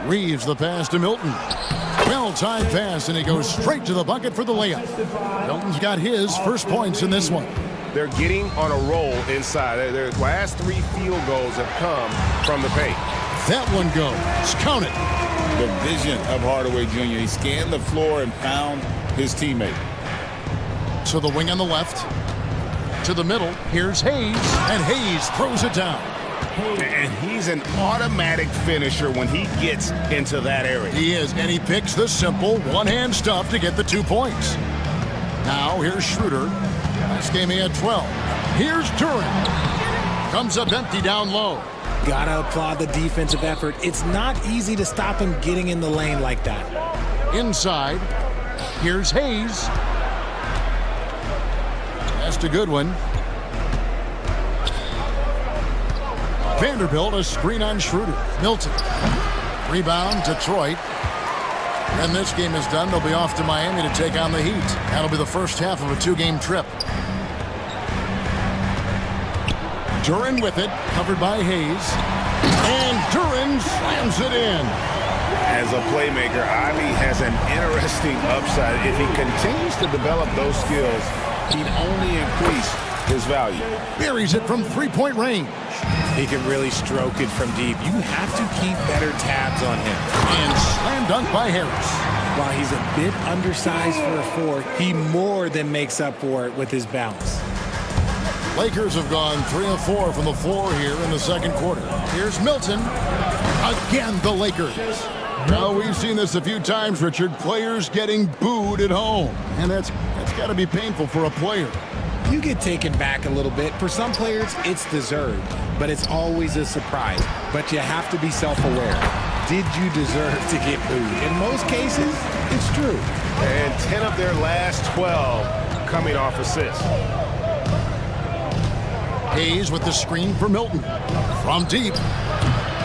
Reeves the pass to Milton. Well-timed pass, and he goes straight to the bucket for the layup. Milton's got his first points in this one. They're getting on a roll inside. Their last 3 field goals have come from the paint. That one goes. Count it. The vision of Hardaway Jr. He scanned the floor and found his teammate. To the wing on the left. To the middle. Here's Hayes. And Hayes throws it down. And he's an automatic finisher when he gets into that area. He is, and he picks the simple one-hand stuff to get the 2 points. Now here's Schroeder. Last game he had 12. Here's Durant. Comes up empty down low. Gotta applaud the defensive effort. It's not easy to stop him getting in the lane like that. Inside. Here's Hayes. That's a good one. Vanderbilt, a screen on Schroeder. Milton. Rebound, Detroit. And this game is done. They'll be off to Miami to take on the Heat. That'll be the first half of a 2-game trip. Duran with it, covered by Hayes. And Duran slams it in. As a playmaker, Ivy has an interesting upside. If he continues to develop those skills, he'd only increase his value. Buries it from 3-point range. He can really stroke it from deep. You have to keep better tabs on him. And slam dunk by Harris. While he's a bit undersized for a 4, he more than makes up for it with his bounce. Lakers have gone 3 of 4 from the floor here in the second quarter. Here's Milton. Again, the Lakers. Now, we've seen this a few times, Richard. Players getting booed at home. And that's got to be painful for a player. You get taken back a little bit. For some players, it's deserved, but it's always a surprise. But you have to be self-aware. Did you deserve to get booed? In most cases, it's true. And 10 of their last 12 coming off assists. Hayes with the screen for Milton. From deep.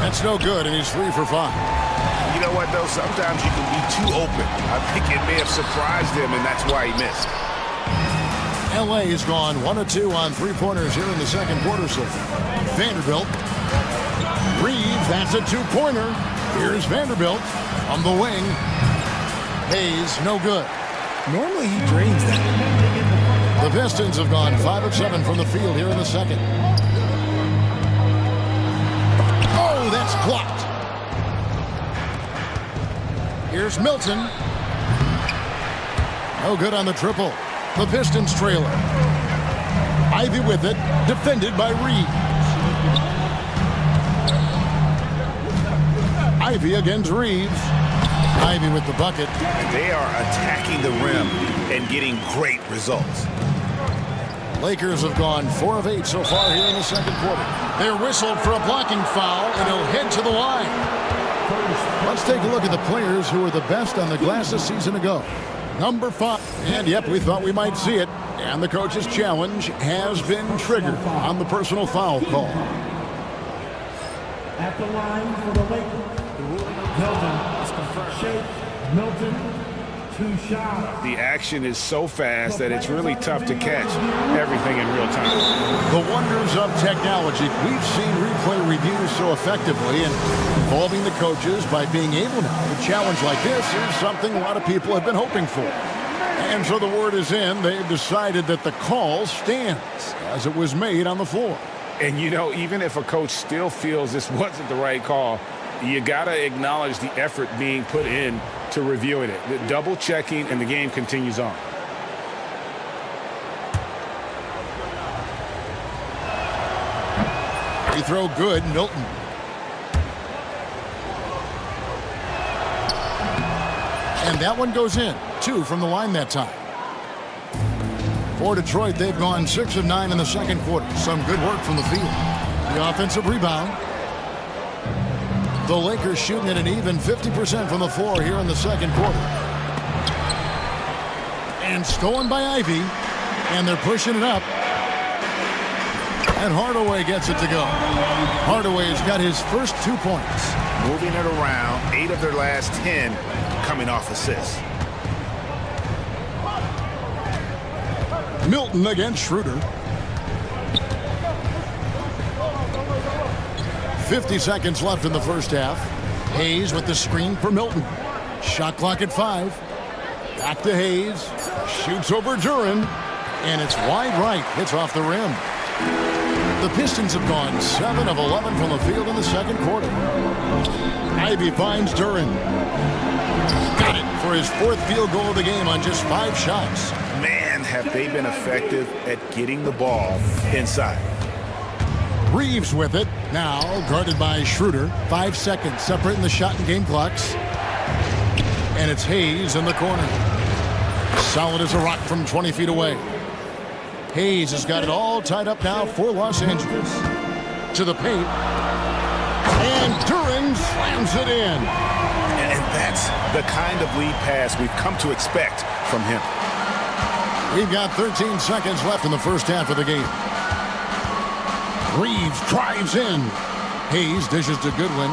That's no good, and he's 3 for 5. You know what, though? Sometimes you can be too open. I think it may have surprised him, and that's why he missed. L.A. has gone 1 of 2 on 3-pointers here in the second quarter so far. Vanderbilt. Reeves, that's a 2-pointer. Here's Vanderbilt on the wing. Hayes, no good. Normally he drains that. The Pistons have gone 5 of 7 from the field here in the second. Oh, that's blocked. Here's Milton. No good on the triple. The Pistons trailer. Ivy with it, defended by Reeves. Ivy against Reeves. Ivy with the bucket. They are attacking the rim and getting great results. Lakers have gone 4 of 8 so far here in the second quarter. They're whistled for a blocking foul, and he'll head to the line. Let's take a look at the players who were the best on the glass a season ago. Number 5. And yep, we thought we might see it. And the coach's challenge has been triggered on the personal foul call. At the line for the Lakers, The action is so fast that it's really tough to catch everything in real time. The wonders of technology. We've seen replay reviews so effectively, and involving the coaches by being able now to challenge like this is something a lot of people have been hoping for. And so the word is in. They've decided that the call stands as it was made on the floor. And, you know, even if a coach still feels this wasn't the right call, you got to acknowledge the effort being put in to reviewing it. The double checking, and the game continues on. Free throw good, Milton. And that one goes in. 2 from the line that time. For Detroit, they've gone 6 of 9 in the second quarter. Some good work from the field. The offensive rebound. The Lakers shooting at an even 50% from the floor here in the second quarter. And stolen by Ivy. And they're pushing it up. And Hardaway gets it to go. Hardaway's got his first 2 points. Moving it around, 8 of their last 10 coming off assists. Milton against Schroeder. 50 seconds left in the first half. Hayes with the screen for Milton. Shot clock at 5. Back to Hayes. Shoots over Duran. And it's wide right. Hits off the rim. The Pistons have gone 7 of 11 from the field in the second quarter. Ivy finds Duran. Got it for his 4th field goal of the game on just 5 shots. Man, have they been effective at getting the ball inside. Reeves with it. Now guarded by Schroeder. 5 seconds separating the shot and game clocks. And it's Hayes in the corner. Solid as a rock from 20 feet away. Hayes has got it all tied up now for Los Angeles. To the paint. And Duran slams it in. And that's the kind of lead pass we've come to expect from him. We've got 13 seconds left in the first half of the game. Reeves drives in. Hayes dishes to Goodwin.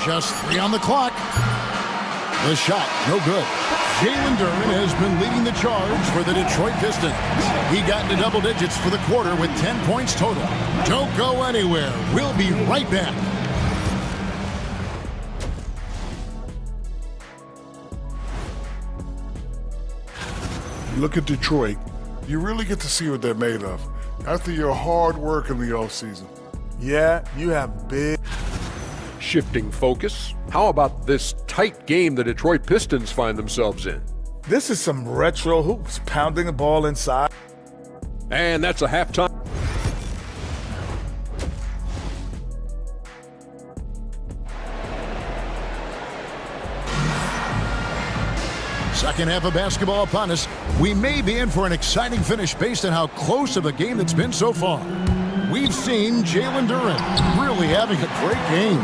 Just 3 on the clock. The shot, no good. Jalen Duran has been leading the charge for the Detroit Pistons. He got into double digits for the quarter with 10 points total. Don't go anywhere. We'll be right back. Look at Detroit. You really get to see what they're made of after your hard work in the offseason. Yeah, you have big. Shifting focus. How about this tight game the Detroit Pistons find themselves in? This is some retro hoops, pounding the ball inside. And that's a halftime. Second half of basketball upon us. We may be in for an exciting finish based on how close of a game it's been so far. We've seen Jalen Duran really having a great game.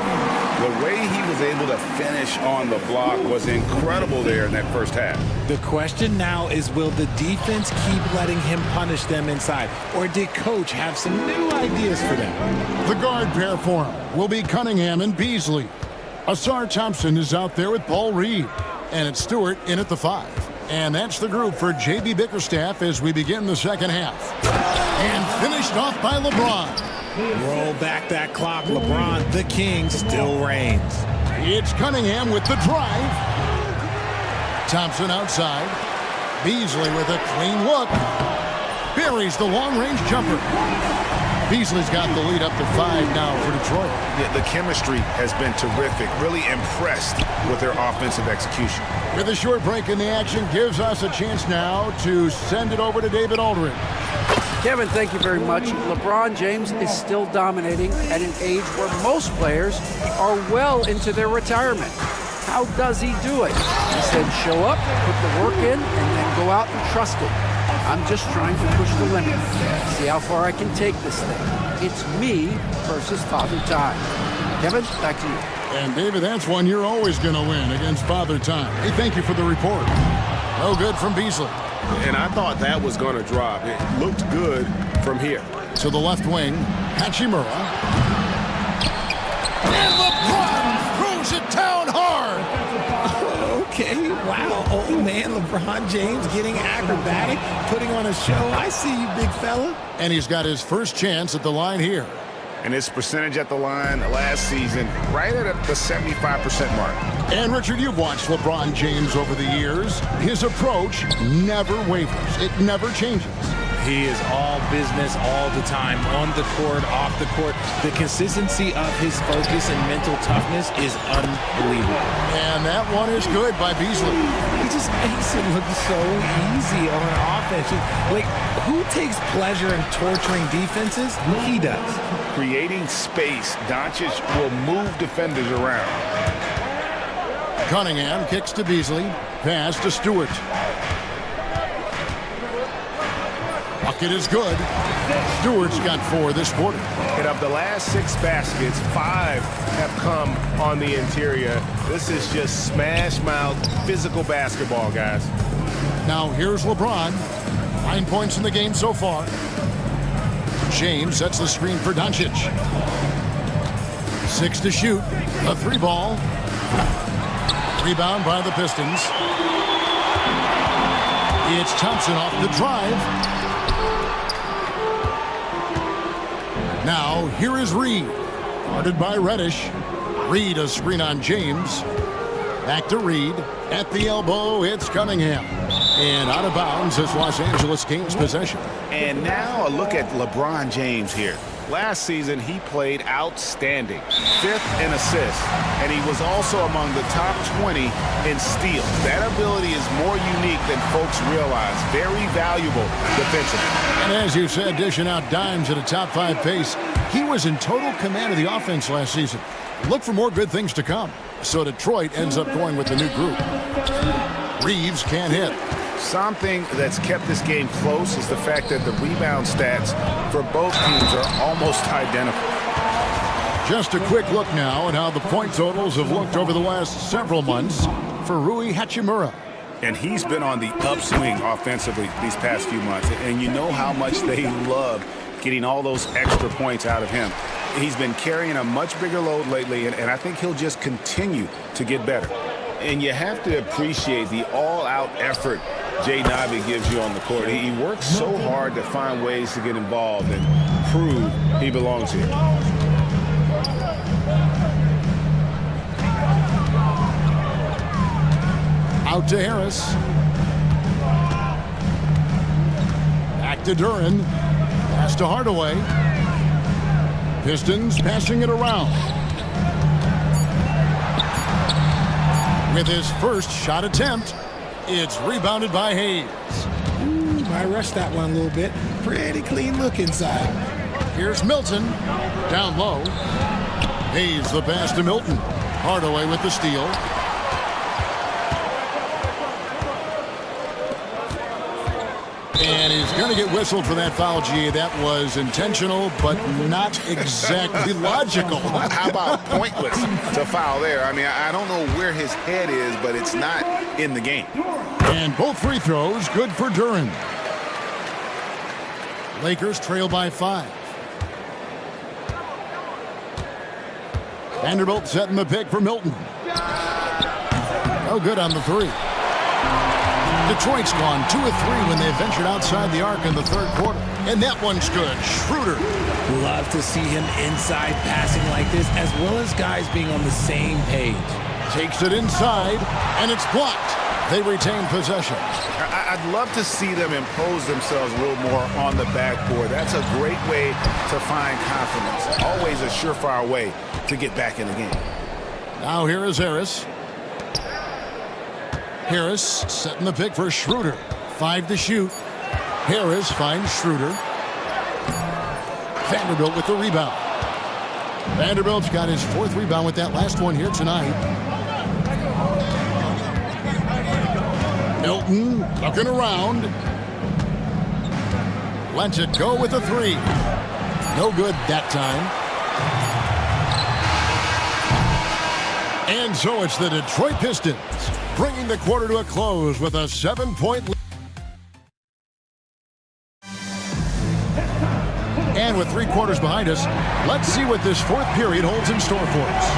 The way he was able to finish on the block was incredible there in that first half. The question now is, will the defense keep letting him punish them inside? Or did coach have some new ideas for them? The guard pair for him will be Cunningham and Beasley. Asar Thompson is out there with Paul Reed. And it's Stewart in at the 5. And that's the group for J.B. Bickerstaff as we begin the second half. And finished off by LeBron. Roll back that clock, LeBron. The king still reigns. It's Cunningham with the drive. Thompson outside. Beasley with a clean look. Buries the long-range jumper. Beasley's got the lead up to 5 now for Detroit. Yeah, the chemistry has been terrific. Really impressed with their offensive execution. With a short break in the action, gives us a chance now to send it over to David Aldridge. Kevin, thank you very much. LeBron James is still dominating at an age where most players are well into their retirement. How does he do it? He said show up, put the work in, and then go out and trust it. I'm just trying to push the limit, see how far I can take this thing. It's me versus Father Time. Kevin, back to you. And David, that's one you're always going to win against Father Time. Hey, thank you for the report. No good from Beasley. And I thought that was going to drop. It looked good from here. To the left wing, Hachimura. And LeBron Okay, wow. Old man LeBron James getting acrobatic, putting on a show. I see you, big fella. And he's got his first chance at the line here. And his percentage at the line last season, right at the 75% mark. And Richard, you've watched LeBron James over the years. His approach never wavers. It never changes. He is all business all the time, on the court, off the court. The consistency of his focus and mental toughness is unbelievable. And that one is good by Beasley. He just makes it look so easy on offense. Like, who takes pleasure in torturing defenses? He does. Creating space, Doncic will move defenders around. Cunningham kicks to Beasley. Pass to Stewart. Bucket is good. Stewart's got 4 this quarter. And of the last 6 baskets, 5 have come on the interior. This is just smash mouth, physical basketball, guys. Now here's LeBron. 9 points in the game so far. James sets the screen for Doncic. 6 to shoot. A 3 ball. Rebound by the Pistons. It's Thompson off the drive. Now, here is Reed. Guarded by Reddish. Reed a screen on James. Back to Reed. At the elbow, it's Cunningham. And out of bounds as Los Angeles gains possession. And now a look at LeBron James here. Last season, he played outstanding. 5th in assists, and he was also among the top 20 in steals. That ability is more unique than folks realize. Very valuable defensively. And as you said, dishing out dimes at a top 5 pace, he was in total command of the offense last season. Look for more good things to come. So Detroit ends up going with the new group. Reeves can't hit. Something that's kept this game close is the fact that the rebound stats for both teams are almost identical. Just a quick look now at how the point totals have looked over the last several months for Rui Hachimura. And he's been on the upswing offensively these past few months. And you know how much they love getting all those extra points out of him. He's been carrying a much bigger load lately, and I think he'll just continue to get better. And you have to appreciate the all-out effort Jay Nabi gives you on the court. He works so hard to find ways to get involved and prove he belongs here. Out to Harris. Back to Duran. Pass to Hardaway. Pistons passing it around. With his first shot attempt, it's rebounded by Hayes. I rushed that one a little bit. Pretty clean look inside. Here's Milton. Down low. Hayes the pass to Milton. Hardaway with the steal. And he's going to get whistled for that foul, G. That was intentional, but not exactly logical. How about pointless to foul there? I mean, I don't know where his head is, but it's not in the game. And both free throws good for Duran. Lakers trail by 5. Vanderbilt setting the pick for Milton. No good on the 3. Detroit's gone 2 of 3 when they ventured outside the arc in the 3rd quarter. And that one's good. Schroeder. Love to see him inside passing like this, as well as guys being on the same page. Takes it inside, and it's blocked. They retain possession. I'd love to see them impose themselves a little more on the backboard. That's a great way to find confidence. Always a surefire way to get back in the game. Now here is Harris. Harris setting the pick for Schroeder. 5 to shoot. Harris finds Schroeder. Vanderbilt with the rebound. Vanderbilt's got his 4th rebound with that last one here tonight. Milton looking around. Lets it go with a 3. No good that time. And so it's the Detroit Pistons bringing the quarter to a close with a 7-point lead. And with 3 quarters behind us, let's see what this 4th period holds in store for us.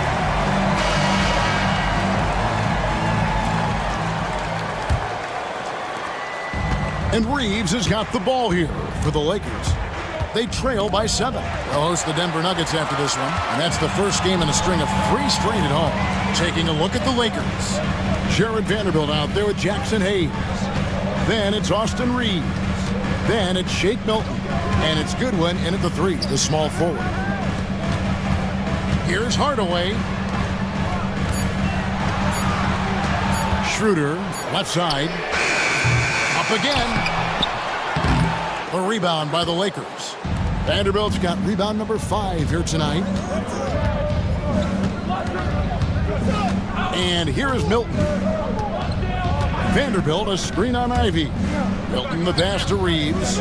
And Reeves has got the ball here for the Lakers. They trail by 7. They'll host the Denver Nuggets after this one, and that's the first game in a string of 3 straight at home. Taking a look at the Lakers. Jared Vanderbilt out there with Jackson Hayes. Then it's Austin Reeves. Then it's Shake Milton. And it's Goodwin in at the 3, the small forward. Here's Hardaway. Schroeder, left side. Up again. A rebound by the Lakers. Vanderbilt's got rebound number 5 here tonight. And here is Milton. Vanderbilt, a screen on Ivy. Milton the pass to Reeves.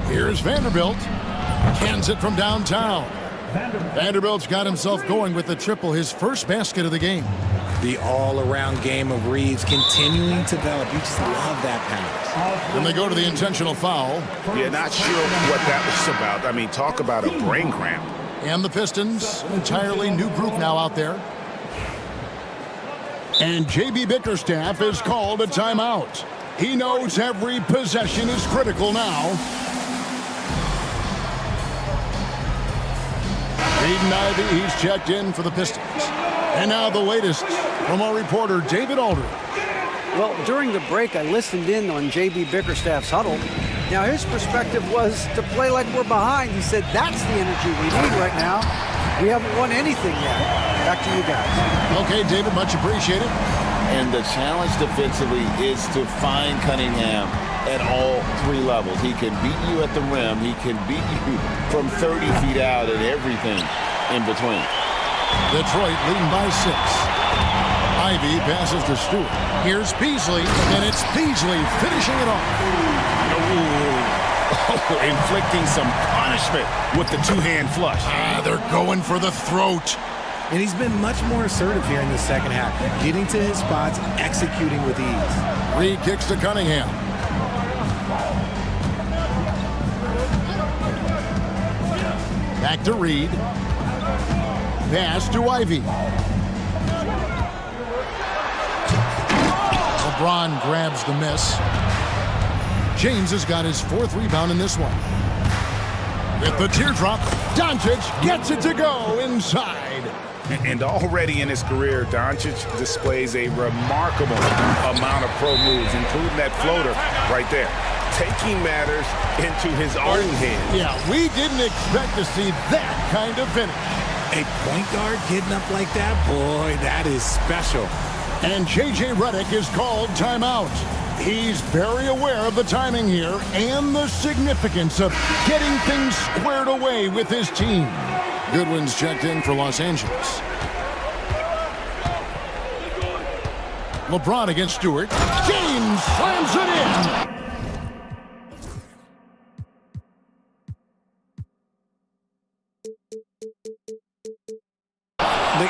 Here's Vanderbilt. Cans it from downtown. Vanderbilt's got himself going with the triple, his first basket of the game. The all-around game of Reeves continuing to develop. You just love that pass. Then they go to the intentional foul. Yeah, not sure what that was about. I mean, talk about a brain cramp. And the Pistons, an entirely new group now out there. And J.B. Bickerstaff is called a timeout. He knows every possession is critical now. Aiden Ivey, he's checked in for the Pistons. And now the latest from our reporter, David Aldridge. Well, during the break, I listened in on J.B. Bickerstaff's huddle. Now, his perspective was to play like we're behind. He said, that's the energy we need right now. We haven't won anything yet. Back to you guys. Okay, David, much appreciated. And the challenge defensively is to find Cunningham at all 3 levels. He can beat you at the rim. He can beat you from 30 feet out and everything in between. Detroit leading by 6. Ivy passes to Stewart. Here's Beasley, and it's Beasley finishing it off. Inflicting some punishment with the 2-hand flush. They're going for the throat. And he's been much more assertive here in the second half, getting to his spots, executing with ease. Reed kicks to Cunningham. Back to Reed. Pass to Ivy. LeBron grabs the miss. James has got his 4th rebound in this one. With the teardrop, Doncic gets it to go inside. And already in his career, Doncic displays a remarkable amount of pro moves, including that floater right there. Taking matters into his own hands. Yeah, we didn't expect to see that kind of finish. A point guard getting up like that, boy, that is special. And J.J. Redick is called timeout. He's very aware of the timing here and the significance of getting things squared away with his team. Goodwin's checked in for Los Angeles. LeBron against Stewart. James slams it in.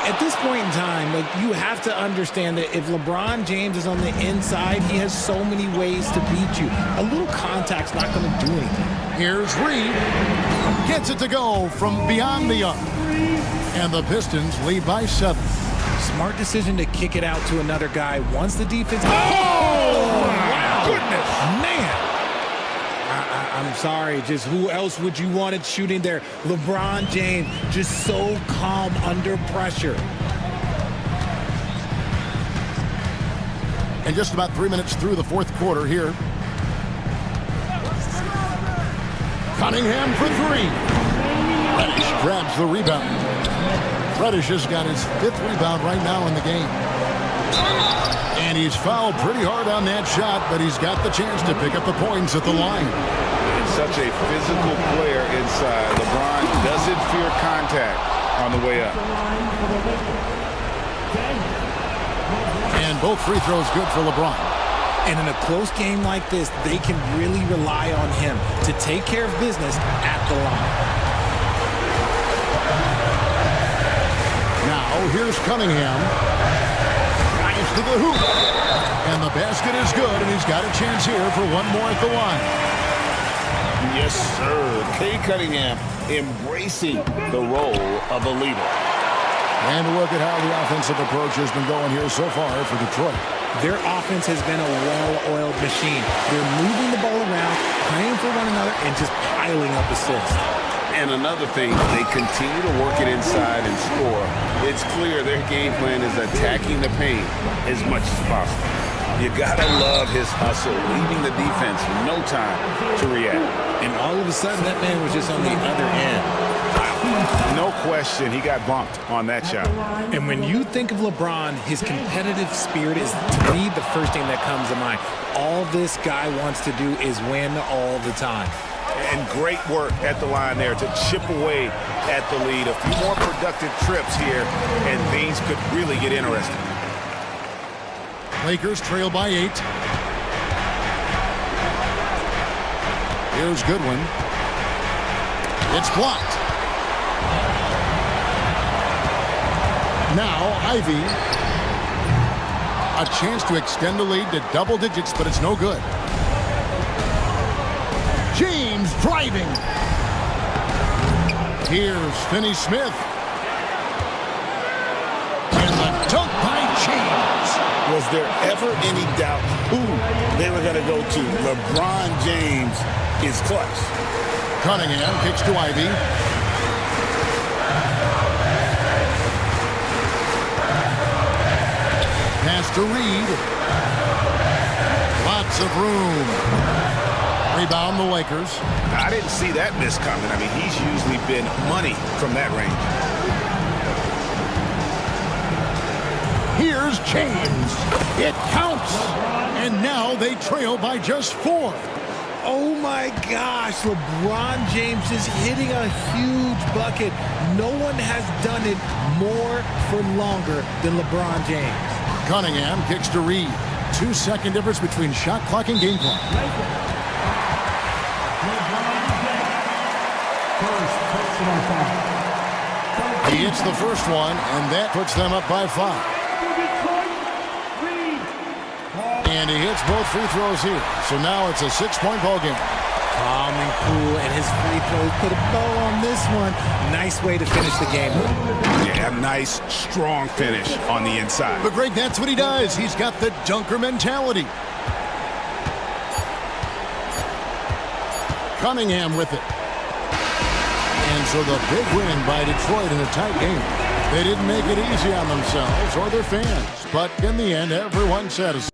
At this point in time, you have to understand that if LeBron James is on the inside, he has so many ways to beat you. A little contact's not going to do anything. Here's Reed. Gets it to go from beyond the arc. And the Pistons lead by 7. Smart decision to kick it out to another guy once the defense... Oh! Wow! Goodness! Man! I'm sorry, just who else would you want it shooting there? LeBron James, just so calm under pressure. And just about 3 minutes through the 4th quarter here. Cunningham for 3. Reddish grabs the rebound. Reddish has got his 5th rebound right now in the game. And he's fouled pretty hard on that shot, but he's got the chance to pick up the points at the line. Such a physical player inside. LeBron doesn't fear contact on the way up. And both free throws good for LeBron. And in a close game like this, they can really rely on him to take care of business at the line. Now here's Cunningham. Drives to the hoop. And the basket is good, and he's got a chance here for one more at the line. Yes, sir. Kay Cunningham embracing the role of a leader. And look at how the offensive approach has been going here so far for Detroit. Their offense has been a well-oiled machine. They're moving the ball around, playing for one another, and just piling up assists. And another thing, they continue to work it inside and score. It's clear their game plan is attacking the paint as much as possible. You gotta love his hustle, leaving the defense no time to react. And all of a sudden, that man was just on the other end. No question, he got bumped on that shot. And when you think of LeBron, his competitive spirit is, to me, the first thing that comes to mind. All this guy wants to do is win all the time. And great work at the line there to chip away at the lead. A few more productive trips here, and things could really get interesting. Lakers trail by 8. Here's Goodwin. It's blocked. Now Ivy. A chance to extend the lead to double digits, but it's no good. James driving. Here's Finney-Smith. And the dunk by James. Was there ever any doubt who they were going to go to? LeBron James is clutch. Cunningham kicks to Ivy. Pass to Reed. Lots of room. Rebound the Lakers. I didn't see that miss coming. I mean, he's usually been money from that range. Here's James. It counts. And now they trail by just 4. Oh my gosh, LeBron James is hitting a huge bucket. No one has done it more for longer than LeBron James. Cunningham kicks to Reed. 2-second difference between shot clock and game clock. He hits the first one, and that puts them up by 5. And he hits both free throws here. So now it's a 6-point ball game. Calm and cool, and his free throws put a bow on this one. Nice way to finish the game. Yeah, nice, strong finish on the inside. But Greg, that's what he does. He's got the dunker mentality. Cunningham with it. And so the big win by Detroit in a tight game. They didn't make it easy on themselves or their fans. But in the end, everyone satisfied.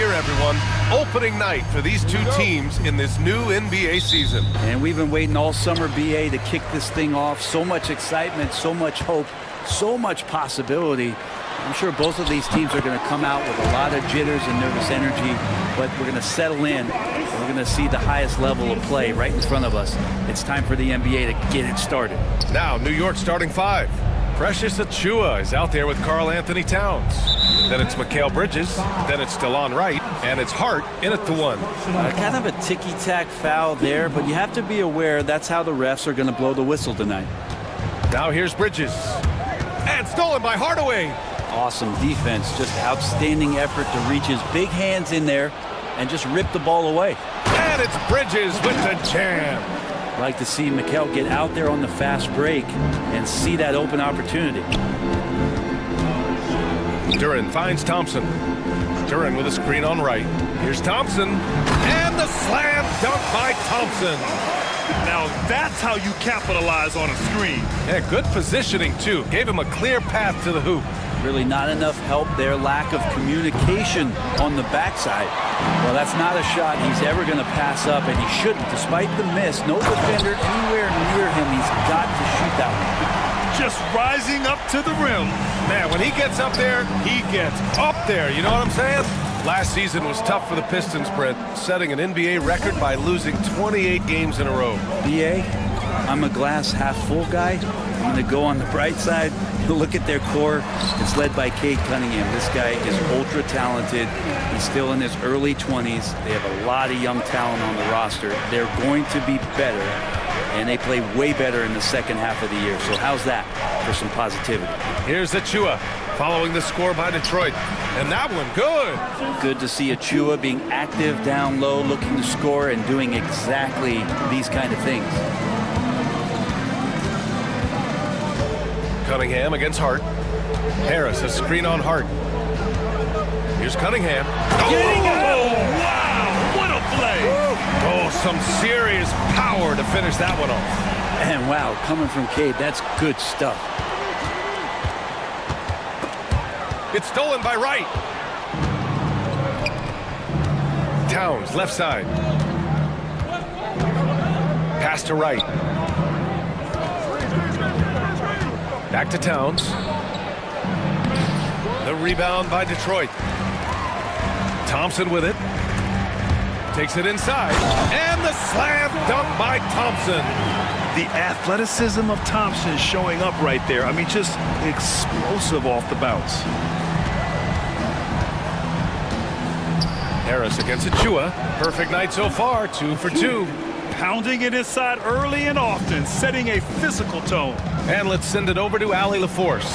year, everyone. Opening night for these two teams in this new NBA season. And we've been waiting all summer, BA, to kick this thing off. So much excitement, so much hope, so much possibility. I'm sure both of these teams are going to come out with a lot of jitters and nervous energy, but we're going to settle in. We're going to see the highest level of play right in front of us. It's time for the NBA to get it started. Now, New York starting five. Precious Achiuwa is out there with Karl Anthony Towns. Then it's Mikal Bridges. Then it's DeLon Wright. And it's Hart in at the one. Kind of a ticky-tack foul there, but you have to be aware that's how the refs are going to blow the whistle tonight. Now here's Bridges. And stolen by Hardaway. Awesome defense, just outstanding effort to reach his big hands in there and just rip the ball away. And it's Bridges with the jam. Like to see Mikal get out there on the fast break and see that open opportunity. Duren finds Thompson. Duren with a screen on Wright. Here's Thompson. And the slam dunk by Thompson. Now that's how you capitalize on a screen. Yeah, good positioning, too. Gave him a clear path to the hoop. Really not enough help there. Lack of communication on the backside. Well, that's not a shot he's ever going to pass up, and he shouldn't. Despite the miss, no defender anywhere near him. He's got to shoot that one. Just rising up to the rim. Man, when he gets up there, he gets up there. You know what I'm saying? Last season was tough for the Pistons, Brent, setting an NBA record by losing 28 games in a row. BA, I'm a glass half full guy. I'm going to go on the bright side. Look at their core. It's led by Cade Cunningham. This guy is ultra talented. He's still in his early 20s. They have a lot of young talent on the roster. They're going to be better, and they play way better in the second half of the year. So how's that for some positivity? Here's Achiuwa following the score by Detroit. And that one, good. Good to see Achiuwa being active down low, looking to score and doing exactly these kind of things. Cunningham against Hart. Harris, a screen on Hart. Here's Cunningham. Oh, wow, what a play. Oh, some serious power to finish that one off. And wow, coming from Cade, that's good stuff. It's stolen by Wright. Towns, left side. Pass to Wright. Back to Towns. The rebound by Detroit. Thompson with it. Takes it inside. And the slam dunk by Thompson. The athleticism of Thompson showing up right there. I mean, just explosive off the bounce. Harris against Achiuwa. Perfect night so far, 2 for 2. Pounding it inside early and often, setting a physical tone. And let's send it over to Allie LaForce.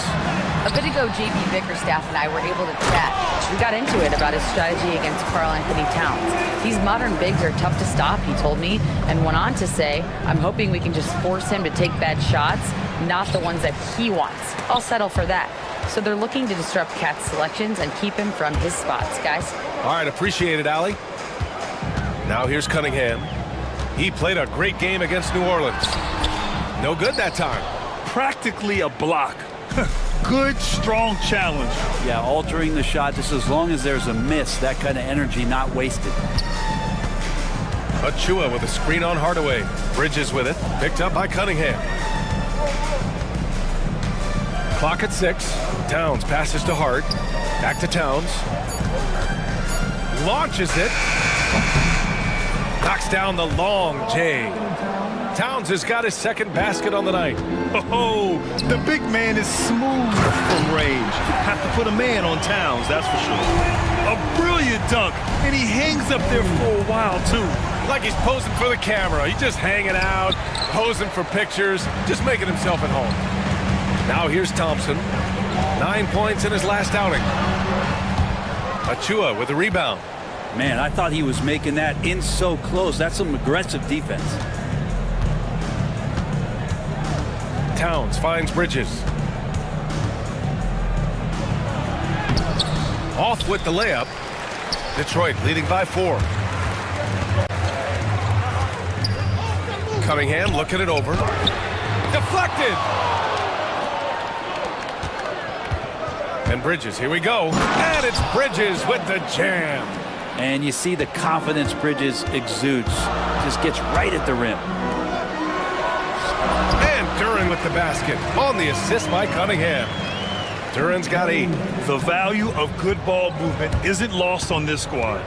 A bit ago, JB Bickerstaff and I were able to chat. We got into it about his strategy against Karl Anthony Towns. These modern bigs are tough to stop, he told me, and went on to say, I'm hoping we can just force him to take bad shots, not the ones that he wants. I'll settle for that. So they're looking to disrupt Cat's selections and keep him from his spots, guys. All right, appreciate it, Allie. Now here's Cunningham. He played a great game against New Orleans. No good that time. Practically a block. Good, strong challenge. Yeah, altering the shot just as long as there's a miss, that kind of energy not wasted. Achiuwa with a screen on Hardaway. Bridges with it. Picked up by Cunningham. Clock at 6. Towns passes to Hart. Back to Towns. Launches it. Knocks down the long J. Towns has got his second basket on the night. Oh, the big man is smooth from range. Have to put a man on Towns, that's for sure. A brilliant dunk, and he hangs up there for a while, too. Like he's posing for the camera. He's just hanging out, posing for pictures, just making himself at home. Now here's Thompson. 9 points in his last outing. Achiuwa with a rebound. Man, I thought he was making that in so close. That's some aggressive defense. Towns finds Bridges. Off with the layup. Detroit leading by 4. Cunningham looking it over. Deflected. And Bridges, here we go. And it's Bridges with the jam. And you see the confidence Bridges exudes. Just gets right at the rim. And Duren with the basket on the assist by Cunningham. Duren's got 8. The value of good ball movement isn't lost on this squad.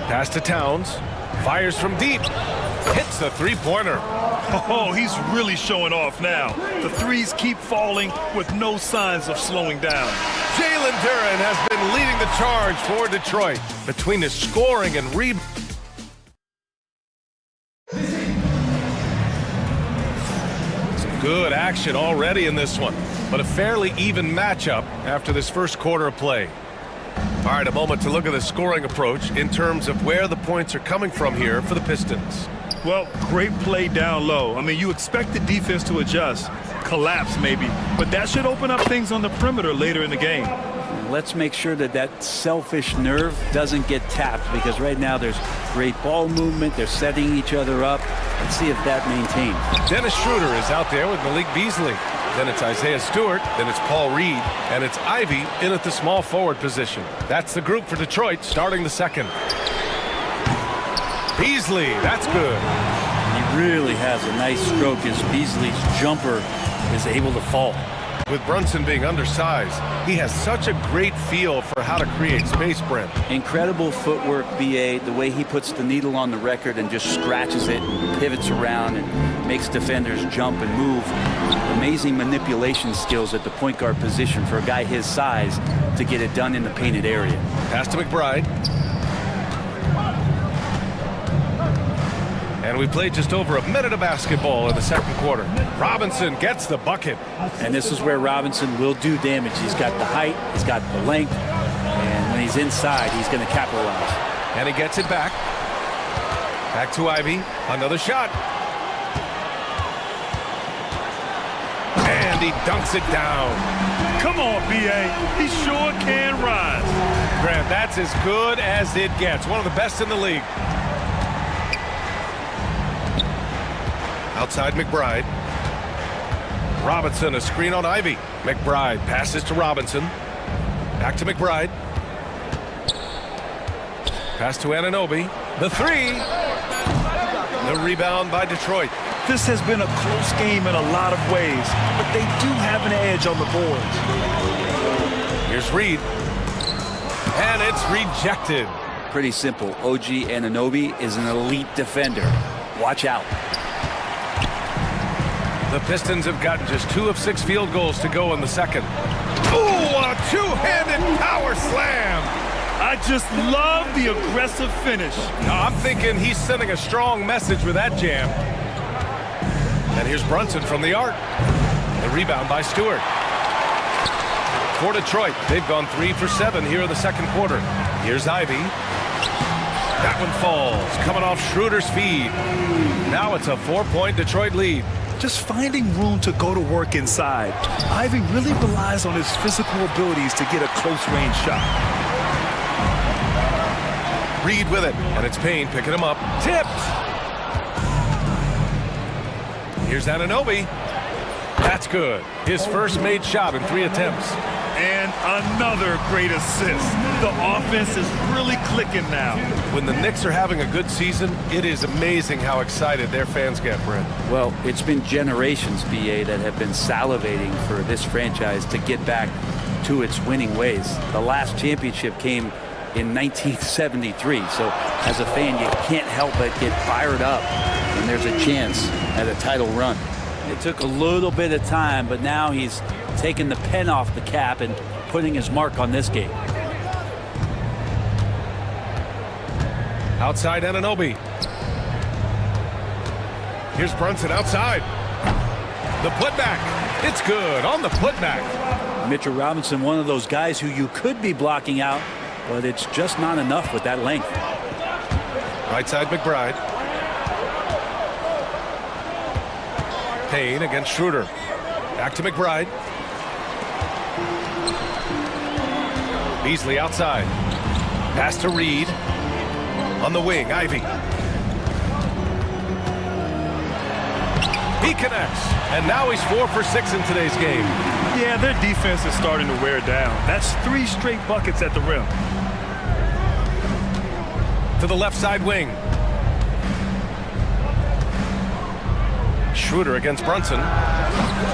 Pass to Towns. Fires from deep. Hits the three-pointer. Oh, he's really showing off now. The threes keep falling with no signs of slowing down. Jalen Duren has been leading the charge for Detroit between his scoring and rebounding. Some good action already in this one, but a fairly even matchup after this first quarter of play. All right, a moment to look at the scoring approach in terms of where the points are coming from here for the Pistons. Well, great play down low. I mean, you expect the defense to adjust, collapse maybe, but that should open up things on the perimeter later in the game. Let's make sure that that selfish nerve doesn't get tapped, because right now there's great ball movement. They're setting each other up. Let's see if that maintains. Dennis Schroeder is out there with Malik Beasley. Then it's Isaiah Stewart, then it's Paul Reed, and it's Ivy in at the small forward position. That's the group for Detroit starting the second. Beasley, that's good. He really has a nice stroke as Beasley's jumper is able to fall. With Brunson being undersized, he has such a great feel for how to create space, Brent. Incredible footwork, BA, the way he puts the needle on the record and just scratches it, and pivots around and makes defenders jump and move. Amazing manipulation skills at the point guard position for a guy his size to get it done in the painted area. Pass to McBride. And we played just over a minute of basketball in the second quarter. Robinson gets the bucket. And this is where Robinson will do damage. He's got the height, he's got the length, and when he's inside, he's going to capitalize. And he gets it back. Back to Ivy. Another shot. And he dunks it down. Come on, B.A. He sure can rise. Grant, that's as good as it gets. One of the best in the league. Outside McBride. Robinson, a screen on Ivy. McBride passes to Robinson. Back to McBride. Pass to Anunoby. The three. The rebound by Detroit. This has been a close game in a lot of ways, but they do have an edge on the boards. Here's Reed. And it's rejected. Pretty simple. OG Anunoby is an elite defender. Watch out. The Pistons have gotten just 2 of 6 field goals to go in the second. Ooh, a two-handed power slam. I just love the aggressive finish. Now, I'm thinking he's sending a strong message with that jam. And here's Brunson from the arc. The rebound by Stewart. For Detroit, they've gone 3 for 7 here in the second quarter. Here's Ivy. That one falls, coming off Schroeder's feed. Now it's a 4-point Detroit lead. Just finding room to go to work inside. Ivy really relies on his physical abilities to get a close-range shot. Reed with it, and it's Payne picking him up. Tipped! Here's Anunoby. That's good. His first made shot in 3 attempts. And another great assist. The offense is really clicking now. When the Knicks are having a good season, it is amazing how excited their fans get, Brent. Well, it's been generations, BA, that have been salivating for this franchise to get back to its winning ways. The last championship came in 1973, so as a fan, you can't help but get fired up when there's a chance at a title run. It took a little bit of time, but now he's taking the pen off the cap and putting his mark on this game. Outside Anunoby. Here's Brunson outside. The putback. It's good on the putback. Mitchell Robinson, one of those guys who you could be blocking out, but it's just not enough with that length. Right side McBride. Payne against Schroeder. Back to McBride. Beasley outside. Pass to Reed. On the wing, Ivy. He connects. And now he's 4 for 6 in today's game. Yeah, their defense is starting to wear down. That's 3 straight buckets at the rim. to the left side wing. Schroeder against Brunson.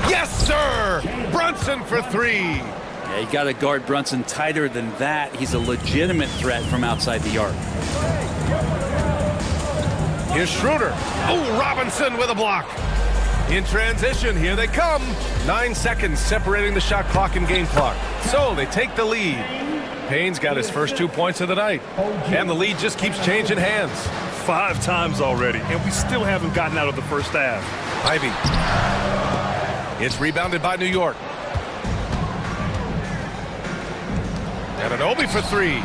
Yes, sir! Brunson for three. Yeah, you got to guard Brunson tighter than that. He's a legitimate threat from outside the arc. Here's Schroeder. Oh, Robinson with a block. In transition, here they come. 9 seconds separating the shot clock and game clock. So they take the lead. Payne's got his first 2 points of the night. And the lead just keeps changing hands. 5 times already, and we still haven't gotten out of the first half. Ivy. It's rebounded by New York. And an Obi for three.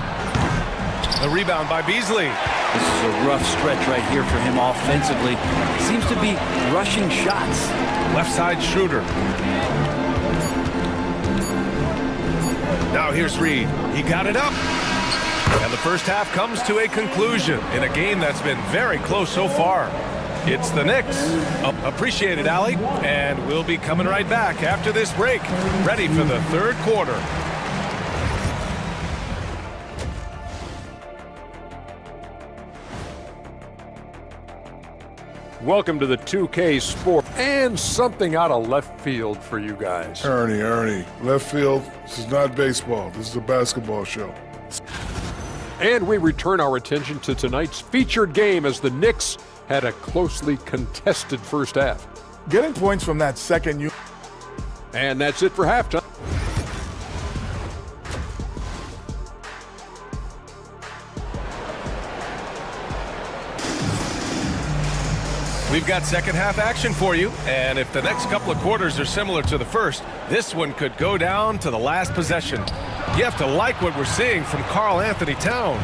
The rebound by Beasley. This is a rough stretch right here for him offensively. Seems to be rushing shots. Left side Schroeder. Now here's Reed. He got it up. And the first half comes to a conclusion in a game that's been very close so far. It's the Knicks. Appreciate it, Allie. And we'll be coming right back after this break. Ready for the third quarter. Welcome to the 2K Sport and something out of left field for you guys. Ernie, left field, this is not baseball. This is a basketball show. And we return our attention to tonight's featured game as the Knicks had a closely contested first half. Getting points from that second unit. And that's it for halftime. We've got second half action for you, and if the next couple of quarters are similar to the first, this one could go down to the last possession. You have to like what we're seeing from Karl Anthony Towns.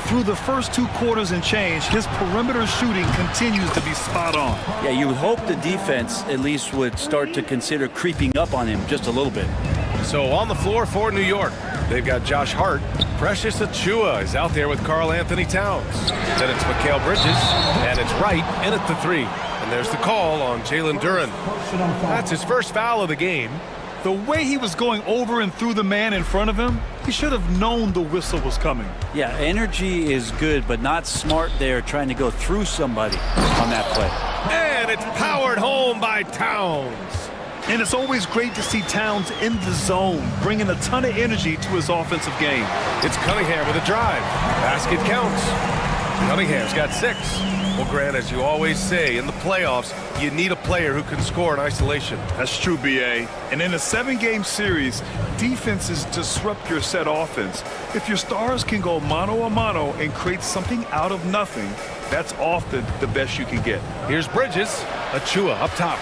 Through the first 2 quarters and change, his perimeter shooting continues to be spot on. Yeah, you would hope the defense at least would start to consider creeping up on him just a little bit. So on the floor for New York, they've got Josh Hart. Precious Achiuwa is out there with Karl Anthony Towns. Then it's Mikal Bridges, and it's Wright in at the 3. And there's the call on Jalen Duren. That's his first foul of the game. The way he was going over and through the man in front of him, he should have known the whistle was coming. Yeah, energy is good, but not smart there trying to go through somebody on that play. And it's powered home by Towns. And it's always great to see Towns in the zone, bringing a ton of energy to his offensive game. It's Cunningham with a drive. Basket counts. Cunningham's got 6. Well, Grant, as you always say, in the playoffs, you need a player who can score in isolation. That's true, B.A. And in a 7-game series, defenses disrupt your set offense. If your stars can go mano-a-mano and create something out of nothing, that's often the best you can get. Here's Bridges. Achiuwa up top.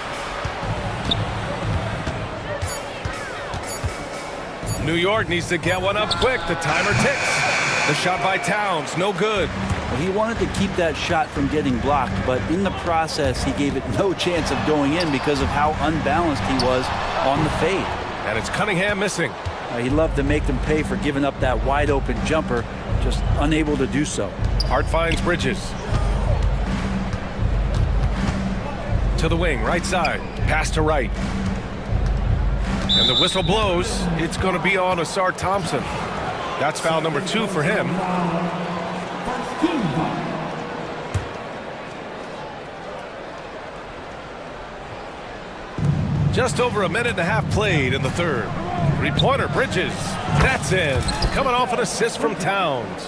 New York needs to get one up quick. The timer ticks. The shot by Towns, no good. Well, he wanted to keep that shot from getting blocked, but in the process, he gave it no chance of going in because of how unbalanced he was on the fade. And it's Cunningham missing. He loved to make them pay for giving up that wide-open jumper, just unable to do so. Hart finds Bridges. To the wing, right side. Pass to Wright. And the whistle blows. It's going to be on Asar Thompson. That's foul number 2 for him. Just over a minute and a half played in the third. 3-pointer, Bridges. That's in. Coming off an assist from Towns.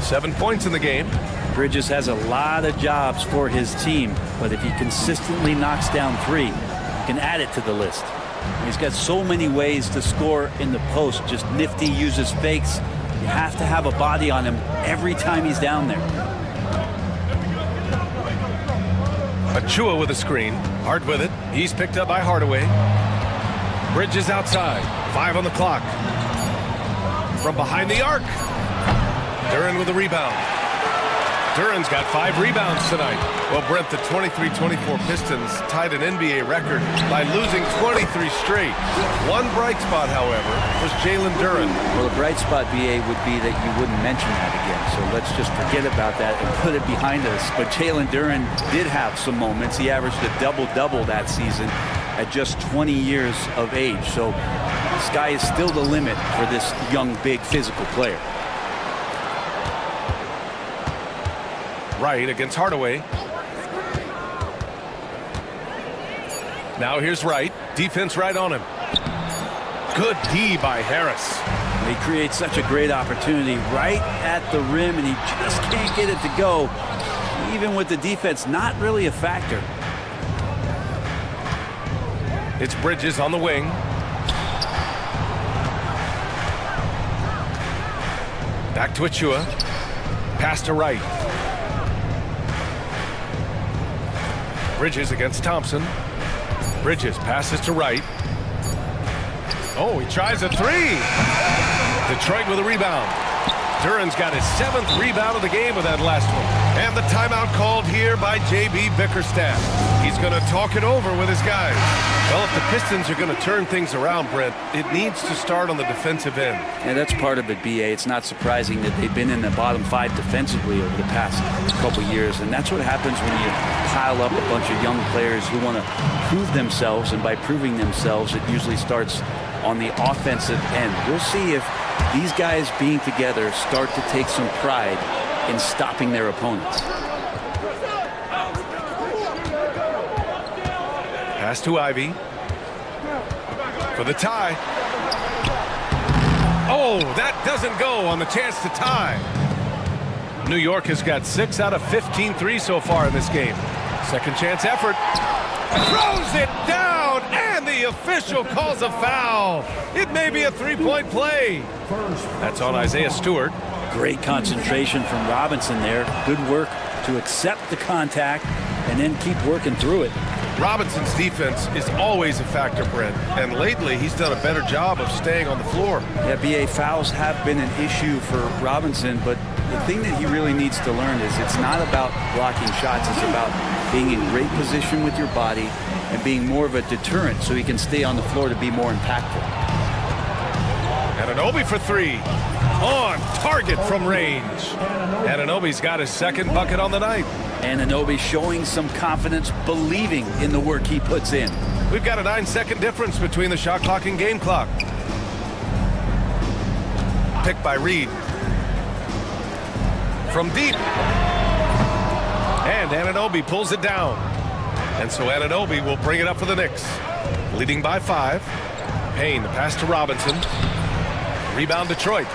7 points in the game. Bridges has a lot of jobs for his team, but if he consistently knocks down 3, he can add it to the list. He's got so many ways to score in the post. Just nifty, uses fakes. You have to have a body on him every time he's down there. Achiuwa with a screen. Hart with it. He's picked up by Hardaway. Bridges outside. 5 on the clock. From behind the arc. Duren with a rebound. Duren's got 5 rebounds tonight. Well, Brent, the 23-24 Pistons tied an NBA record by losing 23 straight. One bright spot, however, was Jalen Duren. Well, the bright spot, BA, would be that you wouldn't mention that again. So let's just forget about that and put it behind us. But Jalen Duren did have some moments. He averaged a double-double that season at just 20 years of age. So the sky is still the limit for this young, big, physical player. Right against Hardaway. Now here's Wright. Defense right on him. Good D by Harris. He creates such a great opportunity right at the rim, and he just can't get it to go. Even with the defense, not really a factor. It's Bridges on the wing. Back to Achua. Pass to Wright. Bridges against Thompson. Bridges passes to Wright. Oh, he tries a three. Detroit with a rebound. Duran's got his 7th rebound of the game with that last one. And the timeout called here by J.B. Bickerstaff. He's going to talk it over with his guys. Well, if the Pistons are going to turn things around, Brent, it needs to start on the defensive end. Yeah, that's part of it, B.A. It's not surprising that they've been in the bottom 5 defensively over the past couple years, and that's what happens when you pile up a bunch of young players who want to prove themselves, and by proving themselves, it usually starts on the offensive end. We'll see if these guys being together start to take some pride in stopping their opponents. Pass to Ivy for the tie. Oh, that doesn't go on the chance to tie. New York has got 6 out of 15 threes so far in this game. Second chance effort. Throws it down, and the official calls a foul. It may be a three-point play. That's on Isaiah Stewart. Great concentration from Robinson there. Good work to accept the contact and then keep working through it. Robinson's defense is always a factor, Brent, and lately he's done a better job of staying on the floor. Yeah, B.A., fouls have been an issue for Robinson, but the thing that he really needs to learn is it's not about blocking shots. It's about being in great position with your body and being more of a deterrent so he can stay on the floor to be more impactful. Anunoby for 3. On target from range. Anunoby's got his 2nd bucket on the night. Anunoby showing some confidence, believing in the work he puts in. We've got a 9-second difference between the shot clock and game clock. Picked by Reed. From deep. And Anunoby pulls it down. And so Anunoby will bring it up for the Knicks. Leading by 5. Payne, the pass to Robinson. Rebound Detroit.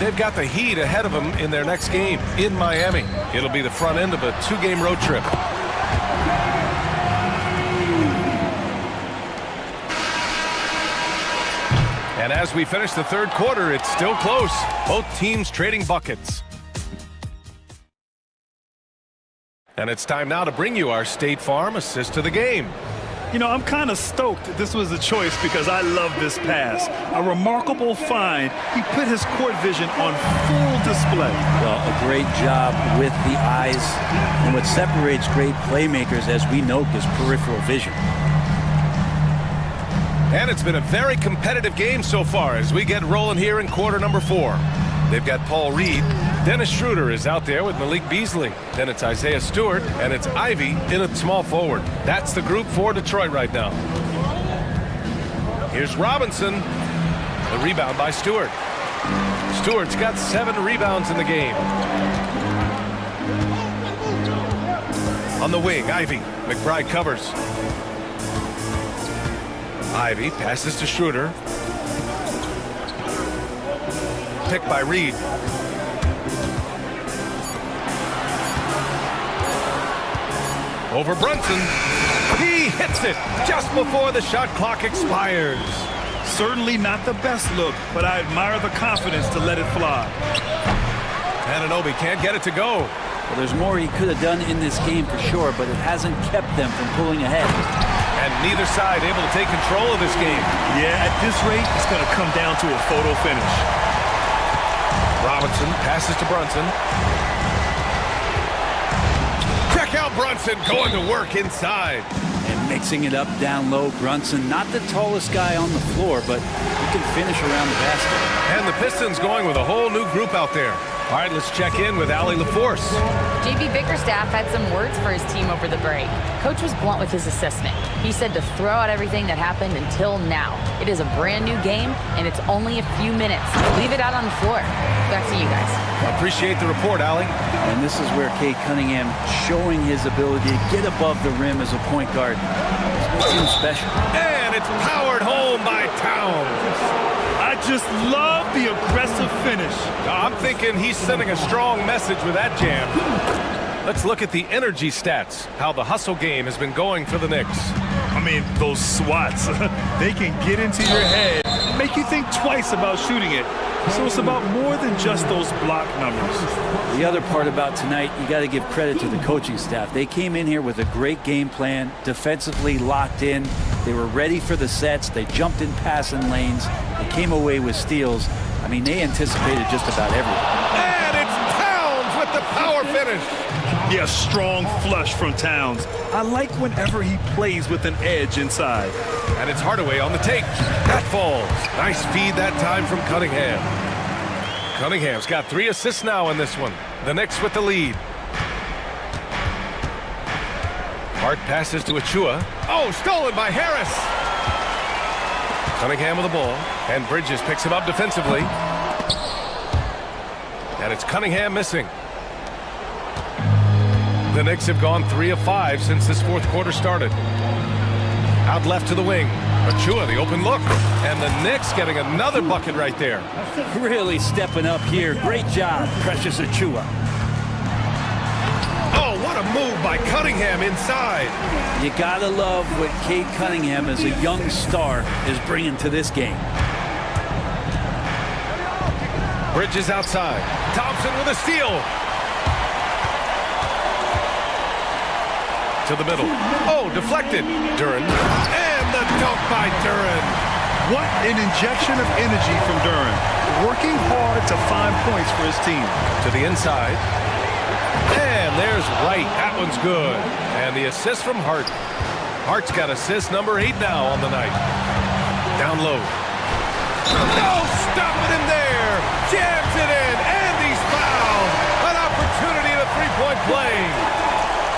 They've got the Heat ahead of them in their next game in Miami. It'll be the front end of a 2-game road trip. And as we finish the 3rd quarter, it's still close. Both teams trading buckets. And it's time now to bring you our State Farm assist to the game. You know, I'm kind of stoked this was a choice because I love this pass. A remarkable find. He put his court vision on full display. Well, a great job with the eyes. And what separates great playmakers, as we note, is peripheral vision. And it's been a very competitive game so far as we get rolling here in quarter number 4. They've got Paul Reed. Dennis Schroeder is out there with Malik Beasley. Then it's Isaiah Stewart, and it's Ivy in at small forward. That's the group for Detroit right now. Here's Robinson. The rebound by Stewart. Stewart's got 7 rebounds in the game. On the wing, Ivy. McBride covers. Ivy passes to Schroeder. Picked by Reed. Over Brunson. He hits it just before the shot clock expires. Certainly not the best look, but I admire the confidence to let it fly. Anunoby can't get it to go. Well, there's more he could have done in this game for sure, but it hasn't kept them from pulling ahead. And neither side able to take control of this game. Yeah, at this rate, it's going to come down to a photo finish. Robinson passes to Brunson. Check out Brunson going to work inside. And mixing it up down low, Brunson, not the tallest guy on the floor, but he can finish around the basket. And the Pistons going with a whole new group out there. All right, let's check in with Allie LaForce. JV Bickerstaff had some words for his team over the break. Coach was blunt with his assessment. He said to throw out everything that happened until now. It is a brand new game, and it's only a few minutes. Leave it out on the floor. Back to you guys. Appreciate the report, Allie. And this is where Cade Cunningham showing his ability to get above the rim as a point guard. It's him special. And it's powered home by Towns. I just love the aggressive finish. I'm thinking he's sending a strong message with that jam. Let's look at the energy stats, how the hustle game has been going for the Knicks. I mean, those swats, they can get into your head, make you think twice about shooting it. So it's about more than just those block numbers. The other part about tonight, you got to give credit to the coaching staff. They came in here with a great game plan, defensively locked in. They were ready for the sets. They jumped in passing lanes. They came away with steals. I mean, they anticipated just about everything. And it's Towns with the power finish. Yeah, strong flush from Towns. I like whenever he plays with an edge inside. And it's Hardaway on the take. That falls. Nice feed that time from Cunningham. Cunningham's got 3 assists now in this one. The Knicks with the lead. Hart passes to Achua. Oh, stolen by Harris. Cunningham with the ball. And Bridges picks him up defensively. And it's Cunningham missing. The Knicks have gone 3 of 5 since this fourth quarter started. Out left to the wing. Achua, the open look. And the Knicks getting another bucket right there. Really stepping up here. Great job, Precious Achua. Oh, what a move by Cunningham inside. You gotta love what Cade Cunningham as a young star is bringing to this game. Bridges outside. Thompson with a steal. To the middle. Oh, deflected. Duren. And the dunk by Duren. What an injection of energy from Duren. Working hard to find points for his team. To the inside. And there's Wright. That one's good. And the assist from Hart. Hart's got assist number 8 now on the night. Down low. No, stopping him there. Jams it in. And he's fouled. An opportunity at a three-point play.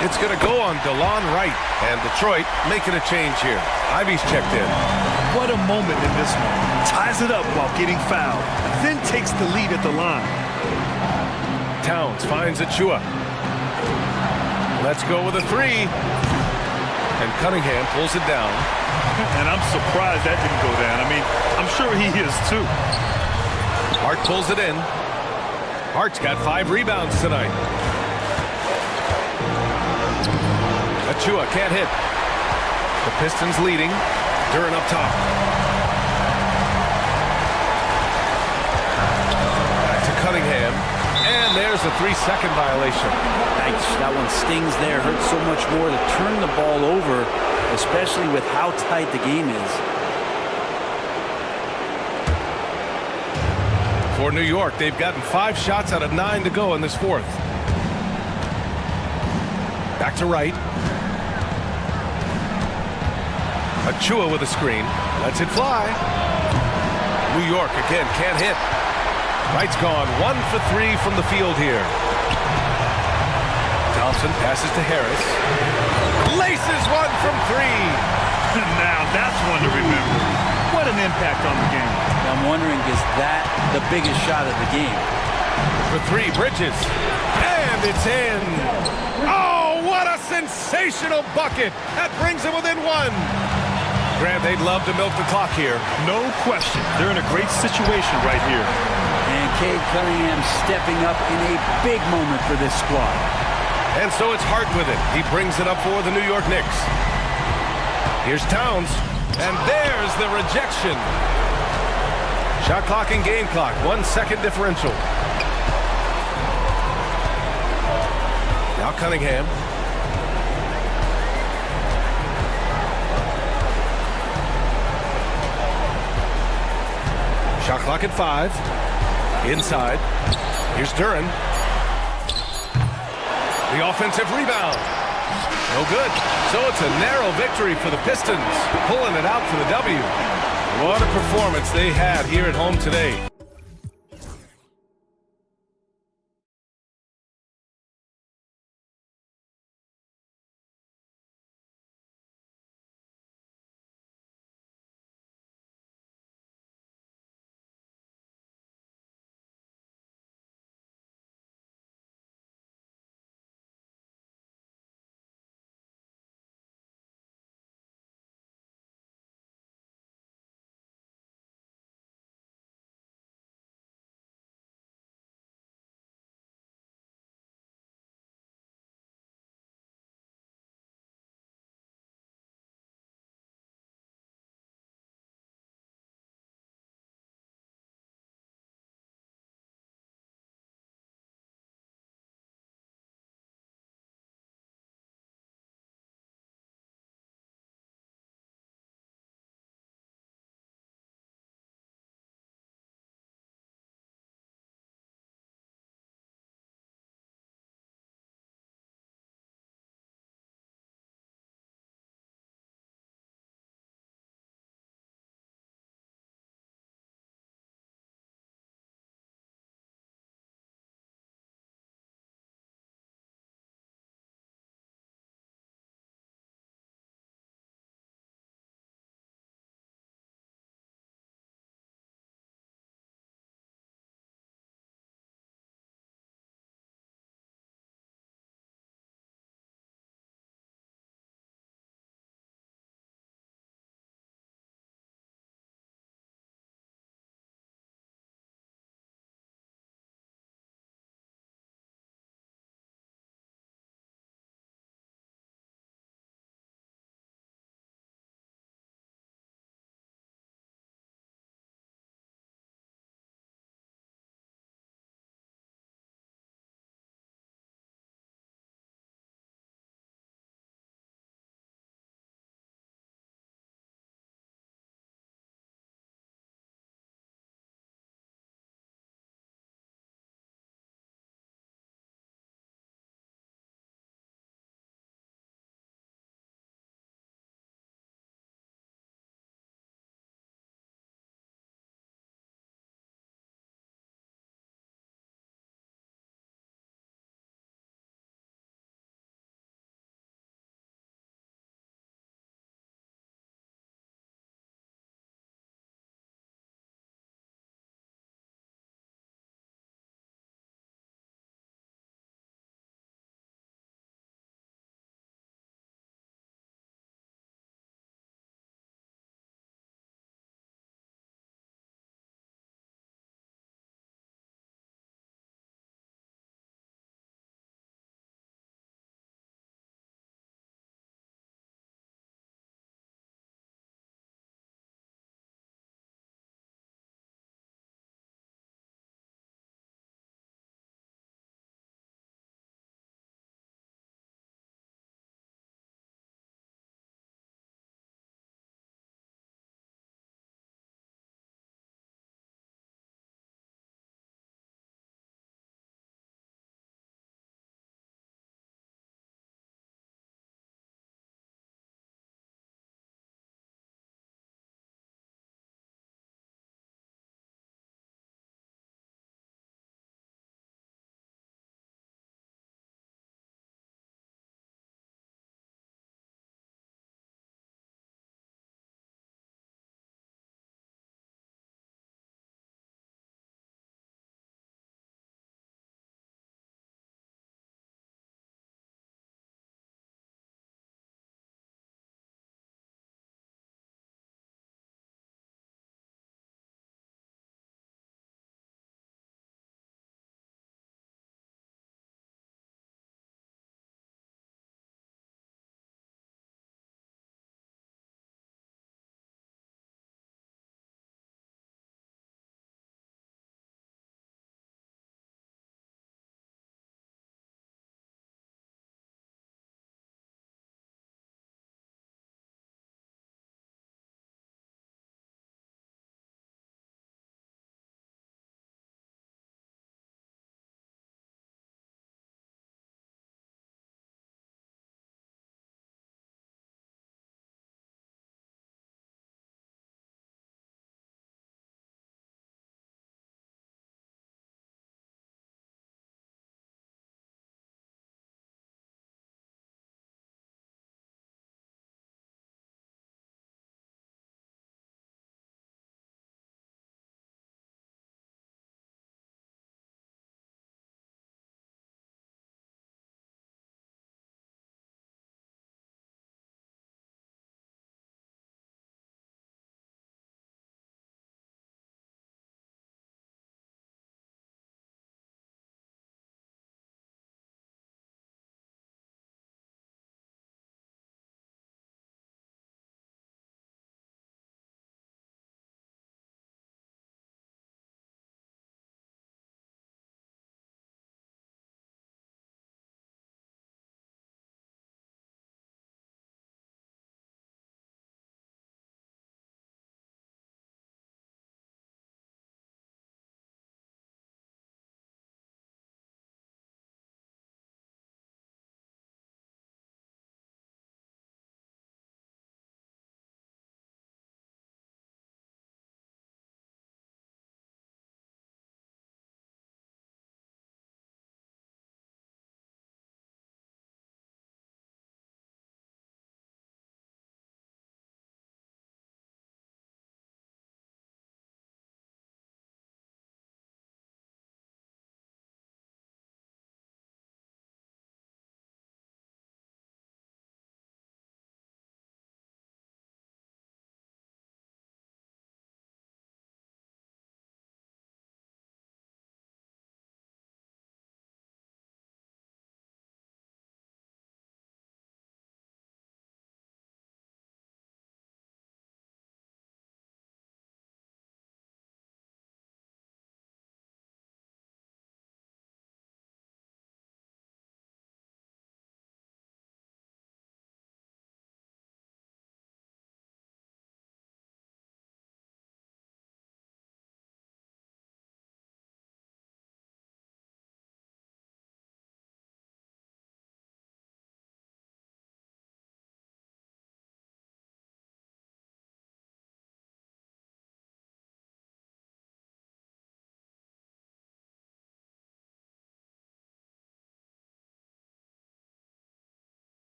It's going to go on DeLon Wright, and Detroit making a change here. Ivy's checked in. What a moment in this one. Ties it up while getting fouled, then takes the lead at the line. Towns finds Achua. Let's go with a 3. And Cunningham pulls it down. And I'm surprised that didn't go down. I mean, I'm sure he is too. Hart pulls it in. Hart's got 5 rebounds tonight. Achua can't hit. The Pistons leading. Duren up top. Back to Cunningham. And there's a 3-second violation. Nice. That one stings there. Hurts so much more to turn the ball over, especially with how tight the game is. For New York, they've gotten 5 shots out of 9 to go in this fourth. Back to Wright. Achua with a screen. Lets it fly. New York again can't hit. Wright's gone 1 for 3 from the field here. Thompson passes to Harris. Laces one from 3. Now that's one to remember. What an impact on the game. I'm wondering, is that the biggest shot of the game? For 3, Bridges. And it's in. Oh, what a sensational bucket. That brings him within 1. Grant, they'd love to milk the clock here. No question. They're in a great situation right here. And Cade Cunningham stepping up in a big moment for this squad. And so it's Hart with it. He brings it up for the New York Knicks. Here's Towns. And there's the rejection. Shot clock and game clock. 1 second differential. Now Cunningham. Shot clock at 5. Inside. Here's Duren. The offensive rebound. No good. So it's a narrow victory for the Pistons, pulling it out for the W. What a performance they had here at home today.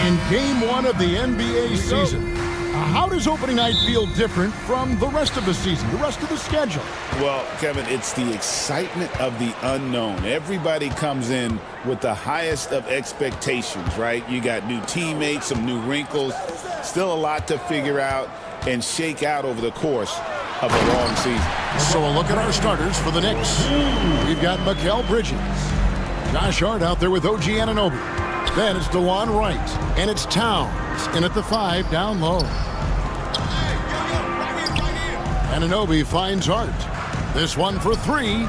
And game one of the NBA season. How does opening night feel different from the rest of the season, the rest of the schedule? Well, Kevin, it's the excitement of the unknown. Everybody comes in with the highest of expectations, right? You got new teammates, some new wrinkles, still a lot to figure out and shake out over the course of a long season. So a look at our starters for the Knicks. We've got Mikal Bridges. Josh Hart out there with OG Anunoby. Then it's DeLon Wright, and it's Towns in at the 5 down low. Anunoby finds Hart. This one for 3.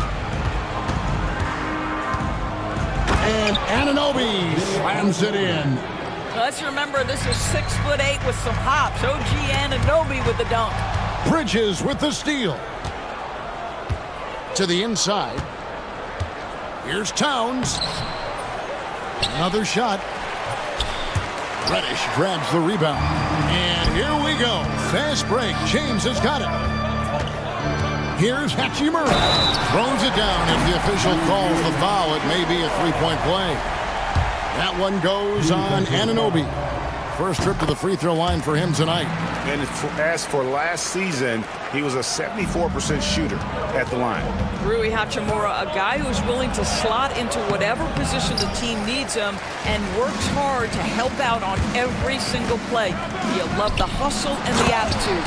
And Anunoby slams it in. Let's remember this is 6'8" with some hops. OG Anunoby with the dunk. Bridges with the steal. To the inside. Here's Towns. Another shot. Reddish grabs the rebound. And here we go. Fast break. James has got it. Here's Hachimura. Throws it down. If the official calls the foul, it may be a three-point play. That one goes on Anunoby. First trip to the free throw line for him tonight. And as for last season, he was a 74% shooter at the line. Rui Hachimura, a guy who's willing to slot into whatever position the team needs him and works hard to help out on every single play. You love the hustle and the attitude.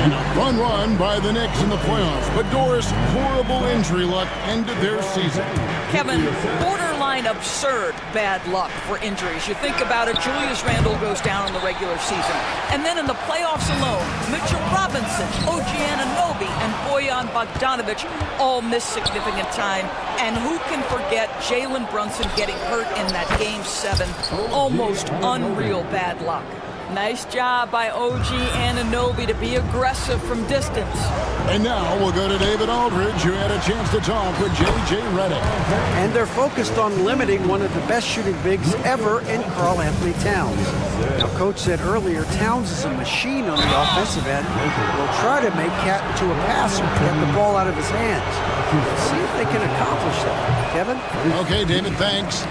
And a fun run by the Knicks in the playoffs. But Doris, horrible injury luck ended their season. Kevin, borderline absurd bad luck for injuries. You think about it, Julius Randle goes down in the regular season. And then in the playoffs alone, Mitchell Robinson, OG Anunoby, and Bojan Bogdanovic all missed significant time. And who can forget Jalen Brunson getting hurt in that Game 7? Almost unreal bad luck. Nice job by OG Anunoby to be aggressive from distance. And now we'll go to David Aldridge, who had a chance to talk with J.J. Redick. And they're focused on limiting one of the best shooting bigs ever in Karl Anthony Towns. Now, Coach said earlier, Towns is a machine on the offensive end. Will try to make Cat into a passer to get the ball out of his hands. Let's see if they can accomplish that. Kevin? Okay, David, thanks.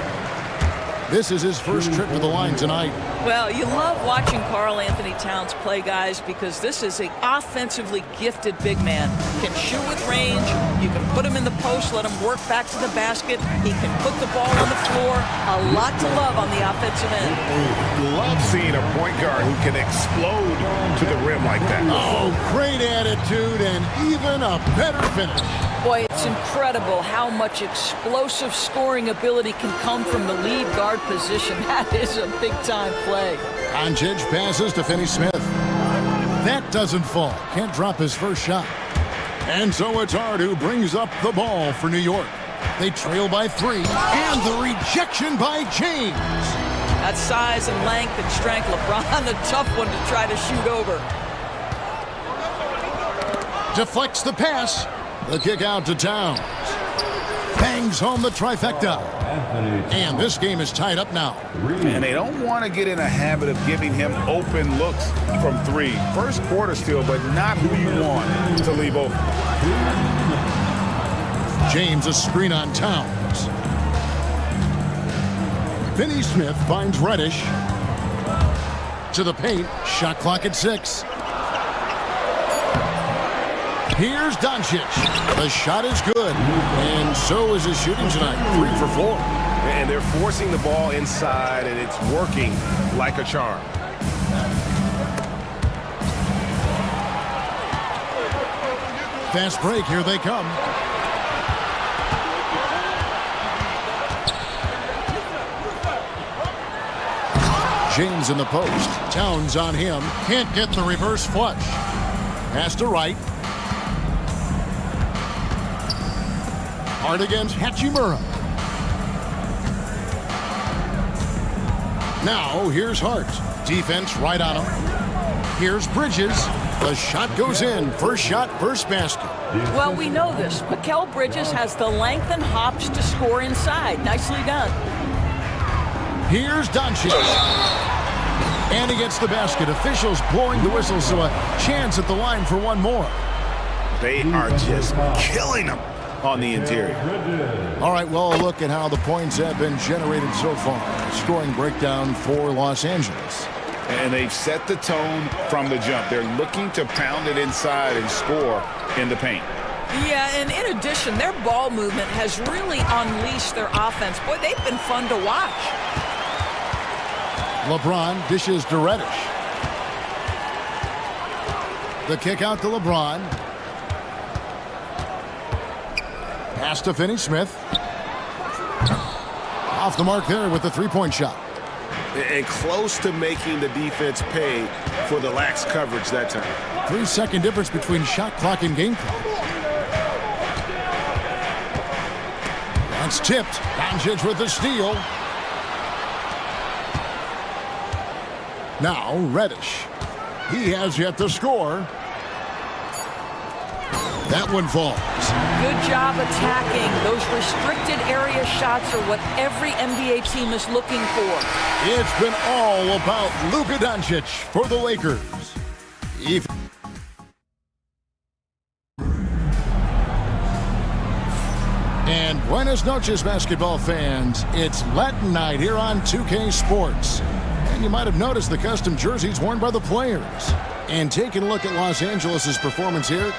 This is his first trip to the line tonight. Well, you love watching Karl Anthony Towns play, guys, because this is an offensively gifted big man. Can shoot with range. You can put him in the post, let him work back to the basket. He can put the ball on the floor. A lot to love on the offensive end. Love seeing a point guard who can explode to the rim like that. Oh, great attitude and even a better finish. Boy, it's incredible how much explosive scoring ability can come from the lead guard position. That is a big-time play. Doncic passes to Finney Smith. That doesn't fall. Can't drop his first shot. And so it's Hart who brings up the ball for New York. They trail by 3. And the rejection by James. That size and length and strength, LeBron, a tough one to try to shoot over. Deflects the pass. The kick out to Towns. Bangs home the trifecta. And this game is tied up now. And they don't want to get in a habit of giving him open looks from 3. First quarter still, but not who you want to leave open. James a screen on Towns. Finney Smith finds Reddish. To the paint. Shot clock at 6. Here's Doncic. The shot is good. And so is his shooting tonight. 3 for 4. And they're forcing the ball inside, and it's working like a charm. Fast break. Here they come. James in the post. Towns on him. Can't get the reverse flush. Pass to Wright. Hart against Hachimura. Now, here's Hart. Defense right on him. Here's Bridges. The shot goes in. First shot, first basket. Well, we know this. Mikal Bridges has the length and hops to score inside. Nicely done. Here's Doncic. And he gets the basket. Officials blowing the whistle, so a chance at the line for one more. They are just killing him on the interior. All right, well, a look at how the points have been generated so far. Scoring breakdown for Los Angeles. And they've set the tone from the jump. They're looking to pound it inside and score in the paint. Yeah, and in addition, their ball movement has really unleashed their offense. Boy, they've been fun to watch. LeBron dishes to Reddish. The kick out to LeBron. Pass to Finney-Smith. Off the mark there with the three-point shot. And close to making the defense pay for the lax coverage that time. 3-second difference between shot clock and game clock. That's tipped. Doncic with the steal. Now Reddish. He has yet to score. That one falls. Good job attacking. Those restricted area shots are what every NBA team is looking for. It's been all about Luka Doncic for the Lakers. And buenas noches, basketball fans. It's Latin night here on 2K Sports. And you might have noticed the custom jerseys worn by the players. And taking a look at Los Angeles' performance here,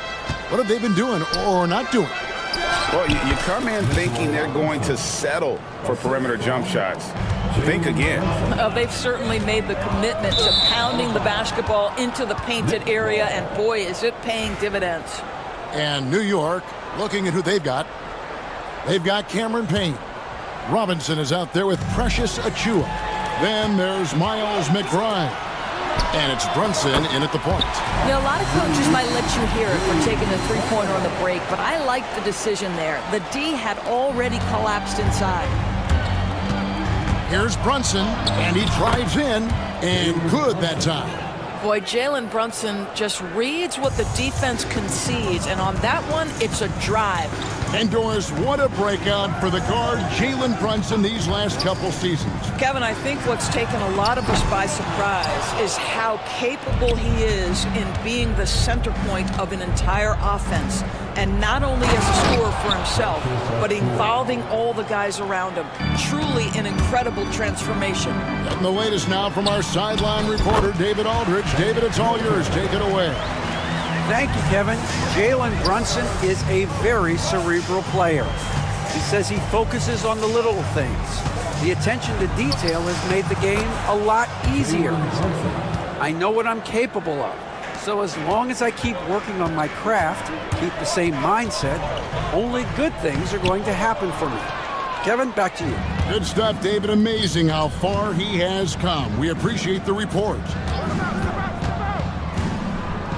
what have they been doing or not doing? Well, you come in thinking they're going to settle for perimeter jump shots. Think again. They've certainly made the commitment to pounding the basketball into the painted area, and boy, is it paying dividends. And New York, looking at who they've got. They've got Cameron Payne. Robinson is out there with Precious Achiuwa. Then there's Miles McBride. And it's Brunson in at the point. Now, a lot of coaches might let you hear it for taking the three-pointer on the break, but I like the decision there. The D had already collapsed inside. Here's Brunson, and he drives in, and good that time. Boy, Jalen Brunson just reads what the defense concedes, and on that one, it's a drive. And Doris, what a breakout for the guard Jalen Brunson these last couple seasons. Kevin, I think what's taken a lot of us by surprise is how capable he is in being the center point of an entire offense. And not only as a scorer for himself, but involving all the guys around him. Truly an incredible transformation. And the latest now from our sideline reporter, David Aldridge. David, it's all yours. Take it away. Thank you, Kevin. Jalen Brunson is a very cerebral player. He says he focuses on the little things. The attention to detail has made the game a lot easier. I know what I'm capable of. So as long as I keep working on my craft, keep the same mindset, only good things are going to happen for me. Kevin, back to you. Good stuff, David. Amazing how far he has come. We appreciate the report.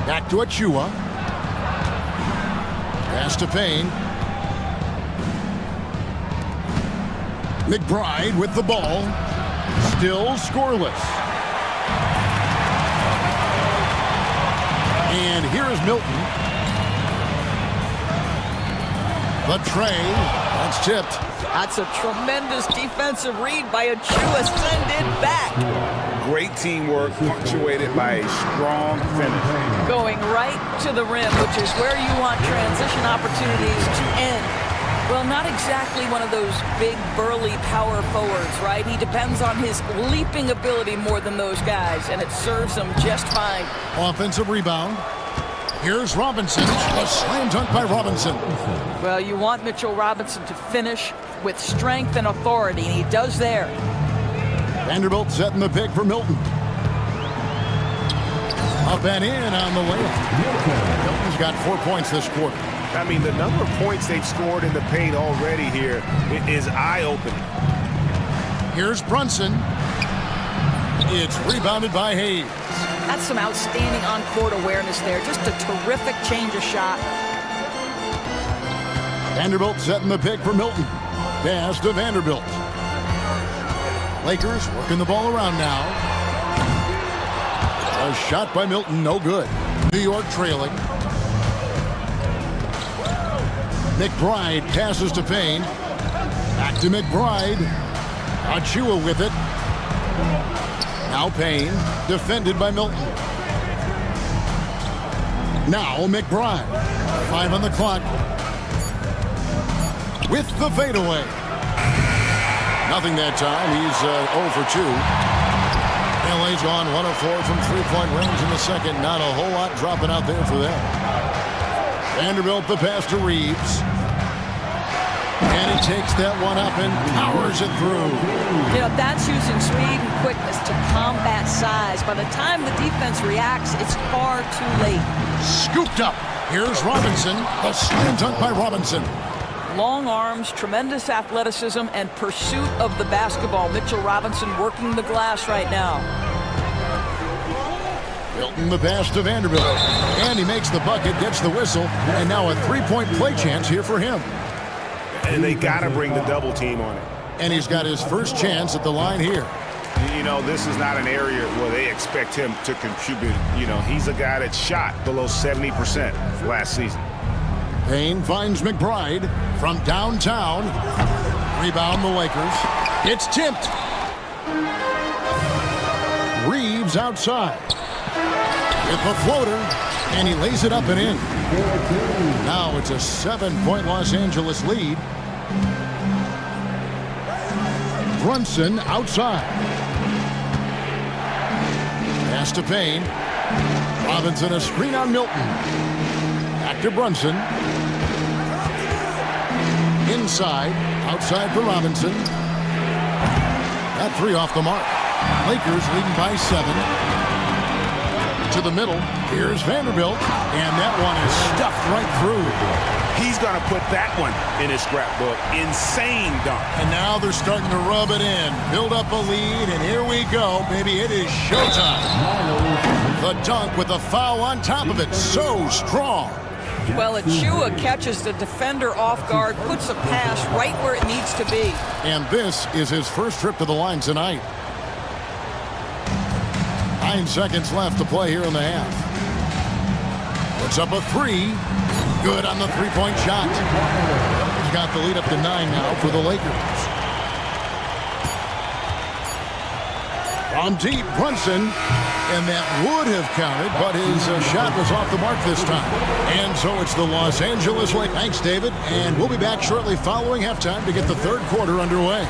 Back to Achiuwa. Pass to Payne. McBride with the ball. Still scoreless. And here's Milton. The tray. That's tipped. That's a tremendous defensive read by Achiuwa. Send it back. Great teamwork punctuated by a strong finish. Going right to the rim, which is where you want transition opportunities to end. Well, not exactly one of those big, burly power forwards, right? He depends on his leaping ability more than those guys, and it serves him just fine. Offensive rebound. Here's Robinson. A slam dunk by Robinson. Well, you want Mitchell Robinson to finish with strength and authority, and he does there. Vanderbilt setting the pick for Milton. Up and in on the layup. Milton's got 4 points this quarter. I mean, the number of points they've scored in the paint already here is eye-opening. Here's Brunson. It's rebounded by Hayes. That's some outstanding on-court awareness there. Just a terrific change of shot. Vanderbilt setting the pick for Milton. Pass to Vanderbilt. Lakers working the ball around now. A shot by Milton, no good. New York trailing. McBride passes to Payne. Back to McBride. Achiuwa with it. Now Payne, defended by Milton. Now McBride. 5 on the clock. with the fadeaway. Nothing that time. He's 0 for 2. LA's gone 1 of 4 from three-point range in the second. Not a whole lot dropping out there for them. Vanderbilt the pass to Reeves. And he takes that one up and powers it through. You know, that's using speed and quickness to combat size. By the time the defense reacts, it's far too late. Scooped up. Here's Robinson. A slam dunk by Robinson. Long arms, tremendous athleticism, and pursuit of the basketball. Mitchell Robinson working the glass right now. Milton the pass to Vanderbilt. And he makes the bucket, gets the whistle, and now a three-point play chance here for him. And they got to bring the double team on it. And he's got his first chance at the line here. You know, this is not an area where they expect him to contribute. You know, he's a guy that shot below 70% last season. Payne finds McBride from downtown. Rebound the Lakers. It's tipped. Reeves outside. With the floater, and he lays it up and in. Now it's a 7-point Los Angeles lead. Brunson outside. Pass to Payne. Robinson a screen on Milton. Back to Brunson. Inside. Outside for Robinson. That three off the mark. Lakers leading by 7. To the middle. Here's Vanderbilt. And that one is stuffed right through. He's going to put that one in his scrapbook. Insane dunk. And now they're starting to rub it in. Build up a lead, and here we go. Maybe it is showtime. The dunk with a foul on top of it. So strong. Well, Achua catches the defender off guard, puts a pass right where it needs to be. And this is his first trip to the line tonight. 9 seconds left to play here in the half. Puts up a three. Good on the three-point shot. He's got the lead up to 9 now for the Lakers. From deep, Brunson. And that would have counted, but his shot was off the mark this time. And so it's the Los Angeles Lakers. Thanks, David. And we'll be back shortly following halftime to get the third quarter underway.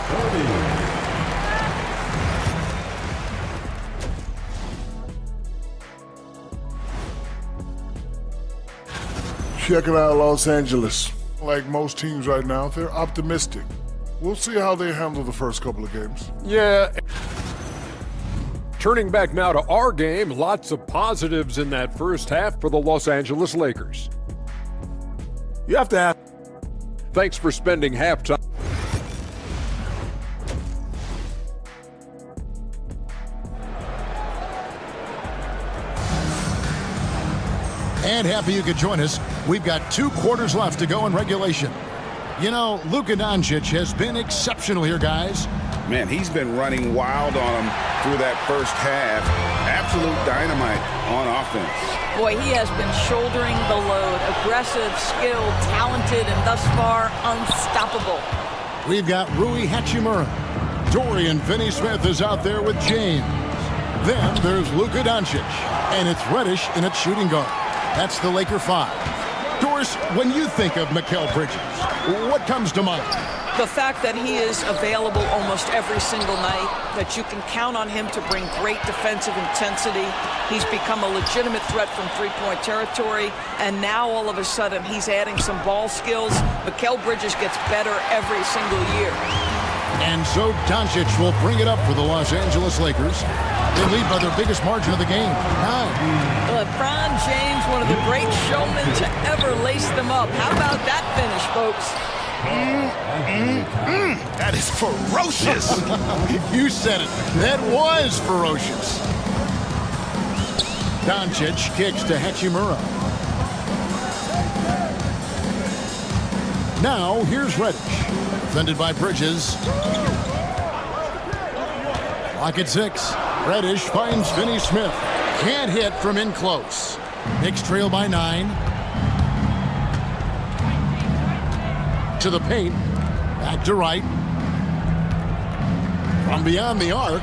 Checking out Los Angeles. Like most teams right now, they're optimistic. We'll see how they handle the first couple of games. Yeah. Turning back now to our game, lots of positives in that first half for the Los Angeles Lakers. You have to have. Thanks for spending halftime. And happy you could join us. We've got 2 quarters left to go in regulation. You know, Luka Doncic has been exceptional here, guys. Man, he's been running wild on him through that first half. Absolute dynamite on offense. Boy, he has been shouldering the load. Aggressive, skilled, talented, and thus far, unstoppable. We've got Rui Hachimura. Dorian Finney-Smith is out there with James. Then there's Luka Doncic. And it's Reddish in its shooting guard. That's the Laker 5. Doris, when you think of Mikal Bridges, what comes to mind? The fact that he is available almost every single night, that you can count on him to bring great defensive intensity. He's become a legitimate threat from three-point territory, and now all of a sudden he's adding some ball skills. Mikal Bridges gets better every single year. And so Doncic will bring it up for the Los Angeles Lakers. They lead by their biggest margin of the game, 9. LeBron James, one of the great showmen to ever lace them up. How about that finish, folks? That is ferocious. You said it. That was ferocious. Doncic kicks to Hachimura. Now, here's Reddish. Defended by Bridges. Clock at 6. Reddish finds Finney-Smith. Can't hit from in close. Knicks trail by 9. To the paint. Back to right. From beyond the arc.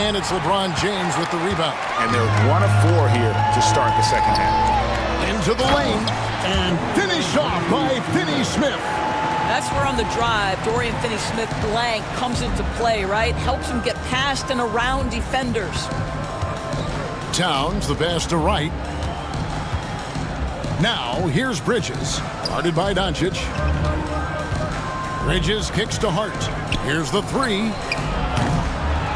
And it's LeBron James with the rebound. And they're 1 of 4 here to start the second half. Into the lane. And finished off by Finney-Smith. That's where on the drive, Dorian Finney-Smith blank comes into play, right? Helps him get past and around defenders. Towns, the pass to Wright. Now, here's Bridges, guarded by Doncic. Bridges kicks to Hart. Here's the three.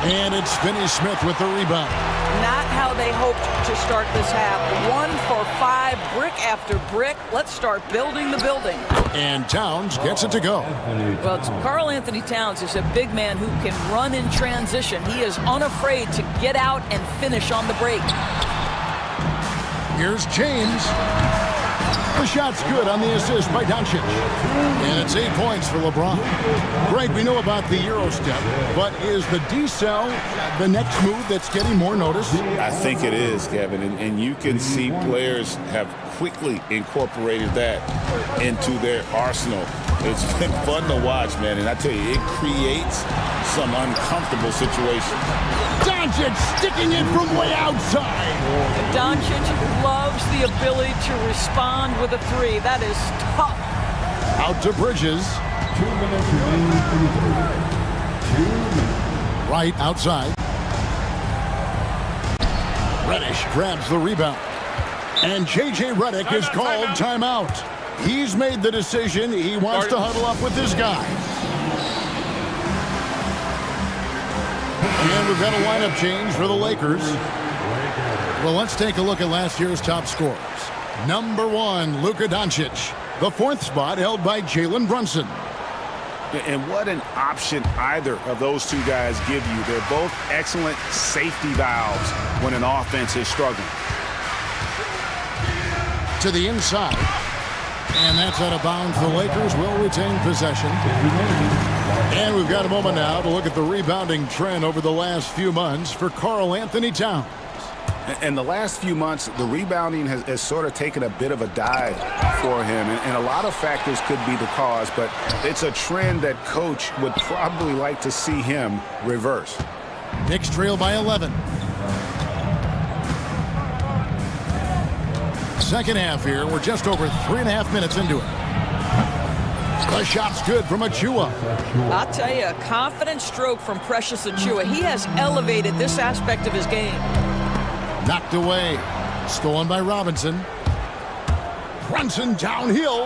And it's Finney-Smith with the rebound. Not how they hoped to start this half. 1 for 5, brick after brick. Let's start building the building. And Towns gets it to go. Well, Karl Anthony Towns is a big man who can run in transition. He is unafraid to get out and finish on the break. Here's James. The shot's good on the assist by Doncic. And it's 8 points for LeBron. Greg, we know about the Euro step, but is the decel the next move that's getting more notice? I think it is, Kevin, and you can see players have quickly incorporated that into their arsenal. It's been fun to watch, man, and I tell you, it creates some uncomfortable situations. Doncic sticking it from way outside. Doncic loves the ability to respond with a three. That is tough. Out to Bridges. 2 minutes remaining in the third. 2 minutes. Right outside. Reddish grabs the rebound. And J.J. Redick is called timeout. He's made the decision. He wants to huddle up with this guy. And we've got a lineup change for the Lakers. Well, let's take a look at last year's top scorers. Number 1, Luka Doncic. The 4th spot held by Jalen Brunson. And what an option either of those two guys give you. They're both excellent safety valves when an offense is struggling. To the inside. And that's out of bounds. The Lakers will retain possession. And we've got a moment now to look at the rebounding trend over the last few months for Karl Anthony Towns. And the last few months, the rebounding has sort of taken a bit of a dive for him. And a lot of factors could be the cause, but it's a trend that coach would probably like to see him reverse. Knicks trail by 11. Second half here. We're just over 3.5 minutes into it. The shot's good from Achua. I'll tell you, a confident stroke from Precious Achua. He has elevated this aspect of his game. Knocked away. Stolen by Robinson. Brunson downhill.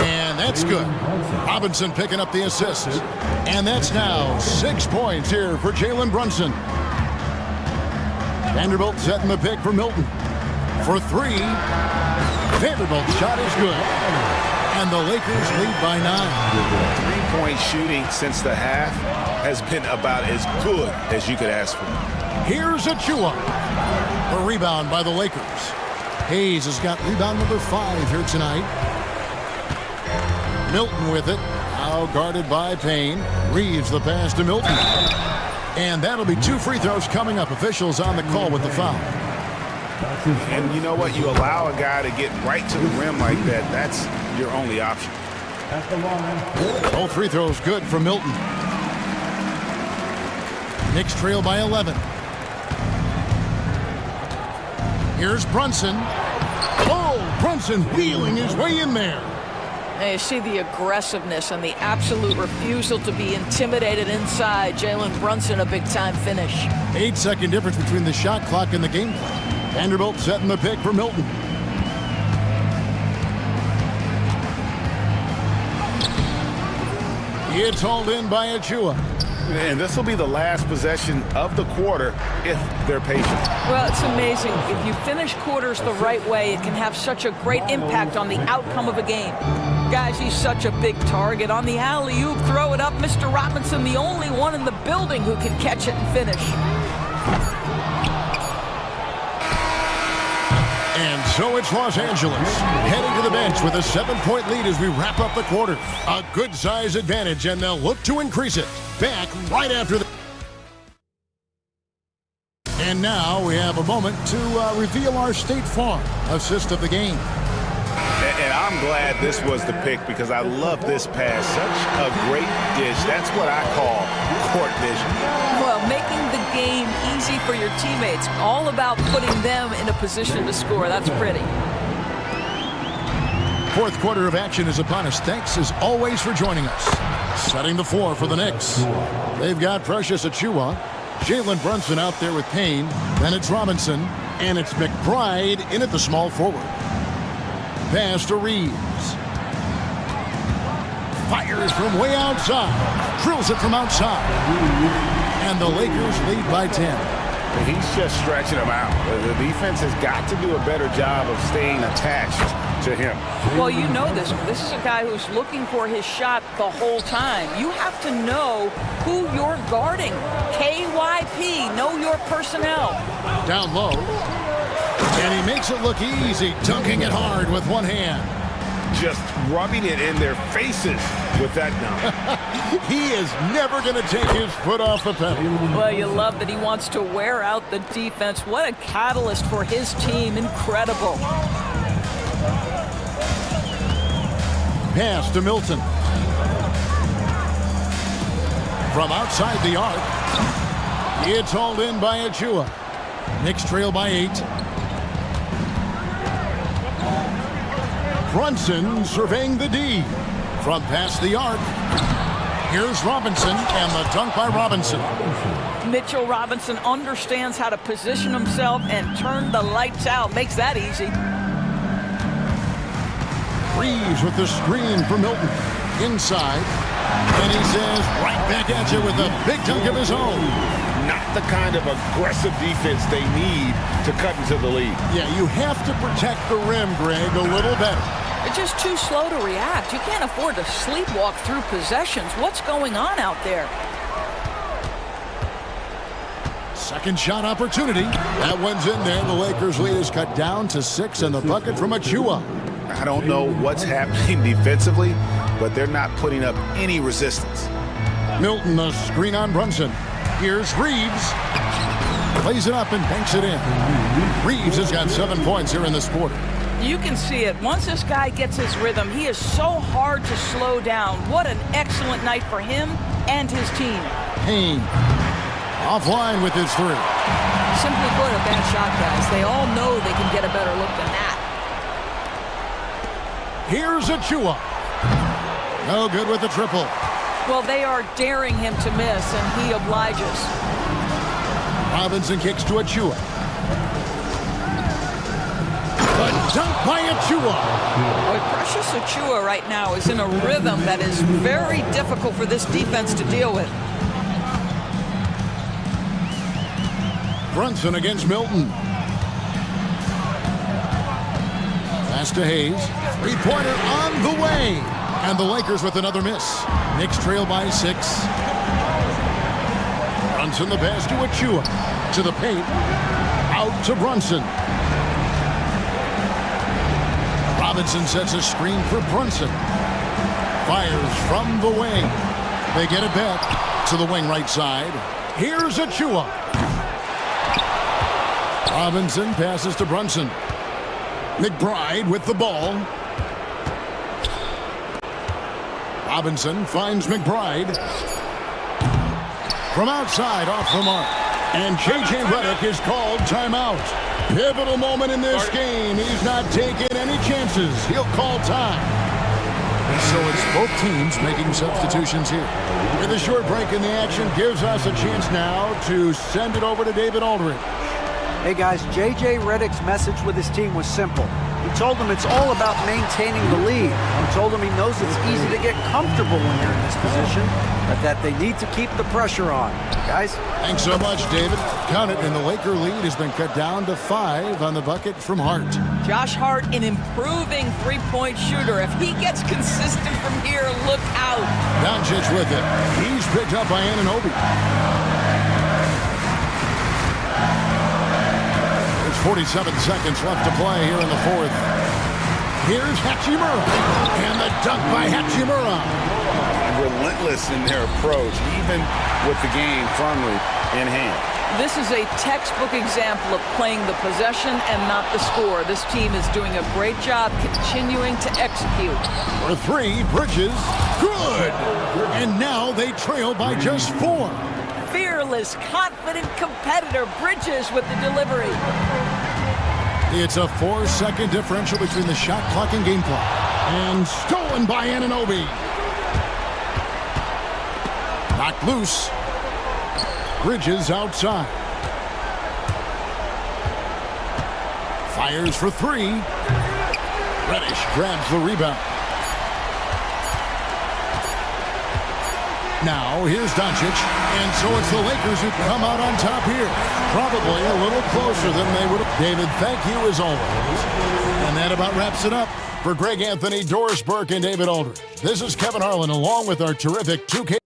And that's good. Robinson picking up the assist. And that's now 6 points here for Jalen Brunson. Vanderbilt setting the pick for Milton. For 3. Vanderbilt's shot is good. And the Lakers lead by 9. 3-point shooting since the half has been about as good as you could ask for. Here's Achua. A rebound by the Lakers. Hayes has got rebound number 5 here tonight. Milton with it. Now guarded by Payne. Reeves the pass to Milton. And that'll be 2 free throws coming up. Officials on the call with the foul. And you know what? You allow a guy to get right to the rim like that. That's your only option. Both free throws good for Milton. Knicks trail by 11. Here's Brunson. Oh, Brunson wheeling his way in there. Now you see the aggressiveness and the absolute refusal to be intimidated inside. Jalen Brunson, a big-time finish. 8-second difference between the shot clock and the game clock. Vanderbilt setting the pick for Milton. It's hauled in by Achua. And this will be the last possession of the quarter if they're patient. Well, it's amazing. If you finish quarters the right way, it can have such a great impact on the outcome of a game. Guys, he's such a big target. On the alley-oop, throw it up. Mr. Robinson, the only one in the building who can catch it and finish. And so it's Los Angeles heading to the bench with a 7-point lead as we wrap up the quarter. A good size advantage, and they'll look to increase it. Back right after the... And now we have a moment to reveal our State Farm assist of the game. And I'm glad this was the pick because I love this pass. Such a great dish. That's what I call court vision. Well, making the game easy for your teammates. All about putting them in a position to score. That's pretty. Fourth quarter of action is upon us. Thanks as always for joining us. Setting the floor for the Knicks. They've got Precious Achiuwa, Jalen Brunson out there with Payne. Then it's Robinson, and it's McBride in at the small forward. Pass to Reeves. Fires from way outside. Drills it from outside. And the Lakers lead by 10. He's just stretching them out. The defense has got to do a better job of staying attached to him. Well, you know this. This is a guy who's looking for his shot the whole time. You have to know who you're guarding. KYP, know your personnel. Down low. And he makes it look easy, dunking it hard with one hand. Just rubbing it in their faces with that dunk. He is never going to take his foot off the pedal. Well, you love that he wants to wear out the defense. What a catalyst for his team. Incredible. Pass to Milton. From outside the arc, it's hauled in by Achiuwa. Knicks trail by 8. Brunson surveying the D. From past the arc, here's Robinson, and the dunk by Robinson. Mitchell Robinson understands how to position himself and turn the lights out. Makes that easy. Reeves with the screen for Milton. Inside. And he says, right back at you with a big dunk of his own. Not the kind of aggressive defense they need to cut into the lead. Yeah, you have to protect the rim, Greg, a little better. They're just too slow to react. You can't afford to sleepwalk through possessions. What's going on out there? Second shot opportunity. That one's in there. The Lakers' lead is cut down to 6, and the bucket from Achiuwa. I don't know what's happening defensively, but they're not putting up any resistance. Milton, the screen on Brunson. Here's Reeves. Plays it up and banks it in. Reeves has got 7 points here in this quarter. You can see it. Once this guy gets his rhythm, he is so hard to slow down. What an excellent night for him and his team. Payne offline with his 3. Simply put, a bad shot, guys. They all know they can get a better look than that. Here's Achiuwa. No good with the triple. Well, they are daring him to miss, and he obliges. Robinson kicks to Achiuwa. The dunk by Achiuwa. Precious Achiuwa right now is in a rhythm that is very difficult for this defense to deal with. Brunson against Milton. Pass to Hayes. Three-pointer on the way. And the Lakers with another miss. Knicks trail by 6. Brunson the pass to Achiuwa. To the paint. Out to Brunson. Robinson sets a screen for Brunson. Fires from the wing. They get it back to the wing right side. Here's Achiuwa. Robinson passes to Brunson. McBride with the ball. Robinson finds McBride. From outside, off the mark. And J.J. Redick is called timeout. Pivotal moment in this game. He's not taking any chances. He'll call time. And so it's both teams making substitutions here. With a short break in the action gives us a chance now to send it over to David Aldridge. Hey guys, J.J. Redick's message with his team was simple. He told them it's all about maintaining the lead. He told them he knows it's easy to get comfortable when you're in this position, but that they need to keep the pressure on. Guys? Thanks so much, David. Count it, and the Laker lead has been cut down to 5 on the bucket from Hart. Josh Hart, an improving three-point shooter. If he gets consistent from here, look out. Doncic with it. He's picked up by Anunoby. 47 seconds left to play here in the fourth. Here's Hachimura. And the dunk by Hachimura. Relentless in their approach, even with the game firmly in hand. This is a textbook example of playing the possession and not the score. This team is doing a great job continuing to execute. For 3, Bridges. Good. And now they trail by just 4. Fearless, confident competitor. Bridges with the delivery. It's a 4-second differential between the shot clock and game clock. And stolen by Anunoby. Knocked loose. Bridges outside. Fires for three. Reddish grabs the rebound. Now here's Doncic, and so it's the Lakers who come out on top here. Probably a little closer than they would have. David, thank you as always. And that about wraps it up. For Greg Anthony, Doris Burke, and David Aldridge, this is Kevin Harlan along with our terrific 2K.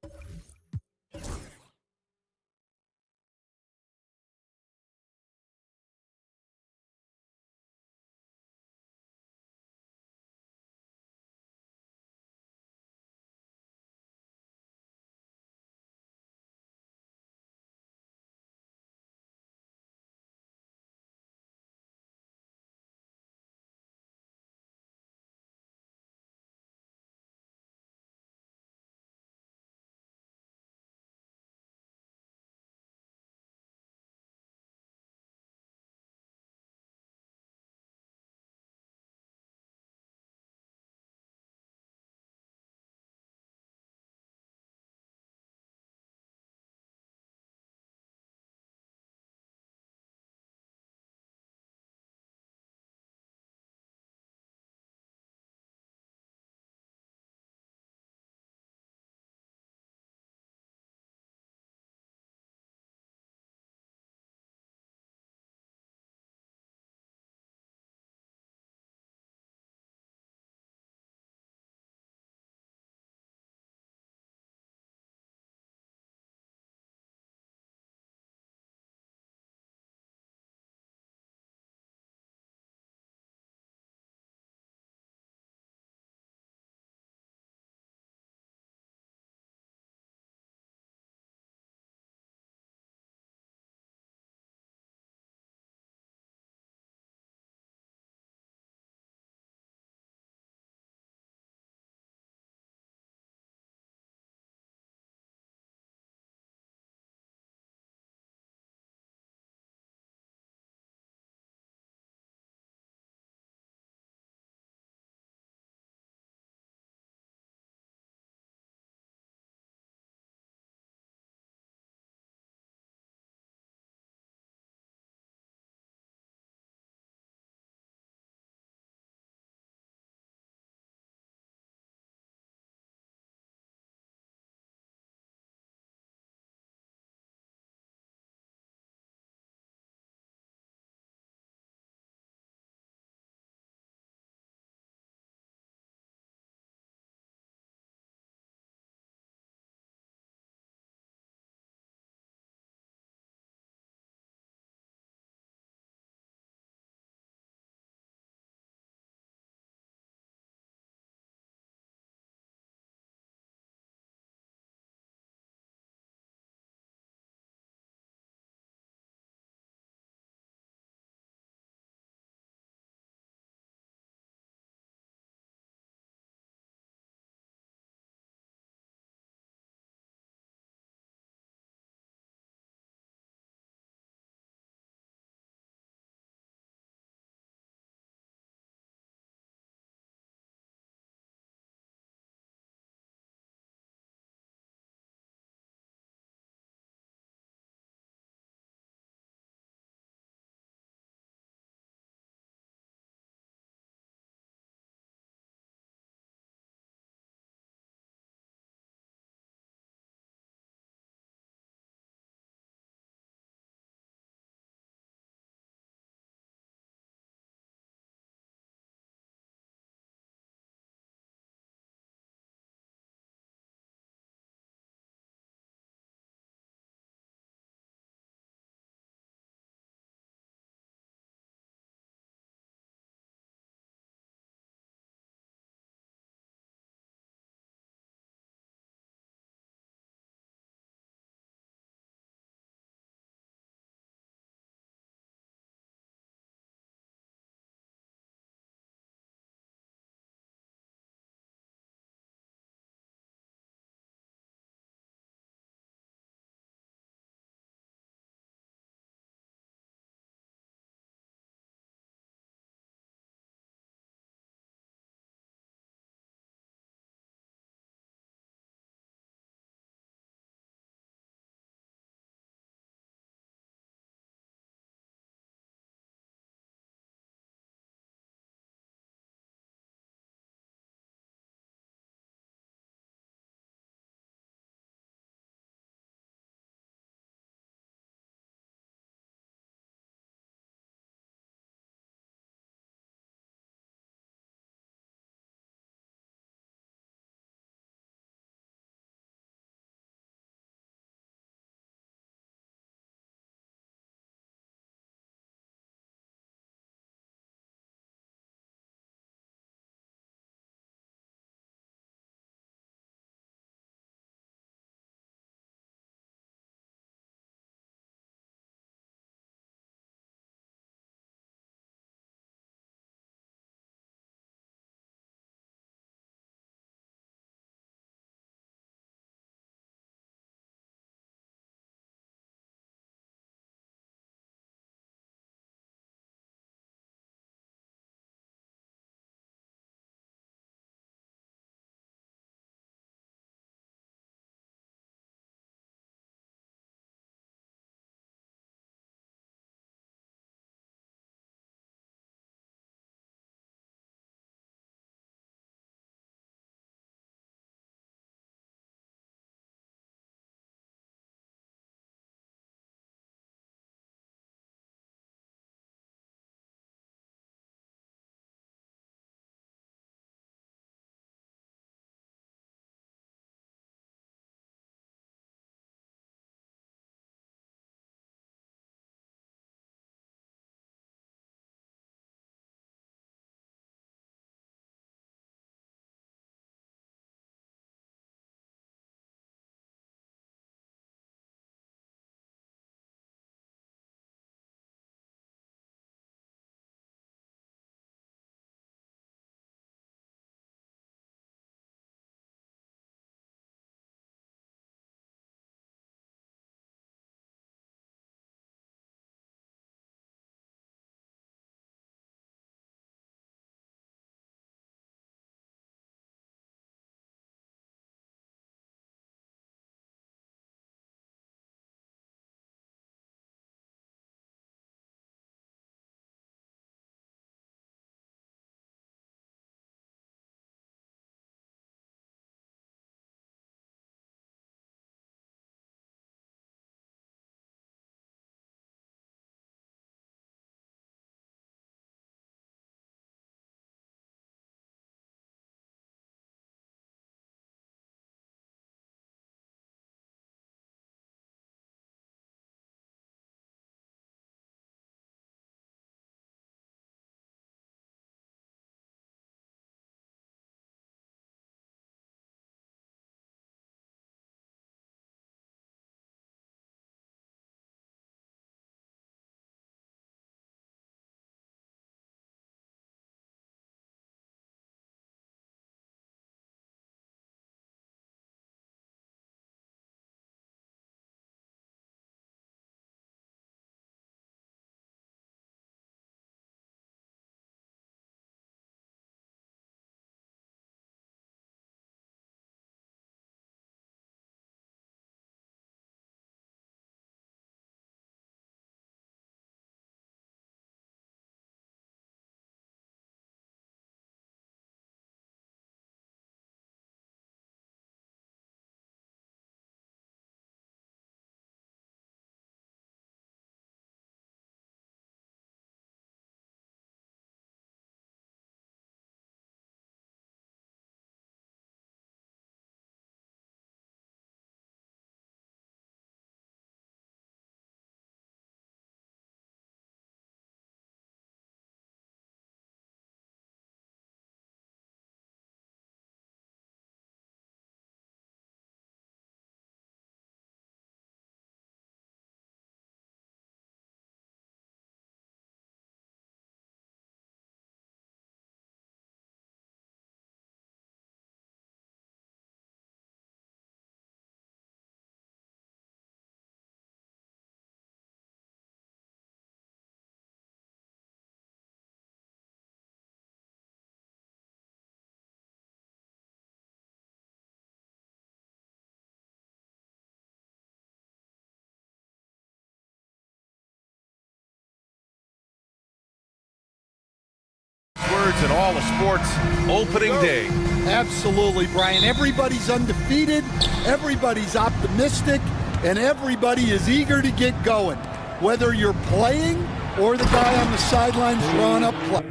words in all of sports, opening day. Absolutely, Brian. Everybody's undefeated, everybody's optimistic, and everybody is eager to get going, whether you're playing or the guy on the sidelines drawing up play.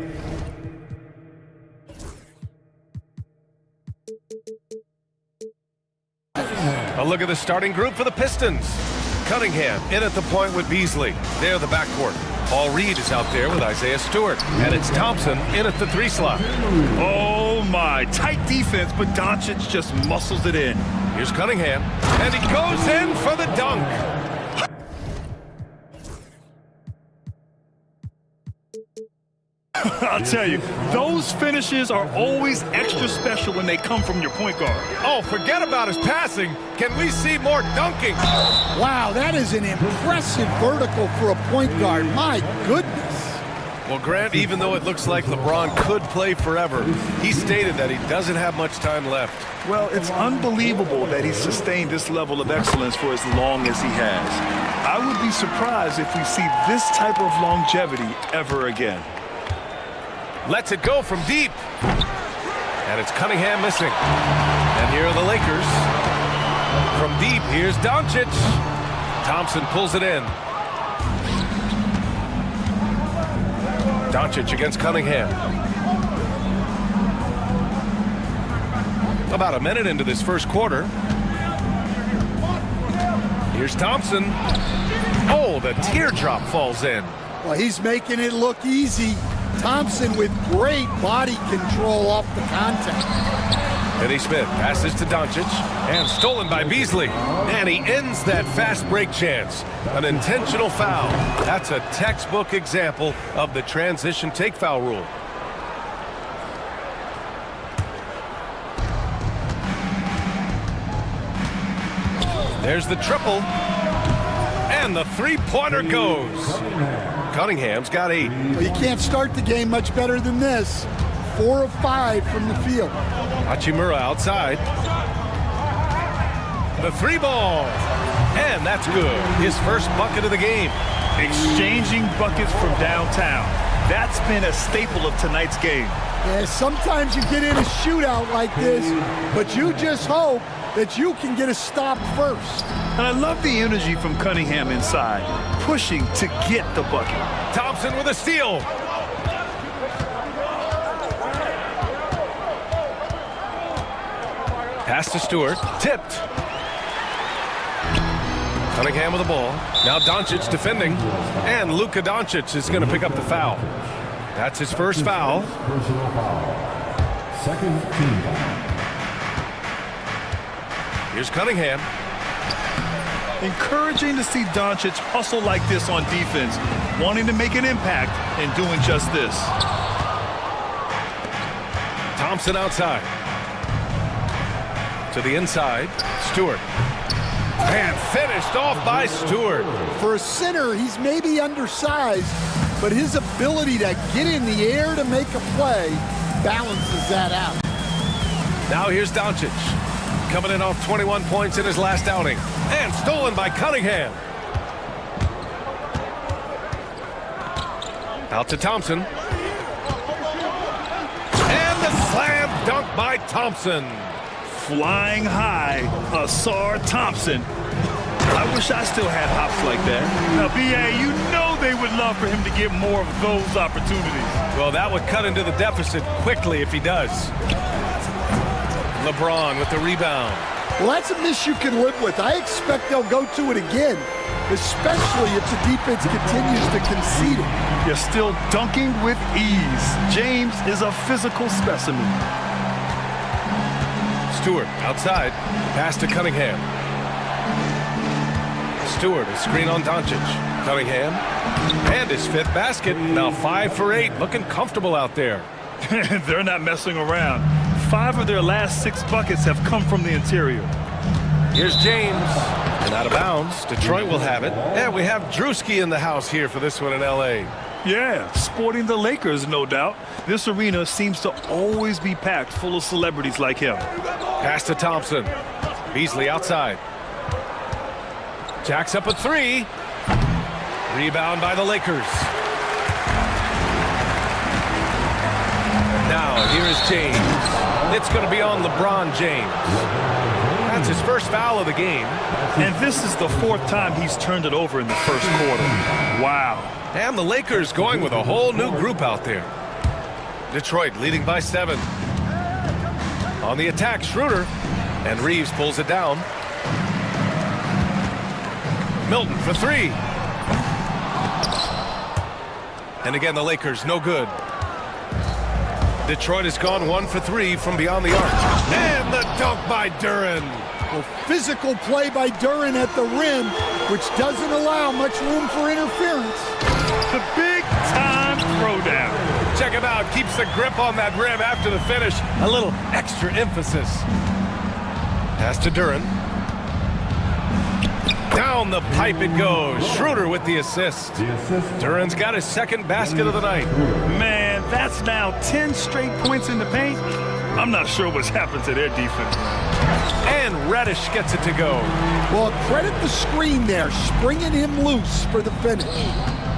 A look at the starting group for the Pistons. Cunningham in at the point with Beasley. They're the backcourt. Paul Reed is out there with Isaiah Stewart. And it's Thompson in at the 3 slot. Oh, my. Tight defense, but Doncic just muscles it in. Here's Cunningham. And he goes in for the dunk. I'll tell you, those finishes are always extra special when they come from your point guard. Oh, forget about his passing. Can we see more dunking? Wow, that is an impressive vertical for a point guard. My goodness. Well, Grant, even though it looks like LeBron could play forever, he stated that he doesn't have much time left. Well, it's unbelievable that he's sustained this level of excellence for as long as he has. I would be surprised if we see this type of longevity ever again. Lets it go from deep. And it's Cunningham missing. And here are the Lakers. From deep, here's Doncic. Thompson pulls it in. Doncic against Cunningham. About a minute into this first quarter. Here's Thompson. Oh, the teardrop falls in. Well, he's making it look easy. Thompson with great body control off the contact. Finney Smith passes to Doncic and stolen by Beasley. And he ends that fast break chance. An intentional foul. That's a textbook example of the transition take foul rule. There's the triple. And the three-pointer goes. Cunningham's got 8. Well, you can't start the game much better than this. 4 of 5 from the field. Hachimura outside. The 3-ball. And that's good. His first bucket of the game. Exchanging buckets from downtown. That's been a staple of tonight's game. Yeah, sometimes you get in a shootout like this, but you just hope that you can get a stop first. And I love the energy from Cunningham inside, pushing to get the bucket. Thompson with a steal. Pass to Stewart, tipped. Cunningham with the ball. Now Doncic defending, and Luka Doncic is going to pick up the foul. That's his first foul. Personal foul. Second team foul. Here's Cunningham. Encouraging to see Doncic hustle like this on defense, wanting to make an impact and doing just this. Thompson outside. To the inside, Stewart. And finished off by Stewart. For a center, he's maybe undersized, but his ability to get in the air to make a play balances that out. Now here's Doncic. Coming in off 21 points in his last outing. And stolen by Cunningham. Out to Thompson. And the slam dunk by Thompson. Flying high, Asar Thompson. I wish I still had hops like that. Now, B.A., you know they would love for him to get more of those opportunities. Well, that would cut into the deficit quickly if he does. LeBron with the rebound. Well, that's a miss you can live with. I expect they'll go to it again, especially if the defense continues to concede it. You're still dunking with ease. James is a physical specimen. Stewart outside. Pass to Cunningham. Stewart, a screen on Doncic. Cunningham. And his 5th basket. Now 5 for 8. Looking comfortable out there. They're not messing around. 5 of their last 6 buckets have come from the interior. Here's James. And out of bounds. Detroit will have it. And we have Drewski in the house here for this one in L.A. Yeah, sporting the Lakers, no doubt. This arena seems to always be packed full of celebrities like him. Pass to Thompson. Beasley outside. Jacks up a 3. Rebound by the Lakers. Now, here is James. It's going to be on LeBron James. That's his first foul of the game. And this is the fourth time he's turned it over in the first quarter. Wow. And the Lakers going with a whole new group out there. Detroit leading by 7. On the attack, Schroeder. And Reeves pulls it down. Milton for 3. And again, the Lakers, no good. Detroit has gone 1 for 3 from beyond the arc. And the dunk by Duren. Well, physical play by Duren at the rim, which doesn't allow much room for interference. The big-time throwdown. Check him out. Keeps the grip on that rim after the finish. A little extra emphasis. Pass to Duren. Down the pipe it goes. Schroeder with the assist. Duren's got his second basket of the night. Man, that's now 10 straight points in the paint. I'm not sure what's happened to their defense. And Reddish gets it to go. Well, credit the screen there, springing him loose for the finish.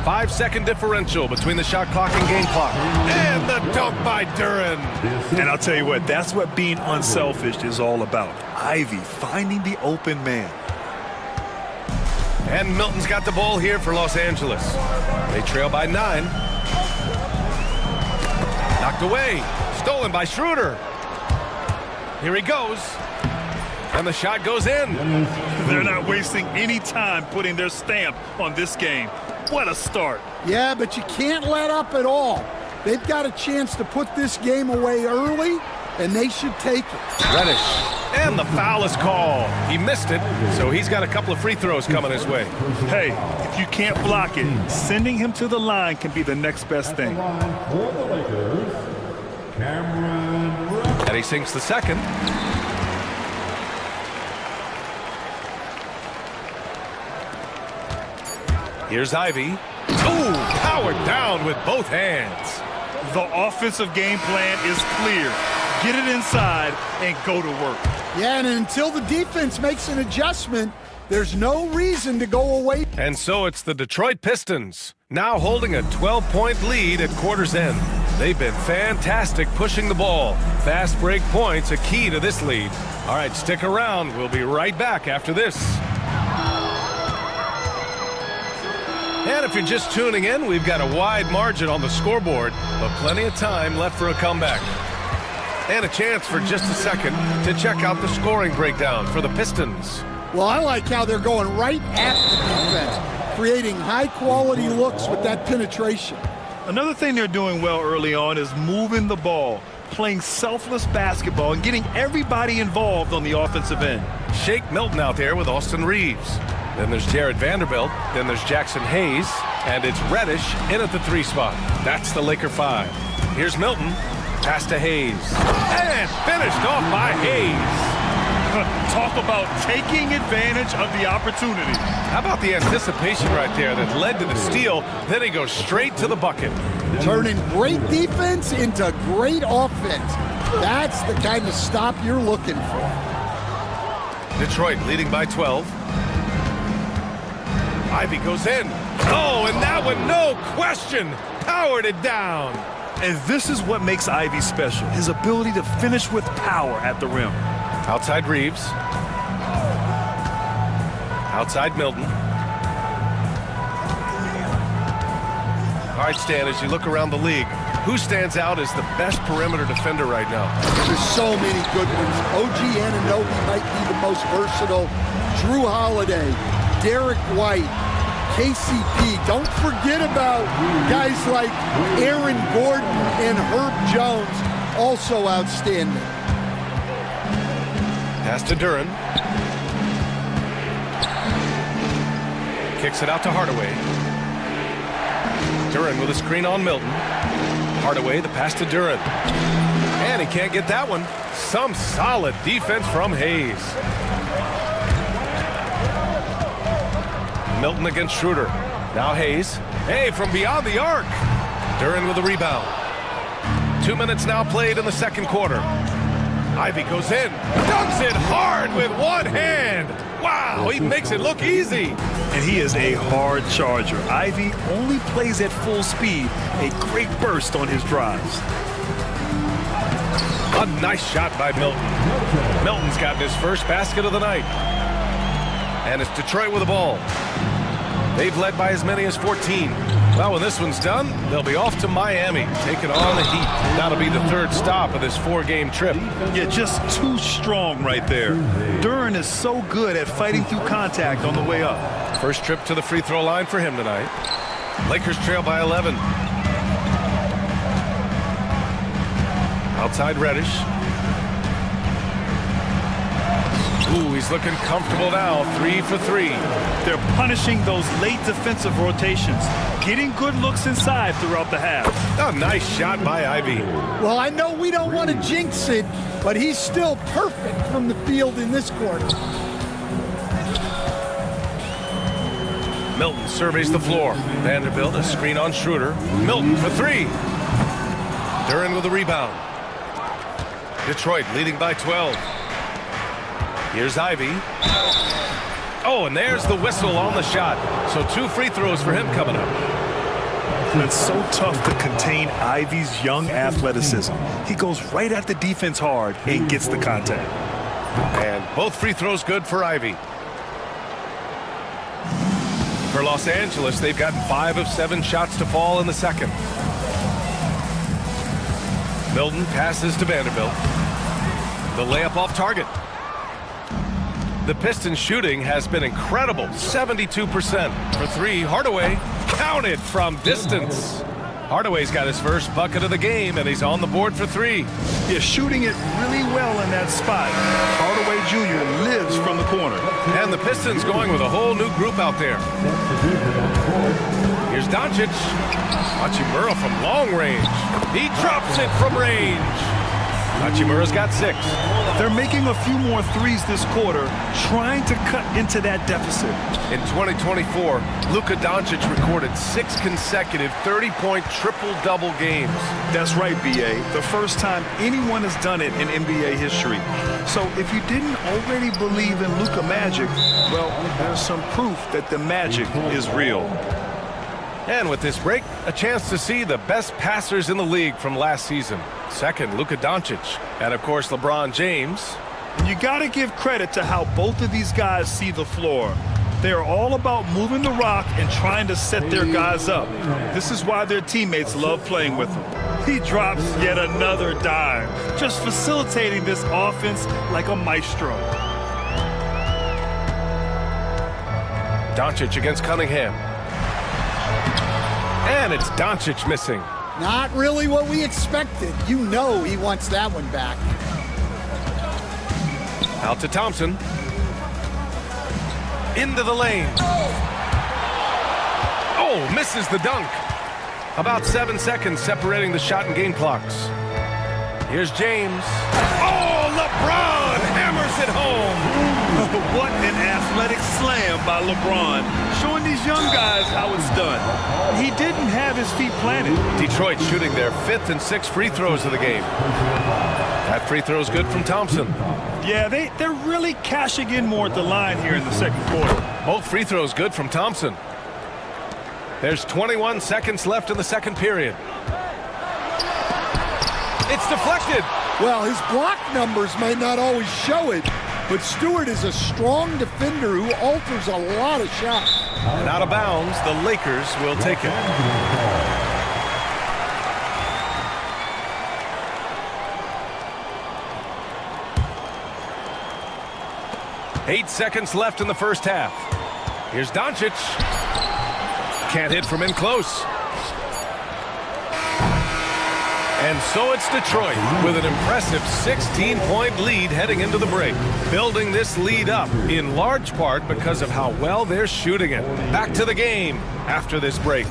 5-second differential between the shot clock and game clock. And the dunk by Duren. And I'll tell you what, that's what being unselfish is all about. Ivy finding the open man. And Milton's got the ball here for Los Angeles. They trail by 9. Knocked away. Stolen by Schroeder. Here he goes. And the shot goes in. They're not wasting any time putting their stamp on this game. What a start. Yeah, but you can't let up at all. They've got a chance to put this game away early, and they should take it. Reddish. And the foul is called. He missed it, so he's got a couple of free throws coming his way. Hey, if you can't block it, sending him to the line can be the next best thing. And he sinks the second. Here's Ivy. Ooh, powered down with both hands. The offensive game plan is clear. Get it inside and go to work. Yeah, and until the defense makes an adjustment, there's no reason to go away. And so it's the Detroit Pistons, now holding a 12-point lead at quarter's end. They've been fantastic pushing the ball. Fast break points a key to this lead. All right, stick around. We'll be right back after this. And if you're just tuning in, we've got a wide margin on the scoreboard, but plenty of time left for a comeback. And a chance for just a second to check out the scoring breakdown for the Pistons. Well, I like how they're going right at the defense, creating high-quality looks with that penetration. Another thing they're doing well early on is moving the ball, playing selfless basketball, and getting everybody involved on the offensive end. Shake Milton out there with Austin Reeves. Then there's Jared Vanderbilt. Then there's Jackson Hayes. And it's Reddish in at the 3 spot. That's the Laker 5. Here's Milton. Pass to Hayes. And finished off by Hayes. Talk about taking advantage of the opportunity. How about the anticipation right there that led to the steal? Then he goes straight to the bucket. Turning great defense into great offense. That's the kind of stop you're looking for. Detroit leading by 12. Ivy goes in. Oh, and that one, no question, powered it down. And this is what makes Ivy special, his ability to finish with power at the rim. Outside Reeves. Outside Milton. All right, Stan, as you look around the league, who stands out as the best perimeter defender right now? There's so many good ones. OG Anunoby might be the most versatile. Drew Holiday, Derek White, KCP. Don't forget about guys like Aaron Gordon and Herb Jones, also outstanding. Pass to Duren. Kicks it out to Hardaway. Duren with a screen on Milton. Hardaway, the pass to Duren. And he can't get that one. Some solid defense from Hayes. Milton against Schroeder. Now Hayes. Hey, from beyond the arc. Duren with a rebound. 2 minutes now played in the second quarter. Ivy goes in. Dunks it hard with one hand. Wow, he makes it look easy. And he is a hard charger. Ivy only plays at full speed. A great burst on his drives. A nice shot by Milton. Milton's gotten his first basket of the night. And it's Detroit with the ball. They've led by as many as 14. Well, when this one's done, they'll be off to Miami, taking on the Heat. That'll be the third stop of this 4-game trip. Yeah, just too strong right there. Duran is so good at fighting through contact on the way up. First trip to the free throw line for him tonight. Lakers trail by 11. Outside Reddish. Ooh, he's looking comfortable now. 3 for 3. They're punishing those late defensive rotations, getting good looks inside throughout the half. A nice shot by Ivy. Well, I know we don't want to jinx it, but he's still perfect from the field in this quarter. Milton surveys the floor. Vanderbilt, a screen on Schroeder. Milton for 3. Duran with the rebound. Detroit leading by 12. Here's Ivy. Oh, and there's the whistle on the shot. So 2 free throws for him coming up. It's so tough to contain Ivy's young athleticism. He goes right at the defense hard and gets the contact. And both free throws good for Ivy. For Los Angeles, they've gotten 5 of 7 shots to fall in the second. Milton passes to Vanderbilt. The layup off target. The Pistons shooting has been incredible. 72% for 3. Hardaway counted from distance. Hardaway's got his first bucket of the game, and he's on the board for 3. Yeah, shooting it really well in that spot. Hardaway Jr. lives from the corner. And the Pistons going with a whole new group out there. Here's Doncic. Hachimura from long range. He drops it from range. Hachimura's got 6. They're making a few more threes this quarter, trying to cut into that deficit. In 2024, Luka Doncic recorded 6 consecutive 30-point triple-double games. That's right, B.A. The first time anyone has done it in NBA history. So if you didn't already believe in Luka magic, well, there's some proof that the magic is real. And with this break, a chance to see the best passers in the league from last season. Second, Luka Doncic. And of course, LeBron James. And you got to give credit to how both of these guys see the floor. They're all about moving the rock and trying to set their guys up. This is why their teammates love playing with them. He drops yet another dime, just facilitating this offense like a maestro. Doncic against Cunningham. And it's Doncic missing. Not really what we expected. You know he wants that one back. Out to Thompson. Into the lane. Oh, misses the dunk. About 7 seconds separating the shot and game clocks. Here's James. Oh, LeBron hammers it home. What an athletic slam by LeBron, showing these young guys how it's done. He didn't have his feet planted. Detroit shooting their 5th and 6th free throws of the game. That free throw's good from Thompson. Yeah, they're really cashing in more at the line here in the second quarter. Both free throws good from Thompson. There's 21 seconds left in the second period. It's deflected. Well, his block numbers may not always show it, but Stewart is a strong defender who alters a lot of shots. And out of bounds, the Lakers will take it. Eight seconds left in the first half. Here's Doncic. Can't hit from in close. And so it's Detroit with an impressive 16-point lead heading into the break. Building this lead up in large part because of how well they're shooting it. Back to the game after this break.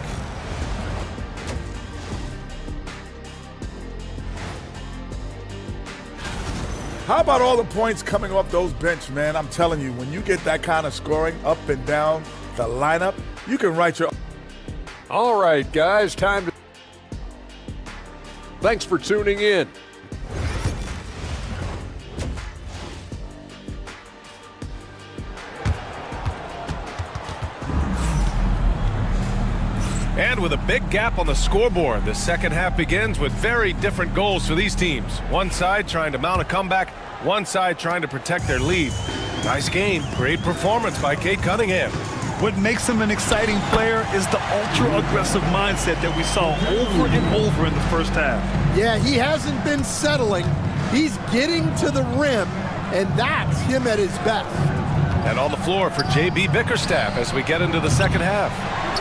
How about all the points coming off those bench, man? I'm telling you, when you get that kind of scoring up and down the lineup, you can write your... All right, guys, time to... Thanks for tuning in. And with a big gap on the scoreboard, the second half begins with very different goals for these teams. One side trying to mount a comeback, one side trying to protect their lead. Nice game, great performance by Cade Cunningham. What makes him an exciting player is the ultra-aggressive mindset that we saw over and over in the first half. Yeah, he hasn't been settling. He's getting to the rim, and that's him at his best. And on the floor for J.B. Bickerstaff as we get into the second half.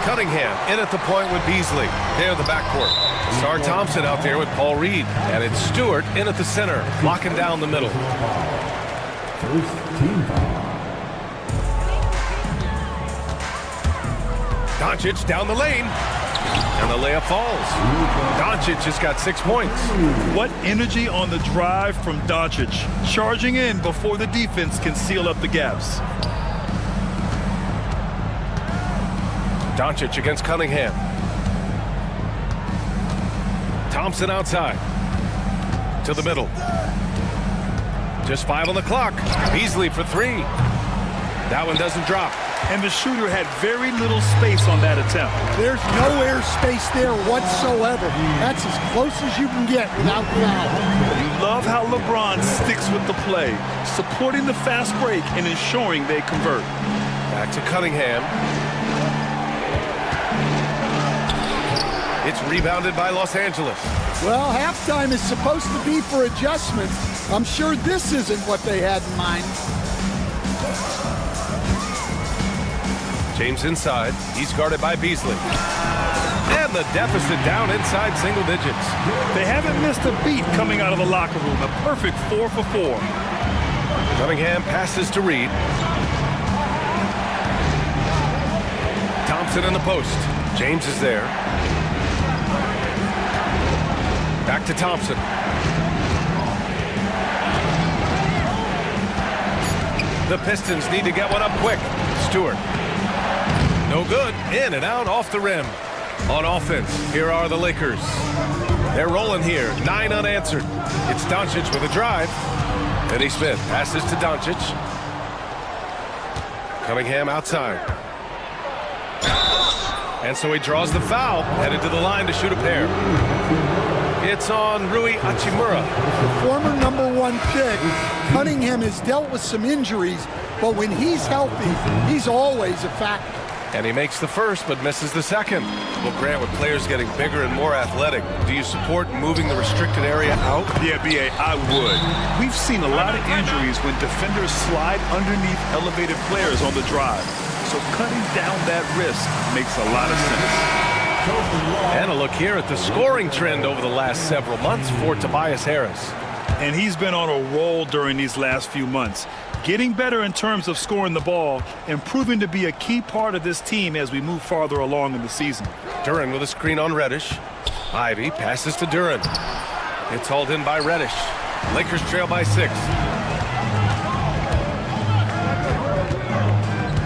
Cunningham in at the point with Beasley. There the backcourt. Star Thompson out there with Paul Reed. And it's Stewart in at the center, locking down the middle. First team foul. Doncic down the lane. And the layup falls. Doncic has got 6 points. What energy on the drive from Doncic. Charging in before the defense can seal up the gaps. Doncic against Cunningham. Thompson outside. To the middle. Just 5 on the clock. Beasley for 3. That one doesn't drop. And the shooter had very little space on that attempt. There's no air space there whatsoever. That's as close as you can get without foul. You love how LeBron sticks with the play, supporting the fast break and ensuring they convert. Back to Cunningham. It's rebounded by Los Angeles. Well, halftime is supposed to be for adjustments. I'm sure this isn't what they had in mind. James inside. He's guarded by Beasley. And the deficit down inside single digits. They haven't missed a beat coming out of the locker room. A perfect 4 for 4. Cunningham passes to Reed. Thompson in the post. James is there. Back to Thompson. The Pistons need to get one up quick. Stewart. No good. In and out off the rim. On offense, here are the Lakers. They're rolling here. 9 unanswered. It's Doncic with a drive. Finney Smith passes to Doncic. Cunningham outside. And so he draws the foul. Headed to the line to shoot a pair. It's on Rui Hachimura. The former #1 pick, Cunningham has dealt with some injuries, but when he's healthy, he's always a factor. And he makes the first, but misses the second. Well, Grant, with players getting bigger and more athletic, do you support moving the restricted area out? Yeah, B.A., I would. We've seen a lot of injuries when defenders slide underneath elevated players on the drive. So cutting down that risk makes a lot of sense. And a look here at the scoring trend over the last several months for Tobias Harris. And he's been on a roll during these last few months. Getting better in terms of scoring the ball and proving to be a key part of this team as we move farther along in the season. Duren with a screen on Reddish. Ivy passes to Duren. It's hauled in by Reddish. Lakers trail by 6.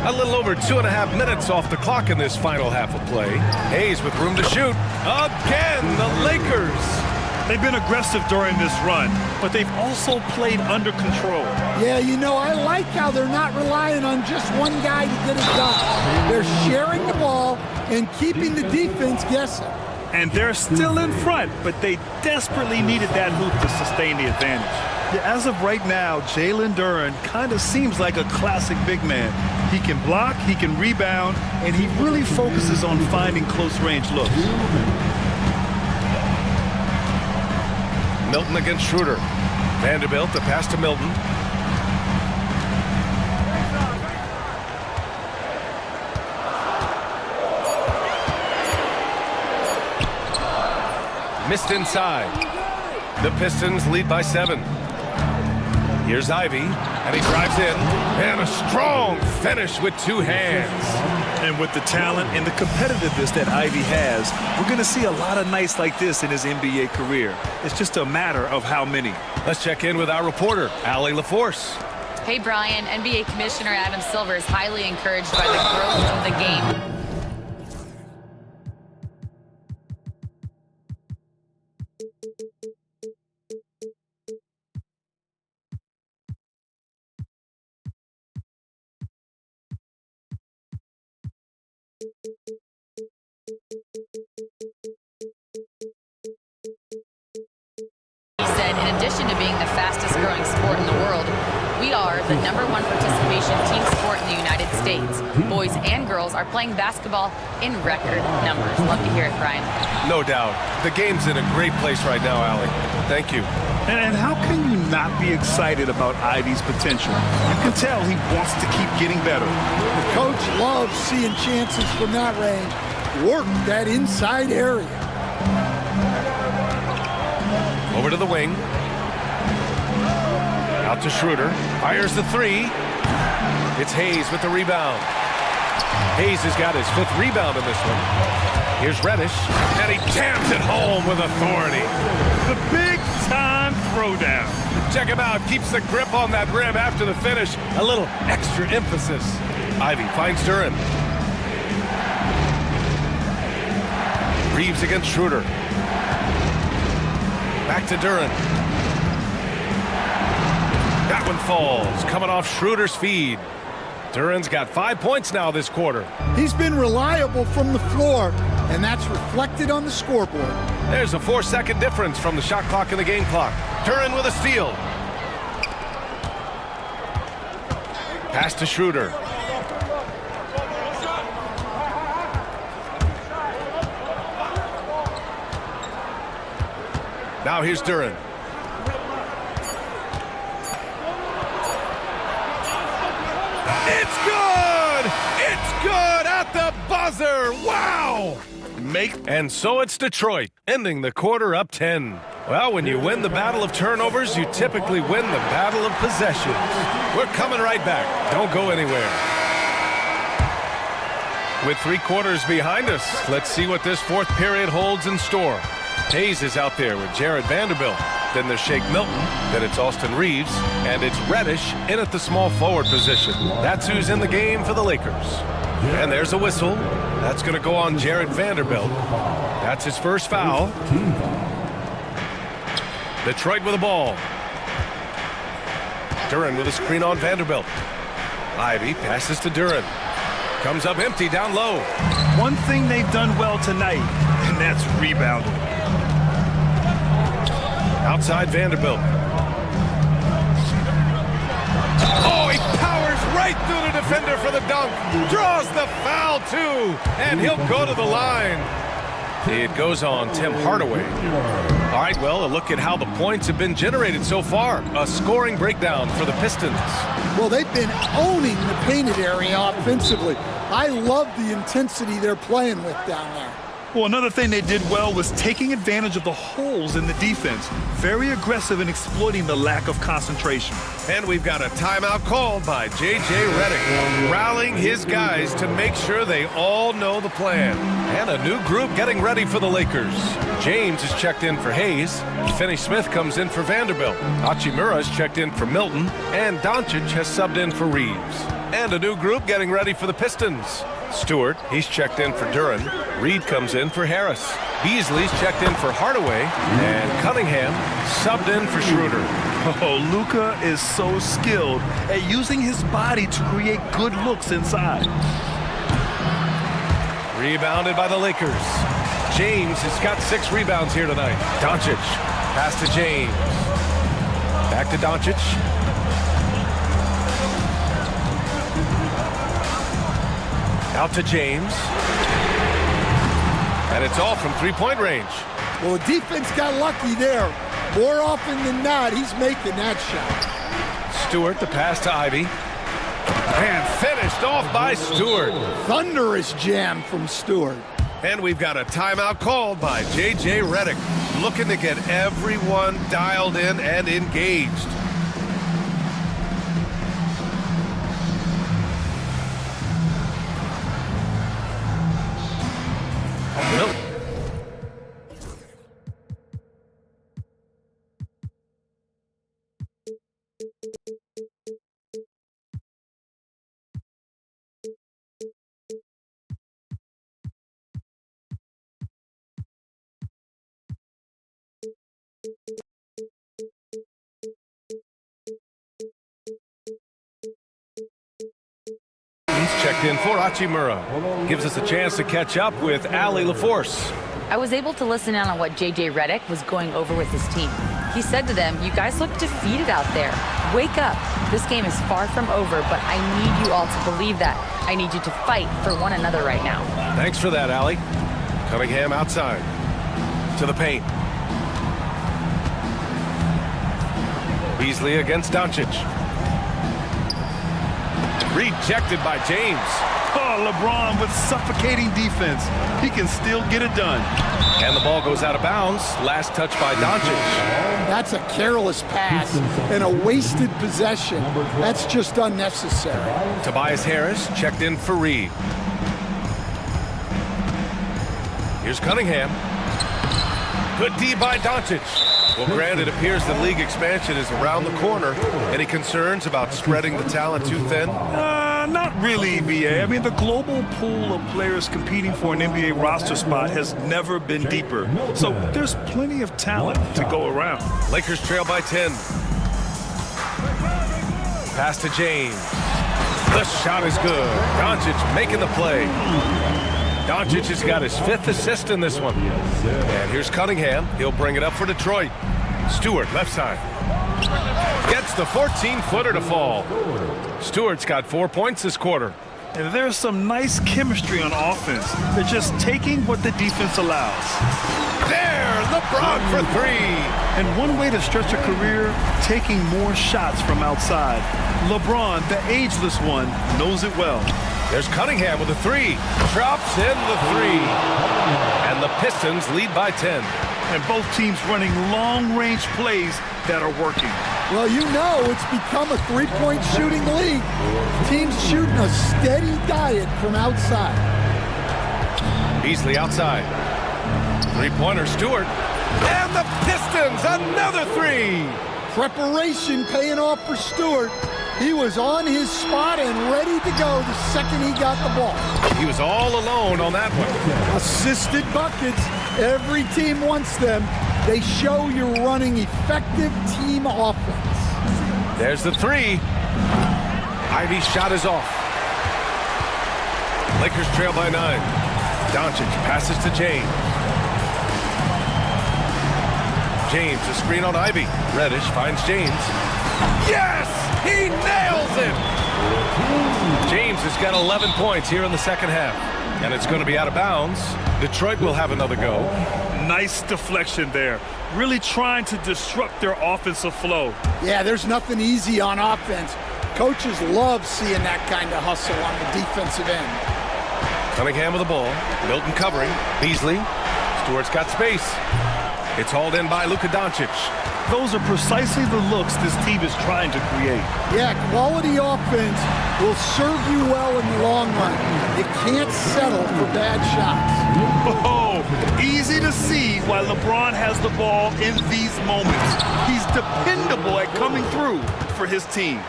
A little over 2.5 minutes off the clock in this final half of play. Hayes with room to shoot. Again, the Lakers. They've been aggressive during this run, but they've also played under control. Yeah, you know, I like how they're not relying on just one guy to get it done. They're sharing the ball and keeping the defense guessing. And they're still in front, but they desperately needed that hoop to sustain the advantage. Yeah, as of right now, Jalen Duren kind of seems like a classic big man. He can block, he can rebound, and he really focuses on finding close-range looks. Milton against Schroeder. Vanderbilt, the pass to Milton. Missed inside. The Pistons lead by 7. Here's Ivy, and he drives in. And a strong finish with 2 hands. And with the talent and the competitiveness that Ivy has, we're going to see a lot of nights like this in his NBA career. It's just a matter of how many. Let's check in with our reporter, Allie LaForce. Hey, Brian. NBA Commissioner Adam Silver is highly encouraged by the growth of the game. addition to being the fastest growing sport in the world, we are the #1 participation team sport in the United States. Boys and girls are playing basketball in record numbers. Love to hear it, Brian. No doubt. The game's in a great place right now, Allie. Thank you. And how can you not be excited about Ivy's potential? You can tell he wants to keep getting better. The coach loves seeing chances from that range. Work that inside area. Over to the wing. Out to Schroeder. Fires the three. It's Hayes with the rebound. Hayes has got his 5th rebound in this one. Here's Reddish, and he jams it home with authority. The big-time throwdown. Check him out. Keeps the grip on that rim after the finish. A little extra emphasis. Ivy finds Duran. Reeves against Schroeder. Back to Duran. That one falls, coming off Schroeder's feed. Duran's got 5 points now this quarter. He's been reliable from the floor, and that's reflected on the scoreboard. There's a 4-second difference from the shot clock and the game clock. Duran with a steal. Pass to Schroeder. Now here's Duran. It's good! It's good at the buzzer! Wow! And so it's Detroit, ending the quarter up 10. Well, when you win the battle of turnovers, you typically win the battle of possessions. We're coming right back. Don't go anywhere. With 3 quarters behind us, let's see what this 4th period holds in store. Hayes is out there with Jared Vanderbilt. Then there's Shake Milton. Then it's Austin Reeves. And it's Reddish in at the small forward position. That's who's in the game for the Lakers. And there's a whistle. That's going to go on Jared Vanderbilt. That's his first foul. Detroit with the ball. Duran with a screen on Vanderbilt. Ivy passes to Duran. Comes up empty down low. One thing they've done well tonight, and that's rebounding. Outside Vanderbilt. Oh, he powers right through the defender for the dunk. Draws the foul, too. And he'll go to the line. It goes on Tim Hardaway. All right, well, a look at how the points have been generated so far. A scoring breakdown for the Pistons. Well, they've been owning the painted area offensively. I love the intensity they're playing with down there. Well, another thing they did well was taking advantage of the holes in the defense. Very aggressive in exploiting the lack of concentration. And we've got a timeout called by J.J. Redick, rallying his guys to make sure they all know the plan. And a new group getting ready for the Lakers. James is checked in for Hayes. Finney-Smith comes in for Vanderbilt. Hachimura's checked in for Milton. And Doncic has subbed in for Reeves. And a new group getting ready for the Pistons. Stewart, he's checked in for Duran. Reed comes in for Harris. Beasley's checked in for Hardaway. And Cunningham subbed in for Schroeder. Oh, Luka is so skilled at using his body to create good looks inside. Rebounded by the Lakers. James has got 6 rebounds here tonight. Doncic, pass to James. Back to Doncic. Out to James. And it's all from 3-point range. Well, the defense got lucky there. More often than not, he's making that shot. Stewart, the pass to Ivy. And finished off by Stewart. Thunderous jam from Stewart. And we've got a timeout called by J.J. Redick, looking to get everyone dialed in and engaged. checked in for Hachimura. Gives us a chance to catch up with Allie LaForce. I was able to listen in on what JJ Redick was going over with his team. He said to them, "You guys look defeated out there. Wake up. This game is far from over, but I need you all to believe that. I need you to fight for one another right now." Thanks for that, Allie. Cunningham outside. To the paint. Beasley against Doncic. Rejected by James. Oh, LeBron with suffocating defense. He can still get it done. And the ball goes out of bounds. Last touch by Doncic. That's a careless pass and a wasted possession. That's just unnecessary. Tobias Harris checked in for Reed. Here's Cunningham. Good D by Doncic. Well, Grant, it appears the league expansion is around the corner. Any concerns about spreading the talent too thin? Not really, BA. I mean, the global pool of players competing for an NBA roster spot has never been deeper. So there's plenty of talent to go around. Lakers trail by 10. Pass to James. The shot is good. Doncic making the play. Doncic has got his 5th assist in this one. And here's Cunningham. He'll bring it up for Detroit. Stewart, left side. Gets the 14-footer to fall. Stewart's got 4 points this quarter. And there's some nice chemistry on offense. They're just taking what the defense allows. There, LeBron for 3. And one way to stretch a career, taking more shots from outside. LeBron, the ageless one, knows it well. There's Cunningham with a 3. Drops in the 3. And the Pistons lead by 10. And both teams running long-range plays that are working. Well, you know it's become a three-point shooting league. Teams shooting a steady diet from outside. Beasley outside. Three-pointer, Stewart. And the Pistons, another 3. Preparation paying off for Stewart. He was on his spot and ready to go the second he got the ball. He was all alone on that one. Assisted buckets. Every team wants them. They show you're running effective team offense. There's the 3. Ivy's shot is off. Lakers trail by 9. Doncic passes to James. James, a screen on Ivy. Reddish finds James. Yes! He nails it! James has got 11 points here in the second half. And it's going to be out of bounds. Detroit will have another go. Nice deflection there. Really trying to disrupt their offensive flow. Yeah, there's nothing easy on offense. Coaches love seeing that kind of hustle on the defensive end. Cunningham with the ball. Milton covering. Beasley. Stewart's got space. It's hauled in by Luka Doncic. Those are precisely the looks this team is trying to create. Yeah, quality offense will serve you well in the long run. You can't settle for bad shots. Oh, easy to see why LeBron has the ball in these moments. He's dependable at coming through for his team.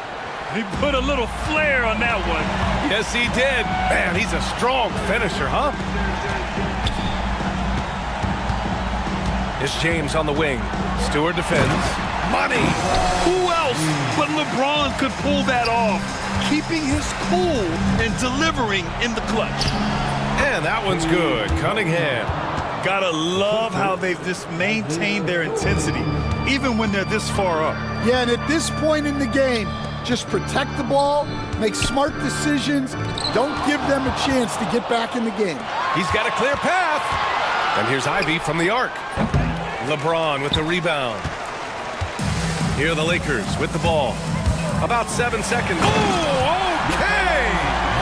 He put a little flair on that one. Yes, he did. Man, he's a strong finisher, huh? It's James on the wing. Stewart defends. Money! Who else but LeBron could pull that off? Keeping his cool and delivering in the clutch. And that one's good. Cunningham. Gotta love how they've just maintained their intensity, even when they're this far up. Yeah, and at this point in the game, just protect the ball, make smart decisions, don't give them a chance to get back in the game. He's got a clear path. And here's Ivy from the arc. LeBron with the rebound. Here are the Lakers with the ball. About 7 seconds. Oh, okay!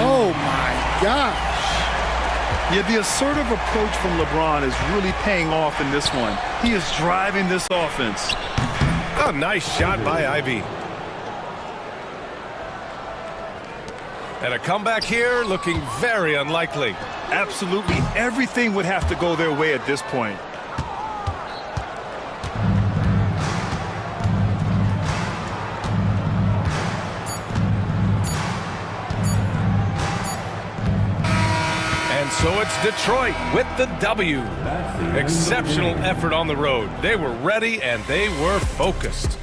Oh, my gosh. Yeah, the assertive approach from LeBron is really paying off in this one. He is driving this offense. A nice shot by Ivy. And a comeback here looking very unlikely. Absolutely everything would have to go their way at this point. So it's Detroit with the W. Exceptional effort on the road. They were ready and they were focused.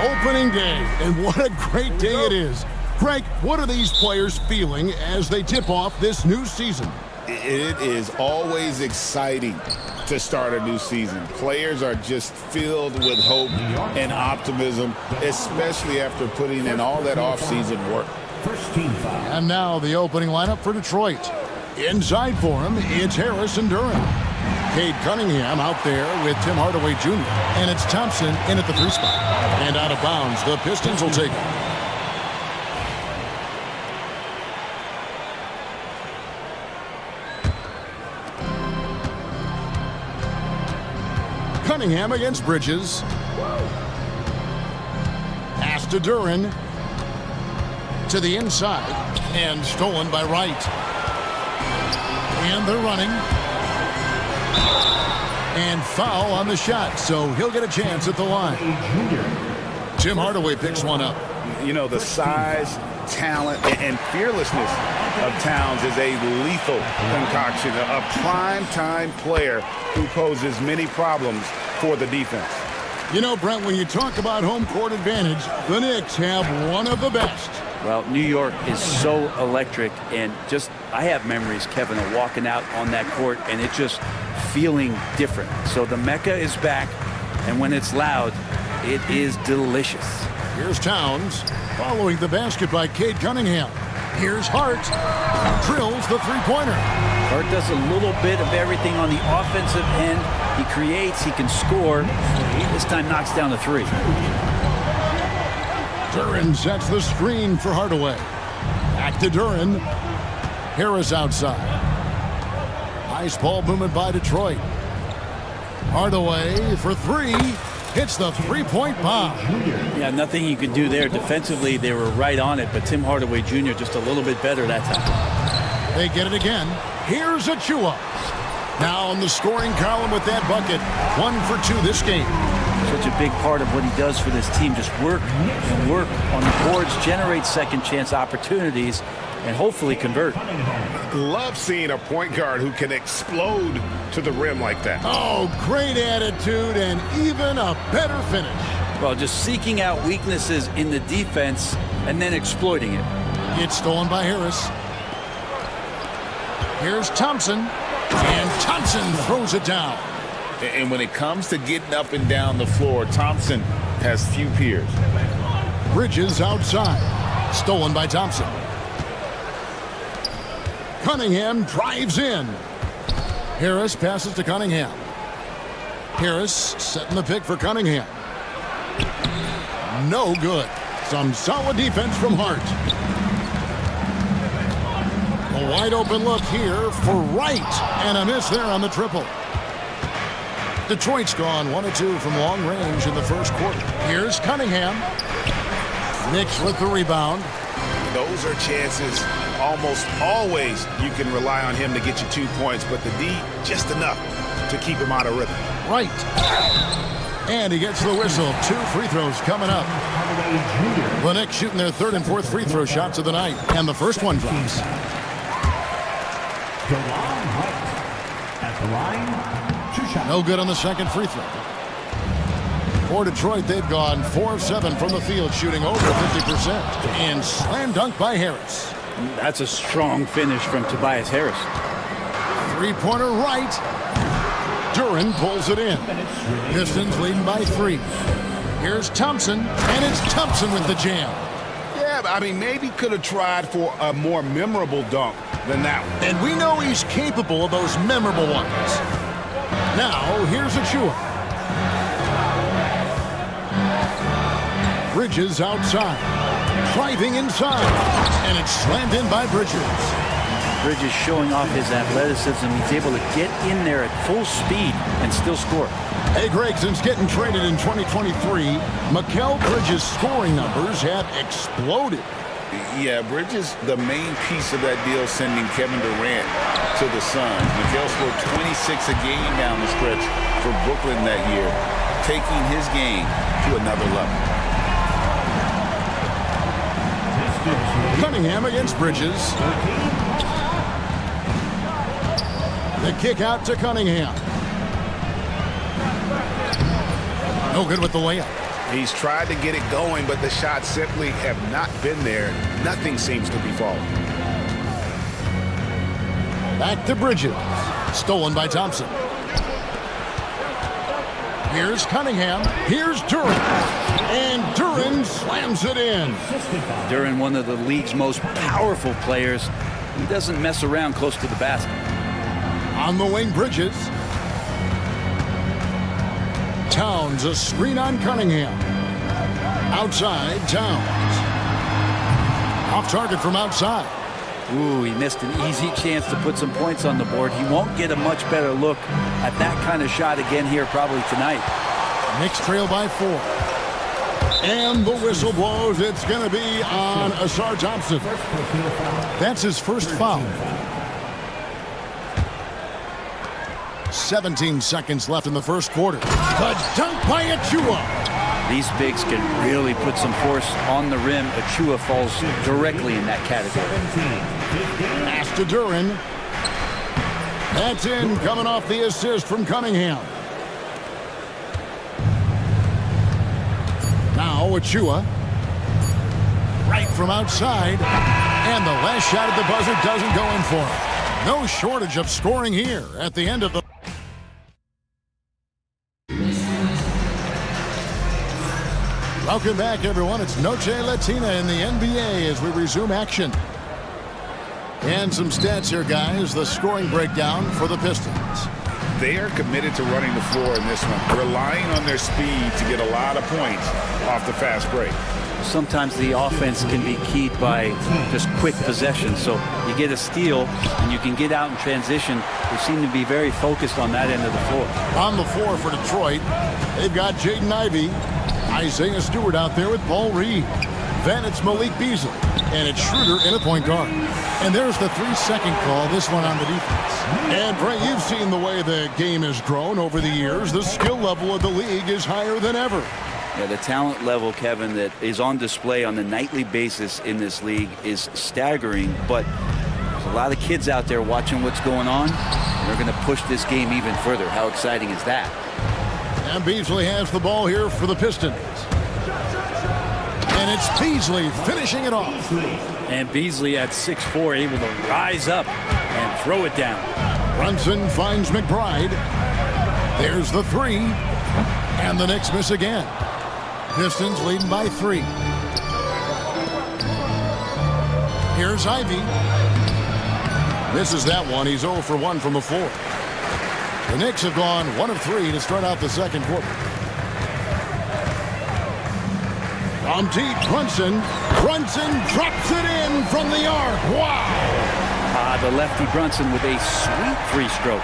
Opening day, and what a great day it is. Greg, what are these players feeling as they tip off this new season? It is always exciting to start a new season. Players are just filled with hope and optimism, especially after putting in all that offseason work. And now the opening lineup for Detroit. Inside for him, it's Harris and Durham. Cade Cunningham out there with Tim Hardaway Jr. And it's Thompson in at the 3 spot. And out of bounds, the Pistons will take it. Cunningham against Bridges. Pass to Duran. To the inside. And stolen by Wright. And they're running. And foul on the shot, so he'll get a chance at the line. Tim Hardaway picks one up. You know, the size, talent, and fearlessness of Towns is a lethal concoction, a prime-time player who poses many problems for the defense. You know, Brent, when you talk about home court advantage, the Knicks have one of the best. Well, New York is so electric, and just, I have memories, Kevin, of walking out on that court, and it just feeling different. So the Mecca is back, and when it's loud, it is delicious. Here's Towns, following the basket by Cade Cunningham. Here's Hart, drills the three-pointer. Hart does a little bit of everything on the offensive end. He creates, he can score. This time knocks down the 3. Duran sets the screen for Hardaway. Back to Duran. Harris outside. Nice ball movement by Detroit. Hardaway for 3. Hits the three-point bomb. Yeah, nothing you could do there. Defensively, they were right on it, but Tim Hardaway Jr. just a little bit better that time. They get it again. Here's Achua. Now in the scoring column with that bucket. 1 for 2 this game. Such a big part of what he does for this team. Just work and work on the boards, generate second chance opportunities, and hopefully convert. Love seeing a point guard who can explode to the rim like that. Oh, great attitude and even a better finish. Well, just seeking out weaknesses in the defense and then exploiting it. It's stolen by Harris. Here's Thompson, and Thompson throws it down. And when it comes to getting up and down the floor, Thompson has few peers. Bridges outside. Stolen by Thompson. Cunningham drives in. Harris passes to Cunningham. Harris setting the pick for Cunningham. No good. Some solid defense from Hart. A wide open look here for Wright. And a miss there on the triple. Detroit's gone 1 of 2 from long range in the first quarter. Here's Cunningham. Knicks with the rebound. Those are chances almost always you can rely on him to get you 2 points, but the D just enough to keep him out of rhythm. Right. And he gets the whistle. 2 free throws coming up. The Knicks shooting their 3rd and 4th free throw shots of the night. And the first one drops. At the line, 2 shots. No good on the second free throw. For Detroit, they've gone 4 of 7 from the field, shooting over 50%. And slam dunk by Harris. That's a strong finish from Tobias Harris. Three-pointer right. Duran pulls it in. Pistons leading by 3. Here's Thompson, and it's Thompson with the jam. Yeah, I mean, maybe could have tried for a more memorable dunk than that one. And we know he's capable of those memorable ones. Now, here's Achua. Bridges outside. Driving inside. And it's slammed in by Bridges. Bridges showing off his athleticism. He's able to get in there at full speed and still score. Hey, Greg, since getting traded in 2023, Mikal Bridges' scoring numbers have exploded. Yeah, Bridges, the main piece of that deal, sending Kevin Durant to the Suns. Mikal scored 26 a game down the stretch for Brooklyn that year, taking his game to another level. Cunningham against Bridges. The kick out to Cunningham. No good with the layup. He's tried to get it going, but the shots simply have not been there. Nothing seems to be falling. Back to Bridges. Stolen by Thompson. Here's Cunningham. Here's Duran. And Duran slams it in. Duran, one of the league's most powerful players. He doesn't mess around close to the basket. On the wing, Bridges. Towns, a screen on Cunningham. Outside, Towns. Off target from outside. Ooh, he missed an easy chance to put some points on the board. He won't get a much better look at that kind of shot again here probably tonight. Knicks trail by 4. And the whistle blows. It's going to be on Asar Thompson. That's his first foul. 17 seconds left in the first quarter. The dunk by Achua. These bigs can really put some force on the rim. Achua falls directly in that category. Pass to Duran. That's in, coming off the assist from Cunningham. Now Achua. Right from outside. And the last shot at the buzzer doesn't go in for him. No shortage of scoring here at the end of the... Welcome back, everyone. It's Noche Latina in the NBA as we resume action. And some stats here, guys. The scoring breakdown for the Pistons. They are committed to running the floor in this one, relying on their speed to get a lot of points off the fast break. Sometimes the offense can be keyed by just quick possession. So you get a steal and you can get out in transition. They seem to be very focused on that end of the floor. On the floor for Detroit, they've got Jaden Ivey, Isaiah Stewart out there with Paul Reed. Then it's Malik Beasley, and it's Schroeder in a point guard. And there's the 3-second call, this one on the defense. And, Brett, you've seen the way the game has grown over the years. The skill level of the league is higher than ever. Yeah, the talent level, Kevin, that is on display on a nightly basis in this league is staggering, but there's a lot of kids out there watching what's going on, and they're going to push this game even further. How exciting is that? And Beasley has the ball here for the Pistons. And it's Beasley finishing it off. And Beasley at 6'4", able to rise up and throw it down. Brunson finds McBride. There's the 3. And the Knicks miss again. Pistons leading by 3. Here's Ivey. Misses that one. He's 0 for 1 from the floor. The Knicks have gone 1 of 3 to start out the second quarter. On deep, Brunson. Brunson drops it in from the arc. Wow! The lefty Brunson with a sweet free-stroke.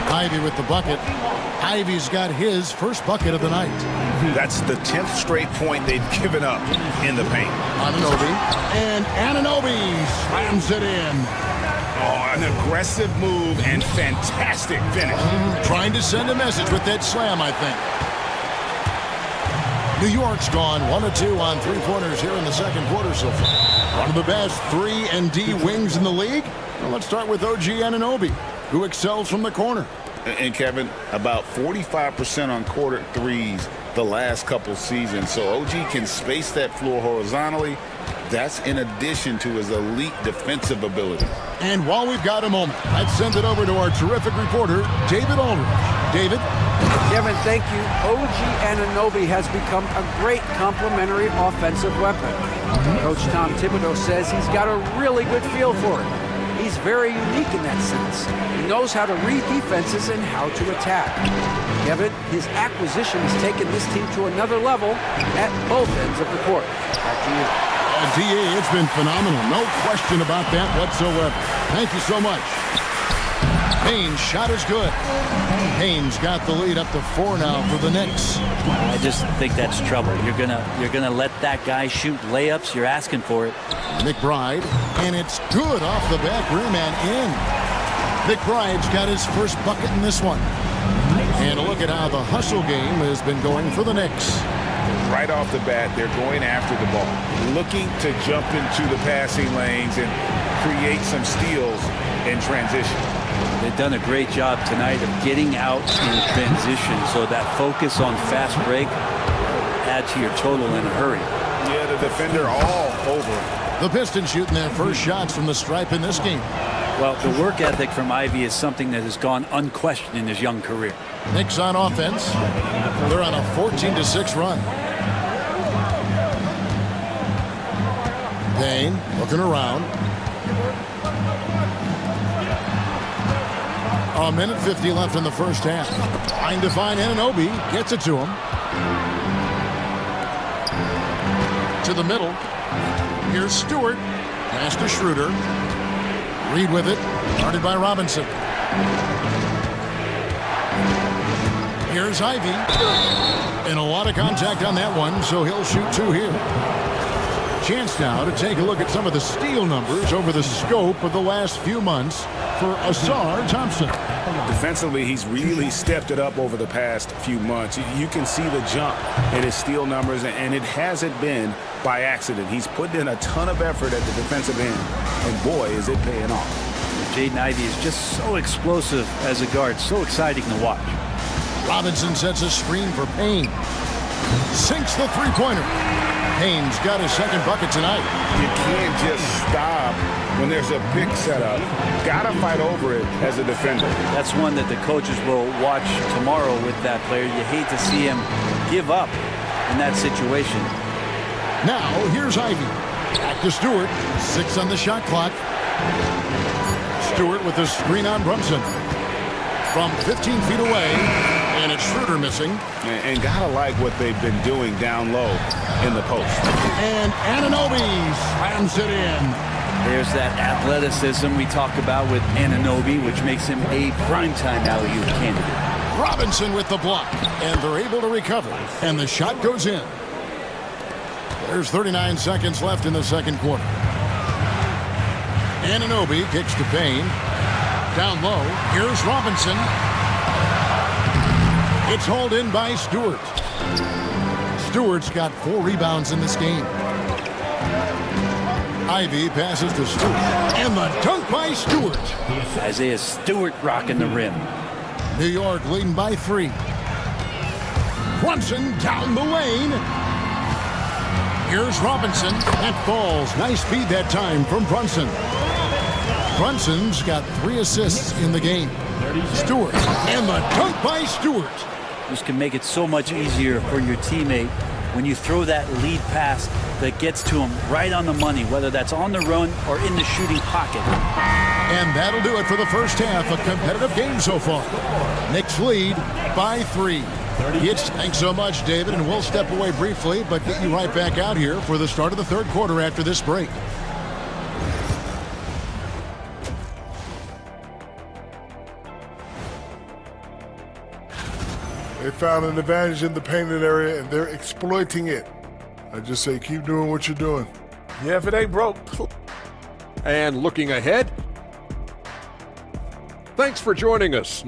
Ivey with the bucket. Ivey's got his first bucket of the night. That's the 10th straight point they've given up in the paint. Anunoby. And Anunoby slams it in. Oh, an aggressive move and fantastic finish. Trying to send a message with that slam, I think. New York's gone 1 of 2 on 3-pointers here in the second quarter so far. One of the best 3-and-D wings in the league. Well, let's start with OG Anunoby, who excels from the corner. And Kevin, about 45% on quarter threes the last couple seasons. So OG can space that floor horizontally. That's in addition to his elite defensive ability. And while we've got a moment, let's send it over to our terrific reporter, David Aldridge. David? Kevin, thank you. OG Anunoby has become a great complementary offensive weapon. Coach Tom Thibodeau says he's got a really good feel for it. He's very unique in that sense. He knows how to read defenses and how to attack. Kevin, his acquisition has taken this team to another level at both ends of the court. Back to you. DA, it's been phenomenal. No question about that whatsoever. Thank you so much. Haynes' shot is good. Haynes got the lead up to 4 now for the Knicks. I just think that's trouble. You're gonna let that guy shoot layups. You're asking for it. McBride, and it's good off the back rim and in. McBride's got his first bucket in this one. And a look at how the hustle game has been going for the Knicks. Right off the bat, they're going after the ball, looking to jump into the passing lanes and create some steals in transition. They've done a great job tonight of getting out in transition, so that focus on fast break add to your total in a hurry. Yeah, the defender all over. The Pistons shooting their first shots from the stripe in this game. Well, the work ethic from Ivy is something that has gone unquestioned in his young career. Knicks on offense. They're on a 14-6 run. Payne looking around. A minute 50 left in the first half. Trying to find Anunoby. Gets it to him. To the middle. Here's Stewart. Pass to Schroeder. Reed with it. Guarded by Robinson. Here's Ivy. And a lot of contact on that one, so he'll shoot two here. Chance now to take a look at some of the steal numbers over the scope of the last few months for Asar Thompson. Defensively, he's really stepped it up over the past few months. You can see the jump in his steal numbers, and it hasn't been by accident. He's put in a ton of effort at the defensive end, and boy, is it paying off. Jaden Ivey is just so explosive as a guard, so exciting to watch. Robinson sets a screen for Payne. Sinks the three-pointer. Payne's got his second bucket tonight. You can't just stop when there's a pick set up. Gotta fight over it as a defender. That's one that the coaches will watch tomorrow with that player. You hate to see him give up in that situation. Now, here's Ivy. Back to Stewart. 6 on the shot clock. Stewart with the screen on Brunson. From 15 feet away, and it's Schroeder missing. And gotta like what they've been doing down low in the post. And Anunoby slams it in. There's that athleticism we talk about with Anunoby, which makes him a primetime alley-oop candidate. Robinson with the block, and they're able to recover, and the shot goes in. There's 39 seconds left in the second quarter. Anunoby kicks to Payne. Down low, here's Robinson. It's hauled in by Stewart. Stewart's got 4 rebounds in this game. Ivy passes to Stewart. And the dunk by Stewart. Isaiah Stewart rocking the rim. New York leading by 3. Brunson down the lane. Here's Robinson. That falls. Nice feed that time from Brunson. Brunson's got 3 assists in the game. Stewart. And the dunk by Stewart. This can make it so much easier for your teammate when you throw that lead pass that gets to him right on the money, whether that's on the run or in the shooting pocket. And that'll do it for the first half. A competitive game so far. Knicks lead by 3. Thanks so much, David, and we'll step away briefly, but get you right back out here for the start of the third quarter after this break. They found an advantage in the painted area, and they're exploiting it. I just say keep doing what you're doing. Yeah, if it ain't broke. And looking ahead, thanks for joining us.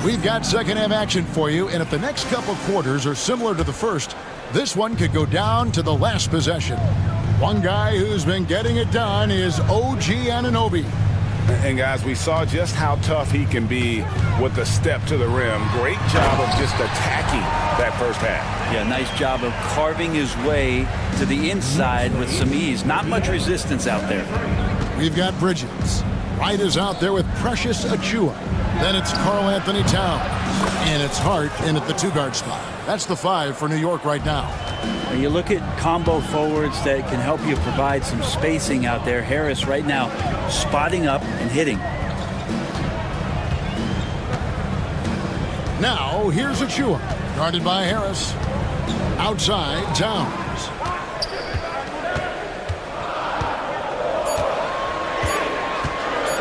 We've got second half action for you, and if the next couple quarters are similar to the first, this one could go down to the last possession. One guy who's been getting it done is OG Anunoby. And guys, we saw just how tough he can be with the step to the rim. Great job of just attacking that first half. Yeah, nice job of carving his way to the inside with some ease. Not much resistance out there. We've got Bridges. Wright is out there with Precious Achua. Then it's Karl Anthony Towns. And it's Hart in at the 2-guard spot. That's the 5 for New York right now. When you look at combo forwards that can help you provide some spacing out there. Harris right now spotting up and hitting. Now here's Achua. Guarded by Harris. Outside, Towns.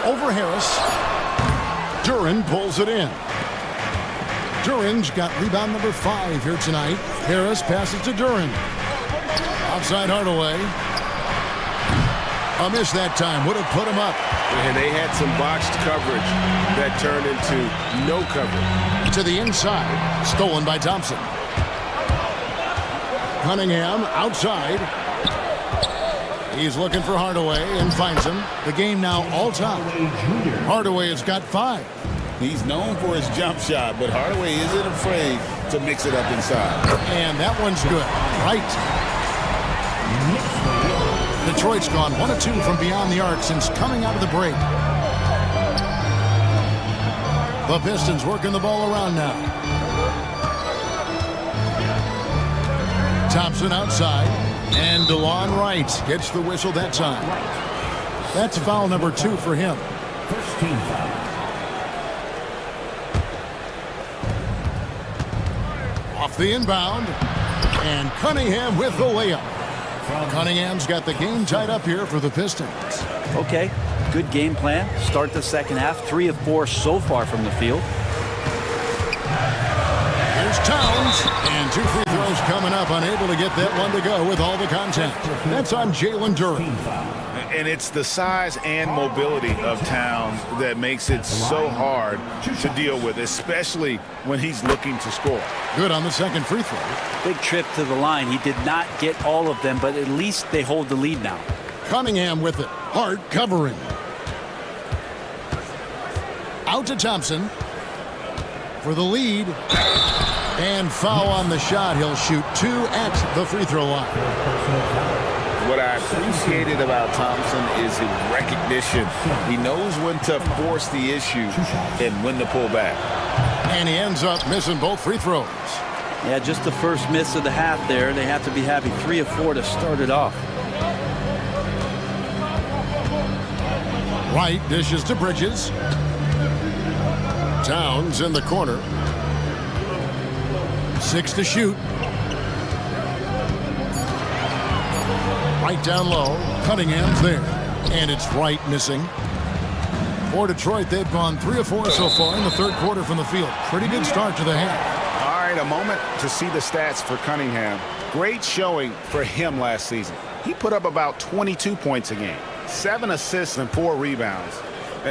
Over Harris. Duran pulls it in. Duran's got rebound number 5 here tonight. Harris passes to Duran. Outside Hardaway. A miss that time. Would have put him up. And they had some botched coverage that turned into no coverage. To the inside. Stolen by Thompson. Cunningham outside. He's looking for Hardaway and finds him. The game now all time. Hardaway has got 5. He's known for his jump shot, but Hardaway isn't afraid to mix it up inside. And that one's good. Right. Detroit's gone 1 of 2 from beyond the arc since coming out of the break. The Pistons working the ball around now. Thompson outside. And DeLon Wright gets the whistle that time. That's foul number 2 for him. First team foul. Off the inbound. And Cunningham with the layup. Cunningham's got the game tied up here for the Pistons. Okay, good game plan. Start the second half. 3 of 4 so far from the field. Here's Towns. And 2 free throws coming up. Unable to get that one to go with all the contact. That's on Jalen Duren. And it's the size and mobility of Towns that makes it so hard to deal with, especially when he's looking to score. Good on the second free throw. Big trip to the line. He did not get all of them, but at least they hold the lead now. Cunningham with it. Hart covering. Out to Thompson for the lead. And foul on the shot. He'll shoot 2 at the free throw line. What I appreciated about Thompson is his recognition. He knows when to force the issue and when to pull back. And he ends up missing both free throws. Yeah, just the first miss of the half there. They have to be happy. 3 of 4 to start it off. Wright dishes to Bridges. Towns in the corner. 6 to shoot. Right down low. Cunningham's there. And it's Wright missing. For Detroit, they've gone 3 of 4 so far in the third quarter from the field. Pretty good start to the half. All right, a moment to see the stats for Cunningham. Great showing for him last season. He put up about 22 points a game, 7 assists and 4 rebounds.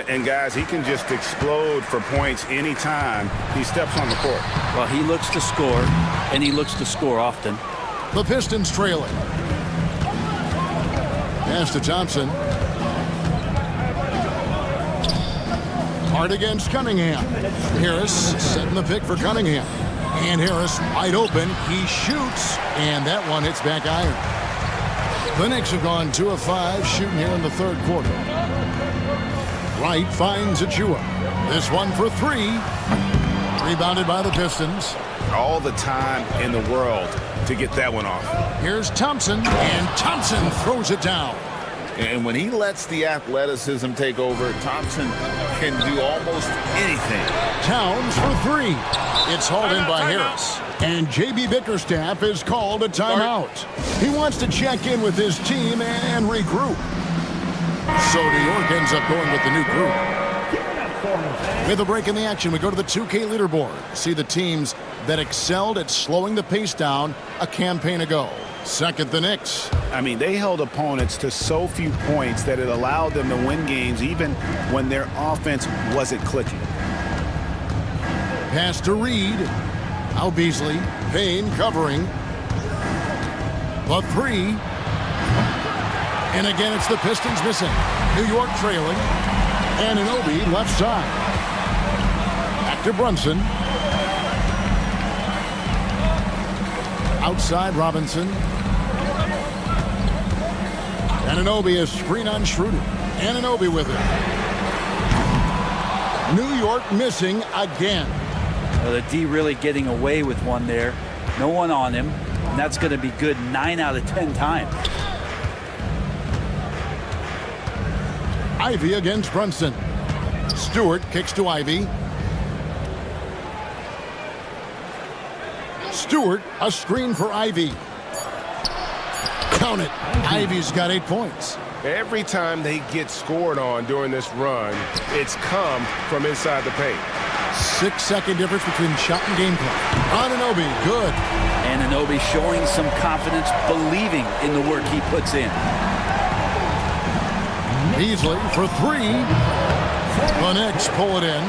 And guys, he can just explode for points anytime he steps on the court. Well, he looks to score, and he looks to score often. The Pistons trailing. Pass to Thompson. Hard against Cunningham. Harris setting the pick for Cunningham. And Harris wide open. He shoots. And that one hits back iron. The Knicks have gone 2 of 5 shooting here in the third quarter. Wright finds Achua. This one for 3. Rebounded by the Pistons. All the time in the world to get that one off. Here's Thompson, and Thompson throws it down. And when he lets the athleticism take over, Thompson can do almost anything. Towns for 3. It's hauled in by Harris. And J.B. Bickerstaff is called a timeout. He wants to check in with his team and regroup. So New York ends up going with the new group. With a break in the action, we go to the 2K leaderboard. See the teams that excelled at slowing the pace down a campaign ago. Second, the Knicks. I mean, they held opponents to so few points that it allowed them to win games even when their offense wasn't clicking. Pass to Reed. Now Beasley. Payne covering. The 3. And again, it's the Pistons missing. New York trailing. And Anunoby left side. Back to Brunson. Outside Robinson. Anunoby is screen on Schroeder. Anunoby with it. New York missing again. Well, the D really getting away with one there. No one on him. And that's going to be good 9 out of 10 times. Ivy against Brunson. Stewart kicks to Ivy. Stewart, a screen for Ivy. Count it. Ivy's got 8 points. Every time they get scored on during this run, it's come from inside the paint. 6-second difference between shot and game clock. Anunoby, good. Anunoby showing some confidence, believing in the work he puts in. Beasley for 3. The Knicks pull it in.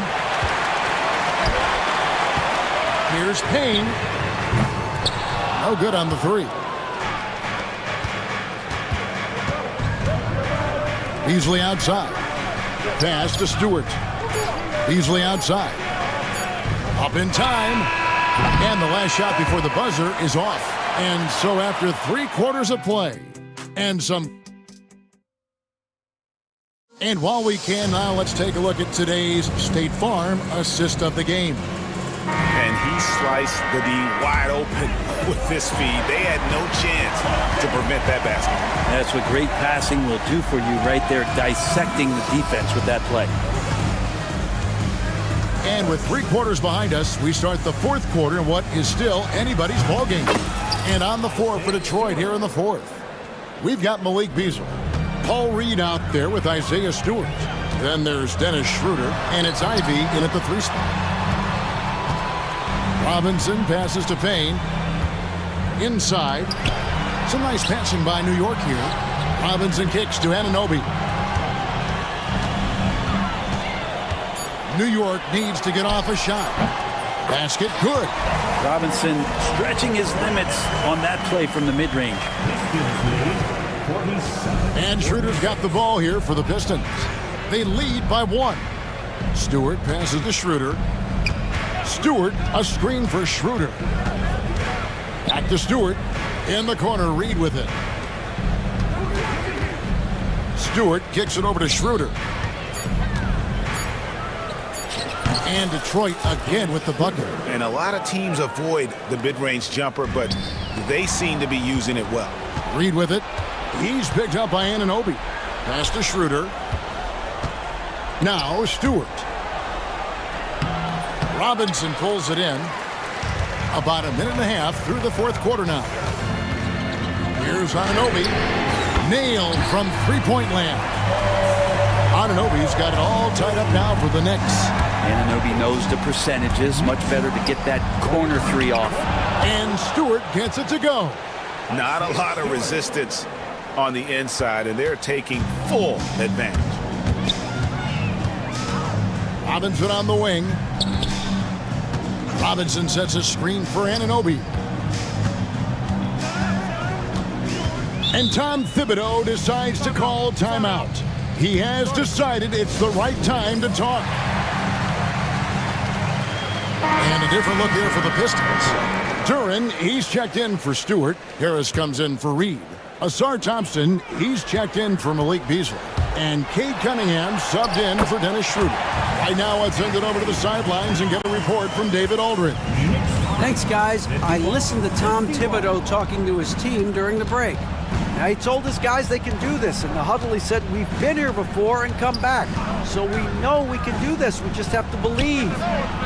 Here's Payne. No good on the 3. Beasley outside. Pass to Stewart. Beasley outside. Up in time. And the last shot before the buzzer is off. And so after 3 quarters of play and while we can now, let's take a look at today's State Farm assist of the game. And he sliced the D wide open with this feed. They had no chance to prevent that basket. That's what great passing will do for you right there, dissecting the defense with that play. And with 3 quarters behind us, we start the 4th quarter in what is still anybody's ballgame. And on the floor for Detroit here in the 4th, we've got Malik Beasley. Paul Reed out there with Isaiah Stewart. Then there's Dennis Schroeder, and it's Ivy in at the 3 spot. Robinson passes to Payne. Inside. Some nice passing by New York here. Robinson kicks to Anunoby. New York needs to get off a shot. Basket good. Robinson stretching his limits on that play from the mid-range. And Schroeder's got the ball here for the Pistons. They lead by 1. Stewart passes to Schroeder. Stewart, a screen for Schroeder. Back to Stewart. In the corner, Reed with it. Stewart kicks it over to Schroeder. And Detroit again with the bucket. And a lot of teams avoid the mid-range jumper, but they seem to be using it well. Reed with it. He's picked up by Anunoby. Pass to Schroeder. Now Stewart. Robinson pulls it in. About a minute and a half through the 4th quarter now. Here's Anunoby. Nailed from 3-point land. Anunoby's got it all tied up now for the Knicks. Anunoby knows the percentages. Much better to get that corner 3 off. And Stewart gets it to go. Not a lot of resistance on the inside, and they're taking full advantage. Robinson on the wing. Robinson sets a screen for Anunoby. And Tom Thibodeau decides to call timeout. He has decided it's the right time to talk. And a different look here for the Pistons. Duran, he's checked in for Stewart. Harris comes in for Reed. Asar Thompson, he's checked in for Malik Beasley. And Cade Cunningham subbed in for Dennis Schroeder. Right now, let's send it over to the sidelines and get a report from David Aldridge. Thanks, guys. I listened to Tom Thibodeau talking to his team during the break. Now, he told his guys they can do this. In the huddle, he said, we've been here before and come back. So we know we can do this. We just have to believe.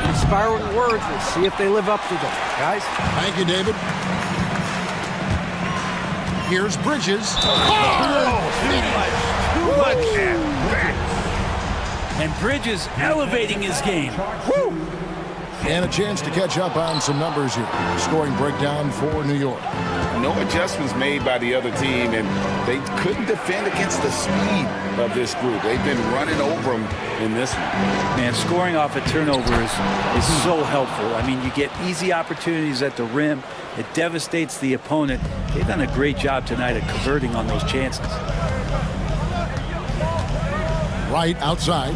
Inspiring words. We'll see if they live up to them. Guys? Thank you, David. Here's Bridges. Look at that. And Bridges elevating his game. Woo! And a chance to catch up on some numbers here. Scoring breakdown for New York. No adjustments made by the other team, and they couldn't defend against the speed of this group. They've been running over them in this one. Man, scoring off a turnover is so helpful. I mean, you get easy opportunities at the rim. It devastates the opponent. They've done a great job tonight of converting on those chances. Right outside.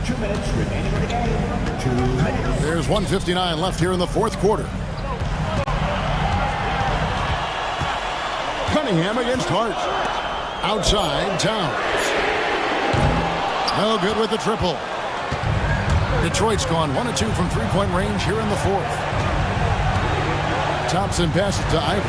2 minutes remaining in the game. There's 1:59 left here in the 4th quarter. Cunningham against Hart. Outside, Towns. No good with the triple. Detroit's gone 1 of 2 from 3-point range here in the 4th. Thompson passes to Ivy.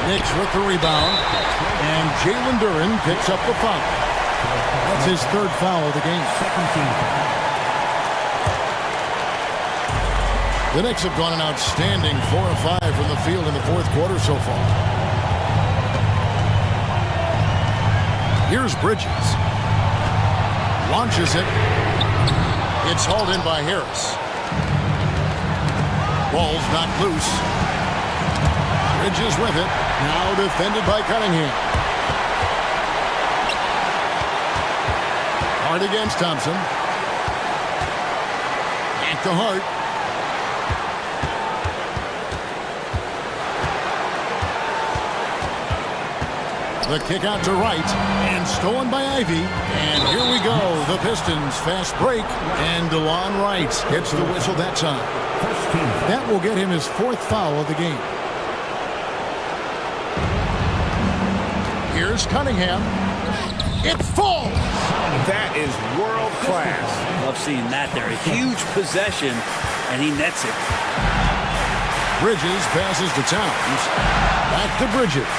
Knicks with the rebound. And Jalen Duran picks up the foul. That's his 3rd foul of the game. The Knicks have gone an outstanding 4 of 5 from the field in the 4th quarter so far. Here's Bridges. Launches it. It's hauled in by Harris. Ball's knocked loose. Bridges with it. Now defended by Cunningham. Hard against Thompson. break the heart. The kick out to right, and stolen by Ivy. And here we go, the Pistons fast break, and DeLon Wright gets the whistle that time. That will get him his 4th foul of the game. Here's Cunningham. It falls! That is world class. Love seeing that there. A huge possession, and he nets it. Bridges passes to Towns. Back to Bridges.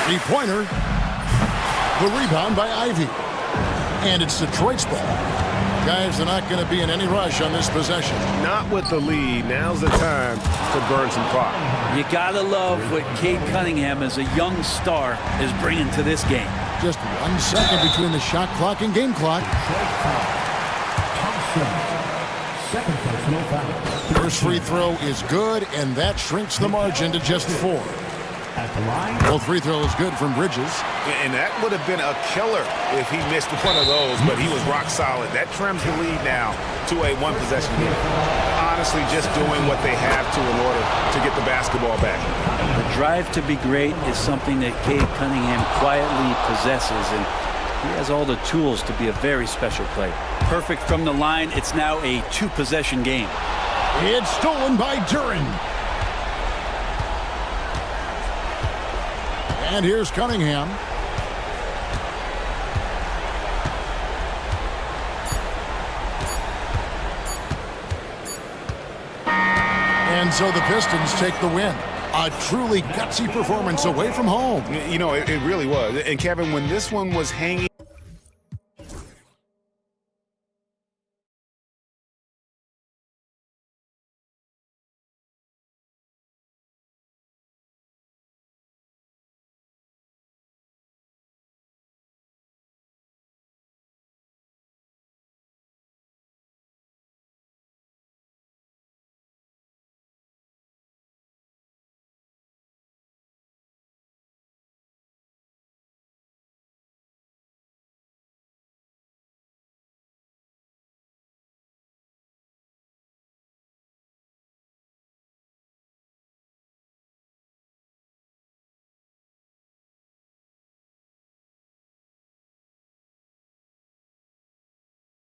3-pointer. The rebound by Ivy. And it's Detroit's ball. Guys, they're not going to be in any rush on this possession. Not with the lead. Now's the time to burn some clock. You gotta love what Cade Cunningham as a young star is bringing to this game. Just 1 second between the shot clock and game clock. First free throw is good, and that shrinks the margin to just 4. Well, free throw is good from Bridges. And that would have been a killer if he missed one of those, but he was rock solid. That trims the lead now to a 1-possession game. Honestly, just doing what they have to in order to get the basketball back. The drive to be great is something that Cade Cunningham quietly possesses, and he has all the tools to be a very special player. Perfect from the line. It's now a 2-possession game. It's stolen by Duren. And here's Cunningham. And so the Pistons take the win. A truly gutsy performance away from home. You know, it really was. And Kevin, when this one was hanging